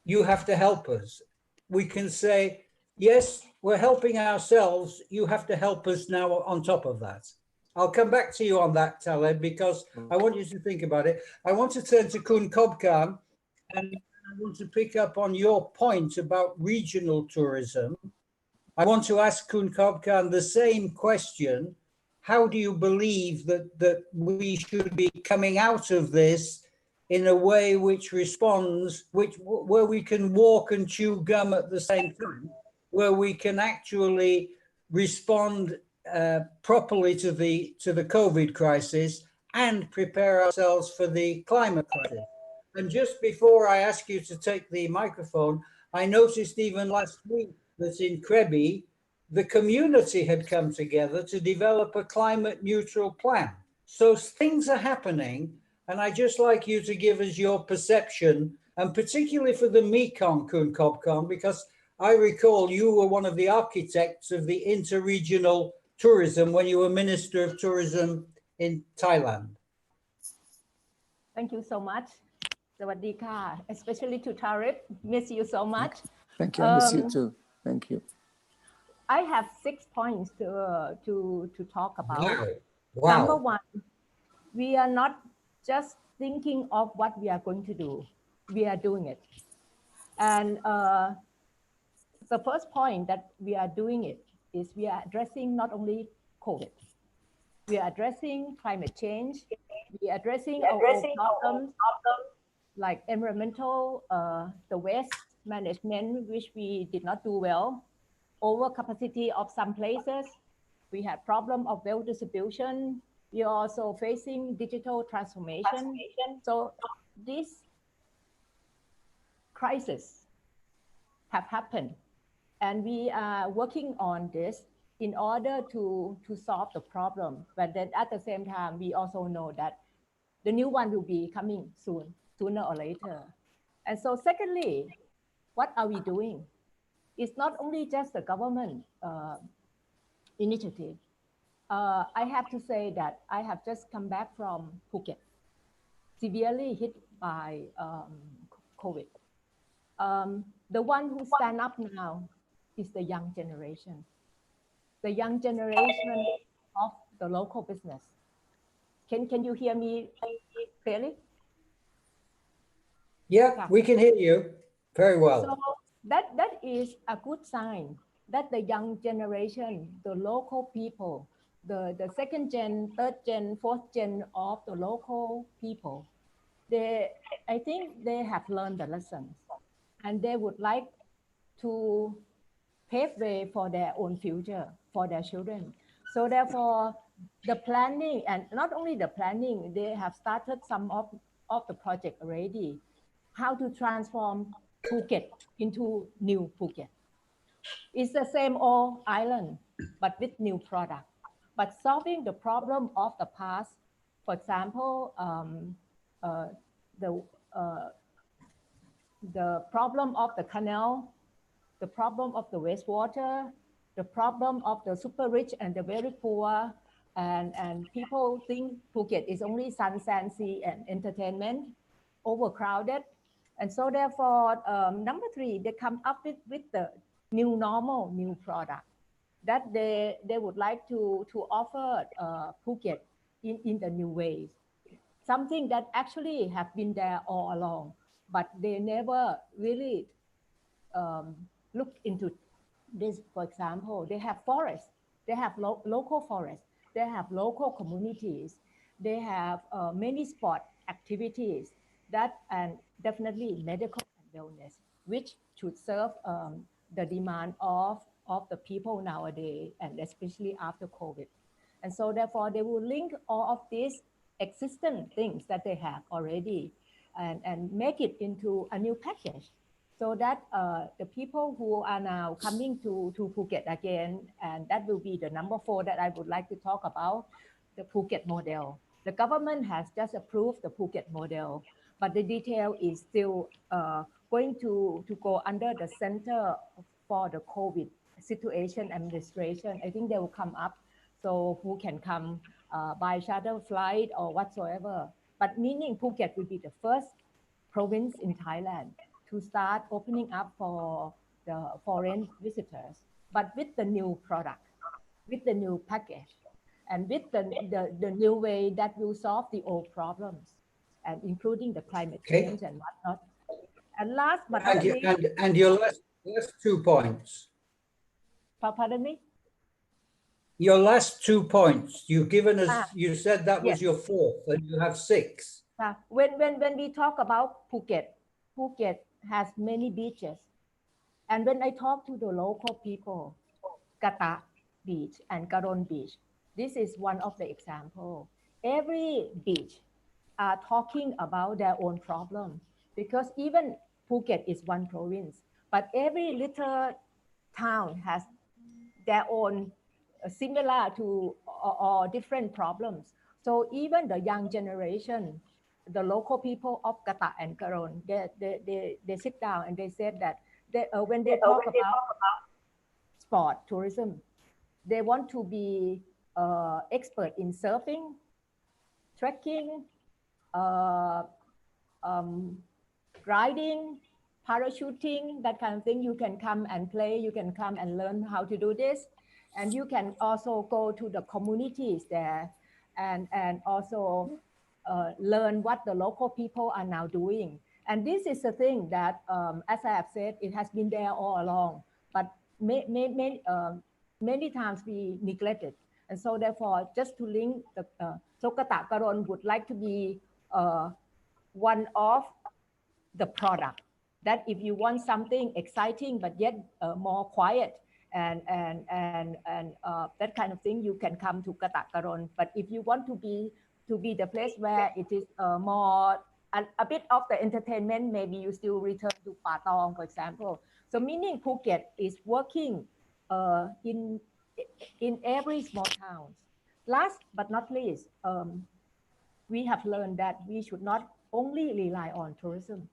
you have to help us. We can say, yes, we're helping ourselves. You have to help us now on top of that. I'll come back to you on that, Taleb, because I want you to think about it. I want to turn to Kun Kobkan, and I want to pick up on your point about regional tourism. I want to ask Kun Kobkan the same question. How do you believe that we should be coming out of this in a way which responds, where we can walk and chew gum at the same time, where we can actually respond properly to the COVID crisis and prepare ourselves for the climate crisis? And just before I ask you to take the microphone, I noticed even last week that in Krebi, the community had come together to develop a climate neutral plan. So things are happening, and I'd just like you to give us your perception, and particularly for the Mekong, Kun Kobkan, because I recall you were one of the architects of the interregional tourism when you were Minister of Tourism in Thailand. Thank you so much. Sawadee ka, especially to Tarif. Miss you so much. Thank you. I miss you too. Thank you. I have 6 points to talk about. Wow. Wow. Number one, we are not just thinking of what we are going to do. We are doing it. And the first point that we are doing it is we are addressing not only COVID. We are addressing climate change. We are addressing our problems like environmental, the waste management, which we did not do well, overcapacity of some places. We had problem of wealth distribution. We are also facing digital transformation. So this crisis have happened, and we are working on this in order to solve the problem. But then at the same time, we also know that the new one will be coming soon, sooner or later. And so secondly, what are we doing? It's not only just the government initiative. I have to say that I have just come back from Phuket, severely hit by COVID. The one who stand up now is the young generation. The young generation of the local business. Can you hear me clearly? Yeah, we can hear you very well. So that is a good sign that the young generation, the local people, the second gen, third gen, fourth gen of the local people, I think they have learned the lessons, and they would like to pave way for their own future, for their children. So therefore, the planning, and not only the planning, they have started some of the project already, how to transform Phuket into new Phuket. It's the same old island, but with new product, but solving the problem of the past. For example, the problem of the canal, the problem of the wastewater, the problem of the super rich and the very poor, and people think Phuket is only sun, sand, sea, and entertainment, overcrowded. And so therefore, number three, they come up with the new normal, new product that they would like to offer Phuket in the new ways. Something that actually have been there all along, but they never really look into this. For example, they have forests, they have local forests, they have local communities, they have many sport activities that, and definitely medical and wellness, which should serve the demand of the people nowadays, and especially after COVID. And so therefore they will link all of these existing things that they have already and make it into a new package, so that the people who are now coming to Phuket again, and that will be the number 4 that I would like to talk about, the Phuket model. The government has just approved the Phuket model, but the detail is still going to go under the Center for the COVID Situation Administration. I think they will come up, so who can come by charter flight or whatsoever. But meaning Phuket will be the first province in Thailand to start opening up for the foreign visitors, but with the new product, with the new package, and with the new way that will solve the old problems, and including the climate change and whatnot. And last but not least, and your last 2 points. Pardon me? Your last 2 points, you've given us, you said that was your fourth, and you have 6. When we talk about Phuket has many beaches. And when I talk to the local people, Kata Beach and Karon Beach, this is one of the examples. Every beach are talking about their own problem, because even Phuket is one province, but every little town has their own similar to or different problems. So even the young generation, the local people of Kata and Karon, they sit down and they said that when they talk about sport tourism, they want to be expert in surfing, trekking, riding, parachuting, that kind of thing. You can come and play, you can come and learn how to do this. And you can also go to the communities there and also learn what the local people are now doing. And this is the thing that, as I have said, it has been there all along, but many times we neglect it. And so therefore, just to link, so Kata Karon would like to be one of the product, that if you want something exciting, but yet more quiet, and that kind of thing, you can come to Kata Karon. But if you want to be the place where it is more a bit of the entertainment, maybe you still return to Patong, for example. So meaning Phuket is working in every small town. Last but not least, we have learned that we should not only rely on tourism.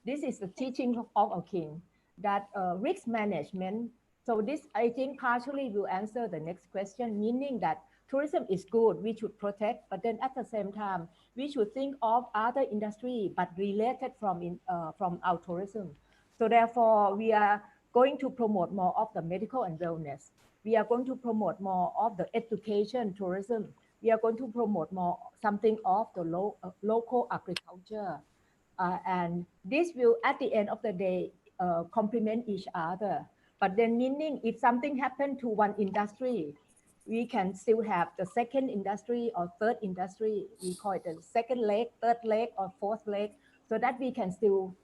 This is the teaching of our king, that risk management. So this, I think, partially will answer the next question, meaning that tourism is good, we should protect, but then at the same time, we should think of other industry, but related from our tourism. So therefore, we are going to promote more of the medical and wellness. We are going to promote more of the education tourism. We are going to promote more something of the local agriculture. And this will, at the end of the day, complement each other. But then meaning if something happened to one industry, we can still have the second industry or third industry. We call it the second leg, third leg, or fourth leg, so that we can still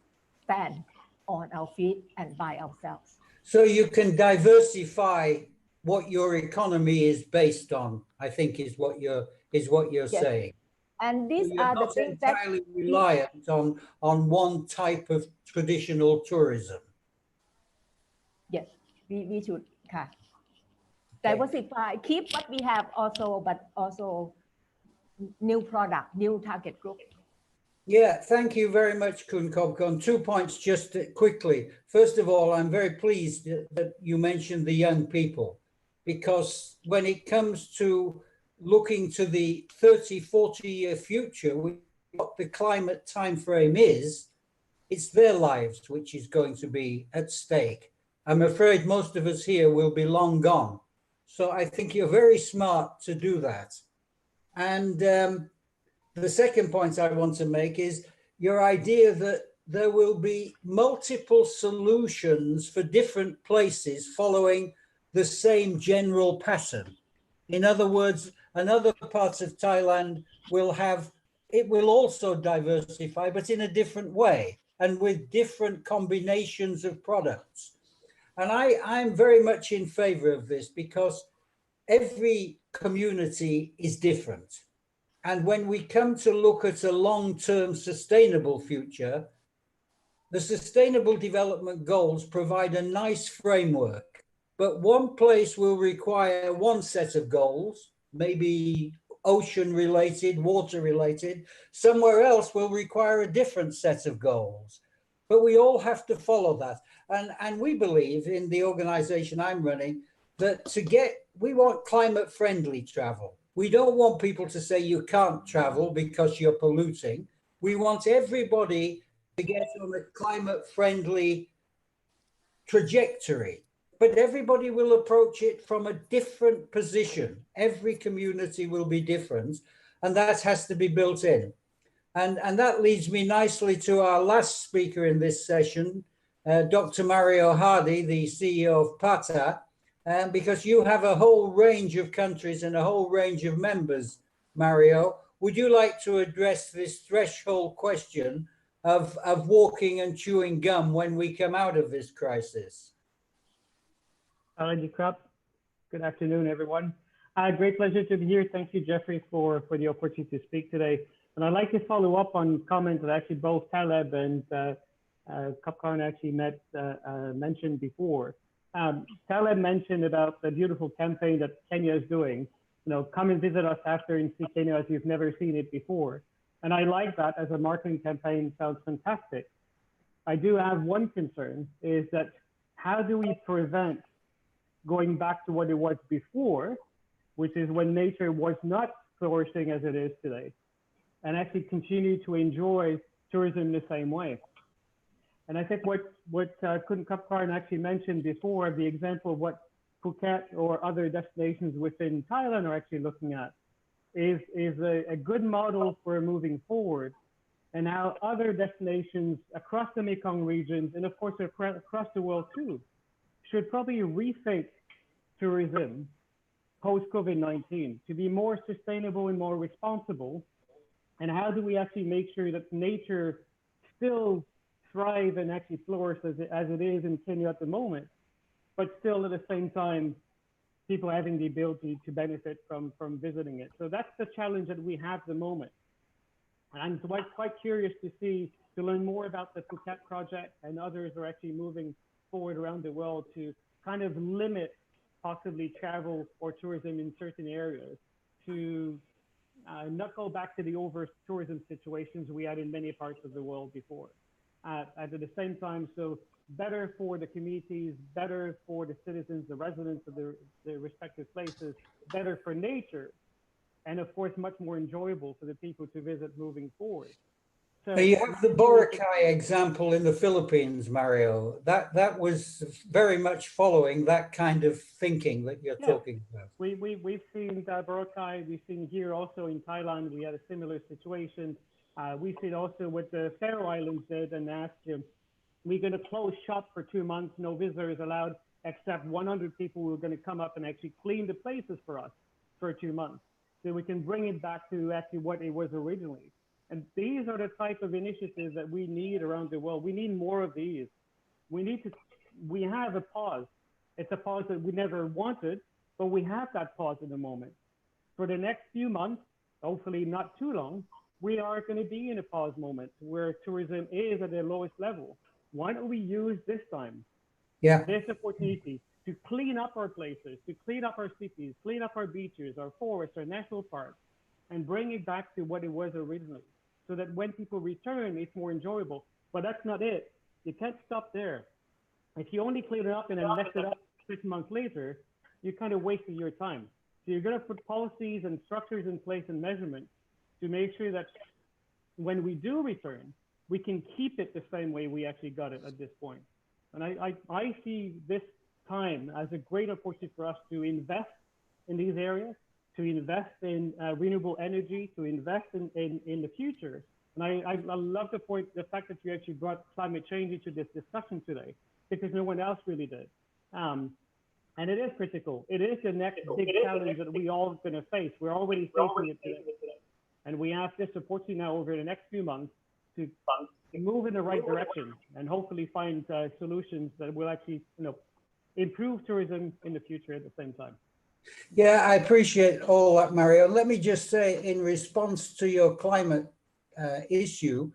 stand on our feet and by ourselves. So you can diversify what your economy is based on, I think is what you're yes. saying. And these so are the things that entirely reliant on one type of traditional tourism. Yes, we should diversify, keep what we have also, but also new product, new target group. Yeah, thank you very much, Kun Kobkon. 2 points just quickly. First of all, I'm very pleased that you mentioned the young people, because when it comes to looking to the 30, 40-year future, what the climate timeframe is, it's their lives which is going to be at stake. I'm afraid most of us here will be long gone. So I think you're very smart to do that. And the second point I want to make is your idea that there will be multiple solutions for different places following the same general pattern. In other words, another parts of Thailand will have, it will also diversify, but in a different way and with different combinations of products. And I'm very much in favor of this, because every community is different. And when we come to look at a long-term sustainable future, the Sustainable Development Goals provide a nice framework, but one place will require one set of goals, maybe ocean related, water related. Somewhere else will require a different set of goals, but we all have to follow that. And we believe in the organization I'm running that we want climate friendly travel. We don't want people to say you can't travel because you're polluting. We want everybody to get on a climate friendly trajectory, but everybody will approach it from a different position. Every community will be different, and that has to be built in. And that leads me nicely to our last speaker in this session, Dr. Mario Hardy, the CEO of PATA. because you have a whole range of countries and a whole range of members, Mario. Would you like to address this threshold question of walking and chewing gum when we come out of this crisis? Good afternoon, everyone. Great pleasure to be here. Thank you, Jeffrey, for the opportunity to speak today. And I'd like to follow up on comments that actually both Taleb and Kapkan actually mentioned before. Taleb mentioned about the beautiful campaign that Kenya is doing. You know, come and visit us after and see Kenya as you've never seen it before. And I like that as a marketing campaign. Sounds fantastic. I do have one concern, is that how do we prevent going back to what it was before, which is when nature was not flourishing as it is today, and actually continue to enjoy tourism the same way. And I think what Kun Kapkarn actually mentioned before, the example of what Phuket or other destinations within Thailand are actually looking at is a good model for moving forward, and how other destinations across the Mekong regions, and of course across the world too, should probably rethink tourism post-COVID-19 to be more sustainable and more responsible. And how do we actually make sure that nature still thrive and actually flourish as it is in Kenya at the moment, but still at the same time, people having the ability to benefit from visiting it. So that's the challenge that we have at the moment. And I'm quite curious to learn more about the Phuket project, and others are actually moving forward around the world to kind of limit possibly travel or tourism in certain areas, to not go back to the over tourism situations we had in many parts of the world before. At the same time, so better for the communities, better for the citizens, the residents of the respective places, better for nature, and of course, much more enjoyable for the people to visit moving forward. So you have the Boracay example in the Philippines, Mario. That was very much following that kind of thinking that you're talking about. We've seen Boracay. We've seen here also in Thailand. We had a similar situation. We've seen also what the Faroe Islands did, and asked him, we're going to close shop for 2 months. No visitors allowed, except 100 people who are going to come up and actually clean the places for us for 2 months, so we can bring it back to actually what it was originally. And these are the type of initiatives that we need around the world. We need more of these. We have a pause. It's a pause that we never wanted, but we have that pause in the moment. For the next few months, hopefully not too long, we are going to be in a pause moment where tourism is at the lowest level. Why don't we use this time, this opportunity, to clean up our places, to clean up our cities, clean up our beaches, our forests, our national parks, and bring it back to what it was originally, so that when people return, it's more enjoyable. But that's not it. You can't stop there. If you only clean it up and then mess it up 6 months later, you kind of wasted your time. So you're going to put policies and structures in place and measurements to make sure that when we do return, we can keep it the same way we actually got it at this point. And I see this time as a great opportunity for us to invest in these areas, to invest in renewable energy, to invest in the future. And I love the fact that you actually brought climate change into this discussion today, because no one else really did. And it is critical. It is the next big challenge that we all going to face. We're already facing it today. And we have this opportunity now over the next few months to move in the right direction and hopefully find solutions that will actually, improve tourism in the future at the same time. Yeah, I appreciate all that, Mario. Let me just say, in response to your climate issue,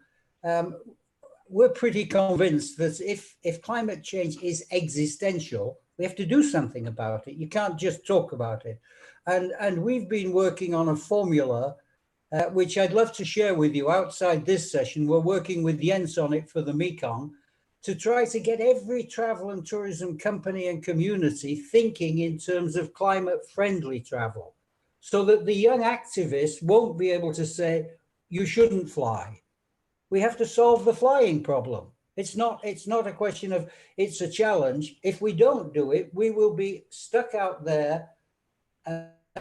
we're pretty convinced that if climate change is existential, we have to do something about it. You can't just talk about it. And we've been working on a formula which I'd love to share with you outside this session. We're working with Jens on it for the Mekong, to try to get every travel and tourism company and community thinking in terms of climate-friendly travel, so that the young activists won't be able to say, you shouldn't fly. We have to solve the flying problem. It's not a question of, it's a challenge. If we don't do it, we will be stuck out there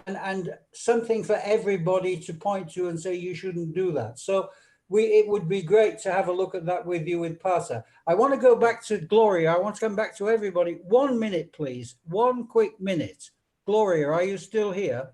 and something for everybody to point to and say, you shouldn't do that. So it would be great to have a look at that with you with PASA. I want to go back to Gloria. I want to come back to everybody. 1 minute, please. 1 quick minute. Gloria, are you still here?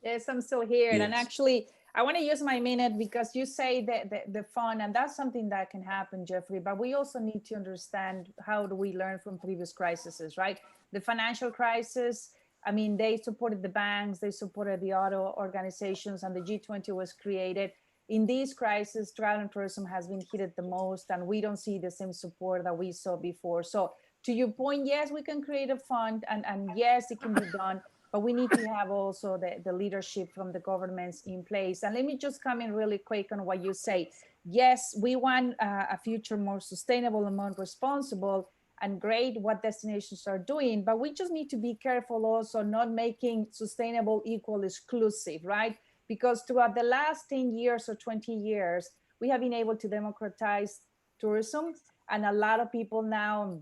Yes, I'm still here. Yes. And actually, I want to use my minute because you say that the fun, and that's something that can happen, Jeffrey, but we also need to understand how do we learn from previous crises, right? The financial crisis, I mean, they supported the banks, they supported the auto organizations, and the G20 was created. In these crises, travel and tourism has been hit the most, and we don't see the same support that we saw before. So to your point, yes, we can create a fund, and yes, it can be done, but we need to have also the leadership from the governments in place. And let me just come in really quick on what you say. Yes, we want a future more sustainable and more responsible, and great what destinations are doing, but we just need to be careful also not making sustainable equal exclusive, right? Because throughout the last 10 years or 20 years, we have been able to democratize tourism, and a lot of people now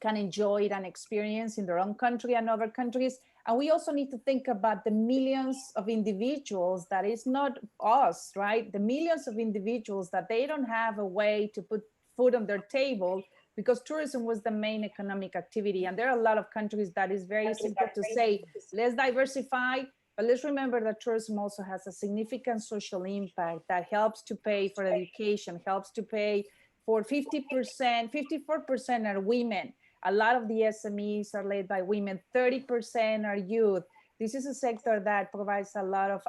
can enjoy it and experience in their own country and other countries. And we also need to think about the millions of individuals that is not us, right? The millions of individuals that they don't have a way to put food on their table because tourism was the main economic activity. And there are a lot of countries that is very simple to say, let's diversify, but let's remember that tourism also has a significant social impact that helps to pay for education, helps to pay for 50%, 54% are women. A lot of the SMEs are led by women, 30% are youth. This is a sector that provides a lot of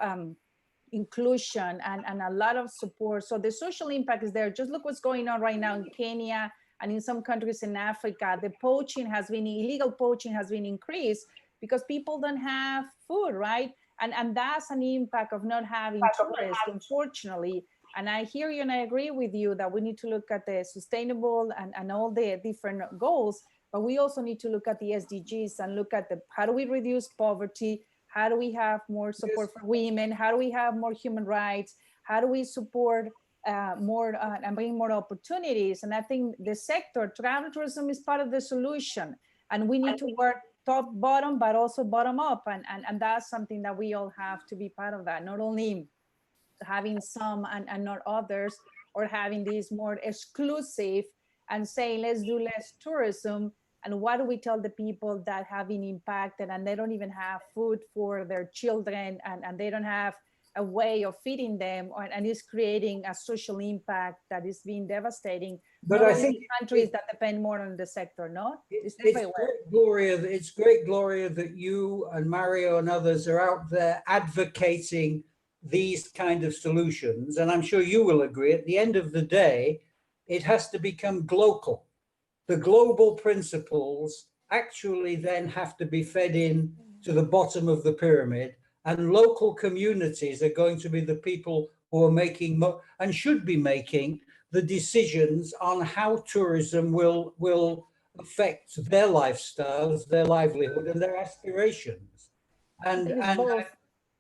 inclusion and a lot of support. So the social impact is there. Just look what's going on right now in Kenya and in some countries in Africa. The poaching has been, illegal poaching has been increased because people don't have food, right? And that's an impact of not having tourists, unfortunately. And I hear you and I agree with you that we need to look at the sustainable and all the different goals, but we also need to look at the SDGs and look at how do we reduce poverty? How do we have more support for women? How do we have more human rights? How do we support more and bring more opportunities? And I think the sector, travel tourism, is part of the solution. And we need to work top, bottom, but also bottom up. And that's something that we all have to be part of that, not only having some and not others, or having these more exclusive and saying, let's do less tourism. And what do we tell the people that have been impacted and they don't even have food for their children and they don't have a way of feeding them, and it's creating a social impact that is being devastating. But not I only think in countries that depend more on the sector, no? It's great, Gloria. It's great, Gloria, that you and Mario and others are out there advocating these kind of solutions. And I'm sure you will agree, at the end of the day, it has to become global. The global principles actually then have to be fed in to the bottom of the pyramid, and local communities are going to be the people who are making and should be making the decisions on how tourism will affect their lifestyles, their livelihood, and their aspirations. And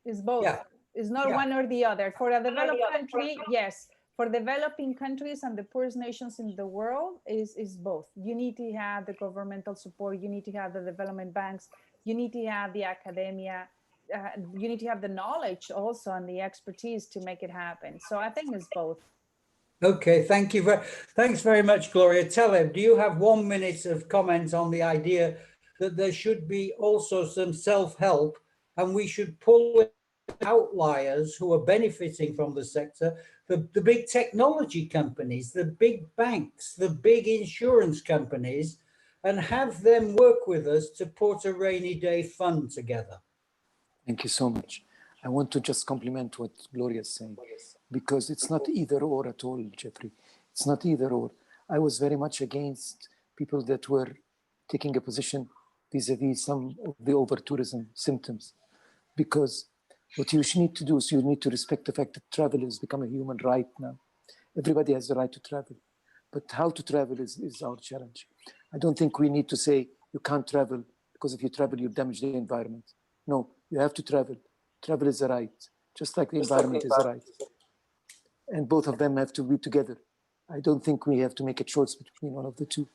it's both. Yeah. It's not one or the other. For a developed country, yes. For developing countries and the poorest nations in the world, is both. You need to have the governmental support. You need to have the development banks. You need to have the academia. You need to have the knowledge also and the expertise to make it happen. So I think it's both. Okay, thank you. Thanks very much, Gloria. Taleb, do you have 1 minute of comment on the idea that there should be also some self-help, and we should pull in outliers who are benefiting from the sector, the big technology companies, the big banks, the big insurance companies, and have them work with us to put a rainy day fund together? Thank you so much. I want to just compliment what Gloria is saying, because it's not either or at all, Jeffrey. It's not either or. I was very much against people that were taking a position vis-a-vis some of the over-tourism symptoms, because what you need to do is you need to respect the fact that travel has become a human right now. Everybody has the right to travel, but how to travel is our challenge. I don't think we need to say you can't travel because if you travel, you damage the environment. No, you have to travel. Travel is a right, just like the environment is a right. And both of them have to be together. I don't think we have to make a choice between one of the two.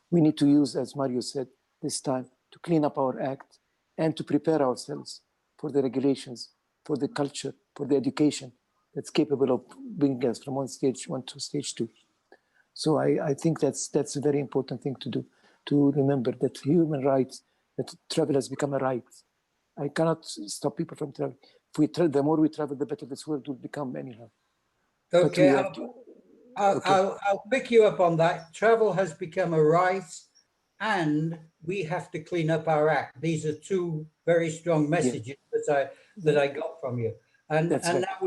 We need to use, as Mario said, this time to clean up our act and to prepare ourselves for the regulations, for the culture, for the education, that's capable of bringing us from stage one to stage two. So I think that's a very important thing to do, to remember that human rights, that travel has become a right. I cannot stop people from traveling. If the more we travel, the better this world will become anyhow. Okay, I'll pick you up on that. Travel has become a right, and we have to clean up our act. These are two very strong messages that I got from you. And now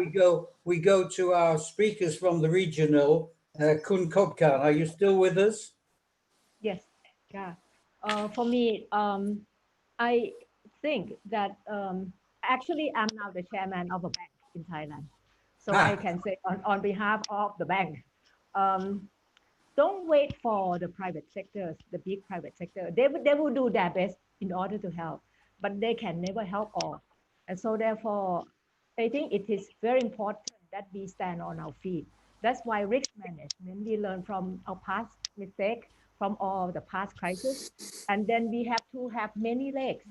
we go to our speakers from the regional. Kun Kobkan, are you still with us? Yes. Yeah. For me, I think that actually I'm now the chairman of a bank in Thailand. So I can say on behalf of the bank, don't wait for the private sectors, the big private sector. They will do their best in order to help, but they can never help all. And so therefore, I think it is very important that we stand on our feet. That's why risk management, we learn from our past mistakes, from all the past crises. And then we have to have many legs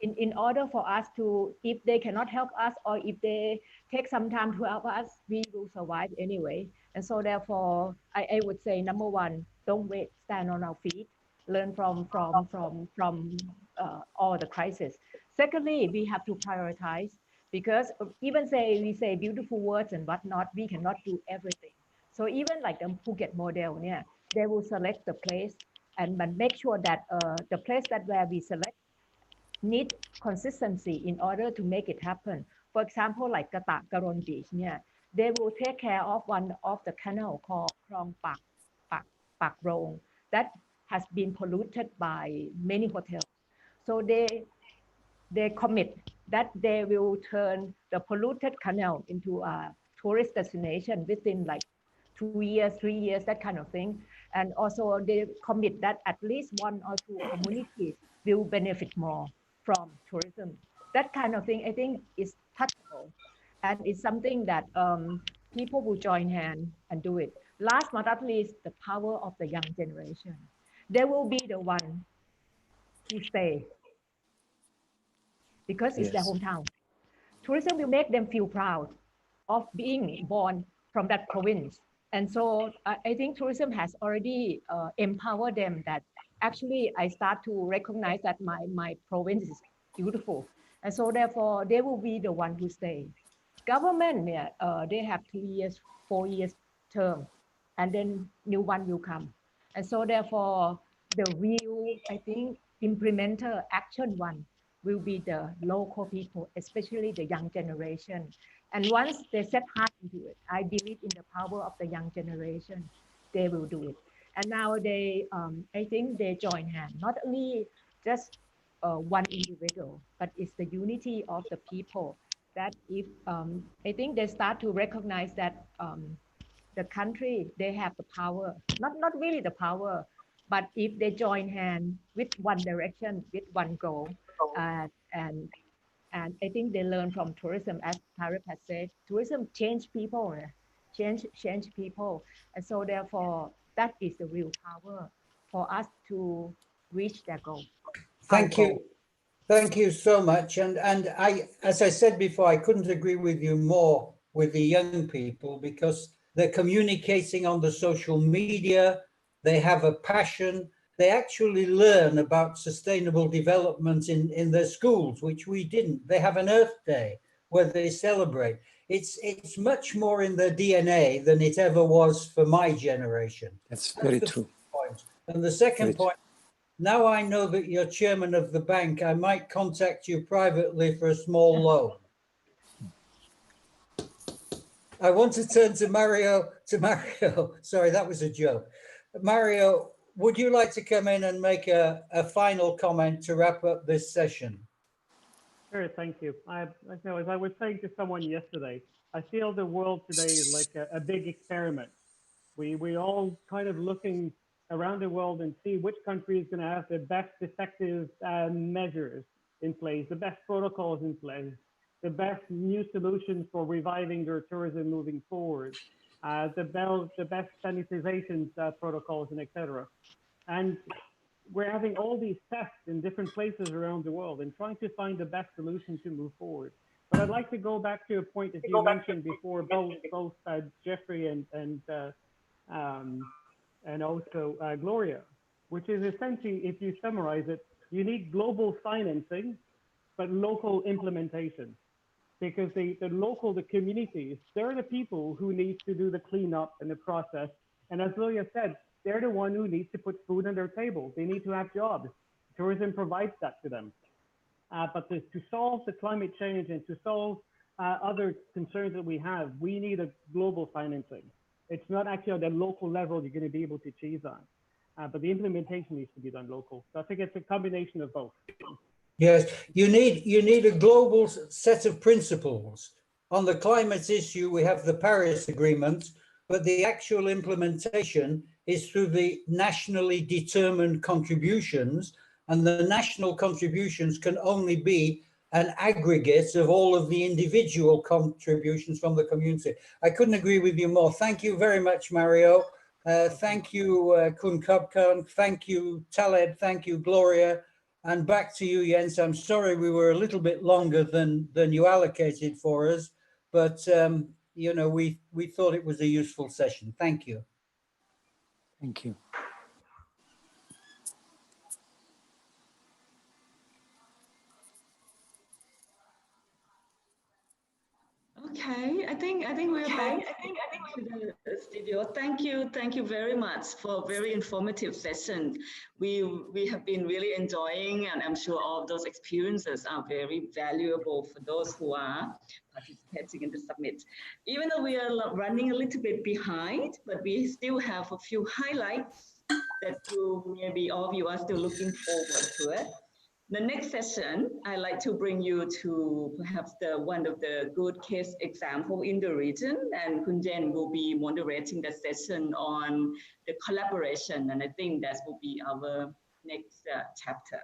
in order for us to, if they cannot help us or if they take some time to help us, we will survive anyway. And so therefore, I would say, number one, don't wait, stand on our feet, learn from all the crises. Secondly, we have to prioritize, because even we say beautiful words and whatnot, we cannot do everything. So even like the Phuket model, yeah, they will select the place and but make sure that the place that where we select need consistency in order to make it happen. For example, like Kata Karon Beach, yeah, they will take care of one of the canal called Krong Pak Rong that has been polluted by many hotels. So they commit that they will turn the polluted canal into a tourist destination within like 2 years, 3 years, that kind of thing. And also they commit that at least 1 or 2 communities will benefit more from tourism. That kind of thing, I think, is touchable. And it's something that people will join hands and do it. Last but not least, the power of the young generation. They will be the one who stay because it's their hometown. Tourism will make them feel proud of being born from that province. And so I think tourism has already empowered them that actually I start to recognize that my province is beautiful. And so therefore they will be the one who stay. Government, they have 2 years, 4 years term, and then new one will come. And so therefore the real, I think, implementer action one will be the local people, especially the young generation. And once they set heart into it, I believe in the power of the young generation, they will do it. And now they, I think they join hands, not only just one individual, but it's the unity of the people that if, I think they start to recognize that the country, they have the power, not really the power, but if they join hands with one direction, with one goal, and I think they learn from tourism, as Tarek has said, tourism change people, change people. And so therefore, that is the real power for us to reach that goal. Thank you. Thank you so much. And I, as I said before, I couldn't agree with you more with the young people, because they're communicating on the social media, they have a passion, they actually learn about sustainable development in their schools, which we didn't. They have an Earth Day where they celebrate. It's much more in their DNA than it ever was for my generation. That's very true. Point. And the second point, now I know that you're chairman of the bank, I might contact you privately for a small loan. I want to turn to Mario. Sorry, that was a joke. Mario, would you like to come in and make a final comment to wrap up this session? Sure, thank you. As I was saying to someone yesterday, I feel the world today is like a big experiment. We all kind of looking around the world and see which country is going to have the best effective measures in place, the best protocols in place, the best new solutions for reviving their tourism moving forward, the best sanitization protocols, and etc. And we're having all these tests in different places around the world and trying to find the best solution to move forward. But I'd like to go back to a point that you mentioned before, both Jeffrey and also Gloria, which is essentially, if you summarize it, you need global financing, but local implementation. Because the communities, they're the people who need to do the cleanup and the process. And as Gloria said, they're the one who needs to put food on their table. They need to have jobs. Tourism provides that to them. But to solve the climate change and to solve other concerns that we have, we need a global financing. It's not actually at the local level you're going to be able to achieve that. But the implementation needs to be done local. So I think it's a combination of both. Yes, you need a global set of principles. On the climate issue, we have the Paris Agreement, but the actual implementation is through the nationally determined contributions, and the national contributions can only be an aggregate of all of the individual contributions from the community. I couldn't agree with you more. Thank you very much, Mario. Thank you, Kun Kopkan. Thank you, Taleb. Thank you, Gloria. And back to you, Jens. I'm sorry we were a little bit longer than you allocated for us, but you know, we thought it was a useful session. Thank you. Thank you. Okay, I think we're back to the studio. Thank you very much for a very informative session. We have been really enjoying, and I'm sure all of those experiences are very valuable for those who are participating in the summit. Even though we are running a little bit behind, but we still have a few highlights that maybe all of you are still looking forward to it. The next session, I'd like to bring you to perhaps one of the good case example in the region, and Kun Jen will be moderating the session on the collaboration, and I think that will be our next chapter.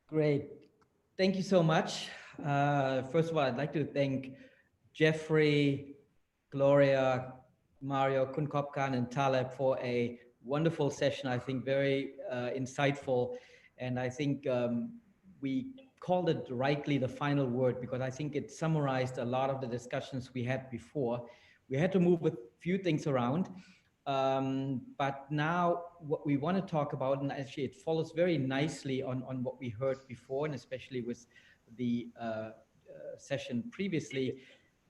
Great. Thank you so much. First of all, I'd like to thank Jeffrey, Gloria, Mario, Kun Kopkan, and Taleb for a wonderful session. I think very insightful. And I think we called it rightly the final word, because I think it summarized a lot of the discussions we had before. We had to move a few things around. But now what we want to talk about, and actually it follows very nicely on what we heard before, and especially with the session previously,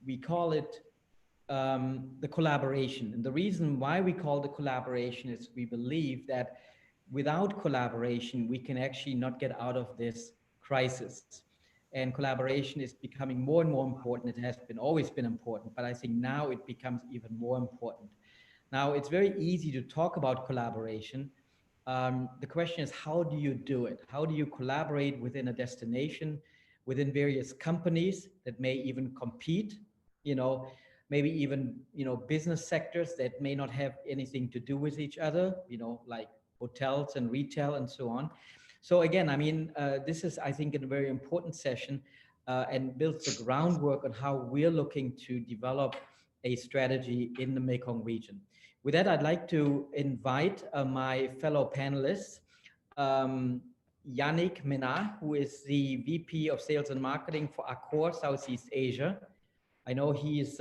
we call it the collaboration. And the reason why we call the collaboration is we believe that without collaboration, we can actually not get out of this crisis. And collaboration is becoming more and more important. It has always been important, but I think now it becomes even more important. Now, it's very easy to talk about collaboration. The question is, how do you do it? How do you collaborate within a destination, within various companies that may even compete, you know, maybe even, you know, business sectors that may not have anything to do with each other, you know, like hotels and retail and so on. So again, I mean, this is, I think, a very important session and builds the groundwork on how we're looking to develop a strategy in the Mekong region. With that, I'd like to invite my fellow panelists, Yannick Menard, who is the VP of Sales and Marketing for Accor Southeast Asia. I know he is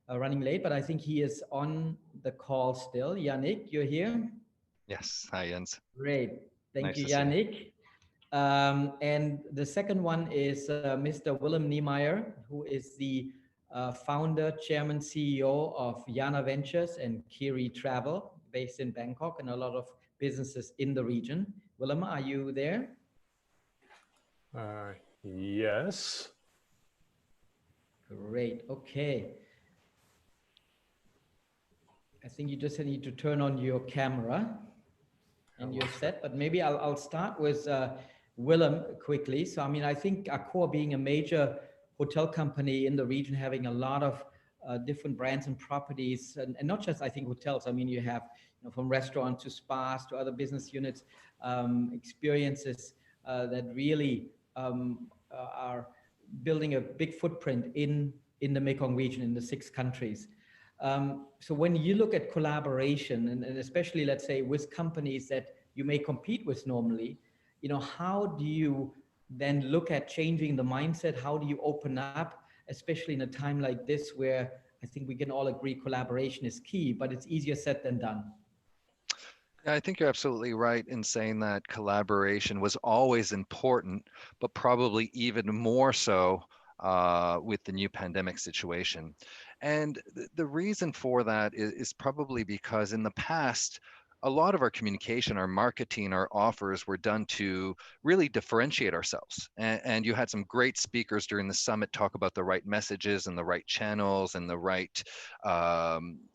running late, but I think he is on the call still. Yannick, you're here? Yes, hi Jens. Great, thank Nice you, to see you. Yannick. And the second one is Mr. Willem Niemeyer, who is the founder, chairman, CEO of Yana Ventures and Kiri Travel, based in Bangkok, and a lot of businesses in the region. Willem, are you there? Yes. Great. Okay. I think you just need to turn on your camera and you're set, but maybe I'll start with Willem quickly. So, I mean, I think Accor being a major hotel company in the region, having a lot of different brands and properties, and not just, I think, hotels. I mean, you have, you know, from restaurants to spas to other business units, experiences that really are building a big footprint in the Mekong region, in the 6 countries. So when you look at collaboration, and especially, let's say, with companies that you may compete with normally, you know, how do you then look at changing the mindset? How do you open up, especially in a time like this, where I think we can all agree collaboration is key, but it's easier said than done? Yeah, I think you're absolutely right in saying that collaboration was always important, but probably even more so with the new pandemic situation. And the reason for that is probably because in the past, a lot of our communication, our marketing, our offers were done to really differentiate ourselves. And you had some great speakers during the summit talk about the right messages and the right channels and the right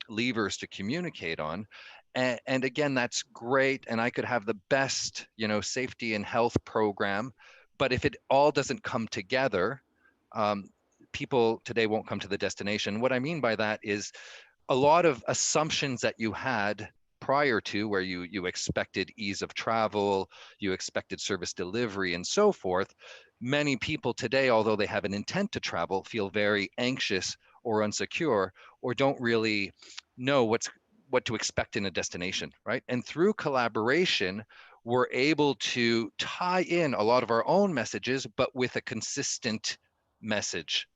levers to communicate on. And again, that's great. And I could have the best, you know, safety and health program, but if it all doesn't come together, people today won't come to the destination. What I mean by that is a lot of assumptions that you had prior to, where you expected ease of travel, you expected service delivery and so forth. Many people today, although they have an intent to travel, feel very anxious or insecure, or don't really know what to expect in a destination, right? And through collaboration, we're able to tie in a lot of our own messages, but with a consistent message.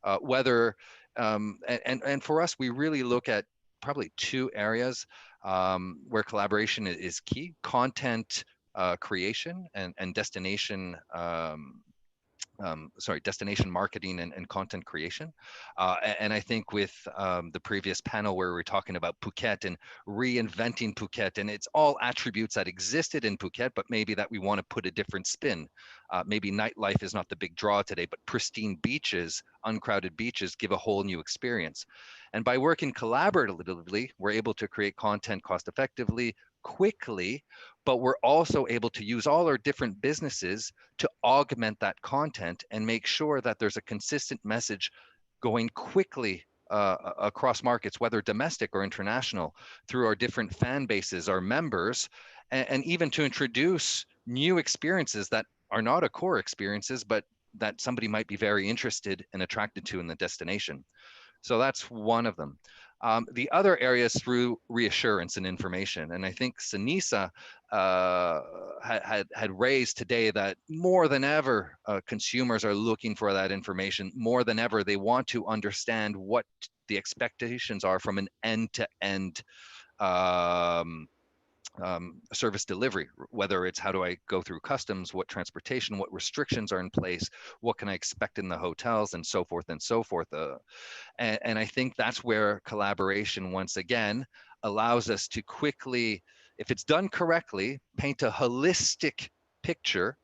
And for us, we really look at probably 2 areas where collaboration is key: content creation and destination. Destination marketing and content creation. And I think with the previous panel where we were talking about Phuket and reinventing Phuket, and it's all attributes that existed in Phuket, but maybe that we want to put a different spin. Maybe nightlife is not the big draw today, but pristine beaches, uncrowded beaches give a whole new experience. And by working collaboratively, we're able to create content cost effectively, quickly, but we're also able to use all our different businesses to augment that content and make sure that there's a consistent message going quickly across markets, whether domestic or international, through our different fan bases, our members, and even to introduce new experiences that are not Accor experiences, but that somebody might be very interested and attracted to in the destination. So that's one of them. The other area is through reassurance and information. And I think Sanisa had raised today that more than ever, consumers are looking for that information. More than ever, they want to understand what the expectations are from an end-to-end service delivery, whether it's how do I go through customs, what transportation, what restrictions are in place, what can I expect in the hotels, and so forth and so forth. And I think that's where collaboration, once again, allows us to quickly, if it's done correctly, paint a holistic picture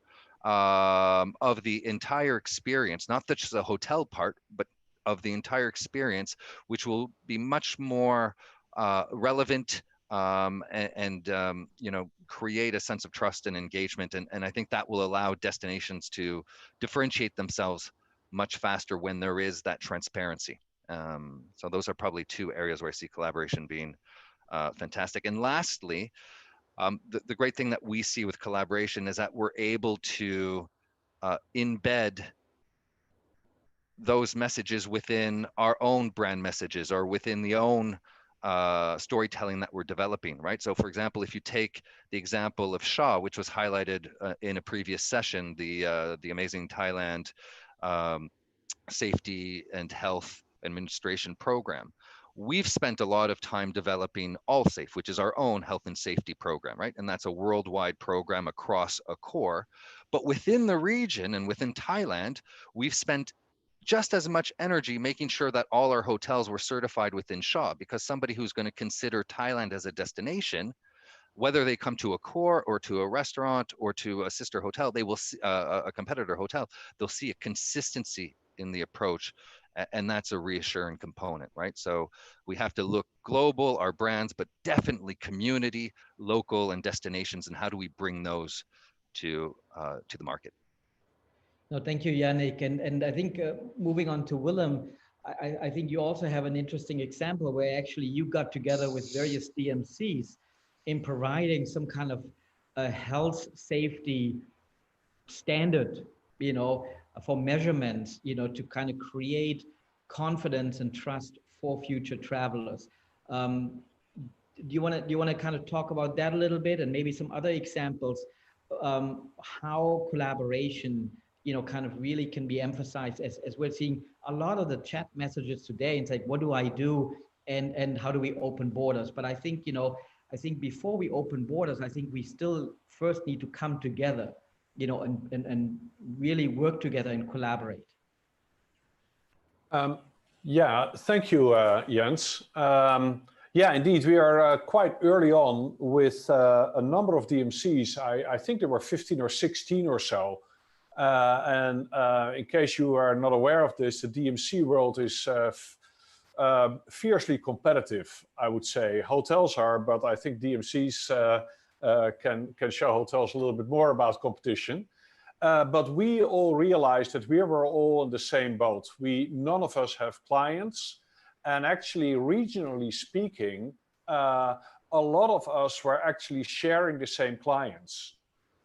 of the entire experience, not just the hotel part, but of the entire experience, which will be much more relevant and you know, create a sense of trust and engagement. And I think that will allow destinations to differentiate themselves much faster when there is that transparency. So those are probably 2 areas where I see collaboration being fantastic. And lastly, the great thing that we see with collaboration is that we're able to embed those messages within our own brand messages or within the own storytelling that we're developing, right? So for example, if you take the example of Shaw, which was highlighted in a previous session, the amazing Thailand safety and health administration program, we've spent a lot of time developing AllSafe, which is our own health and safety program, right? And that's a worldwide program across Accor. But within the region and within Thailand, we've spent just as much energy making sure that all our hotels were certified within Shaw, because somebody who's going to consider Thailand as a destination whether they come to a core or to a restaurant or to a sister hotel, they will see a competitor hotel, they'll see a consistency in the approach. And that's a reassuring component, right? So we have to look global, our brands, but definitely community, local, and destinations, and how do we bring those to the market? No, thank you, Yannick. And I think moving on to Willem, I think you also have an interesting example where actually you got together with various DMCs in providing some kind of a health safety standard, you know, for measurements, you know, to kind of create confidence and trust for future travelers. Do you want to kind of talk about that a little bit, and maybe some other examples, how collaboration, you know, kind of really can be emphasized, as we're seeing a lot of the chat messages today. It's like, what do I do, and how do we open borders? But I think, you know, I think before we open borders, I think we still first need to come together, you know, and really work together and collaborate. Yeah, thank you, Jens. Yeah, indeed, we are quite early on with a number of DMCs. I think there were 15 or 16 or so. And in case you are not aware of this, the DMC world is fiercely competitive, I would say. Hotels are, but I think DMCs can show hotels a little bit more about competition. But we all realized that we were all in the same boat. None of us have clients. And actually, regionally speaking, a lot of us were actually sharing the same clients.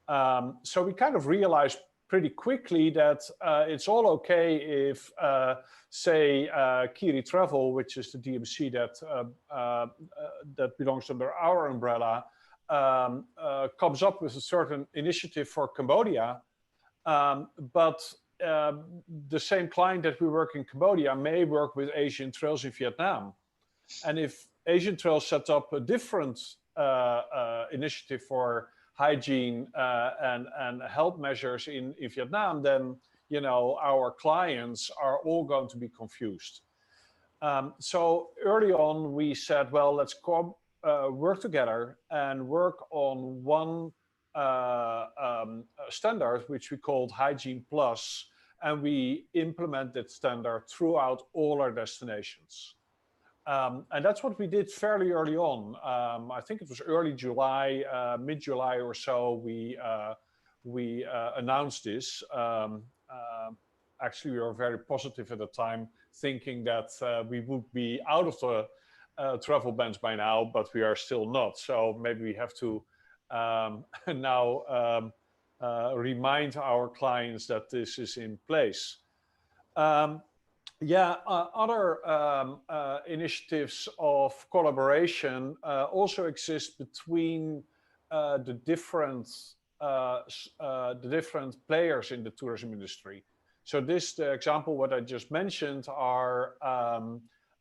So we kind of realized pretty quickly that it's all okay if, say, Kiri Travel, which is the DMC that belongs under our umbrella, comes up with a certain initiative for Cambodia. But the same client that we work in Cambodia may work with Asian Trails in Vietnam. And if Asian Trails set up a different initiative for hygiene and health measures in Vietnam, then, you know, our clients are all going to be confused. So early on, we said, well, let's work together and work on one standard, which we called Hygiene Plus, and we implement that standard throughout all our destinations. And that's what we did fairly early on. I think it was early July, mid-July or so, we announced this. Actually, we were very positive at the time, thinking that we would be out of the travel bans by now, but we are still not. So maybe we have to now remind our clients that this is in place. Yeah, other initiatives of collaboration also exist between the different players in the tourism industry. So the example what I just mentioned are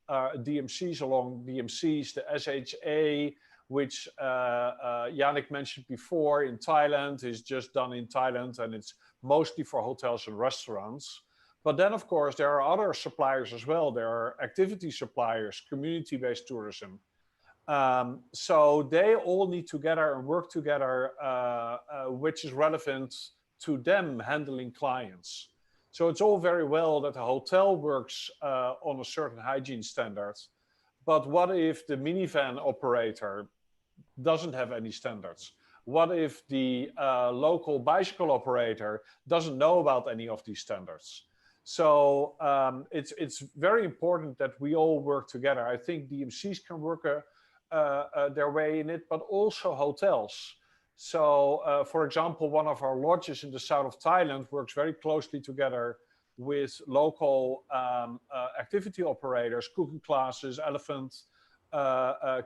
DMCs along DMCs, the SHA, which Yannick mentioned before in Thailand, is just done in Thailand, and it's mostly for hotels and restaurants. But then, of course, there are other suppliers as well. There are activity suppliers, community-based tourism. So they all need together and work together, which is relevant to them handling clients. So it's all very well that a hotel works on a certain hygiene standard, but what if the minivan operator doesn't have any standards? What if the local bicycle operator doesn't know about any of these standards? So it's very important that we all work together. I think DMCs can work their way in it, but also hotels. So, for example, one of our lodges in the south of Thailand works very closely together with local activity operators, cooking classes, elephant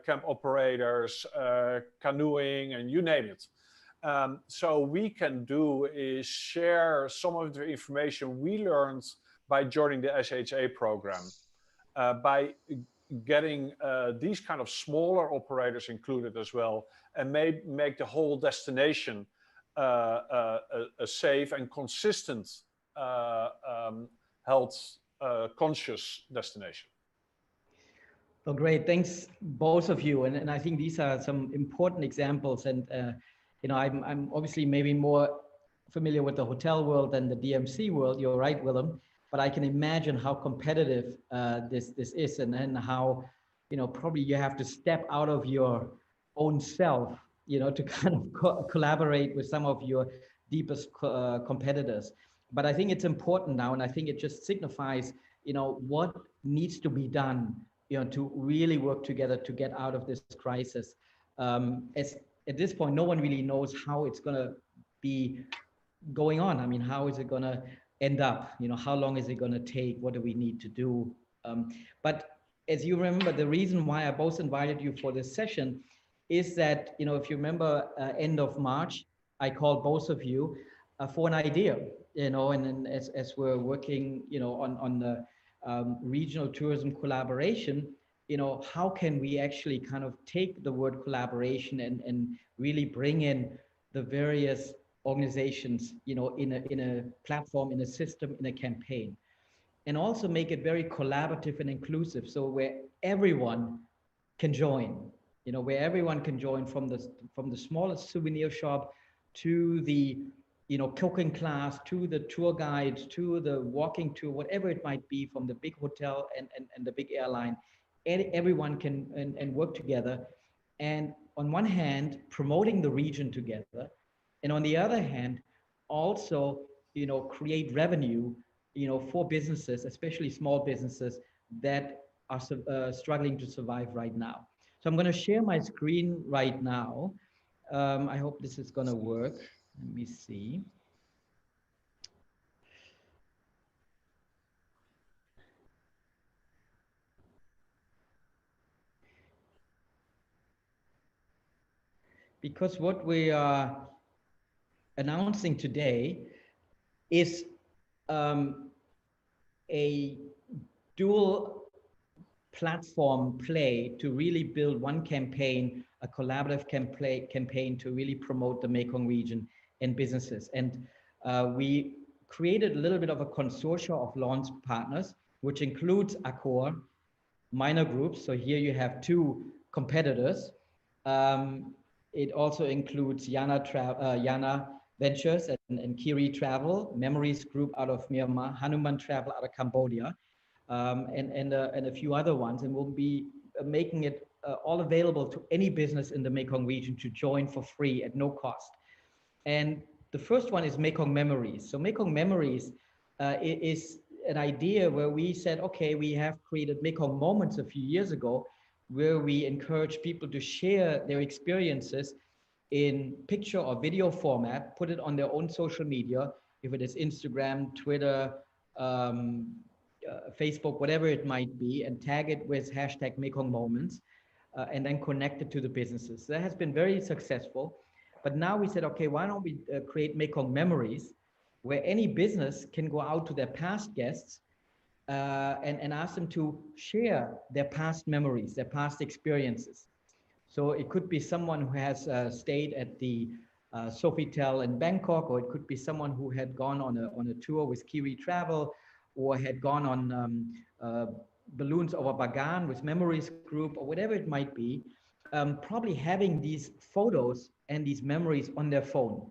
camp operators, canoeing, and you name it. So we can do is share some of the information we learned by joining the SHA program, by getting these kind of smaller operators included as well, and make the whole destination a safe and consistent health conscious destination. Well, great. Thanks, both of you. And I think these are some important examples. And, you know, I'm obviously maybe more familiar with the hotel world than the DMC world. You're right, Willem. But I can imagine how competitive this is, and how, you know, probably you have to step out of your own self, you know, to kind of collaborate with some of your deepest competitors. But I think it's important now, and I think it just signifies, you know, what needs to be done, you know, to really work together to get out of this crisis. As at this point, no one really knows how it's going to be going on. I mean, how is it going to end up? You know, how long is it going to take? What do we need to do? But as you remember, the reason why I both invited you for this session is that, you know, if you remember, end of March, I called both of you for an idea, you know, and then as we're working, you know, on the regional tourism collaboration, you know, how can we actually kind of take the word collaboration and really bring in the various organizations, you know, in a platform, in a system, in a campaign, and also make it very collaborative and inclusive, so where everyone can join, you know, where everyone can join, from the smallest souvenir shop to the, you know, cooking class, to the tour guides, to the walking tour, whatever it might be, from the big hotel and the big airline. Everyone can and work together, and on one hand promoting the region together, and on the other hand also, you know, create revenue, you know, for businesses, especially small businesses that are struggling to survive right now. So I'm going to share my screen right now. I hope this is going to work. Let me see. Because what we are announcing today is a dual platform play to really build one campaign, a collaborative campaign to really promote the Mekong region and businesses. And we created a little bit of a consortium of launch partners, which includes Accor, minor groups. So here you have two competitors. It also includes Yana Ventures and Kiri Travel, Memories Group out of Myanmar, Hanuman Travel out of Cambodia, and a few other ones. And we'll be making it all available to any business in the Mekong region to join for free at no cost. And the first one is Mekong Memories. So Mekong Memories is an idea where we said, okay, we have created Mekong Moments a few years ago, where we encourage people to share their experiences in picture or video format, put it on their own social media, if it is Instagram, Twitter, Facebook, whatever it might be, and tag it with hashtag Mekong Moments, and then connect it to the businesses. That has been very successful. But now we said, okay, why don't we create Mekong Memories, where any business can go out to their past guests and ask them to share their past memories, their past experiences. So it could be someone who has stayed at the Sofitel in Bangkok, or it could be someone who had gone on a tour with Kiri Travel, or had gone on balloons over Bagan with Memories Group, or whatever it might be, probably having these photos and these memories on their phone.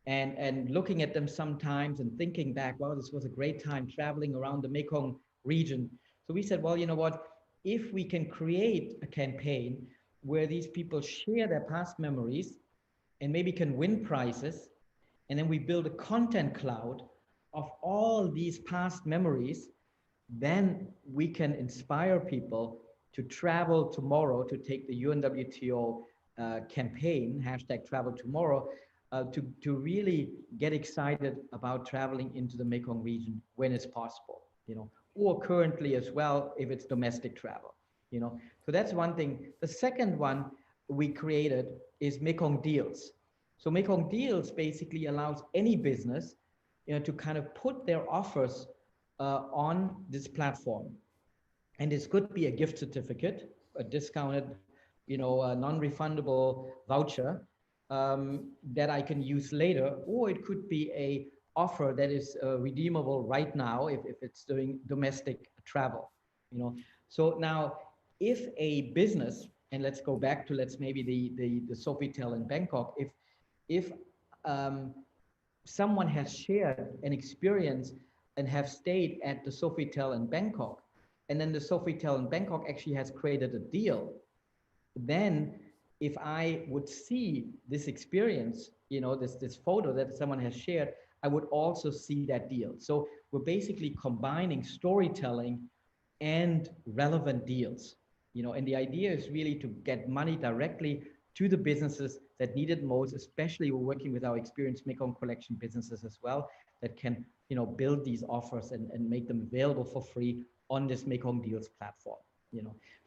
And looking at them sometimes and thinking back, wow, this was a great time traveling around the Mekong region. So we said, well, you know what, if we can create a campaign where these people share their past memories and maybe can win prizes, and then we build a content cloud of all these past memories, then we can inspire people to travel tomorrow, to take the UNWTO campaign, hashtag travel tomorrow, to really get excited about traveling into the Mekong region when it's possible, you know, or currently as well, if it's domestic travel, you know. So that's one thing. The second one we created is Mekong Deals. So Mekong Deals basically allows any business, you know, to kind of put their offers on this platform. And this could be a gift certificate, a discounted, you know, a non-refundable voucher, that I can use later, or it could be a offer that is redeemable right now if it's doing domestic travel, you know. So now if a business, and let's go back to maybe the Sofitel in Bangkok, if someone has shared an experience and have stayed at the Sofitel in Bangkok, and then the Sofitel in Bangkok actually has created a deal, then if I would see this experience, this photo that someone has shared, I would also see that deal. So we're basically combining storytelling and relevant deals, and the idea is really to get money directly to the businesses that need it most. Especially we're working with our experienced Mekong collection businesses as well that can, build these offers and make them available for free on this Mekong Deals platform.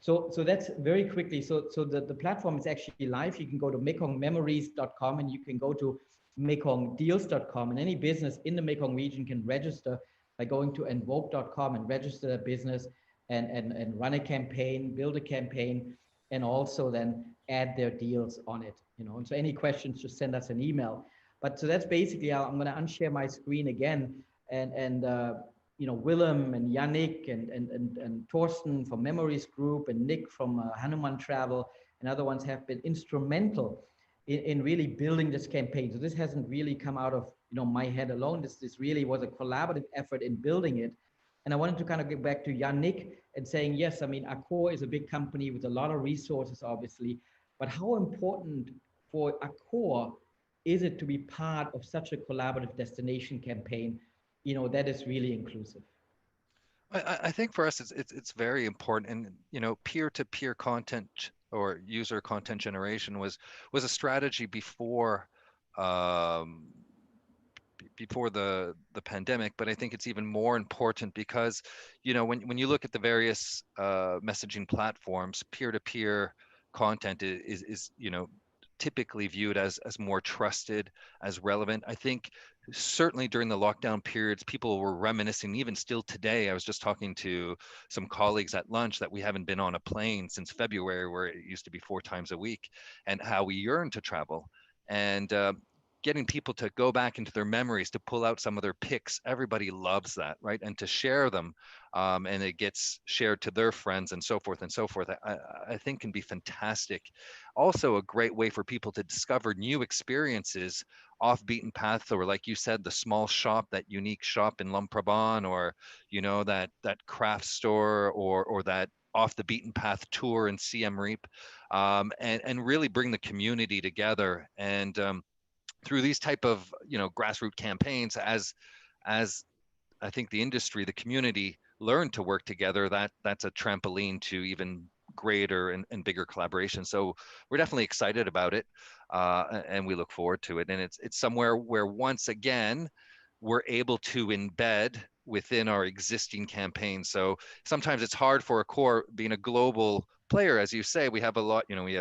So that's very quickly. So the platform is actually live. You can go to mekongmemories.com and you can go to mekongdeals.com, and any business in the Mekong region can register by going to invoke.com and register their business and run a campaign, build a campaign, and also then add their deals on it. And so any questions, just send us an email. But so that's basically how I'm going to unshare my screen again, and Willem and Yannick and Torsten from Memories Group and Nick from Hanuman Travel and other ones have been instrumental in really building this campaign. So this hasn't really come out of my head alone. This really was a collaborative effort in building it. And I wanted to kind of get back to Yannick and saying, yes, I mean, Accor is a big company with a lot of resources, obviously, but how important for Accor is it to be part of such a collaborative destination campaign, that is really inclusive? I think for us, it's very important, and peer-to-peer content or user content generation was a strategy before the pandemic, but I think it's even more important because when you look at the various messaging platforms, peer-to-peer content is typically viewed as more trusted, as relevant. I think certainly during the lockdown periods, people were reminiscing, even still today. I was just talking to some colleagues at lunch that we haven't been on a plane since February, where it used to be 4 times a week, and how we yearn to travel. And getting people to go back into their memories, to pull out some of their pics. Everybody loves that, right? And to share them, and it gets shared to their friends and so forth, I think can be fantastic. Also a great way for people to discover new experiences off beaten path, or like you said, the small shop, that unique shop in Luang Prabang, or, that craft store, or that off the beaten path tour in Siem Reap, and really bring the community together. And through these type of grassroots campaigns, as I think the industry, the community learn to work together, that's a trampoline to even greater and bigger collaboration. So we're definitely excited about it, and we look forward to it. And it's somewhere where, once again, we're able to embed within our existing campaigns. So sometimes it's hard for Accor, being a global player, as you say. We have a lot, we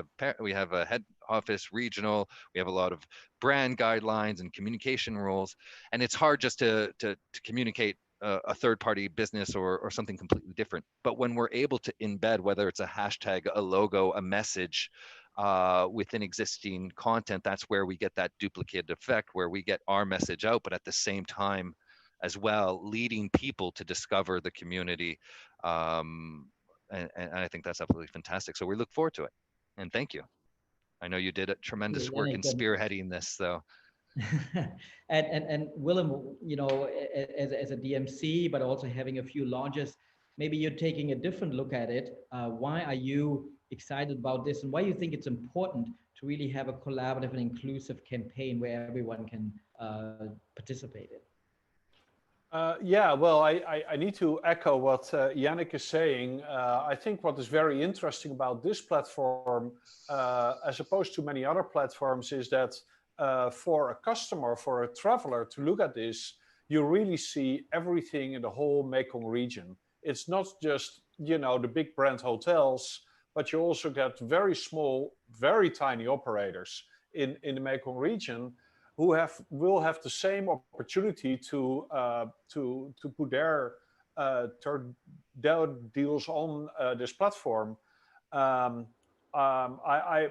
have a head office, regional, we have a lot of brand guidelines and communication rules, and it's hard just to communicate a third-party business or something completely different. But when we're able to embed, whether it's a hashtag, a logo, a message within existing content, that's where we get that duplicate effect, where we get our message out, but at the same time as well, leading people to discover the community. And I think that's absolutely fantastic. So we look forward to it. And thank you. I know you did a tremendous work in spearheading this, so. and Willem, as a DMC, but also having a few launches, maybe you're taking a different look at it. Why are you excited about this, and why do you think it's important to really have a collaborative and inclusive campaign where everyone can participate in? Yeah, well, I need to echo what Yannick is saying. I think what is very interesting about this platform, as opposed to many other platforms, is that for a customer, for a traveler to look at this, you really see everything in the whole Mekong region. It's not just, the big brand hotels, but you also get very small, very tiny operators in the Mekong region who will have the same opportunity to put their deals on this platform. I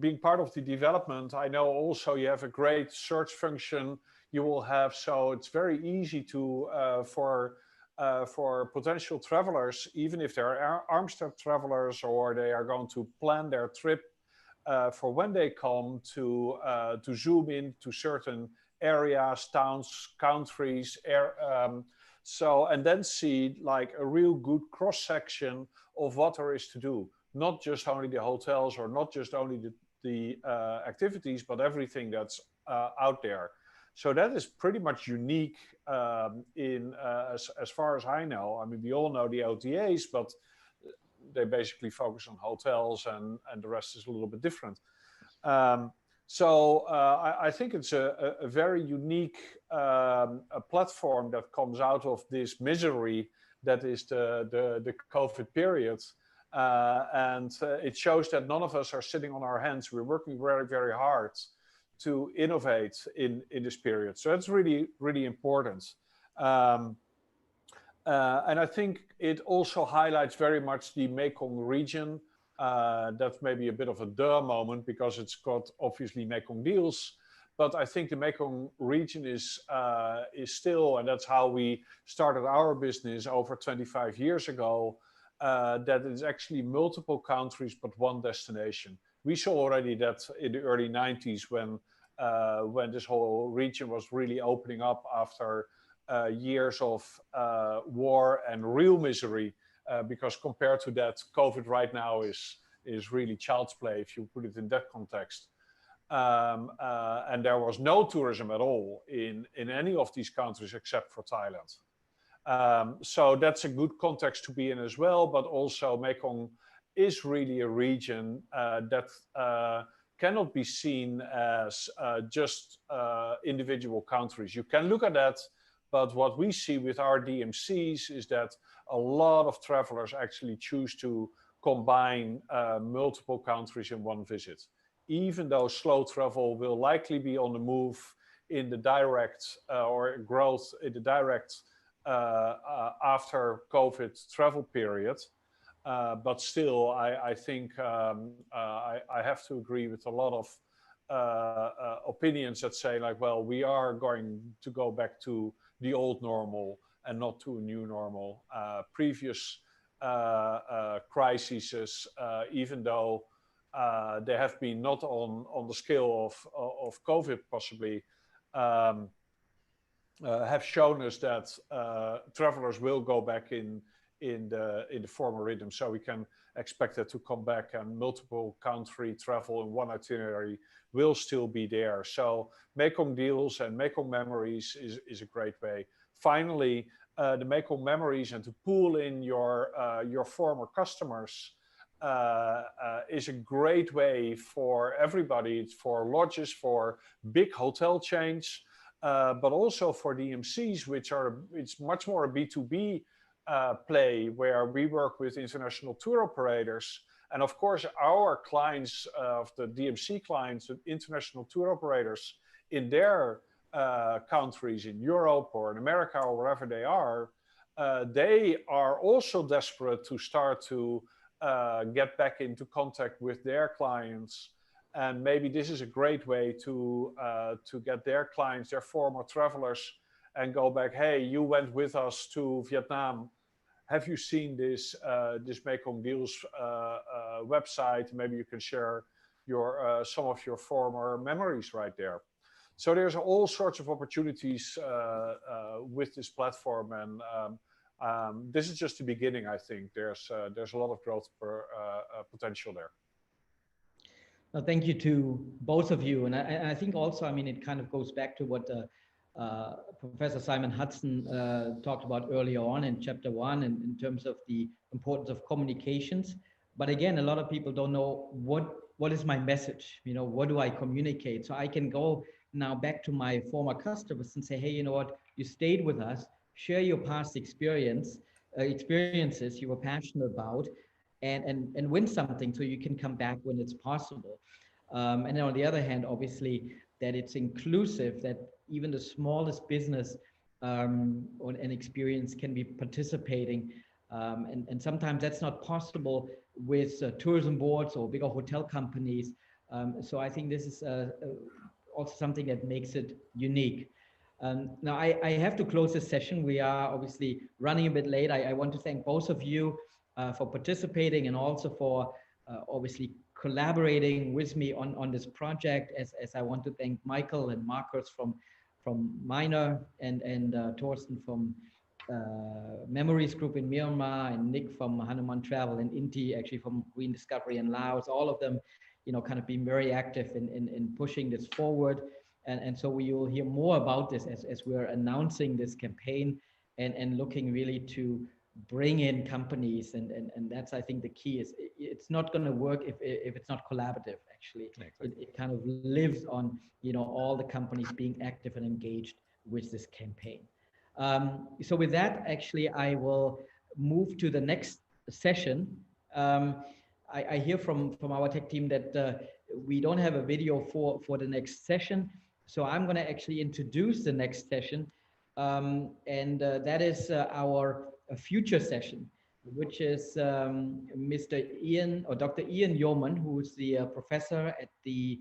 being part of the development, I know also you have a great search function you will have, so it's very easy to for for potential travelers, even if they're Amsterdam travelers or they are going to plan their trip for when they come to zoom in to certain areas, towns, countries, and then see like a real good cross section of what there is to do, not just only the hotels or not just only the activities, but everything that's out there. So that is pretty much unique as far as I know. I mean, we all know the OTAs, but they basically focus on hotels and the rest is a little bit different. I think it's a very unique a platform that comes out of this misery that is the COVID period. It shows that none of us are sitting on our hands. We're working very, very hard to innovate in this period. So that's really, really important. And I think it also highlights very much the Mekong region. That's maybe a bit of a duh moment because it's got obviously Mekong deals, but I think the Mekong region is still, and that's how we started our business over 25 years ago, that it's actually multiple countries but one destination. We saw already that in the early 90s when this whole region was really opening up after years of war and real misery, because compared to that, COVID right now is really child's play if you put it in that context. And there was no tourism at all in any of these countries except for Thailand. So that's a good context to be in as well, but also Mekong is really a region that cannot be seen as just individual countries. You can look at that, but what we see with our DMCs is that a lot of travelers actually choose to combine multiple countries in one visit. Even though slow travel will likely be on the move in the direct or growth in the direct after COVID travel period. But still, I think I have to agree with a lot of opinions that say like, well, we are going to go back to the old normal and not to a new normal. Previous crises, even though they have been not on the scale of COVID possibly, have shown us that travelers will go back in the former rhythm. So we can expect that to come back, and multiple country travel in one itinerary will still be there. So Mekong deals and Mekong memories is a great way. Finally, the Mekong memories and to pool in your former customers is a great way for everybody. It's for lodges, for big hotel chains, but also for DMCs, it's much more a B2B play, where we work with international tour operators. And of course, our clients, the DMC clients, the international tour operators in their countries in Europe or in America or wherever they are also desperate to start to get back into contact with their clients. And maybe this is a great way to get their clients, their former travelers, and go back, hey, you went with us to Vietnam. Have you seen this Mekong Deals website? Maybe you can share some of your former memories right there. So there's all sorts of opportunities with this platform, and this is just the beginning. I think there's a lot of growth potential there. Well, thank you to both of you, and I think also, I mean, it kind of goes back to what Professor Simon Hudson talked about earlier on in chapter 1, in terms of the importance of communications. But again, a lot of people don't know what is my message. You know, what do I communicate? So I can go now back to my former customers and say, hey, you know what? You stayed with us. Share your past experiences you were passionate about, and win something, so you can come back when it's possible. And then on the other hand, obviously, that it's inclusive, that even the smallest business or an experience can be participating. And sometimes that's not possible with tourism boards or bigger hotel companies. So I think this is also something that makes it unique. Now, I have to close this session. We are obviously running a bit late. I want to thank both of you for participating and also for obviously collaborating with me on this project, as I want to thank Michael and Marcus from Minor and Torsten from Memories Group in Myanmar, and Nick from Hanuman Travel, and Inti actually from Green Discovery in Laos. All of them, you know, kind of being very active in pushing this forward. And so we will hear more about this as we're announcing this campaign and looking really to bring in companies. And that's, I think, the key is it's not going to work if it's not collaborative, actually. Exactly. It kind of lives on, you know, all the companies being active and engaged with this campaign. So with that, actually, I will move to the next session. I hear from our tech team that we don't have a video for the next session. So I'm going to actually introduce the next session. That is our future session, which is Mr. Ian, or Dr. Ian Yeoman, who is the professor at the,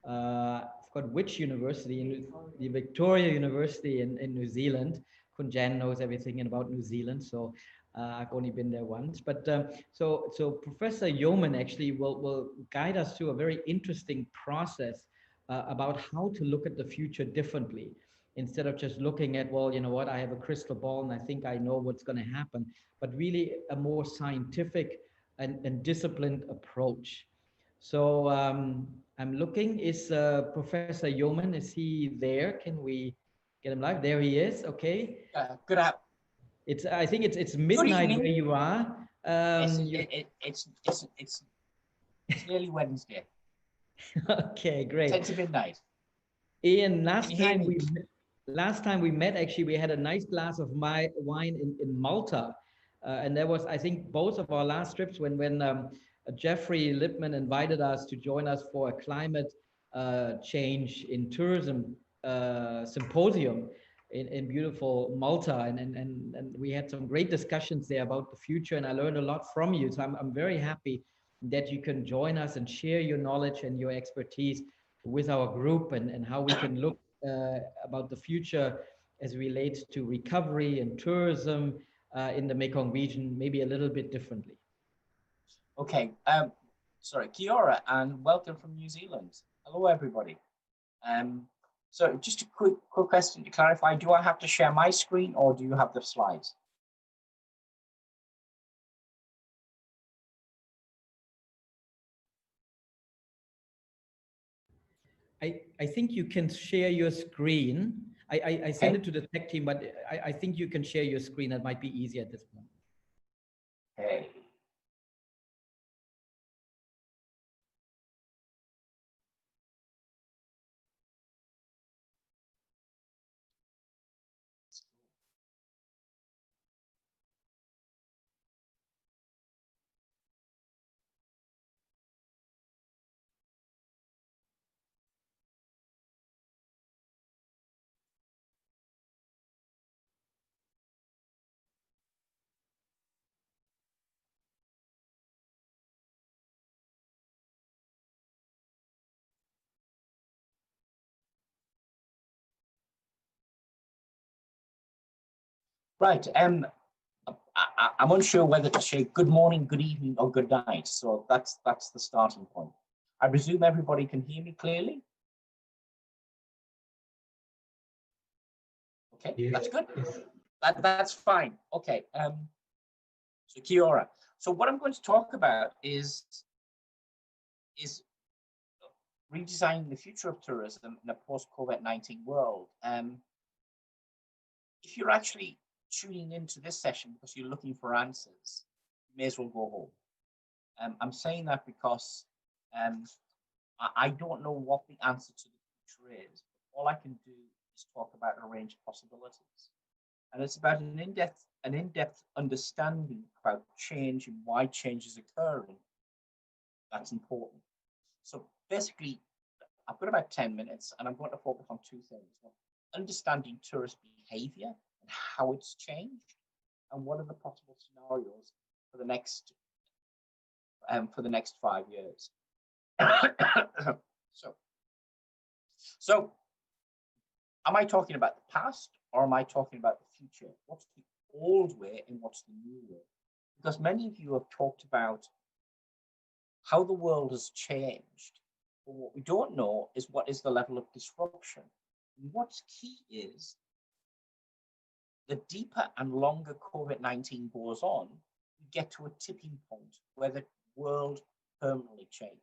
I forgot which university, the Victoria University in New Zealand. Kun Jan knows everything about New Zealand, so I've only been there once. But so Professor Yeoman actually will guide us through a very interesting process about how to look at the future differently, instead of just looking at, well, you know what, I have a crystal ball and I think I know what's going to happen, but really a more scientific and disciplined approach. So I'm looking, is Professor Yeoman, is he there? Can we get him live? There he is. Okay. Good up. It's, I think it's midnight where you are. It's nearly Wednesday. Okay, great. 10 to midnight. Ian, last time we met, actually, we had a nice glass of wine in Malta. And there was, I think, both of our last trips when Jeffrey Lippman invited us to join us for a climate change in tourism symposium in beautiful Malta. And we had some great discussions there about the future, and I learned a lot from you. So I'm very happy that you can join us and share your knowledge and your expertise with our group, and how we can look about the future as relates to recovery and tourism in the Mekong region, maybe a little bit differently. Okay, sorry, kia ora, and welcome from New Zealand. Hello, everybody. So just a quick question to clarify, do I have to share my screen or do you have the slides? I think you can share your screen. I sent it to the tech team, but I think you can share your screen. That might be easier at this point. Okay. Right, I'm unsure whether to say good morning, good evening, or good night. So that's the starting point. I presume everybody can hear me clearly. Okay, yes, that's good. Yes. That's fine. Okay. So kia ora. So what I'm going to talk about is redesigning the future of tourism in a post-COVID-19 world. If you're actually tuning into this session because you're looking for answers, you may as well go home. I'm saying that because I don't know what the answer to the future is. All I can do is talk about a range of possibilities. And it's about an in-depth understanding about change and why change is occurring. That's important. So basically, I've got about 10 minutes and I'm going to focus on two things. Understanding tourist behavior and how it's changed, and what are the possible scenarios for the next 5 years. So am I talking about the past or am I talking about the future? What's the old way and what's the new way? Because many of you have talked about how the world has changed. But what we don't know is what is the level of disruption. And what's key is the deeper and longer COVID-19 goes on, we get to a tipping point where the world permanently changes.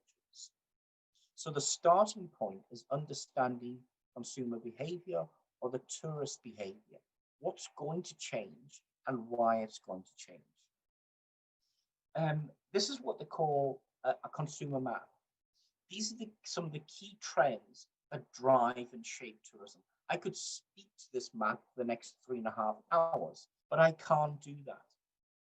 So the starting point is understanding consumer behavior or the tourist behavior. What's going to change and why it's going to change. This is what they call a consumer map. These are some of the key trends that drive and shape tourism. I could speak to this map for the next 3.5 hours, but I can't do that.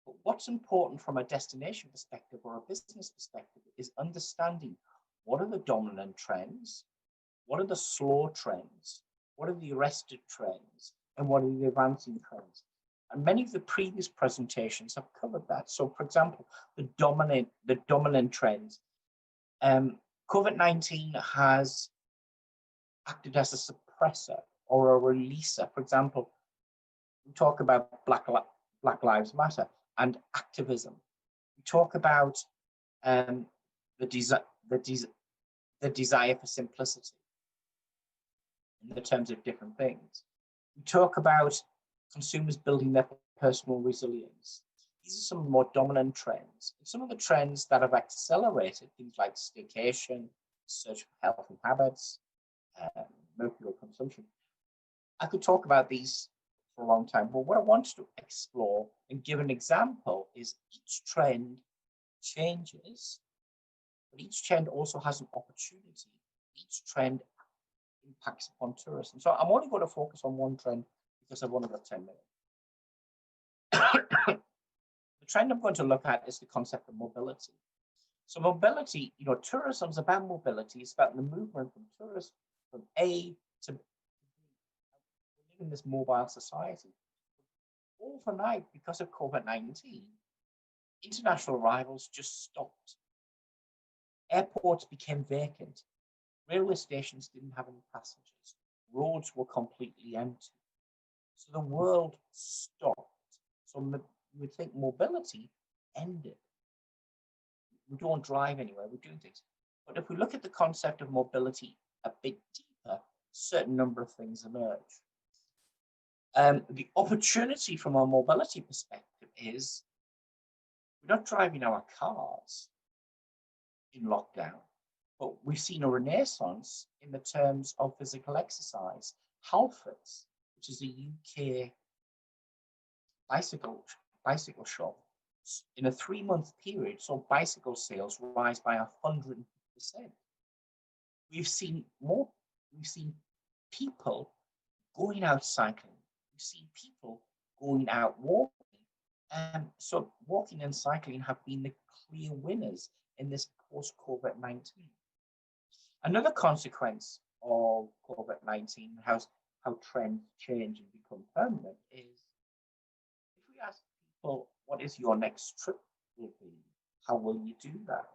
But what's important from a destination perspective or a business perspective is understanding what are the dominant trends, what are the slow trends, what are the arrested trends, and what are the advancing trends. And many of the previous presentations have covered that. So, for example, the dominant trends. COVID-19 has acted as a suppressor or a releaser. For example, we talk about Black Lives Matter and activism. We talk about the desire for simplicity in the terms of different things. We talk about consumers building their personal resilience. These are some of the more dominant trends. And some of the trends that have accelerated, things like staycation, search for healthy habits, mercury consumption. I could talk about these for a long time, but what I wanted to explore and give an example is each trend changes, but each trend also has an opportunity. Each trend impacts upon tourism. So I'm only going to focus on one trend because I've only got 10 minutes. The trend I'm going to look at is the concept of mobility. So mobility, tourism is about mobility. It's about the movement from tourists from A to B. We live in this mobile society. Overnight, because of COVID-19, international arrivals just stopped. Airports became vacant. Railway stations didn't have any passengers. Roads were completely empty. So the world stopped. So we think mobility ended. We don't drive anywhere, we're doing things. But if we look at the concept of mobility a bit deeper, a certain number of things emerge. The opportunity from a mobility perspective is we're not driving our cars in lockdown, but we've seen a renaissance in the terms of physical exercise. Halfords, which is a UK bicycle shop, in a 3-month period saw bicycle sales rise by 100%. We've seen people going out cycling. We've seen people going out walking. So walking and cycling have been the clear winners in this post-COVID-19. Another consequence of COVID-19, how trends change and become permanent, is if we ask people, what is your next trip will be? How will you do that?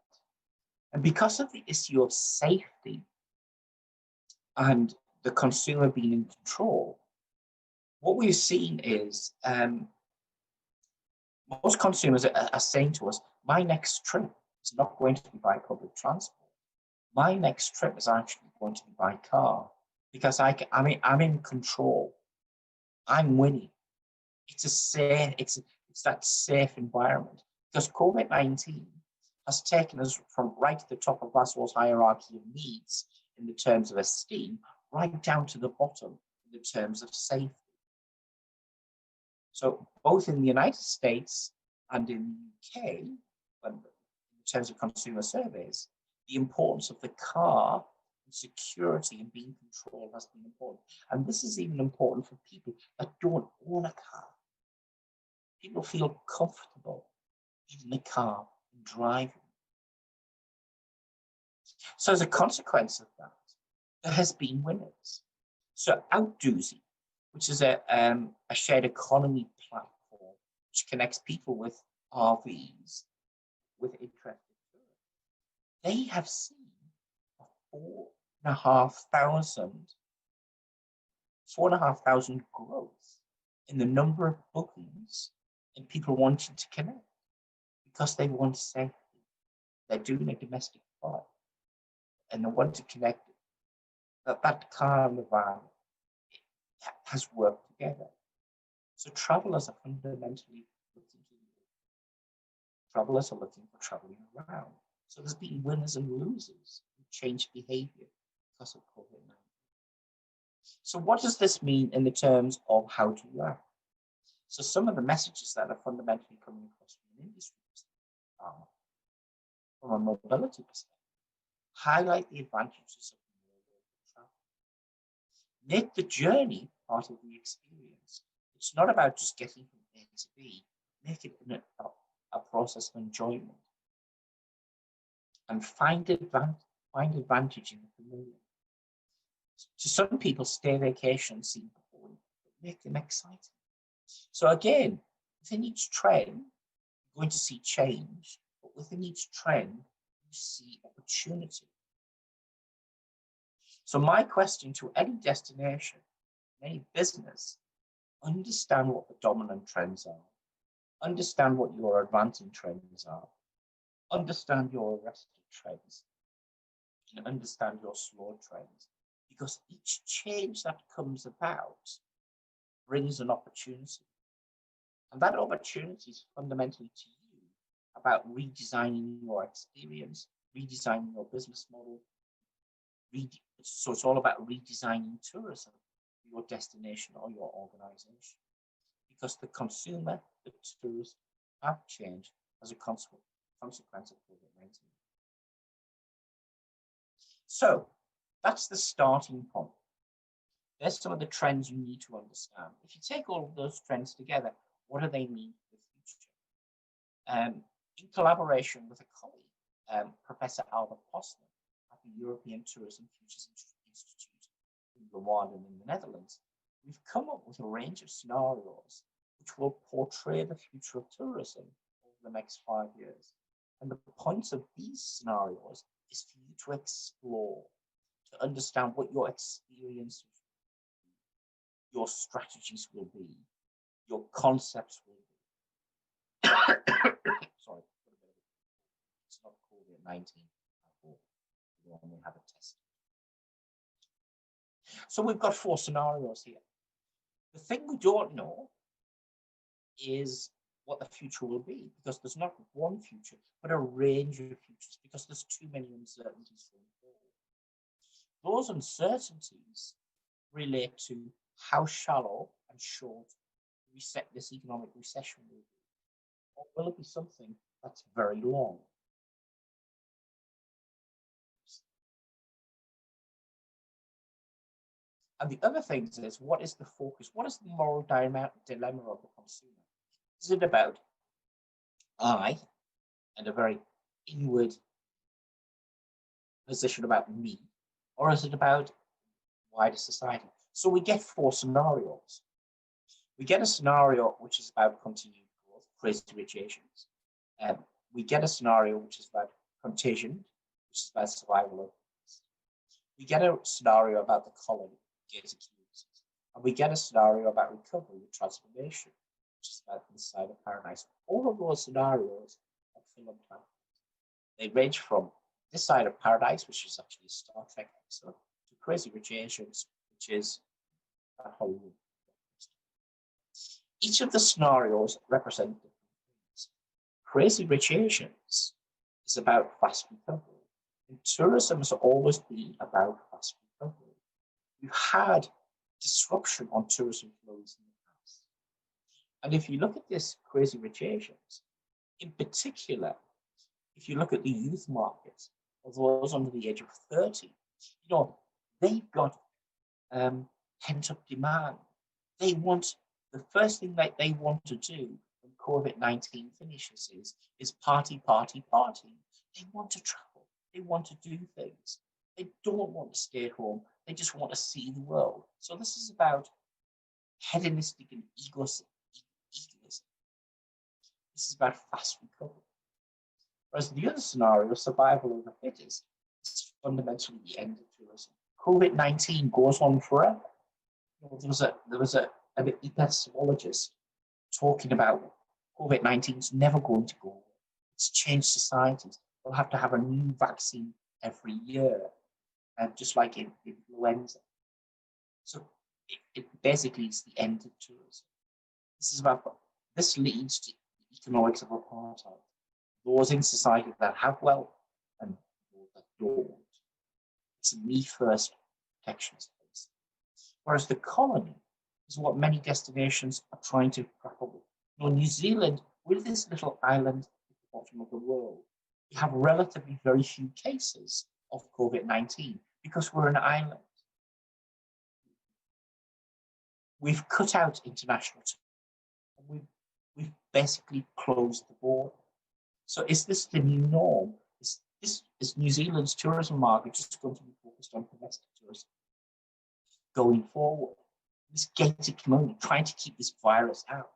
And because of the issue of safety and the consumer being in control, what we've seen is most consumers are saying to us, my next trip is not going to be by public transport. My next trip is actually going to be by car because I'm in control. I'm winning. It's that safe environment because COVID-19 has taken us from right to the top of Maslow's hierarchy of needs in the terms of esteem, right down to the bottom in the terms of safety. So both in the United States and in the UK, in terms of consumer surveys, the importance of the car and security and being controlled has been important. And this is even important for people that don't own a car. People feel comfortable in the car and driving. So as a consequence of that, there has been winners. So Outdoozy, which is a shared economy platform which connects people with RVs, with interested tourists, they have seen a 4,500 4,500 growth in the number of bookings and people wanting to connect because they want safety. They're doing a domestic flight and they want to connect. That kind of has worked together. So travelers are fundamentally looking to the travelers are looking for traveling around. So there's been winners and losers who changed behavior because of COVID-19. So what does this mean in the terms of how to learn? So some of the messages that are fundamentally coming across from an industry perspective are, from a mobility perspective, highlight the advantages of travel. Make the journey part of the experience. It's not about just getting from A to B. Make it a process of enjoyment. And find advantage in the familiar. To some people, stay vacations seem boring, but make them exciting. So again, within each trend, you're going to see change, but within each trend, you see opportunity. So my question to any destination, any business, understand what the dominant trends are, understand what your advancing trends are, understand your arrested trends, and understand your slow trends. Because each change that comes about brings an opportunity. And that opportunity is fundamentally to you about redesigning your experience, redesigning your business model. So it's all about redesigning tourism for your destination or your organization. Because the consumer, the tourist have changed as a consequence of COVID-19. So that's the starting point. There's some of the trends you need to understand. If you take all of those trends together, what do they mean for the future? In collaboration with a colleague, Professor Albert Posner at the European Tourism Futures Institute in Rwanda and in the Netherlands, we've come up with a range of scenarios which will portray the future of tourism over the next 5 years. And the points of these scenarios is for you to explore, to understand what your experience, your strategies will be, your concepts will be. Sorry, it's not COVID-19 at all. We only have a test. So we've got 4 scenarios here. The thing we don't know is what the future will be, because there's not one future, but a range of futures, because there's too many uncertainties going forward. Those uncertainties relate to how shallow and short this economic recession will be. Or will it be something that's very long? And the other thing is, what is the focus? What is the moral dilemma of the consumer? Is it about I and a very inward position about me, or is it about wider society? So we get 4 scenarios. We get a scenario which is about continued growth, crazy rich Asians. We get a scenario which is about contagion, which is about survival of peace. We get a scenario about the colony, gated communities. And we get a scenario about recovery and transformation, which is about the side of paradise. All of those scenarios are philanthropic. They range from this side of paradise, which is actually a Star Trek episode, to crazy rich Asians, which is a Hollywood. Each of the scenarios represent different things. Crazy rich Asians is about fast recovery, and tourism has always been about fast recovery. We've had disruption on tourism flows in the past. And if you look at this crazy rich Asians, in particular, if you look at the youth market, of those under the age of 30, they've got pent-up demand. They want, the first thing that they want to do when COVID-19 finishes is party, party, party. They want to travel. They want to do things. They don't want to stay at home. They just want to see the world. So this is about hedonistic and egoism. This is about fast recovery. Whereas the other scenario, survival of the fittest, is fundamentally the end of tourism. COVID-19 goes on forever. There was an epidemiologist talking about COVID-19 is never going to go away. It's changed societies. We'll have to have a new vaccine every year, just like in influenza. So it basically is the end of tourism. This leads to the economics of apartheid. Those in society that have wealth and those that don't. It's a me first protectionist policy. Whereas the colony is what many destinations are trying to grapple with. New Zealand, with this little island at the bottom of the world, we have relatively very few cases of COVID-19 because we're an island. We've cut out international tourism. We've basically closed the border. So is this the new norm? Is New Zealand's tourism market just going to be focused on domestic tourism going forward? This gated community trying to keep this virus out.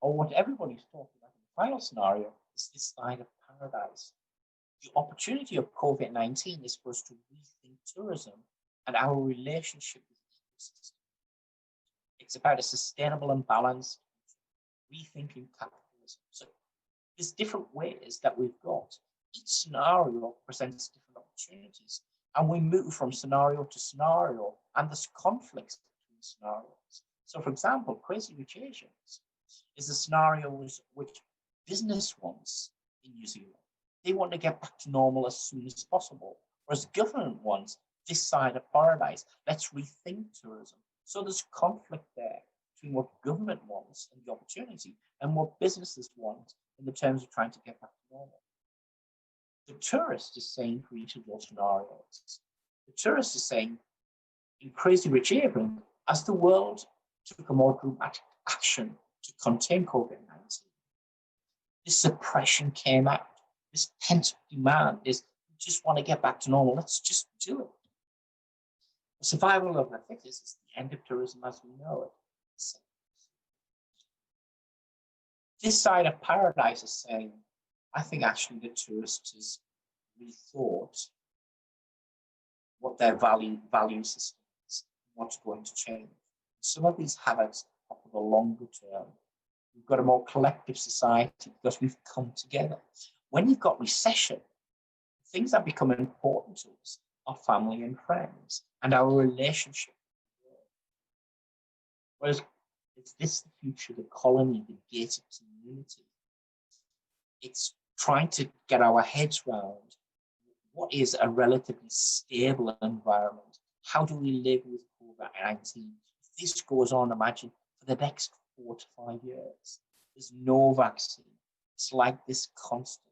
Or what everybody's talking about in the final scenario is this side of paradise. The opportunity of COVID-19 is for us to rethink tourism and our relationship with the ecosystem. It's about a sustainable and balanced rethinking capitalism. So there's different ways that we've got. Each scenario presents different opportunities, and we move from scenario to scenario, and there's conflicts between scenarios. So, for example, Crazy Rich Asians is a scenario which business wants in New Zealand. They want to get back to normal as soon as possible, whereas government wants this side of paradise. Let's rethink tourism. So there's conflict there between what government wants and the opportunity and what businesses want in the terms of trying to get back to normal. The tourist is saying for each of those scenarios. The tourist is saying in Crazy Rich Asians, as the world took a more dramatic action to contain COVID-19, this suppression came out. This pent-up demand is, we just want to get back to normal. Let's just do it. The survival of the fittest is the end of tourism as we know it. This side of paradise is saying, I think actually the tourist has rethought what their value system is, what's going to change. Some of these habits are for the longer term. We've got a more collective society because we've come together. When you've got recession, things that become important to us are family and friends and our relationship. Whereas is this the future, the colony, the gated community? It's trying to get our heads around what is a relatively stable environment. How do we live with COVID-19? If this goes on, imagine for the next 4 to 5 years, there's no vaccine. It's like this constant.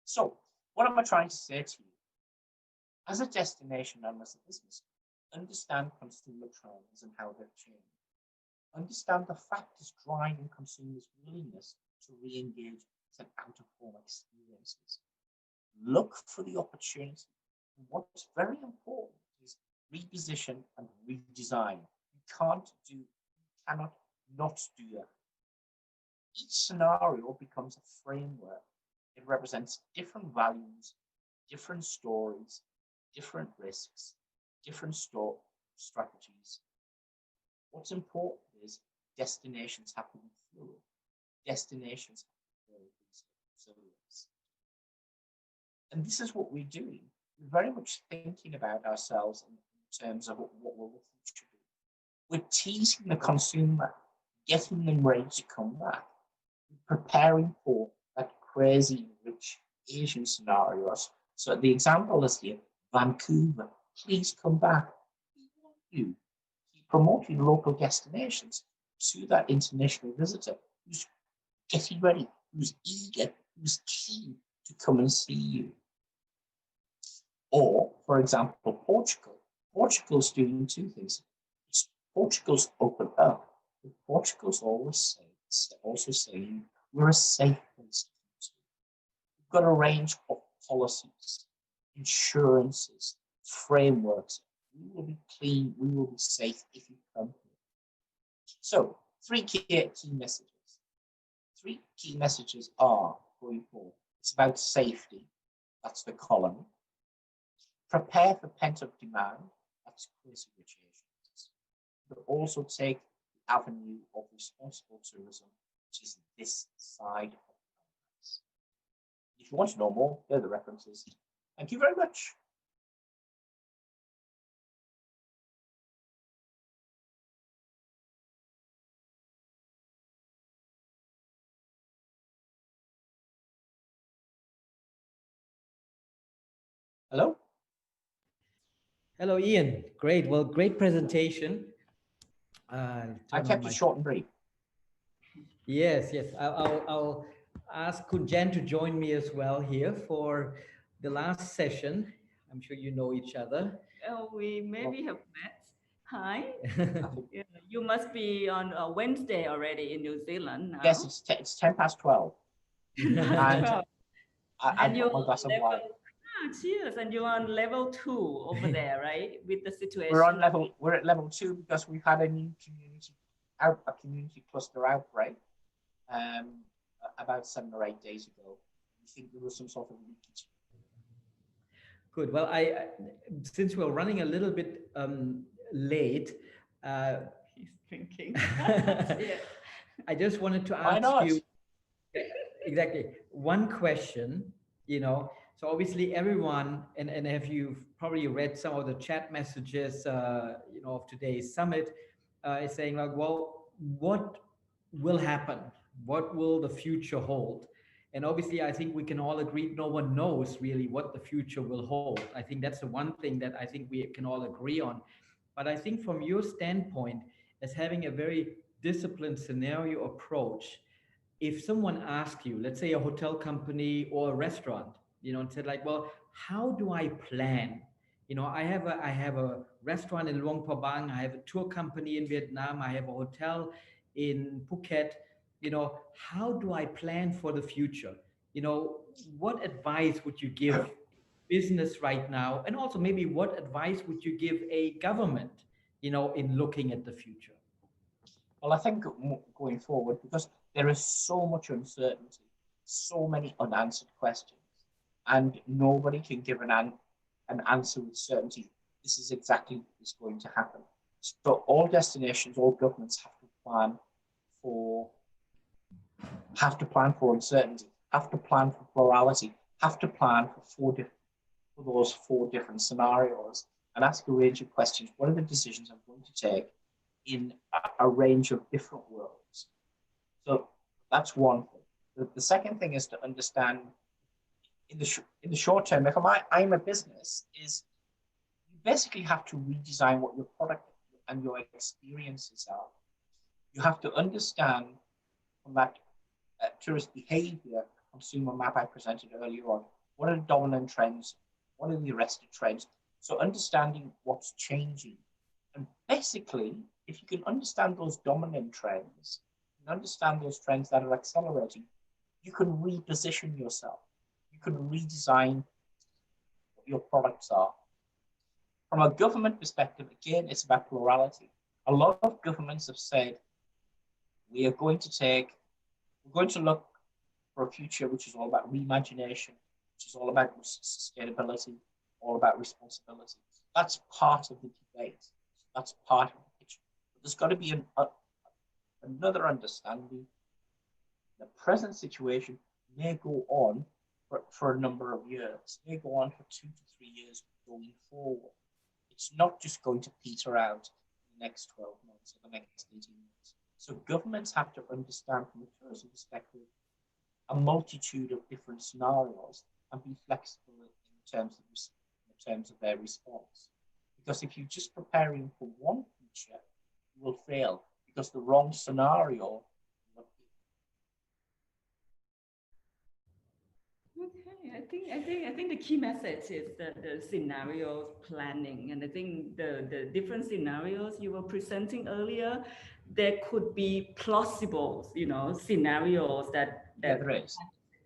So what am I trying to say to you? As a destination and as a business, understand consumer trends and how they've changed. Understand the factors driving consumers' willingness to re-engage with out-of-home experiences. Look for the opportunity. And what's very important is reposition and redesign. You cannot not do that. Each scenario becomes a framework. It represents different values, different stories, different risks, different strategies. What's important is destinations have to be fluid. Destinations have to be resilience. And this is what we're doing. We're very much thinking about ourselves in terms of what will the future be. We're teasing the consumer, getting them ready to come back. We're preparing for that crazy rich Asian scenarios. So the example is here, Vancouver, please come back. We want you. Keep promoting local destinations to that international visitor who's getting ready, who's eager, who's keen to come and see you. Or, for example, Portugal. Portugal's doing two things. Portugal's open up, but Portugal's also saying we're a safe place to come to. We've got a range of policies, insurances, frameworks. We will be clean, we will be safe if you come here. So, three key messages. Three key messages are going forward. It's about safety. That's the column. Prepare for pent-up demand. That's these crazy negotiations, but also take the avenue of responsible tourism, which is this side of the. If you want to know more, there are the references. Thank you very much. Hello? Hello, Ian. Great. Well, great presentation. I kept it short and brief. Yes, yes. I'll ask Kunjan to join me as well here for the last session. I'm sure you know each other. We maybe have met. Hi. Yeah, you must be on Wednesday already in New Zealand now. Yes, it's 10 past 12. And and you're my glass of wine. Cheers. And you're on level 2 over there, right? With the situation. We're at level 2 because we've had a new community cluster outbreak about 7 or 8 days ago. We think there was some sort of leakage. Good. Well, since we're running a little bit late, he's thinking. I just wanted to ask you exactly one question, so obviously everyone, and have you probably read some of the chat messages, of today's summit, is saying like, well, what will happen? What will the future hold? And obviously, I think we can all agree no one knows really what the future will hold. I think that's the one thing that I think we can all agree on. But I think from your standpoint, as having a very disciplined scenario approach, if someone asks you, let's say a hotel company or a restaurant, and said like, well, how do I plan? I have a restaurant in Luang Prabang, I have a tour company in Vietnam, I have a hotel in Phuket. How do I plan for the future? What advice would you give business right now? And also maybe what advice would you give a government, in looking at the future? Well, I think going forward, because there is so much uncertainty, so many unanswered questions, and nobody can give an answer with certainty. This is exactly what is going to happen. So all destinations, all governments have to plan for uncertainty, have to plan for plurality, have to plan for those 4 different scenarios, and ask a range of questions. What are the decisions I'm going to take in a range of different worlds? So that's one thing. The second thing is to understand in the short term, if I'm a business, is you basically have to redesign what your product and your experiences are. You have to understand from that tourist behavior consumer map I presented earlier on, what are the dominant trends? What are the arrested trends? So understanding what's changing. And basically, if you can understand those dominant trends and understand those trends that are accelerating, you can reposition yourself. You can redesign what your products are. From a government perspective, again, it's about plurality. A lot of governments have said, we're going to look for a future which is all about reimagination, which is all about sustainability, all about responsibility. That's part of the debate. That's part of the picture. But there's got to be another understanding. The present situation may go on for a number of years, may go on for 2 to 3 years going forward. It's not just going to peter out in the next 12 months or the next 18 months. So governments have to understand from a tourism perspective a multitude of different scenarios and be flexible in terms of their response. Because if you're just preparing for one future, you will fail because the wrong scenario will appear. Okay, I think the key message is the scenario planning, and I think the different scenarios you were presenting earlier, there could be plausible, scenarios that there is.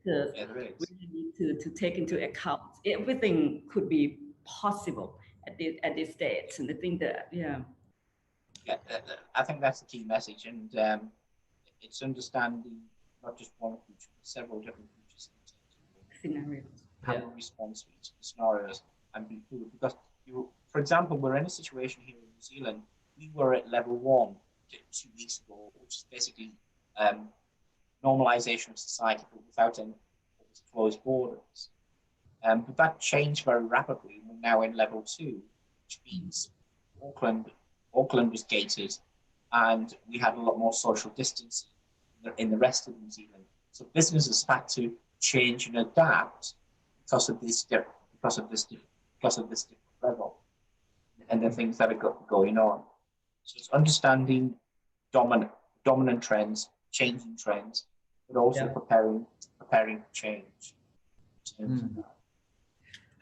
We need to take into account. Everything could be possible at this stage, and I think that I think that's the key message, and it's understanding not just one future, but several different futures. Scenarios. Have a response to each of the scenarios and be fluid, because for example, we're in a situation here in New Zealand. We were at level 1 2 weeks ago, which is basically normalization of society, but without any closed borders. But that changed very rapidly. We're now in level 2, which means Auckland was gated, and we had a lot more social distancing in the rest of New Zealand. So businesses had to change and adapt because of this different level and the things that are going on. So it's understanding dominant trends, changing trends, but also preparing for change.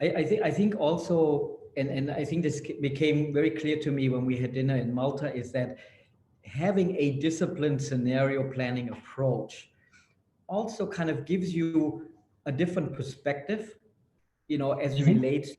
I think also, and I think this became very clear to me when we had dinner in Malta, is that having a disciplined scenario planning approach also kind of gives you a different perspective, you know, as it relates to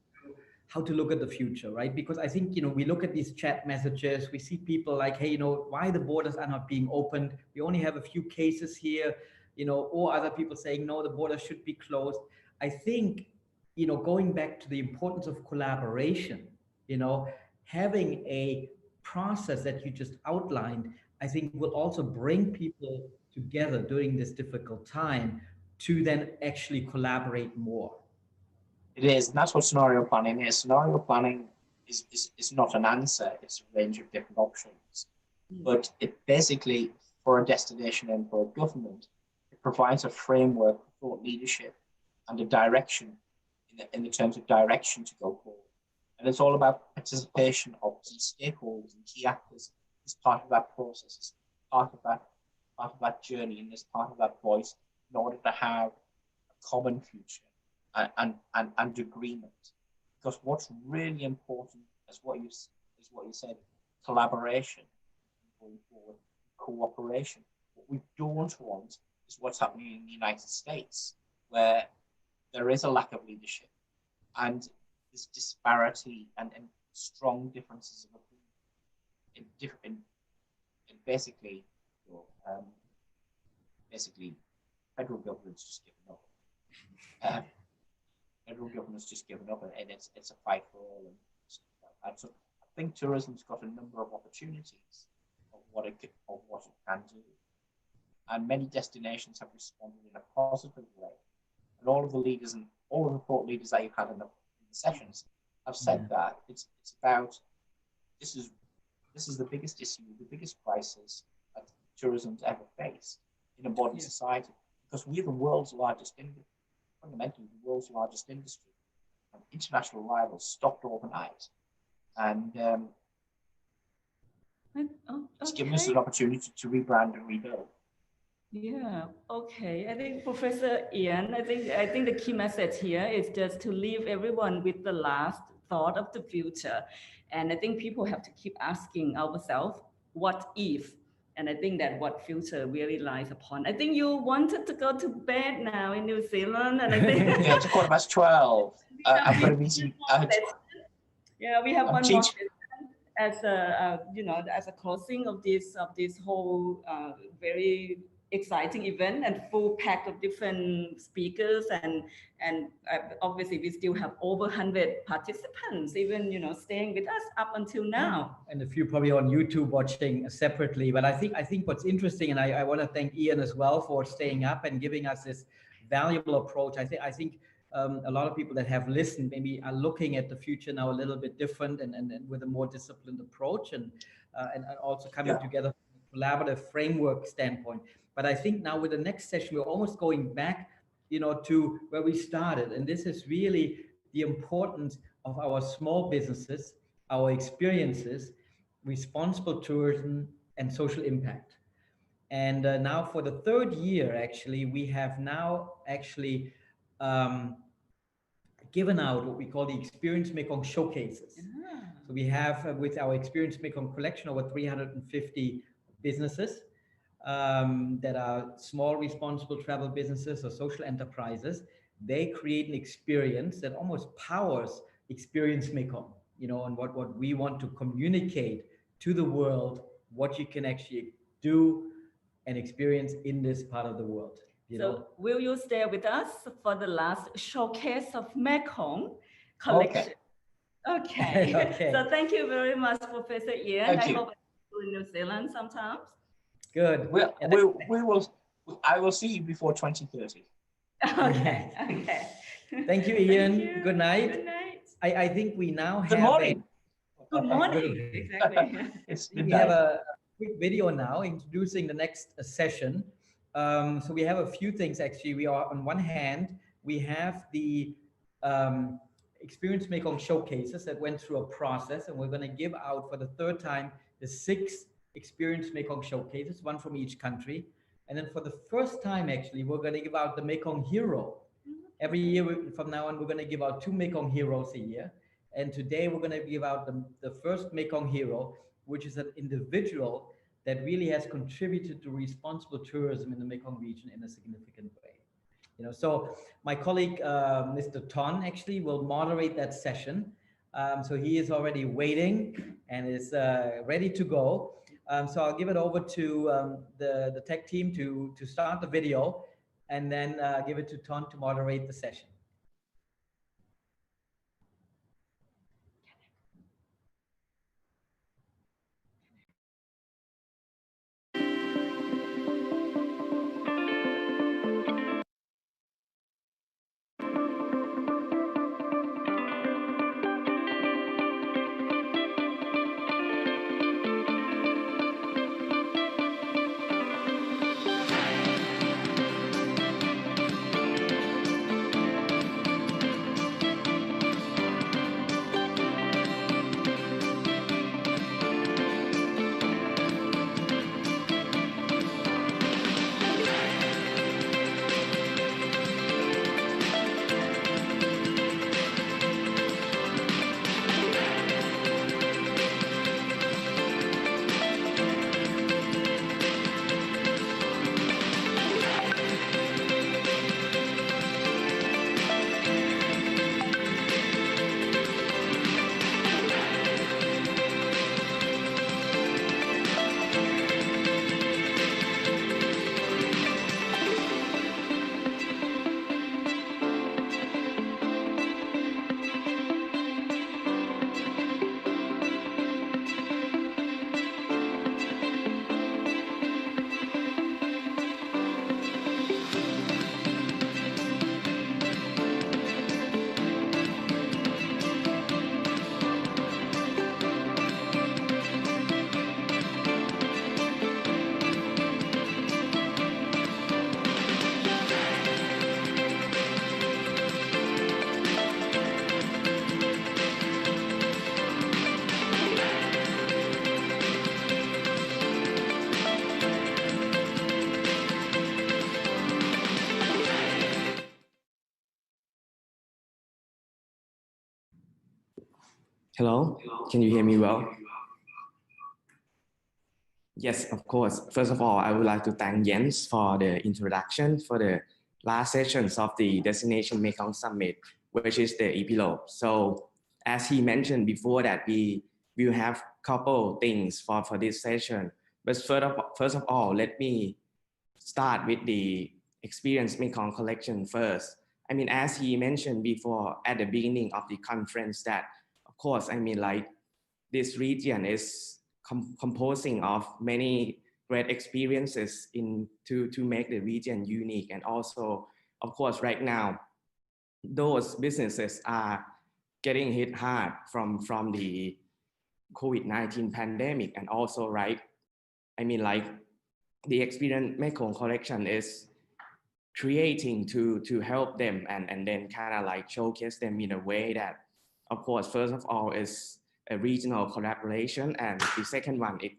how to look at the future, right? Because I think, you know, we look at these chat messages, we see people like, hey, you know, why the borders are not being opened? We only have a few cases here, you know, or other people saying, no, the borders should be closed. I think, you know, going back to the importance of collaboration, you know, having a process that you just outlined, I think will also bring people together during this difficult time to then actually collaborate more. It is, and that's what scenario planning is. Scenario planning is not an answer, it's a range of different options. But it basically, for a destination and for a government, it provides a framework for thought leadership and a direction in the terms of direction to go forward. And it's all about participation of key stakeholders and key actors as part of that process, as part of that journey, and as part of that voice, in order to have a common future and agreement. Because what's really important is what you said, collaboration going forward, cooperation. What we don't want is what's happening in the United States, where there is a lack of leadership and this disparity and strong differences of opinion in basically, federal government's just given up. Federal government's just given up, and it's a fight for all and stuff like that. So I think tourism's got a number of opportunities of what it can do, and many destinations have responded in a positive way. And all of the leaders and all of the thought leaders that you've had in the sessions have said that it's about this is the biggest issue, the biggest crisis that tourism's ever faced in a modern society, because we're the world's largest industry. Fundamentally, the world's largest industry, and international arrivals stopped overnight, and it's given us an opportunity to rebrand and rebuild. Yeah. Okay. I think Professor Ian, I think the key message here is just to leave everyone with the last thought of the future, and I think people have to keep asking ourselves, what if? And I think that what future really lies upon. I think you wanted to go to bed now in New Zealand, and I think yeah, it's 12:15. I've got a meeting. Yeah, we have one more as a as a closing of this whole very exciting event and full pack of different speakers, and obviously we still have over 100 participants, even staying with us up until now. And a few probably on YouTube watching separately. But I think what's interesting, and I want to thank Ian as well for staying up and giving us this valuable approach. I think a lot of people that have listened maybe are looking at the future now a little bit different and with a more disciplined approach and also coming together from a collaborative framework standpoint. But I think now with the next session, we're almost going back, to where we started. And this is really the importance of our small businesses, our experiences, responsible tourism, and social impact. And now for the third year, actually, we have now actually given out what we call the Experience Mekong Showcases. So we have with our Experience Mekong collection over 350 businesses that are small responsible travel businesses or social enterprises. They create an experience that almost powers Experience Mekong, and what we want to communicate to the world, what you can actually do and experience in this part of the world. So will you stay with us for the last showcase of Mekong collection? Okay. Okay. So thank you very much, Professor Ian. Thank I you. hope I see you in New Zealand sometimes. Good. I will see you before 2030. Okay. Okay. Thank you, Ian. Thank you. Good night. Good night. I think we now Good have morning. Good morning. Exactly. It's we midnight. have a quick video now introducing the next session. So we have a few things actually. We are on one hand, we have the Experience Mekong showcases that went through a process, and we're going to give out for the third time the 6 Experience Mekong showcases, one from each country. And then for the first time, actually, we're going to give out the Mekong Hero. Every year from now on, we're going to give out 2 Mekong Heroes a year. And today we're going to give out the first Mekong Hero, which is an individual that really has contributed to responsible tourism in the Mekong region in a significant way. You know, so my colleague, Mr. Ton, actually will moderate that session. So he is already waiting and is ready to go. So I'll give it over to the tech team to start the video, and then give it to Ton to moderate the session. Hello, can you hear me well? Yes, of course. First of all, I would like to thank Jens for the introduction for the last sessions of the Destination Mekong Summit, which is the epilogue. So as he mentioned before that we will have a couple things for this session. But first of all, let me start with the Experience Mekong collection first. I mean, as he mentioned before at the beginning of the conference that, of course, I mean, like this region is composing of many great experiences to make the region unique. And also, of course, right now, those businesses are getting hit hard from the COVID-19 pandemic. And also, right, I mean, like the Experience Mekong collection is creating to help them and then kind of like showcase them in a way that, of course, first of all is a regional collaboration, and the second one, it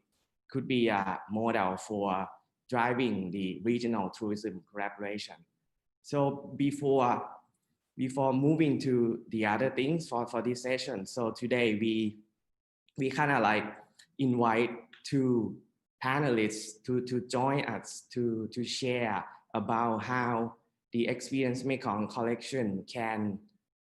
could be a model for driving the regional tourism collaboration. So before moving to the other things for this session, so today we kind of like invite 2 panelists to join us to share about how the Experience Mekong collection can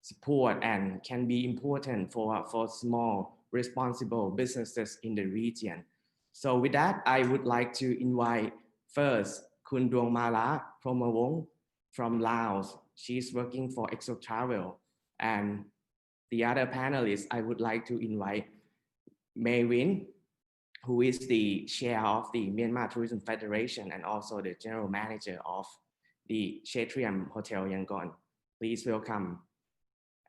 support and can be important for small responsible businesses in the region. So with that, I would like to invite first Kun Dwong Mala Promawong from Laos. She's working for Exo Travel, and the other panelists, I would like to invite Maywin, who is the chair of the Myanmar Tourism Federation and also the general manager of the Chatrium Hotel Yangon. Please welcome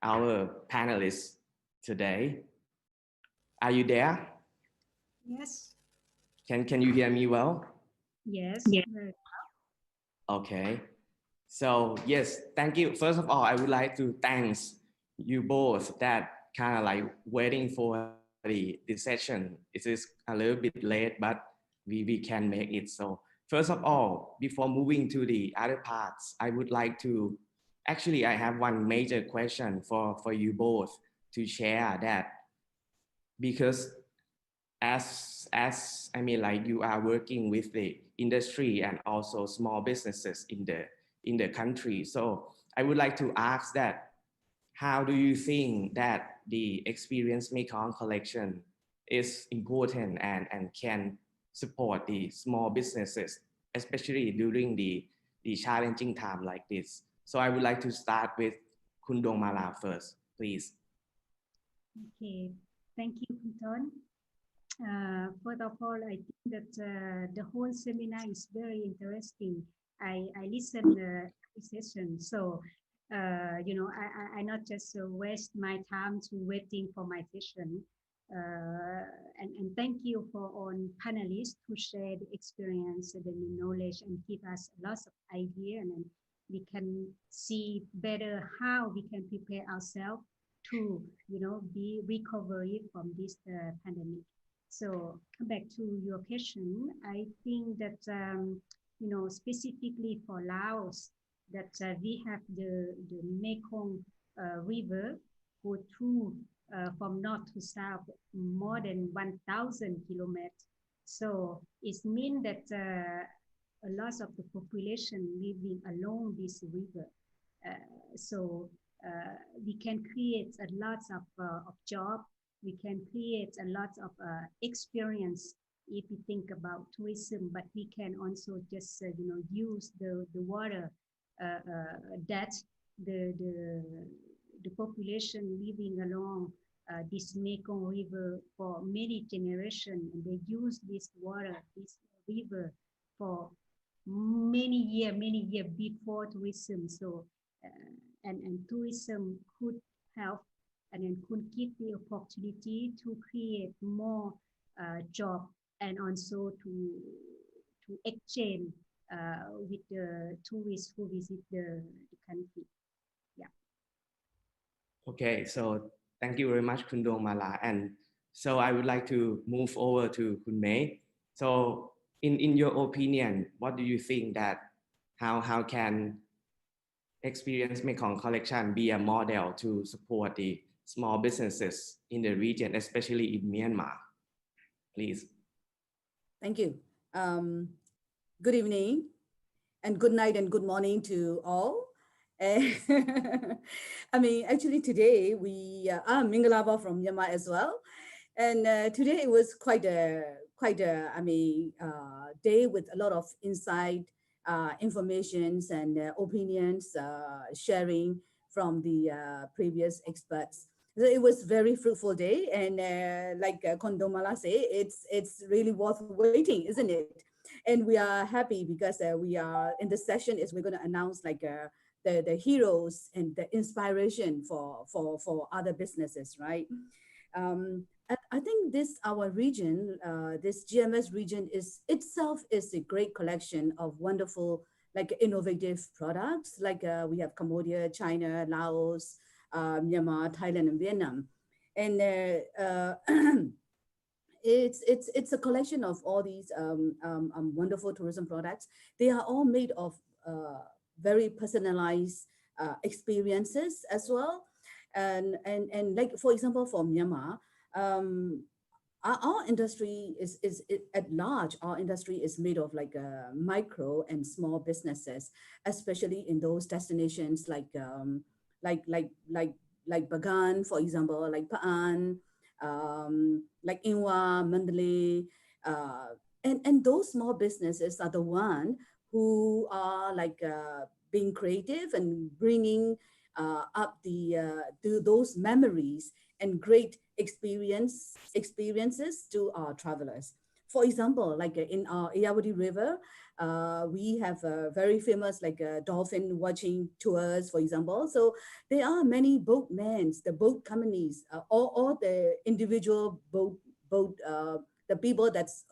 our panelists today. Are you there? Yes. Can you hear me well? Yes. Yeah. Okay. So yes, thank you. First of all, I would like to thank you both that kind of like waiting for the session. It is a little bit late, but we can make it. So first of all, before moving to the other parts, I would like to, actually I have one major question for you both to share that, because as I mean, like you are working with the industry and also small businesses in the country. So I would like to ask that, how do you think that the Experience Mekong collection is important and can support the small businesses, especially during the challenging time like this? So I would like to start with Khun Dong Mala first, please. Okay, thank you, Khun. First of all, I think that the whole seminar is very interesting. I listened every session, so you know, I not just waste my time to waiting for my session. And thank you for all panelists to share the experience, the knowledge, and give us lots of ideas, and we can see better how we can prepare ourselves to, you know, be recovery from this pandemic. So come back to your question. I think that you know, specifically for Laos, that we have the Mê Công river go through from north to south more than 1,000 kilometers. So it means that a lot of the population living along this river. So we can create a lot of jobs. We can create a lot of experience if we think about tourism, but we can also just you know, use the water that the population living along this Mê Công river for many generations, and they use this water, this river, for many years before tourism. So and tourism could help and then could give the opportunity to create more jobs and also to exchange with the tourists who visit the country. Yeah. Okay, so thank you very much, Khun Dong Mala. And so I would like to move over to Khun May. So in your opinion, what do you think that how can Experience Mekong Collection be a model to support the small businesses in the region, especially in Myanmar? Please. Thank you. Good evening and good night and good morning to all. I mean, actually today we are Mingalaba from Myanmar as well. And today it was quite a I mean, day with a lot of insight, informations and opinions sharing from the previous experts. So it was very fruitful day, and like Khun Dong Mala say, it's really worth waiting, isn't it? And we are happy because we are in the session is we're going to announce like the heroes and the inspiration for other businesses, right? I think this our region, this GMS region is itself is a great collection of wonderful like innovative products. Like we have Cambodia, China, Laos, Myanmar, Thailand, and Vietnam, and it's a collection of all these wonderful tourism products. They are all made of very personalized experiences as well, and like for example for Myanmar. Our industry is at large. Our industry is made of like micro and small businesses, especially in those destinations like Bagan, for example, like Pa'an, like Inwa, Mandalay, and those small businesses are the one who are like being creative and bringing up those memories and great experiences to our travelers. For example, like in our Irrawaddy River, we have very famous like dolphin watching tours, for example. So there are many boatmen, the boat companies, all the individual the people that's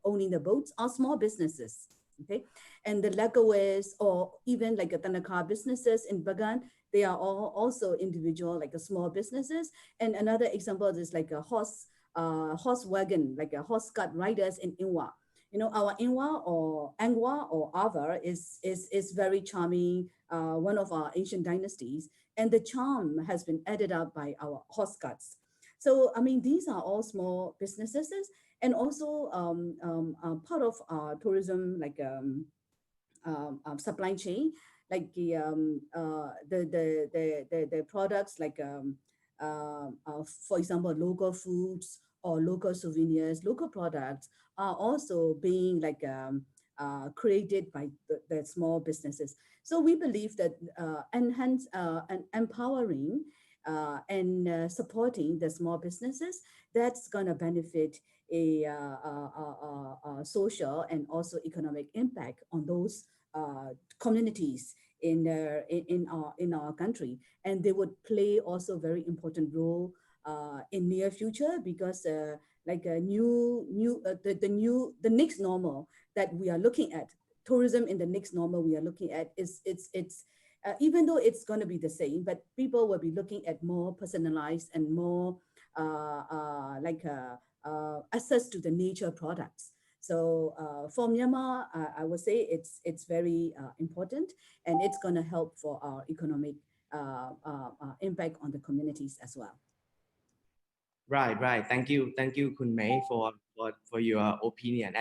owning the boats are small businesses. Okay, and the Lagaways or even like a Tanaka businesses in Bagan, they are all also individual like a small businesses. And another example is like a horse wagon, like a horse cart riders in Inwa. You know, our Inwa or Angwa or Ava is very charming, one of our ancient dynasties, and the charm has been added up by our horse carts. So I mean, these are all small businesses, and also part of our tourism like supply chain, like the products like for example local foods or local souvenirs, local products are also being like created by the small businesses. So we believe that enhance and empowering and supporting the small businesses, that's going to benefit a social and also economic impact on those communities in our country, and they would play also very important role in near future, because like a the next normal that we are looking at, tourism in the next normal we are looking at is even though it's going to be the same, but people will be looking at more personalized and more access to the nature products. So for Myanmar, I would say it's very important, and it's going to help for our economic impact on the communities as well. Right. Thank you, Kun Mei, for your opinion,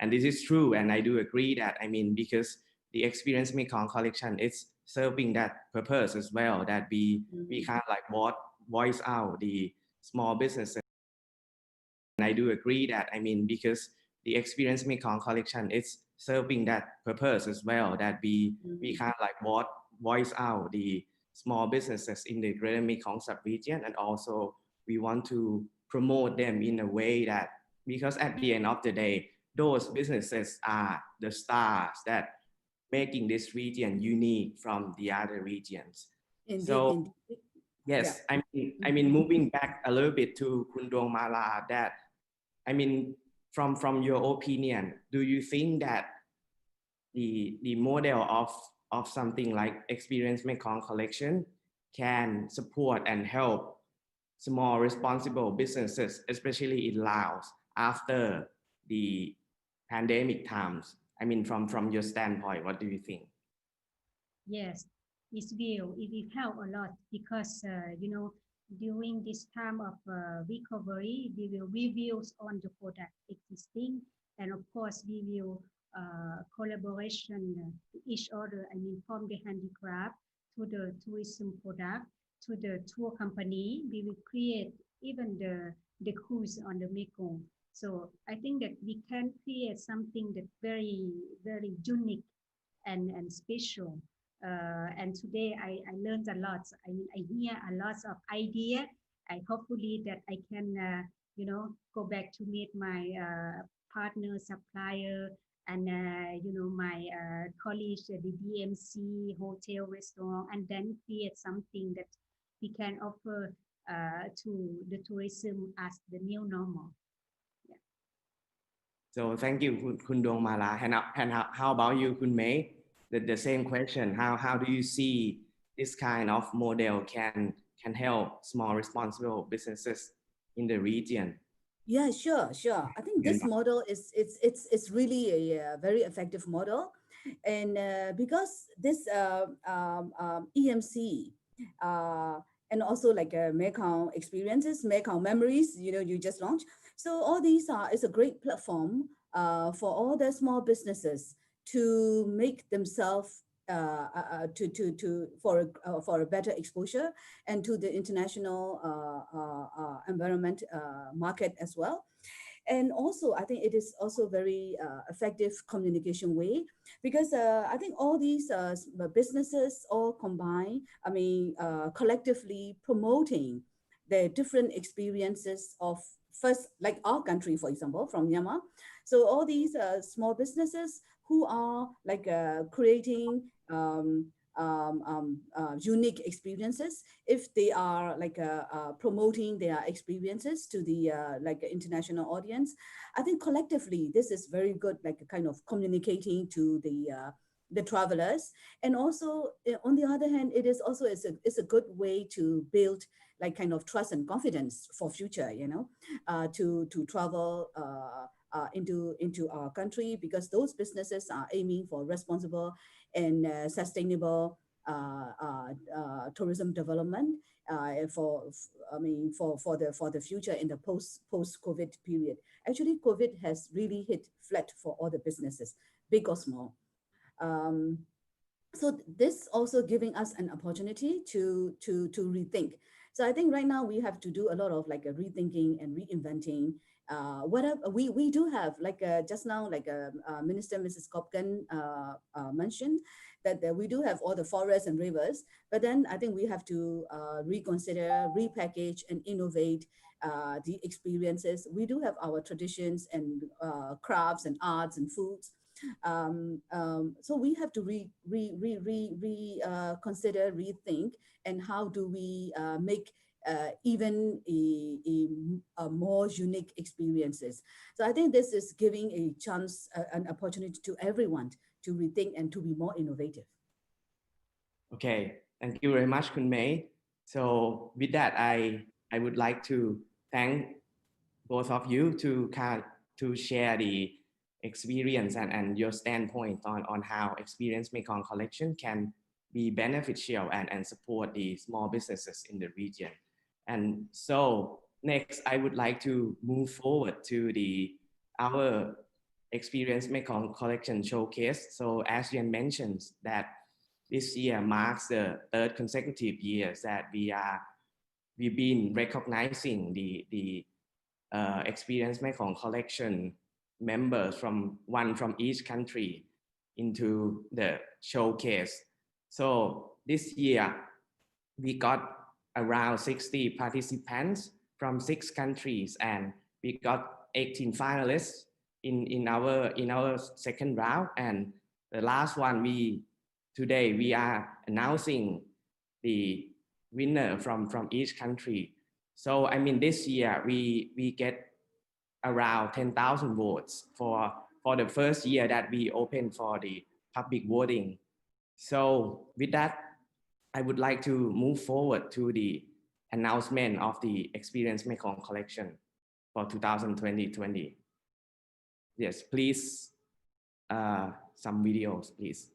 and this is true, and I do agree that, I mean, because the Experience Mekong collection is serving that purpose as well, that we kind of like voice out the small businesses. And I do agree that, I mean, because the Experience Mekong collection is serving that purpose as well, that we kind of like voice out the small businesses in the Greater Mekong sub-region, and also we want to promote them in a way that, because at the end of the day, those businesses are the stars that making this region unique from the other regions. Indeed. Yes, yeah. I mean, moving back a little bit to Kun Dong Mala, that, I mean, from your opinion, do you think that the model of something like Experience Mekong collection can support and help small responsible businesses, especially in Laos after the pandemic times? I mean, from your standpoint, what do you think? Yes, it will help a lot, because you know, during this time of recovery, we will review on the product existing, and of course we will collaboration to each other. I mean, from the handicraft to the tourism product to the tour company, we will create even the cruise on the Mekong. So I think that we can create something that very, very unique and special. And today I learned a lot. I mean, I hear a lot of idea. I hopefully that I can, you know, go back to meet my partner, supplier, and you know, my colleagues, the DMC, hotel, restaurant, and then create something that we can offer to the tourism as the new normal. Yeah. So thank you, Kun Dong Mala. And how about you, Kun Mei? The same question. How do you see this kind of model can help small responsible businesses in the region? Yeah, sure. I think this model it's really a very effective model, and because this EMC and also like Mekong experiences, Mekong memories, you know, you just launched. So all these is a great platform for all the small businesses to make themselves for a better exposure and to the international environment market as well. And also, I think it is also very effective communication way, because I think all these businesses all combine, I mean, collectively promoting the different experiences of first, like our country, for example, from Myanmar. So all these small businesses who are like creating unique experiences, if they are like promoting their experiences to the like international audience, I think collectively this is very good, like a kind of communicating to the travelers. And also on the other hand, it is also it's a good way to build like kind of trust and confidence for future, you know, to travel into our country, because those businesses are aiming for responsible and sustainable tourism development for the future in the post COVID period. Actually, COVID has really hit flat for all the businesses, big or small. So this also giving us an opportunity to rethink. So I think right now we have to do a lot of like a rethinking and reinventing. Whatever we do have, like just now, like Minister Mrs. Kopkan mentioned, that we do have all the forests and rivers, but then I think we have to reconsider, repackage, and innovate the experiences. We do have our traditions and crafts and arts and foods. So we have to consider, rethink, and how do we make even a more unique experiences. So I think this is giving a chance, an opportunity to everyone to rethink and to be more innovative. Okay, thank you very much, Khun May. So with that, I would like to thank both of you to share the experience and your standpoint on how Experience Mekong Collection can be beneficial and support the small businesses in the region. And so next, I would like to move forward to our Experience Mekong Collection showcase. So as Yen mentioned, that this year marks the third consecutive years that we've been recognizing the Experience Mekong Collection members from each country into the showcase. So this year we got around 60 participants from 6 countries, and we got 18 finalists in our second round. And the last one, today we are announcing the winner from each country. So I mean, this year we get around 10,000 votes for the first year that we opened for the public voting. So with that, I would like to move forward to the announcement of the Experience Mekong Collection for 2020. Yes, please, some videos, please.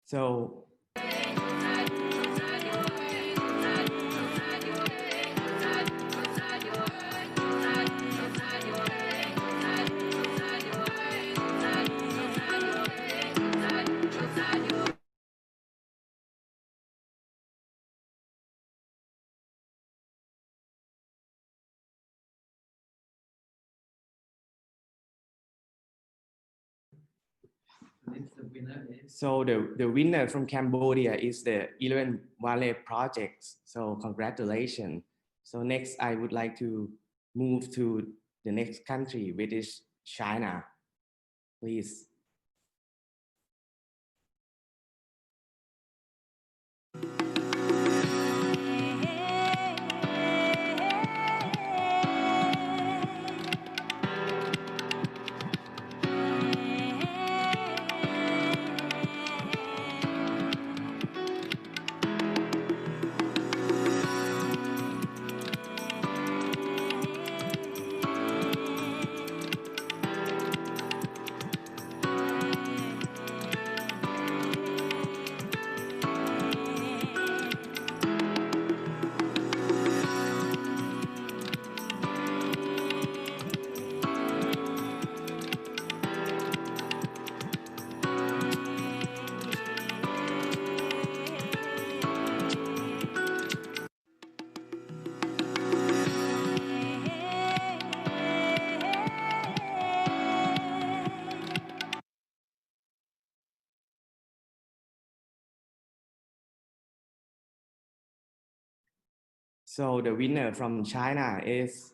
So So the winner from Cambodia is the 11 Valley project. So congratulations. So next, I would like to move to the next country, which is China. Please. So the winner from China is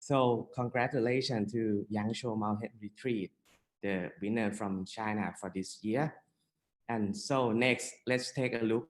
So congratulations to Yangshuo Mountain Retreat, the winner from China for this year. And so next, let's take a look.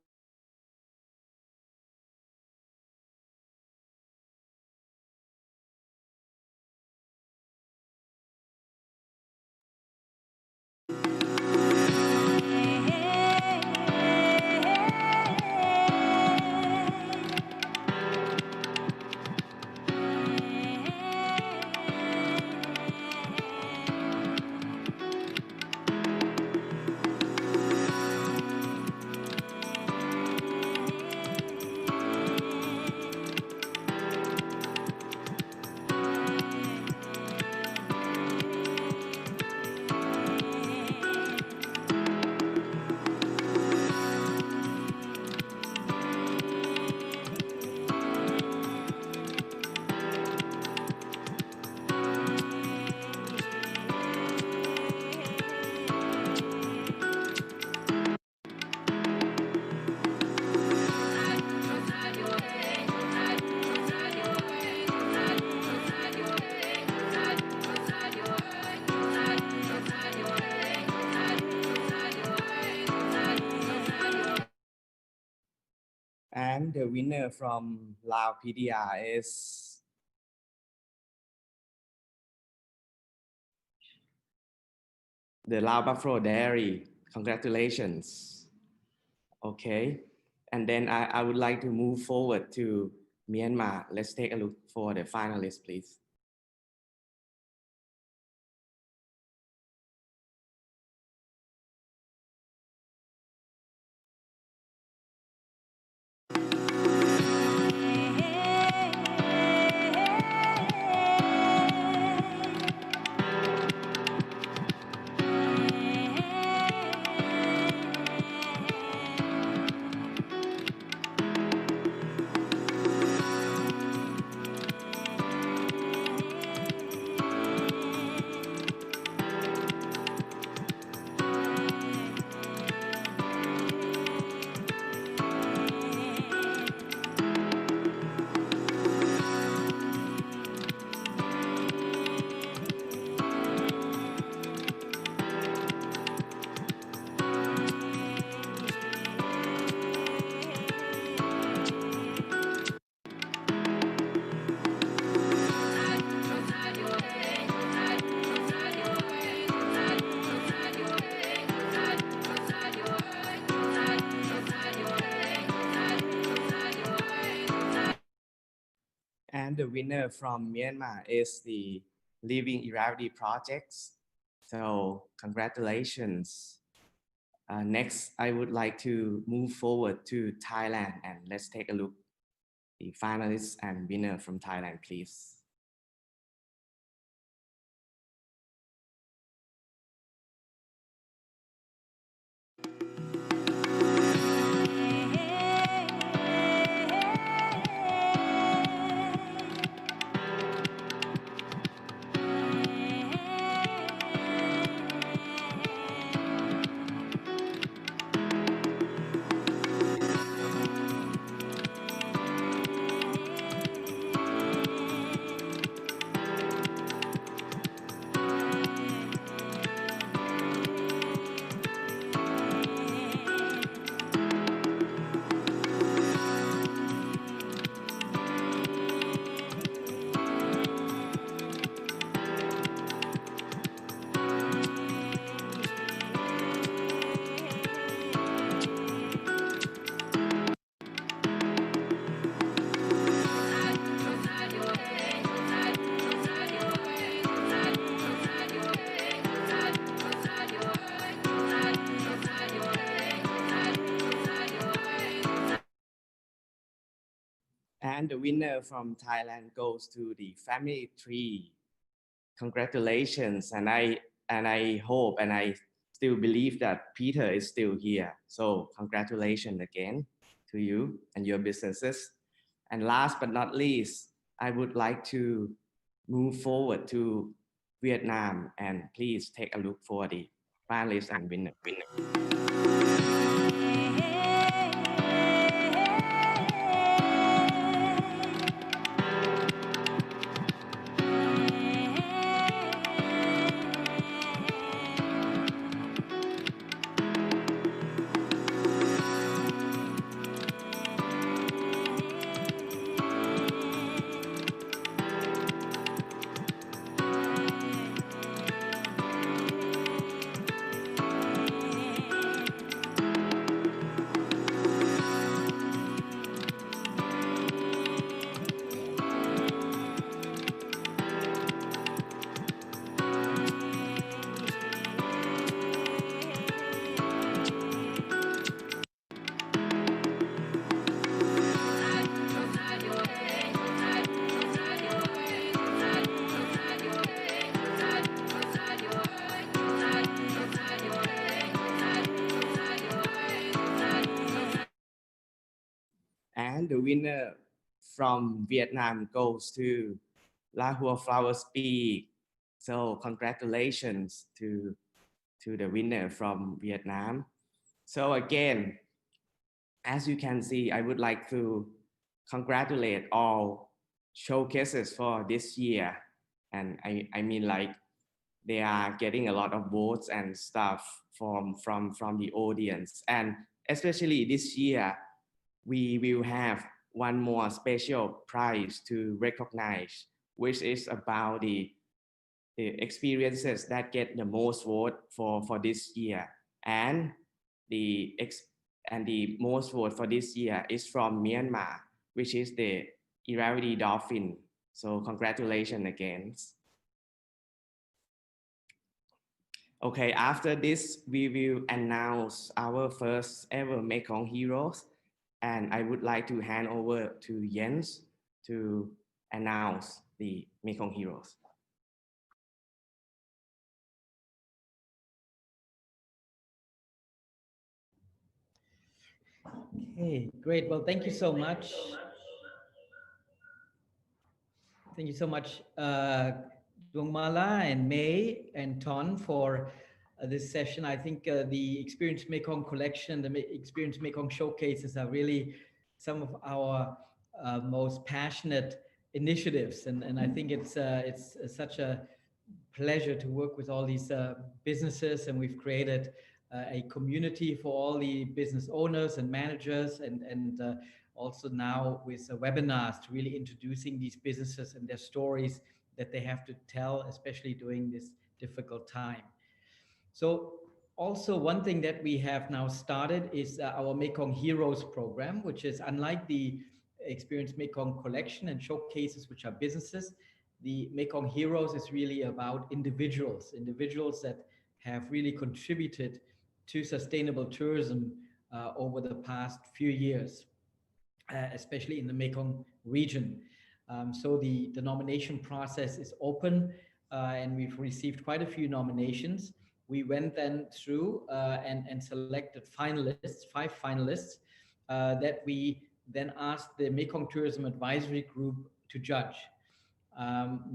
And the winner from Laopedia is the Lao Buffalo Dairy. Congratulations. Okay. And then I would like to move forward to Myanmar. Let's take a look for the finalists, please. And the winner from Myanmar is the Living Irrareality Projects. So congratulations. Next, I would like to move forward to Thailand, and let's take a look at the finalists and winner from Thailand, please. And the winner from Thailand goes to the family tree. Congratulations. And I hope and I still believe that Peter is still here. So congratulations again to you and your businesses. And last but not least, I would like to move forward to Vietnam, and please take a look for the finalists and winner. And the winner from Vietnam goes to La Hua Flower Speak. So congratulations to the winner from Vietnam. So again, as you can see, I would like to congratulate all showcases for this year. And I mean, like, they are getting a lot of votes and stuff from the audience. And especially this year, we will have one more special prize to recognize, which is about the experiences that get the most vote for this year. And the most vote for this year is from Myanmar, which is the Irrawaddy dolphin. So congratulations again. Okay, after this, we will announce our first ever Mekong Heroes. And I would like to hand over to Jens to announce the Mekong Heroes. Okay, great. Well, thank you so much. Thank you so much, Dongmala and May and Ton for this session. I think the Experience Mekong collection, the Experience Mekong showcases are really some of our most passionate initiatives. And I think it's such a pleasure to work with all these businesses, and we've created a community for all the business owners and managers, and also now with webinars to really introducing these businesses and their stories that they have to tell, especially during this difficult time. So also one thing that we have now started is our Mekong Heroes program, which is unlike the Experience Mekong collection and showcases, which are businesses. The Mekong Heroes is really about individuals that have really contributed to sustainable tourism over the past few years, especially in the Mekong region. So the nomination process is open, and we've received quite a few nominations. We went then through and selected finalists, 5 finalists, that we then asked the Mekong Tourism Advisory Group to judge.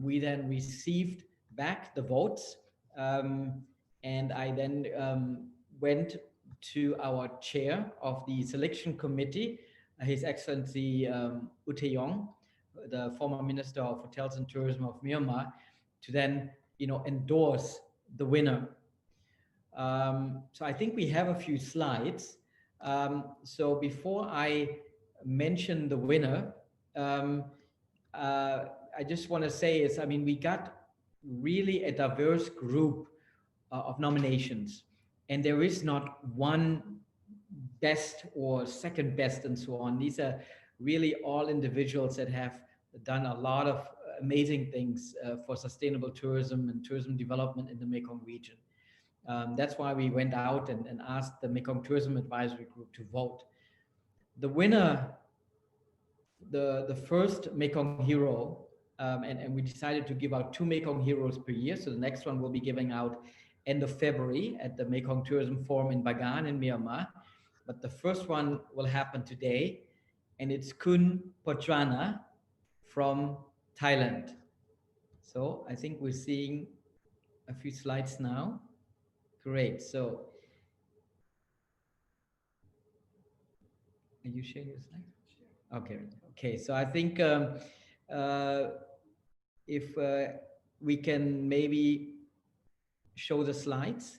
We then received back the votes, and I then went to our chair of the selection committee, His Excellency U Taeyong, the former Minister of Hotels and Tourism of Myanmar, to then endorse the winner. So I think we have a few slides. So before I mention the winner, I just want to say is, I mean, we got really a diverse group of nominations, and there is not one best or second best and so on. These are really all individuals that have done a lot of amazing things for sustainable tourism and tourism development in the Mekong region. That's why we went out and asked the Mekong Tourism Advisory Group to vote. The winner the first Mekong hero, and we decided to give out 2 Mekong heroes per year. So the next one will be giving out end of February at the Mekong Tourism Forum in Bagan in Myanmar. But the first one will happen today, and it's Kun Potrana from Thailand. So I think we're seeing a few slides now. Great. So are you sharing your slides? Okay. Okay. So I think if we can maybe show the slides.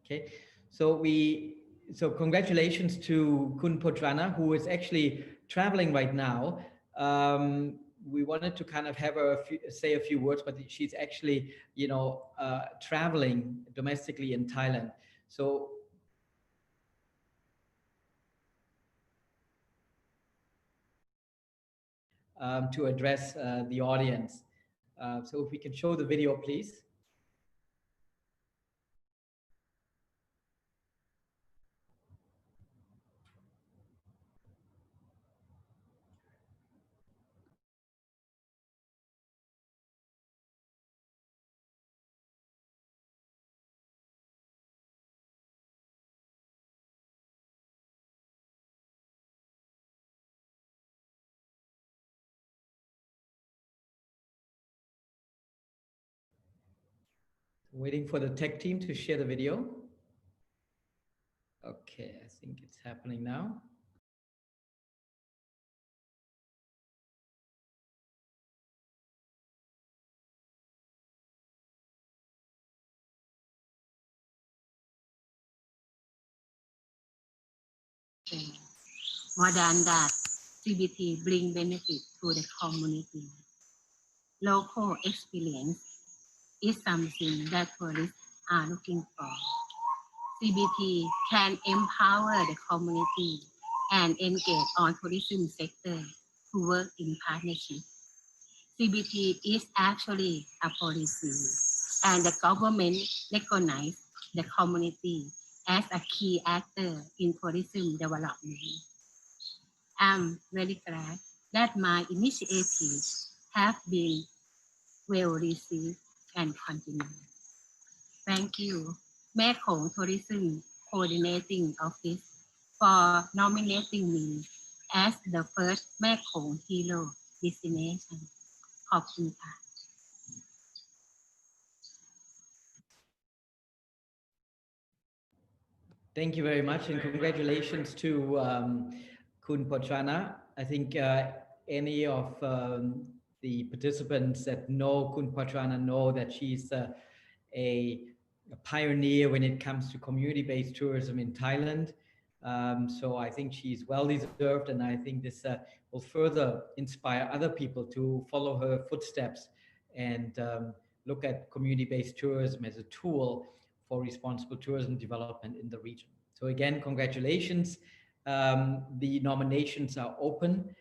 Okay. So congratulations to Kun Potrana, who is actually traveling right now. We wanted to kind of have her say a few words, but she's actually, you know, traveling domestically in Thailand. So to address the audience. So if we can show the video, please. Waiting for the tech team to share the video. Okay, I think it's happening now. More than that, CBT bring benefit to the community. Local experience is something that tourists are looking for. CBT can empower the community and engage on tourism sector to work in partnership. CBT is actually a policy, and the government recognizes the community as a key actor in tourism development. I'm very glad that my initiatives have been well received and continue. Thank you, Mê Công Tourism Coordinating Office, for nominating me as the first Mê Công Hero destination. ขอบคุณค่ะ Thank you very much, and congratulations to Kun Potrana. I think any of the participants that know Kun Potrana know that she's a pioneer when it comes to community-based tourism in Thailand. So I think she's well deserved, and I think this will further inspire other people to follow her footsteps and look at community-based tourism as a tool for responsible tourism development in the region. So again, congratulations. The nominations are open,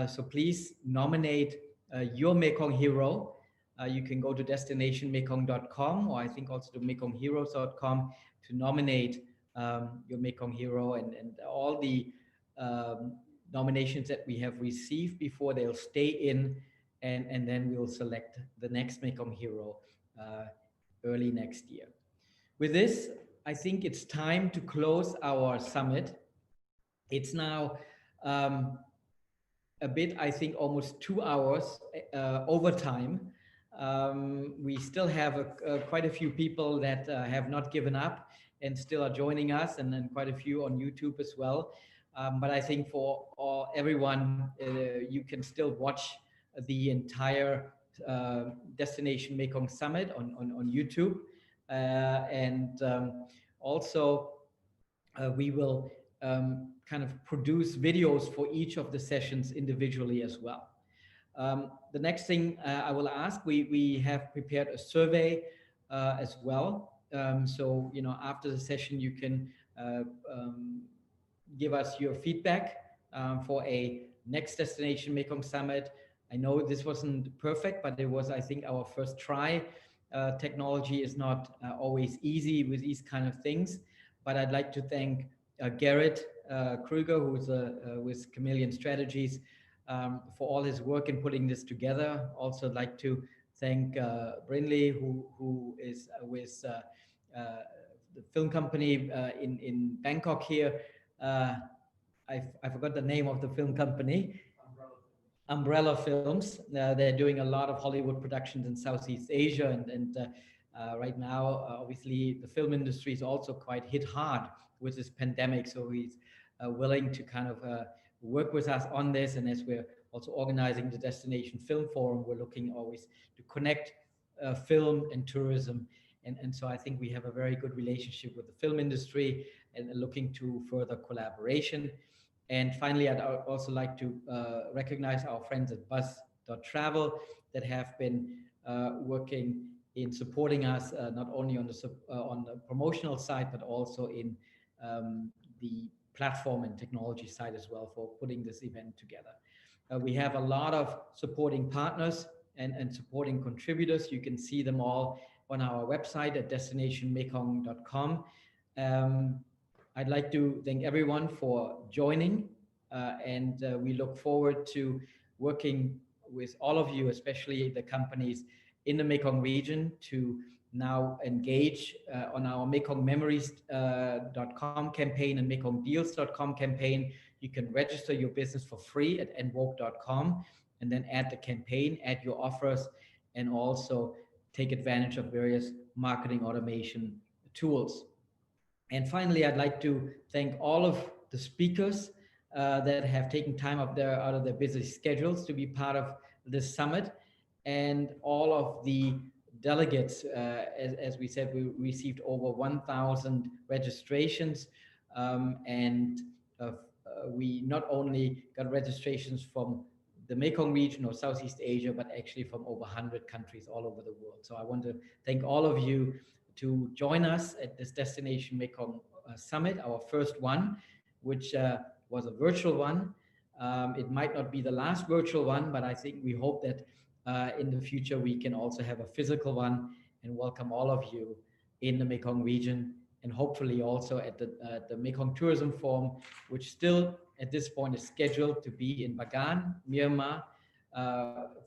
so please nominate your Mekong hero. You can go to destinationmekong.com, or I think also to mekongheroes.com to nominate your Mekong hero, and all the nominations that we have received before, they'll stay in, and then we'll select the next Mekong hero early next year. With this, I think it's time to close our summit. It's now a bit, I think, almost 2 hours overtime. We still have quite a few people that have not given up and still are joining us, and then quite a few on YouTube as well. But I think for everyone, you can still watch the entire Destination Mekong Summit on YouTube. And also we will kind of produce videos for each of the sessions individually as well. The next thing I will ask, we have prepared a survey as well. So, you know, after the session, you can give us your feedback for a next Destination Mekong Summit. I know this wasn't perfect, but it was, I think, our first try. Technology is not always easy with these kind of things, but I'd like to thank Garrett Kruger, who's with Chameleon Strategies, for all his work in putting this together. Also like to thank Brinley, who is with the film company in Bangkok here. I forgot the name of the film company. Umbrella Films. They're doing a lot of Hollywood productions in Southeast Asia, and right now, obviously, the film industry is also quite hit hard with this pandemic. So he's willing to kind of work with us on this. And as we're also organizing the Destination Film Forum, we're looking always to connect film and tourism. And so I think we have a very good relationship with the film industry and looking to further collaboration. And finally, I'd also like to recognize our friends at Buzz.travel that have been working in supporting us not only on the promotional side, but also in the platform and technology side as well for putting this event together. We have a lot of supporting partners and supporting contributors. You can see them all on our website at destinationmekong.com. I'd like to thank everyone for joining, and we look forward to working with all of you, especially the companies in the Mekong region, to now engage on our mekongmemories.com campaign and mekongdeals.com campaign. You can register your business for free at envoke.com and then add the campaign, add your offers, and also take advantage of various marketing automation tools. And finally, I'd like to thank all of the speakers that have taken time out of their busy schedules to be part of this summit, and all of the delegates. As we said, we received over 1,000 registrations, and we not only got registrations from the Mekong region or Southeast Asia, but actually from over 100 countries all over the world. So I want to thank all of you to join us at this Destination Mekong Summit, our first one, which was a virtual one. It might not be the last virtual one, but I think we hope that in the future we can also have a physical one and welcome all of you in the Mekong region, and hopefully also at the Mekong Tourism Forum, which still at this point is scheduled to be in Bagan, Myanmar,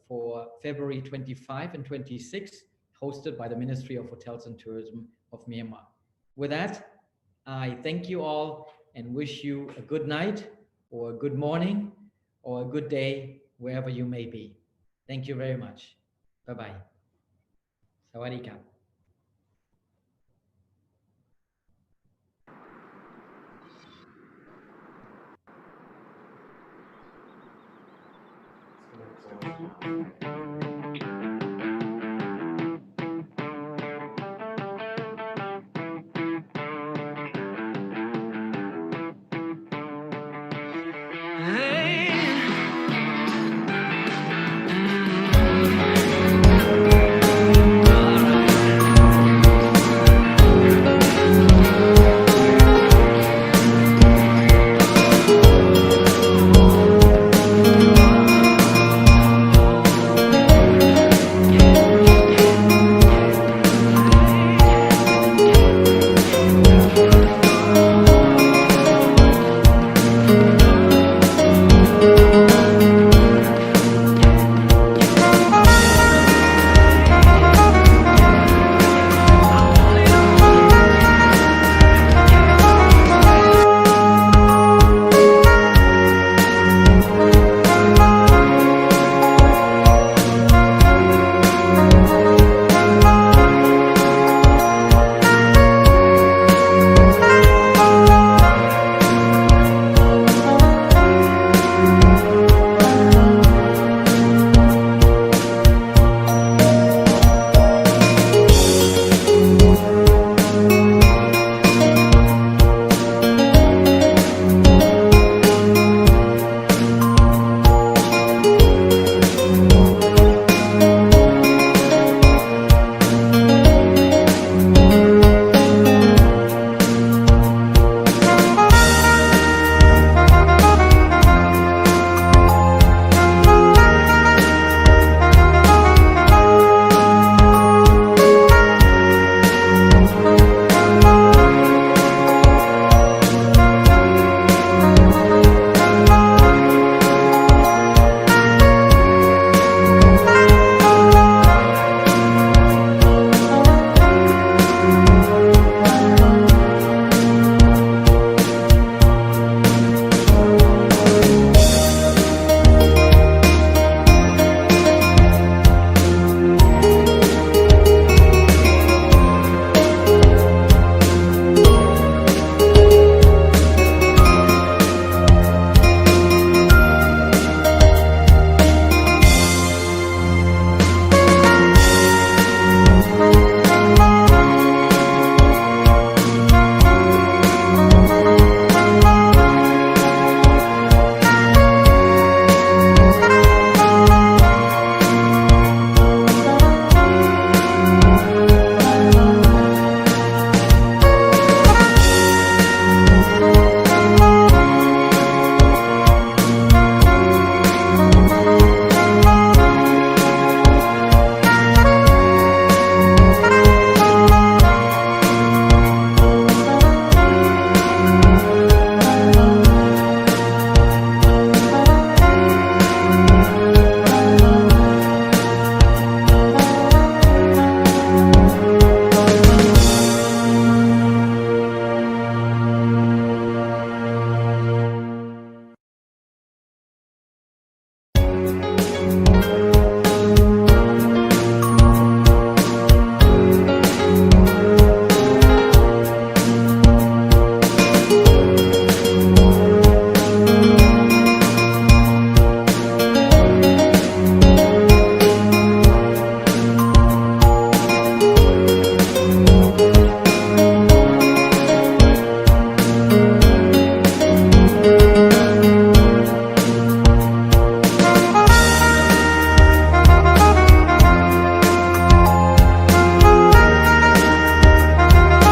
for February 25 and 26, hosted by the Ministry of Hotels and Tourism of Myanmar. With that, I thank you all and wish you a good night or a good morning or a good day, wherever you may be. Thank you very much. Bye-bye. Sawadee ka.